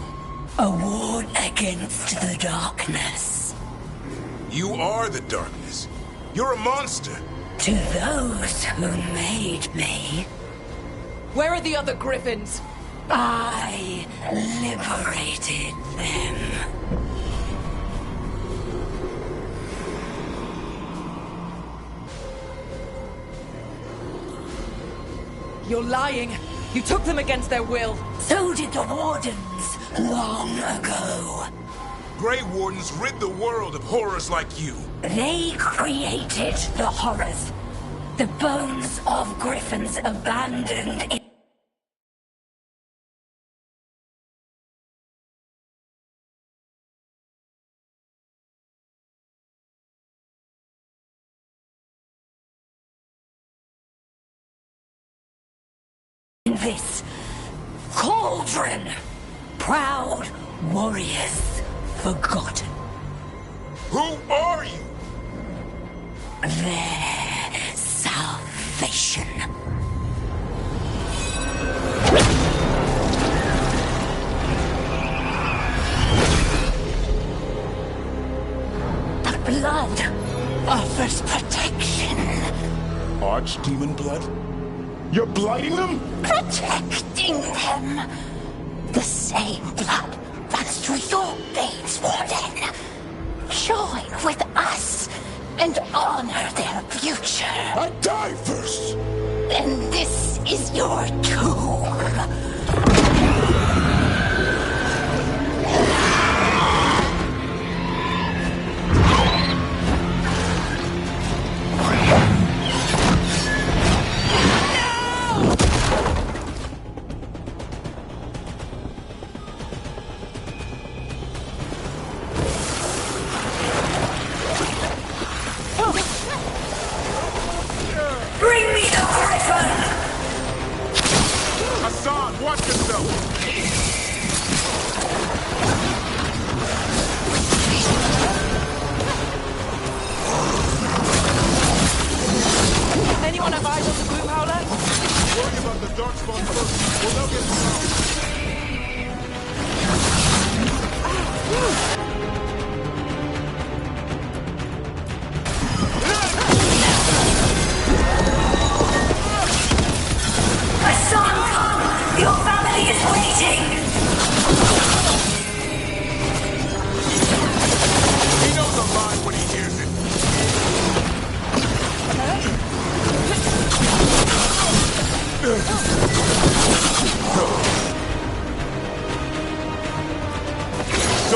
A ward against the darkness. You are the darkness. You're a monster. To those who made me, Where are the other griffins? I liberated them. You're lying. You took them against their will. So did the Wardens long ago. Grey Wardens rid the world of horrors like you. They created the horrors. The bones of griffins abandoned in this cauldron. Proud warriors forgotten. Who are you? Their salvation. The blood offers protection. Archdemon blood? You're blighting them? Protecting them. The same blood runs through your veins, Warden. Join with us and honor their future. I die first! And this is your tomb. Hassan, watch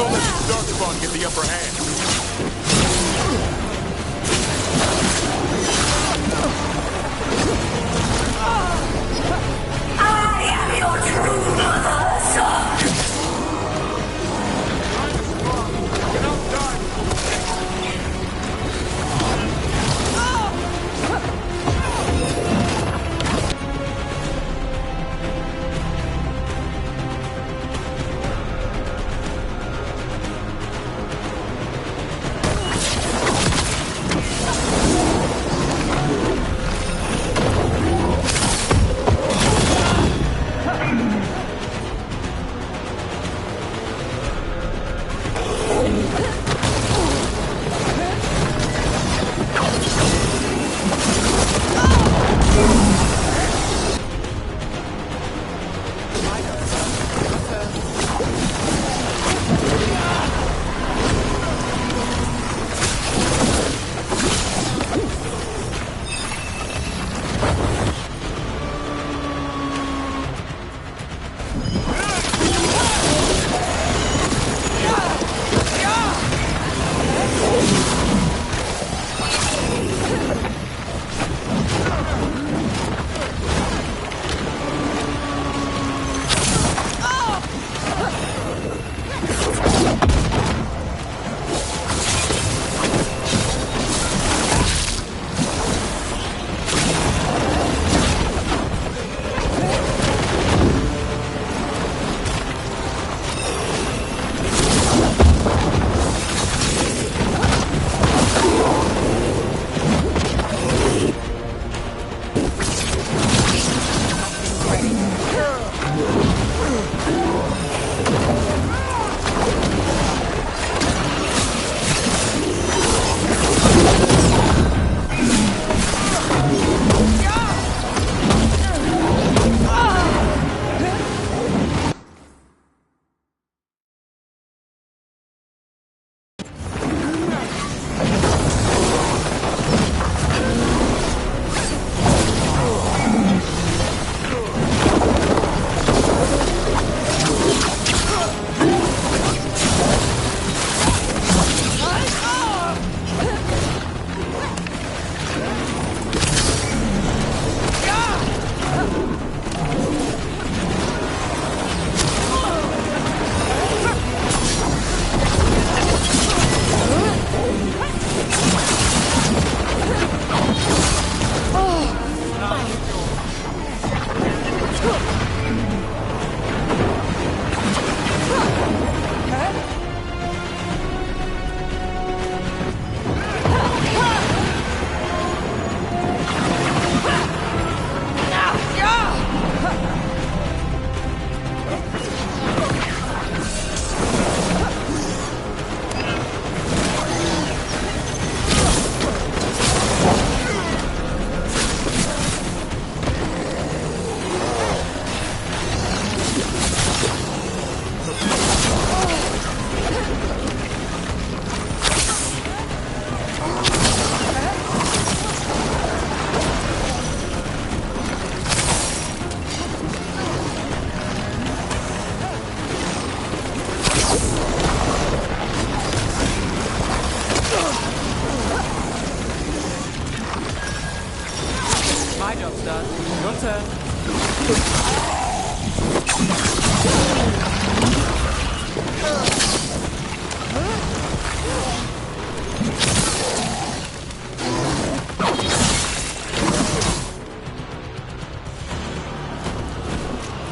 Don't let the Darkspawn get the upper hand. I am your true mother, son.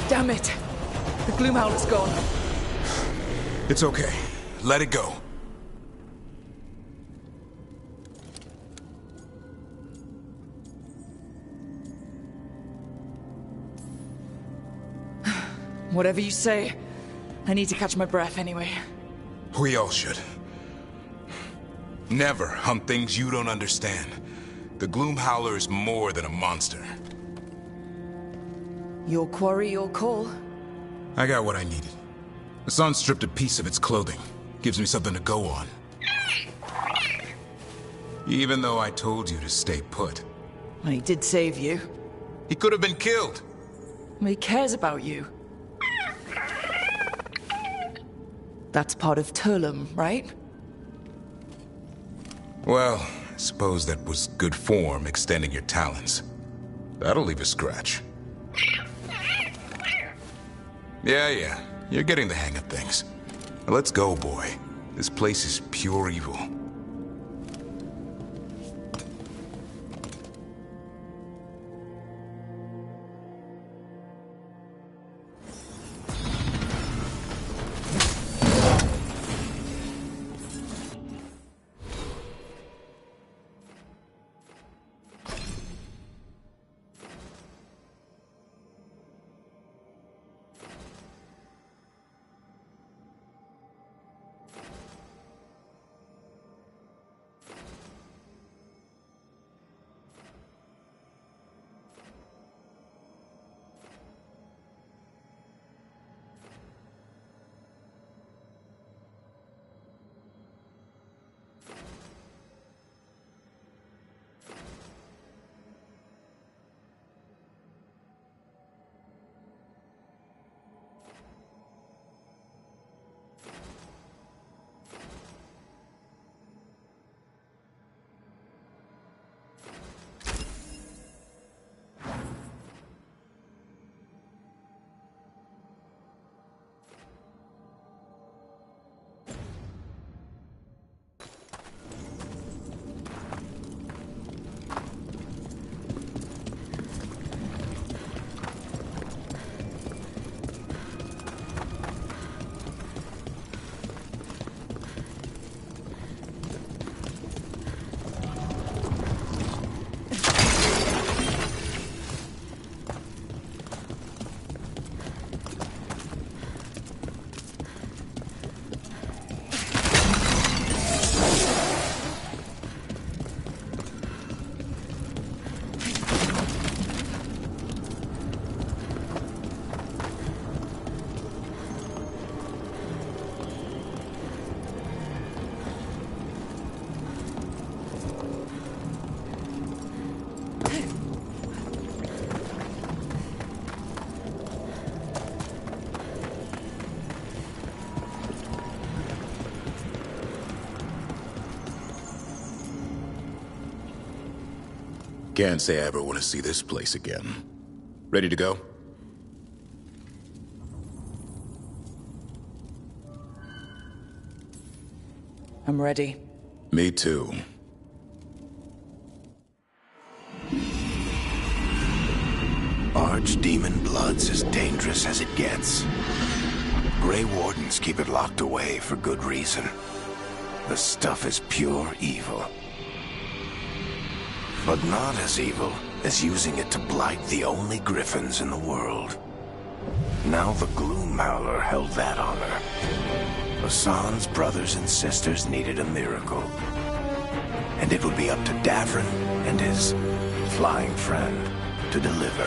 Damn it! The Gloomhowler's gone. It's okay. Let it go. Whatever you say, I need to catch my breath anyway. We all should. Never hunt things you don't understand. The Gloomhowler is more than a monster. Your quarry, your call. I got what I needed. The sun stripped a piece of its clothing. Gives me something to go on. Even though I told you to stay put. Well, he did save you. He could have been killed. He cares about you. That's part of Turlum, right? Well, I suppose that was good form, extending your talons. That'll leave a scratch. Yeah. You're getting the hang of things. Now let's go, boy. This place is pure evil. Can't say I ever want to see this place again. Ready to go? I'm ready. Me too. Archdemon blood's as dangerous as it gets. Grey Wardens keep it locked away for good reason. The stuff is pure evil. But not as evil as using it to blight the only griffins in the world. Now the Gloom Howler held that honor. Hassan's brothers and sisters needed a miracle. And it would be up to Davrin and his flying friend to deliver.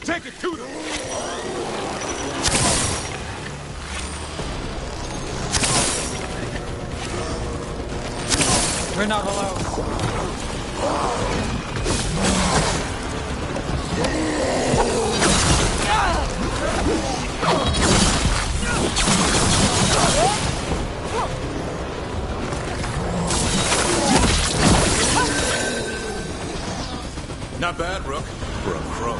Take it to them! We're not alone. Not bad, Rook, for a crow.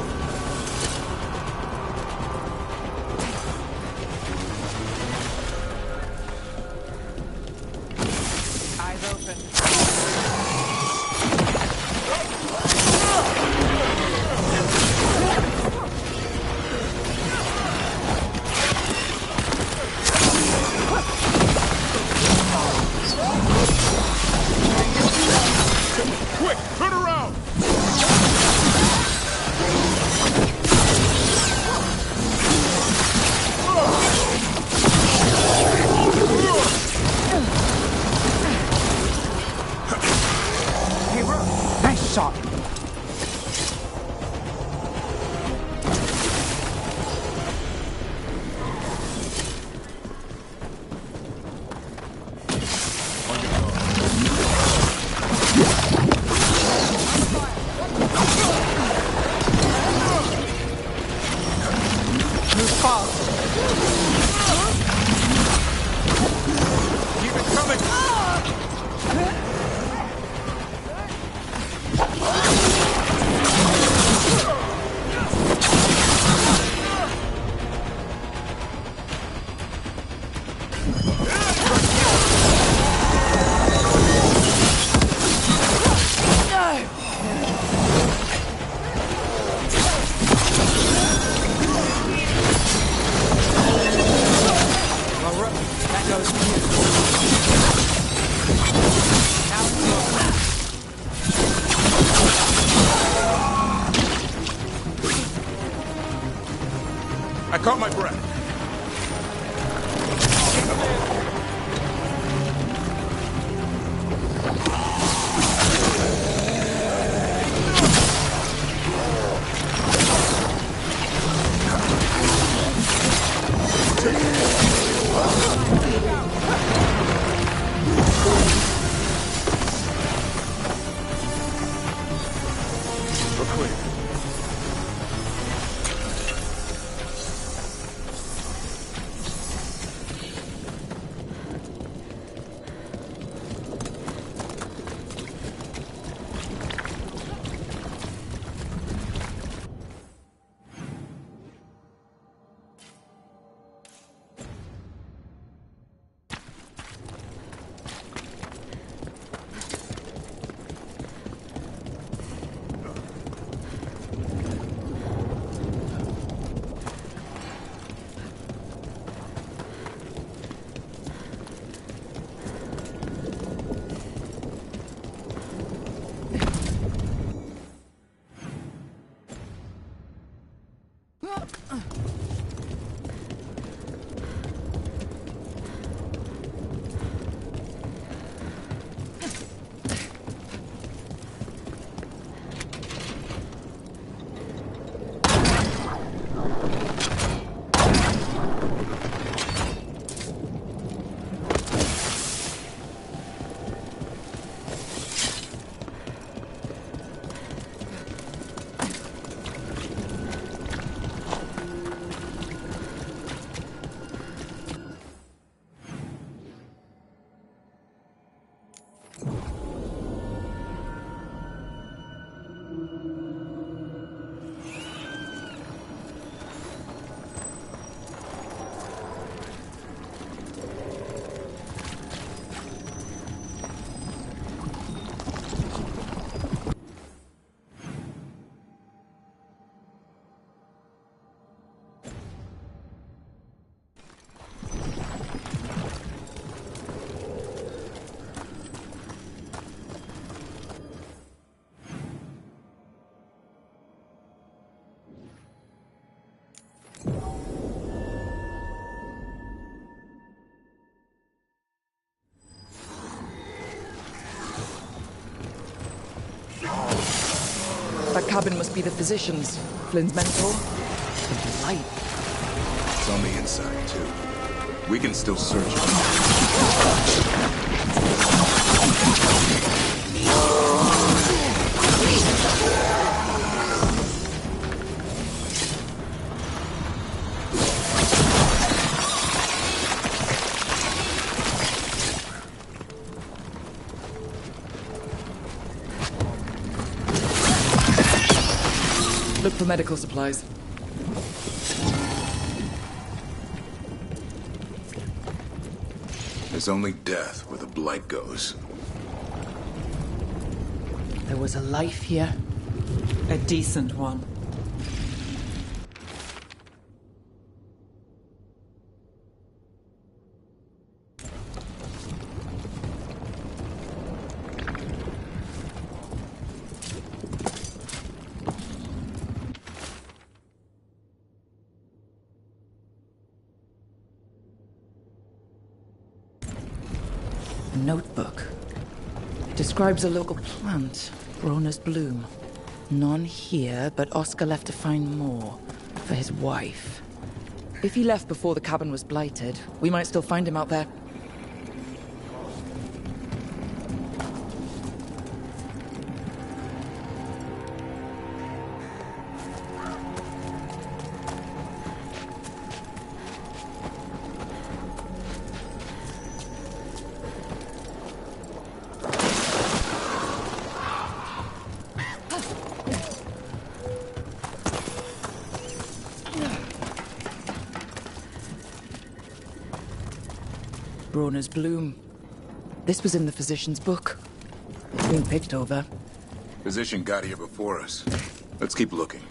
Eyes open. Quick, turn around! Hey, Rook. Nice shot. Move fast. Keep it coming! Well, Rook, that goes for you. Now it's yours. I caught my breath. We're clear. That cabin must be the physician's. Flynn's mentor. The light. It's on the inside, too. We can still search it. Look for medical supplies. There's only death where the blight goes. There was a life here. A decent one. Notebook. It describes a local plant, Brona's bloom. None here, but Oscar left to find more for his wife. If he left before the cabin was blighted, we might still find him out there. Brona's bloom. This was in the physician's book. It's been picked over. Physician got here before us. Let's keep looking.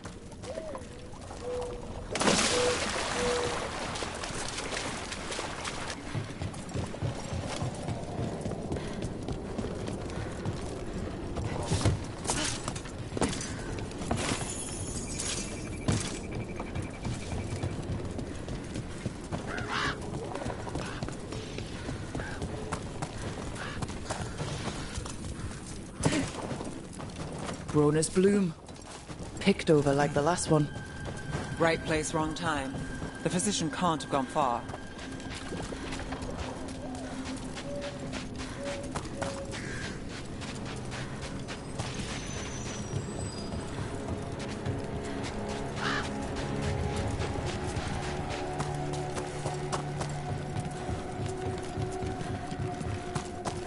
Brona's bloom. Picked over like the last one. Right place, wrong time. The physician can't have gone far.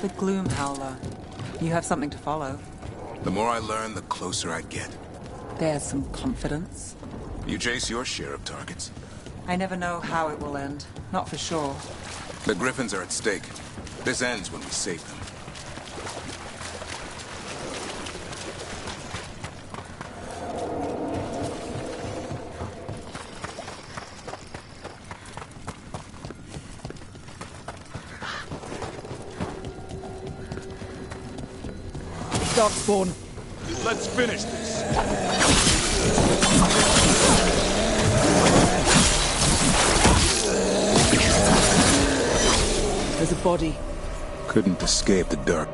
The Gloom Howler. You have something to follow. The more I learn, the closer I get. There's some confidence. You chase your share of targets. I never know how it will end. Not for sure. The Griffins are at stake. This ends when we save them. Darkspawn. Let's finish this. There's a body. Couldn't escape the dark.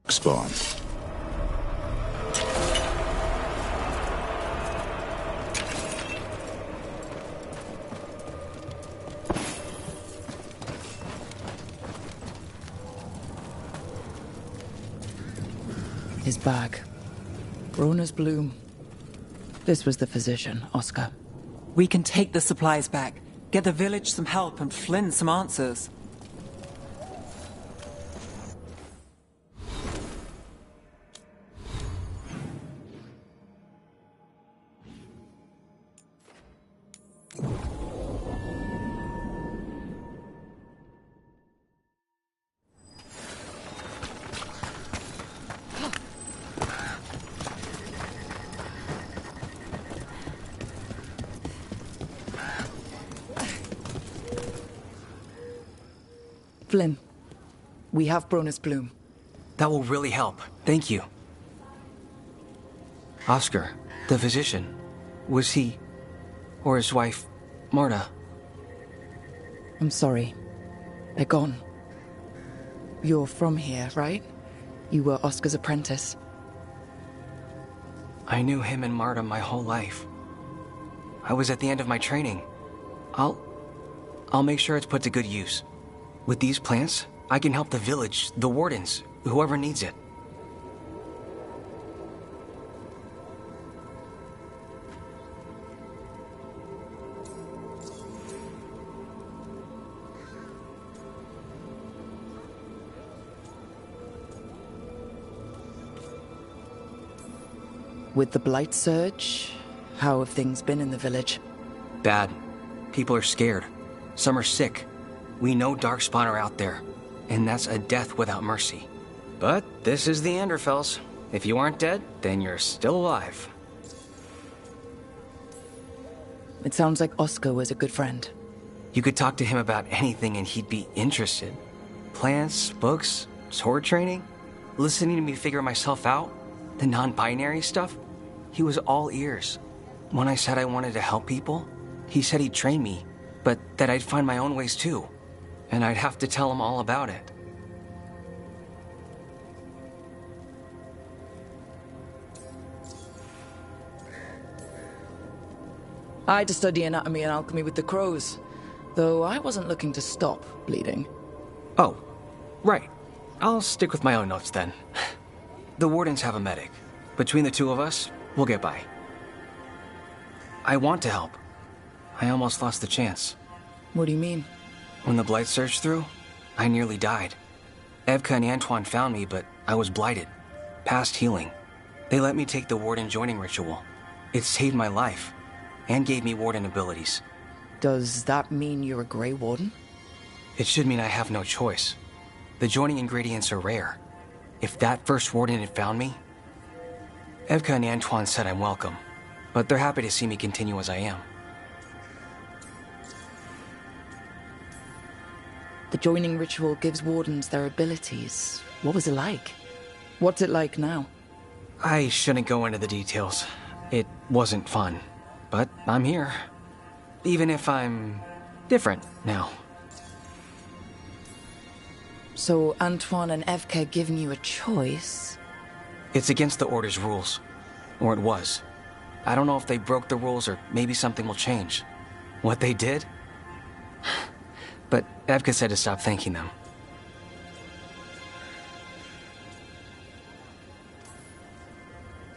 Spawn. His bag. Brona's bloom. This was the physician, Oscar. We can take the supplies back, get the village some help, and Flynn some answers. Flynn, we have Brona's bloom. That will really help. Thank you. Oscar, the physician, was he, or his wife, Marta? I'm sorry. They're gone. You're from here, right? You were Oscar's apprentice. I knew him and Marta my whole life. I was at the end of my training. I'll make sure it's put to good use. With these plants, I can help the village, the wardens, whoever needs it. With the Blight Surge, how have things been in the village? Bad. People are scared. Some are sick. We know Darkspawn are out there, and that's a death without mercy. But this is the Anderfells. If you aren't dead, then you're still alive. It sounds like Oscar was a good friend. You could talk to him about anything and he'd be interested. Plants, books, sword training, listening to me figure myself out, the non-binary stuff. He was all ears. When I said I wanted to help people, he said he'd train me, but that I'd find my own ways too. And I'd have to tell him all about it. I had to study anatomy and alchemy with the crows, though I wasn't looking to stop bleeding. Oh, right. I'll stick with my own notes then. The wardens have a medic. Between the two of us, we'll get by. I want to help. I almost lost the chance. What do you mean? When the blight surged through, I nearly died. Evka and Antoine found me, but I was blighted. Past healing. They let me take the warden joining ritual. It saved my life, and gave me warden abilities. Does that mean you're a Grey Warden? It should mean I have no choice. The joining ingredients are rare. If that first warden had found me... Evka and Antoine said I'm welcome, but they're happy to see me continue as I am. The joining ritual gives wardens their abilities. What was it like? What's it like now? I shouldn't go into the details. It wasn't fun, but I'm here. Even if I'm different now. So Antoine and Evka giving you a choice? It's against the Order's rules. Or it was. I don't know if they broke the rules or maybe something will change. What they did? But Evka said to stop thanking them.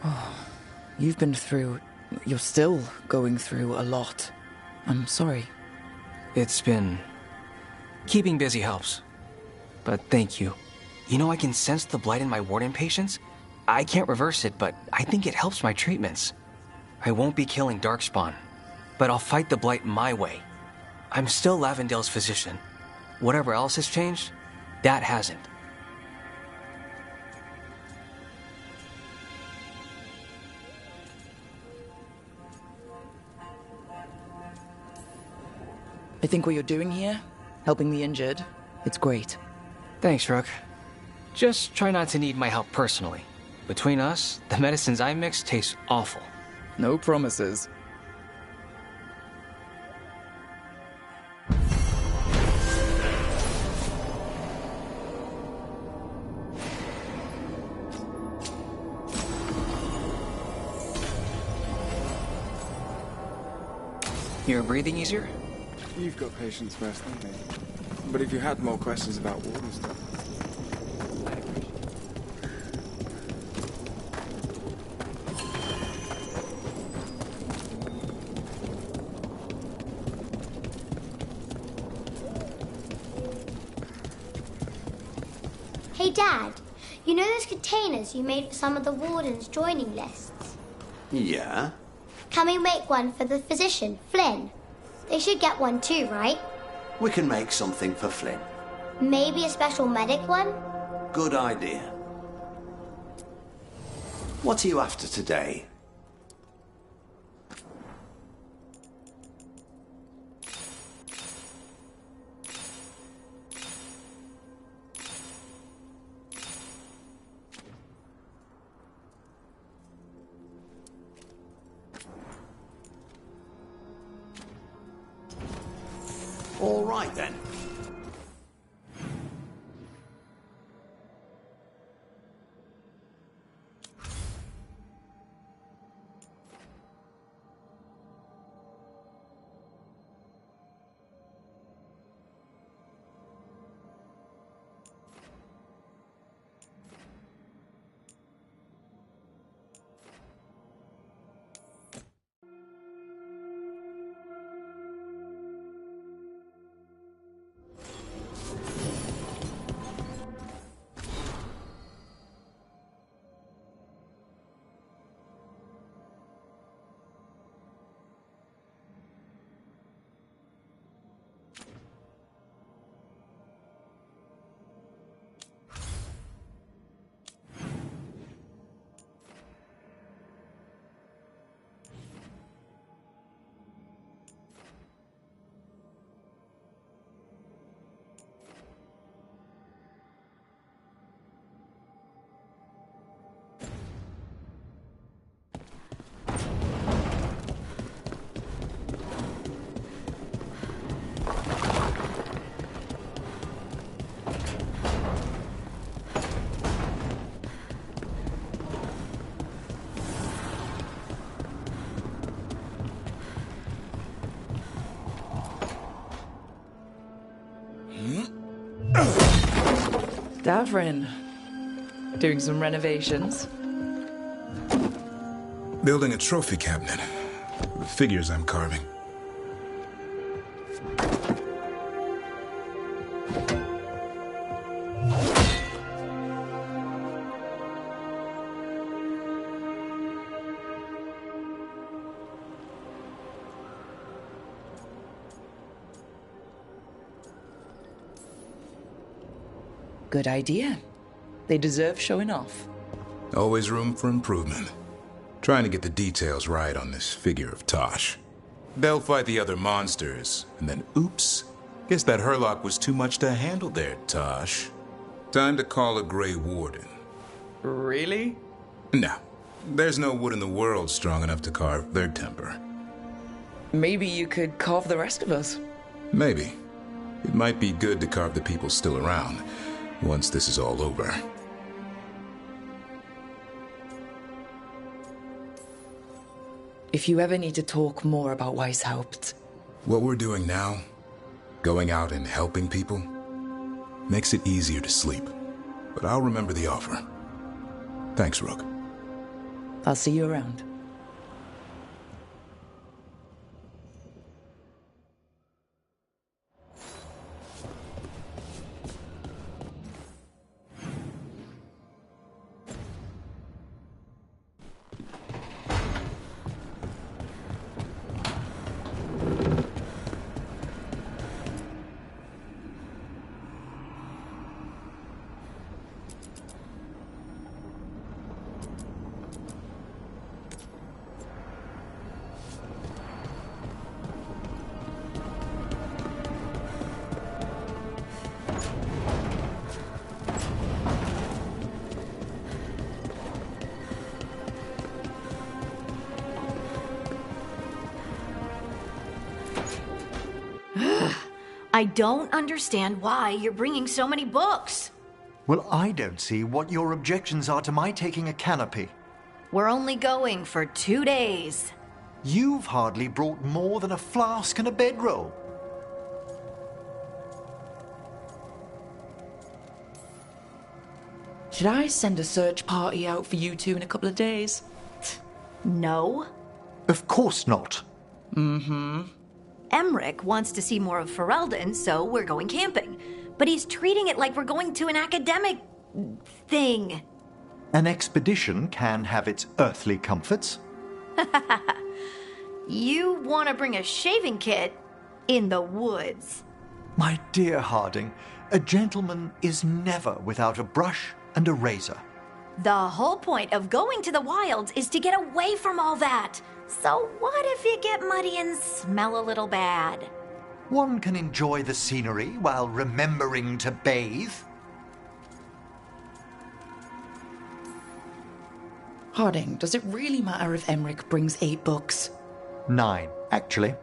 Oh, you've been through... You're still going through a lot. I'm sorry. It's been... Keeping busy helps. But thank you. You know, I can sense the blight in my warden patients. I can't reverse it, but I think it helps my treatments. I won't be killing Darkspawn, but I'll fight the blight my way. I'm still Lavendale's physician. Whatever else has changed, that hasn't. I think what you're doing here, helping the injured, it's great. Thanks, Rook. Just try not to need my help personally. Between us, the medicines I mix taste awful. No promises. You're breathing easier? You've got patience first, haven't you? But if you had more questions about warden stuff... Hey, Dad. You know those containers you made for some of the wardens' joining lists? Yeah? Can we make one for the physician, Flynn? They should get one too, right? We can make something for Flynn. Maybe a special medic one? Good idea. What are you after today? All right, then. Davrin. Doing some renovations. Building a trophy cabinet. The figures I'm carving. Good idea. They deserve showing off. Always room for improvement. Trying to get the details right on this figure of Tosh. They'll fight the other monsters, and then oops. Guess that Herlock was too much to handle there, Tosh. Time to call a Grey Warden. Really? No. There's no wood in the world strong enough to carve their temper. Maybe you could carve the rest of us. Maybe. It might be good to carve the people still around, once this is all over. If you ever need to talk more about Weishaupt. What we're doing now, going out and helping people, makes it easier to sleep. But I'll remember the offer. Thanks, Rook. I'll see you around. I don't understand why you're bringing so many books. Well, I don't see what your objections are to my taking a canopy. We're only going for 2 days. You've hardly brought more than a flask and a bedroll. Should I send a search party out for you two in a couple of days? No. Of course not. Mm-hmm. Emmerich wants to see more of Ferelden, so we're going camping. But he's treating it like we're going to an academic thing. An expedition can have its earthly comforts. You want to bring a shaving kit in the woods. My dear Harding, a gentleman is never without a brush and a razor. The whole point of going to the wilds is to get away from all that. So what if you get muddy and smell a little bad? One can enjoy the scenery while remembering to bathe. Harding, does it really matter if Emmerich brings 8 books? 9, actually.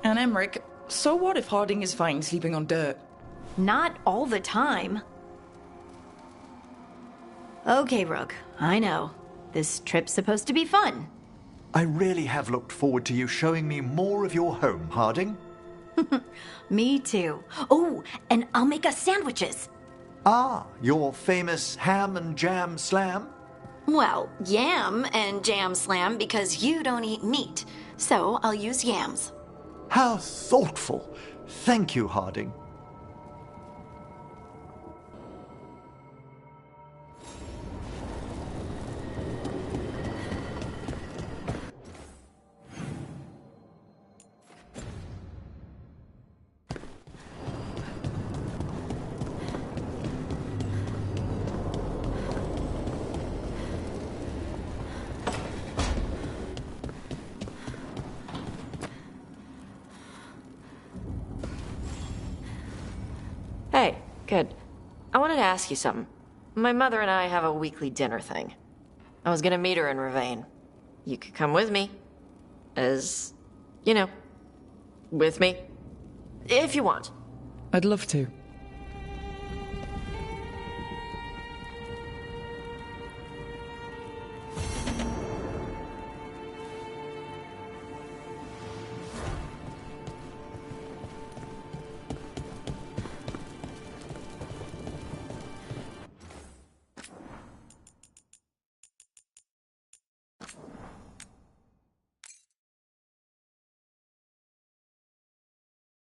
And Emmerich, so what if Harding is fine sleeping on dirt? Not all the time. Okay, Rook, I know. This trip's supposed to be fun. I really have looked forward to you showing me more of your home, Harding. Me too. Oh, and I'll make us sandwiches. Ah, your famous ham and jam slam? Well, yam and jam slam because you don't eat meat. So I'll use yams. How thoughtful. Thank you, Harding. Hey, good. I wanted to ask you something. My mother and I have a weekly dinner thing. I was gonna meet her in Ravane. You could come with me. As, you know, with me. If you want. I'd love to.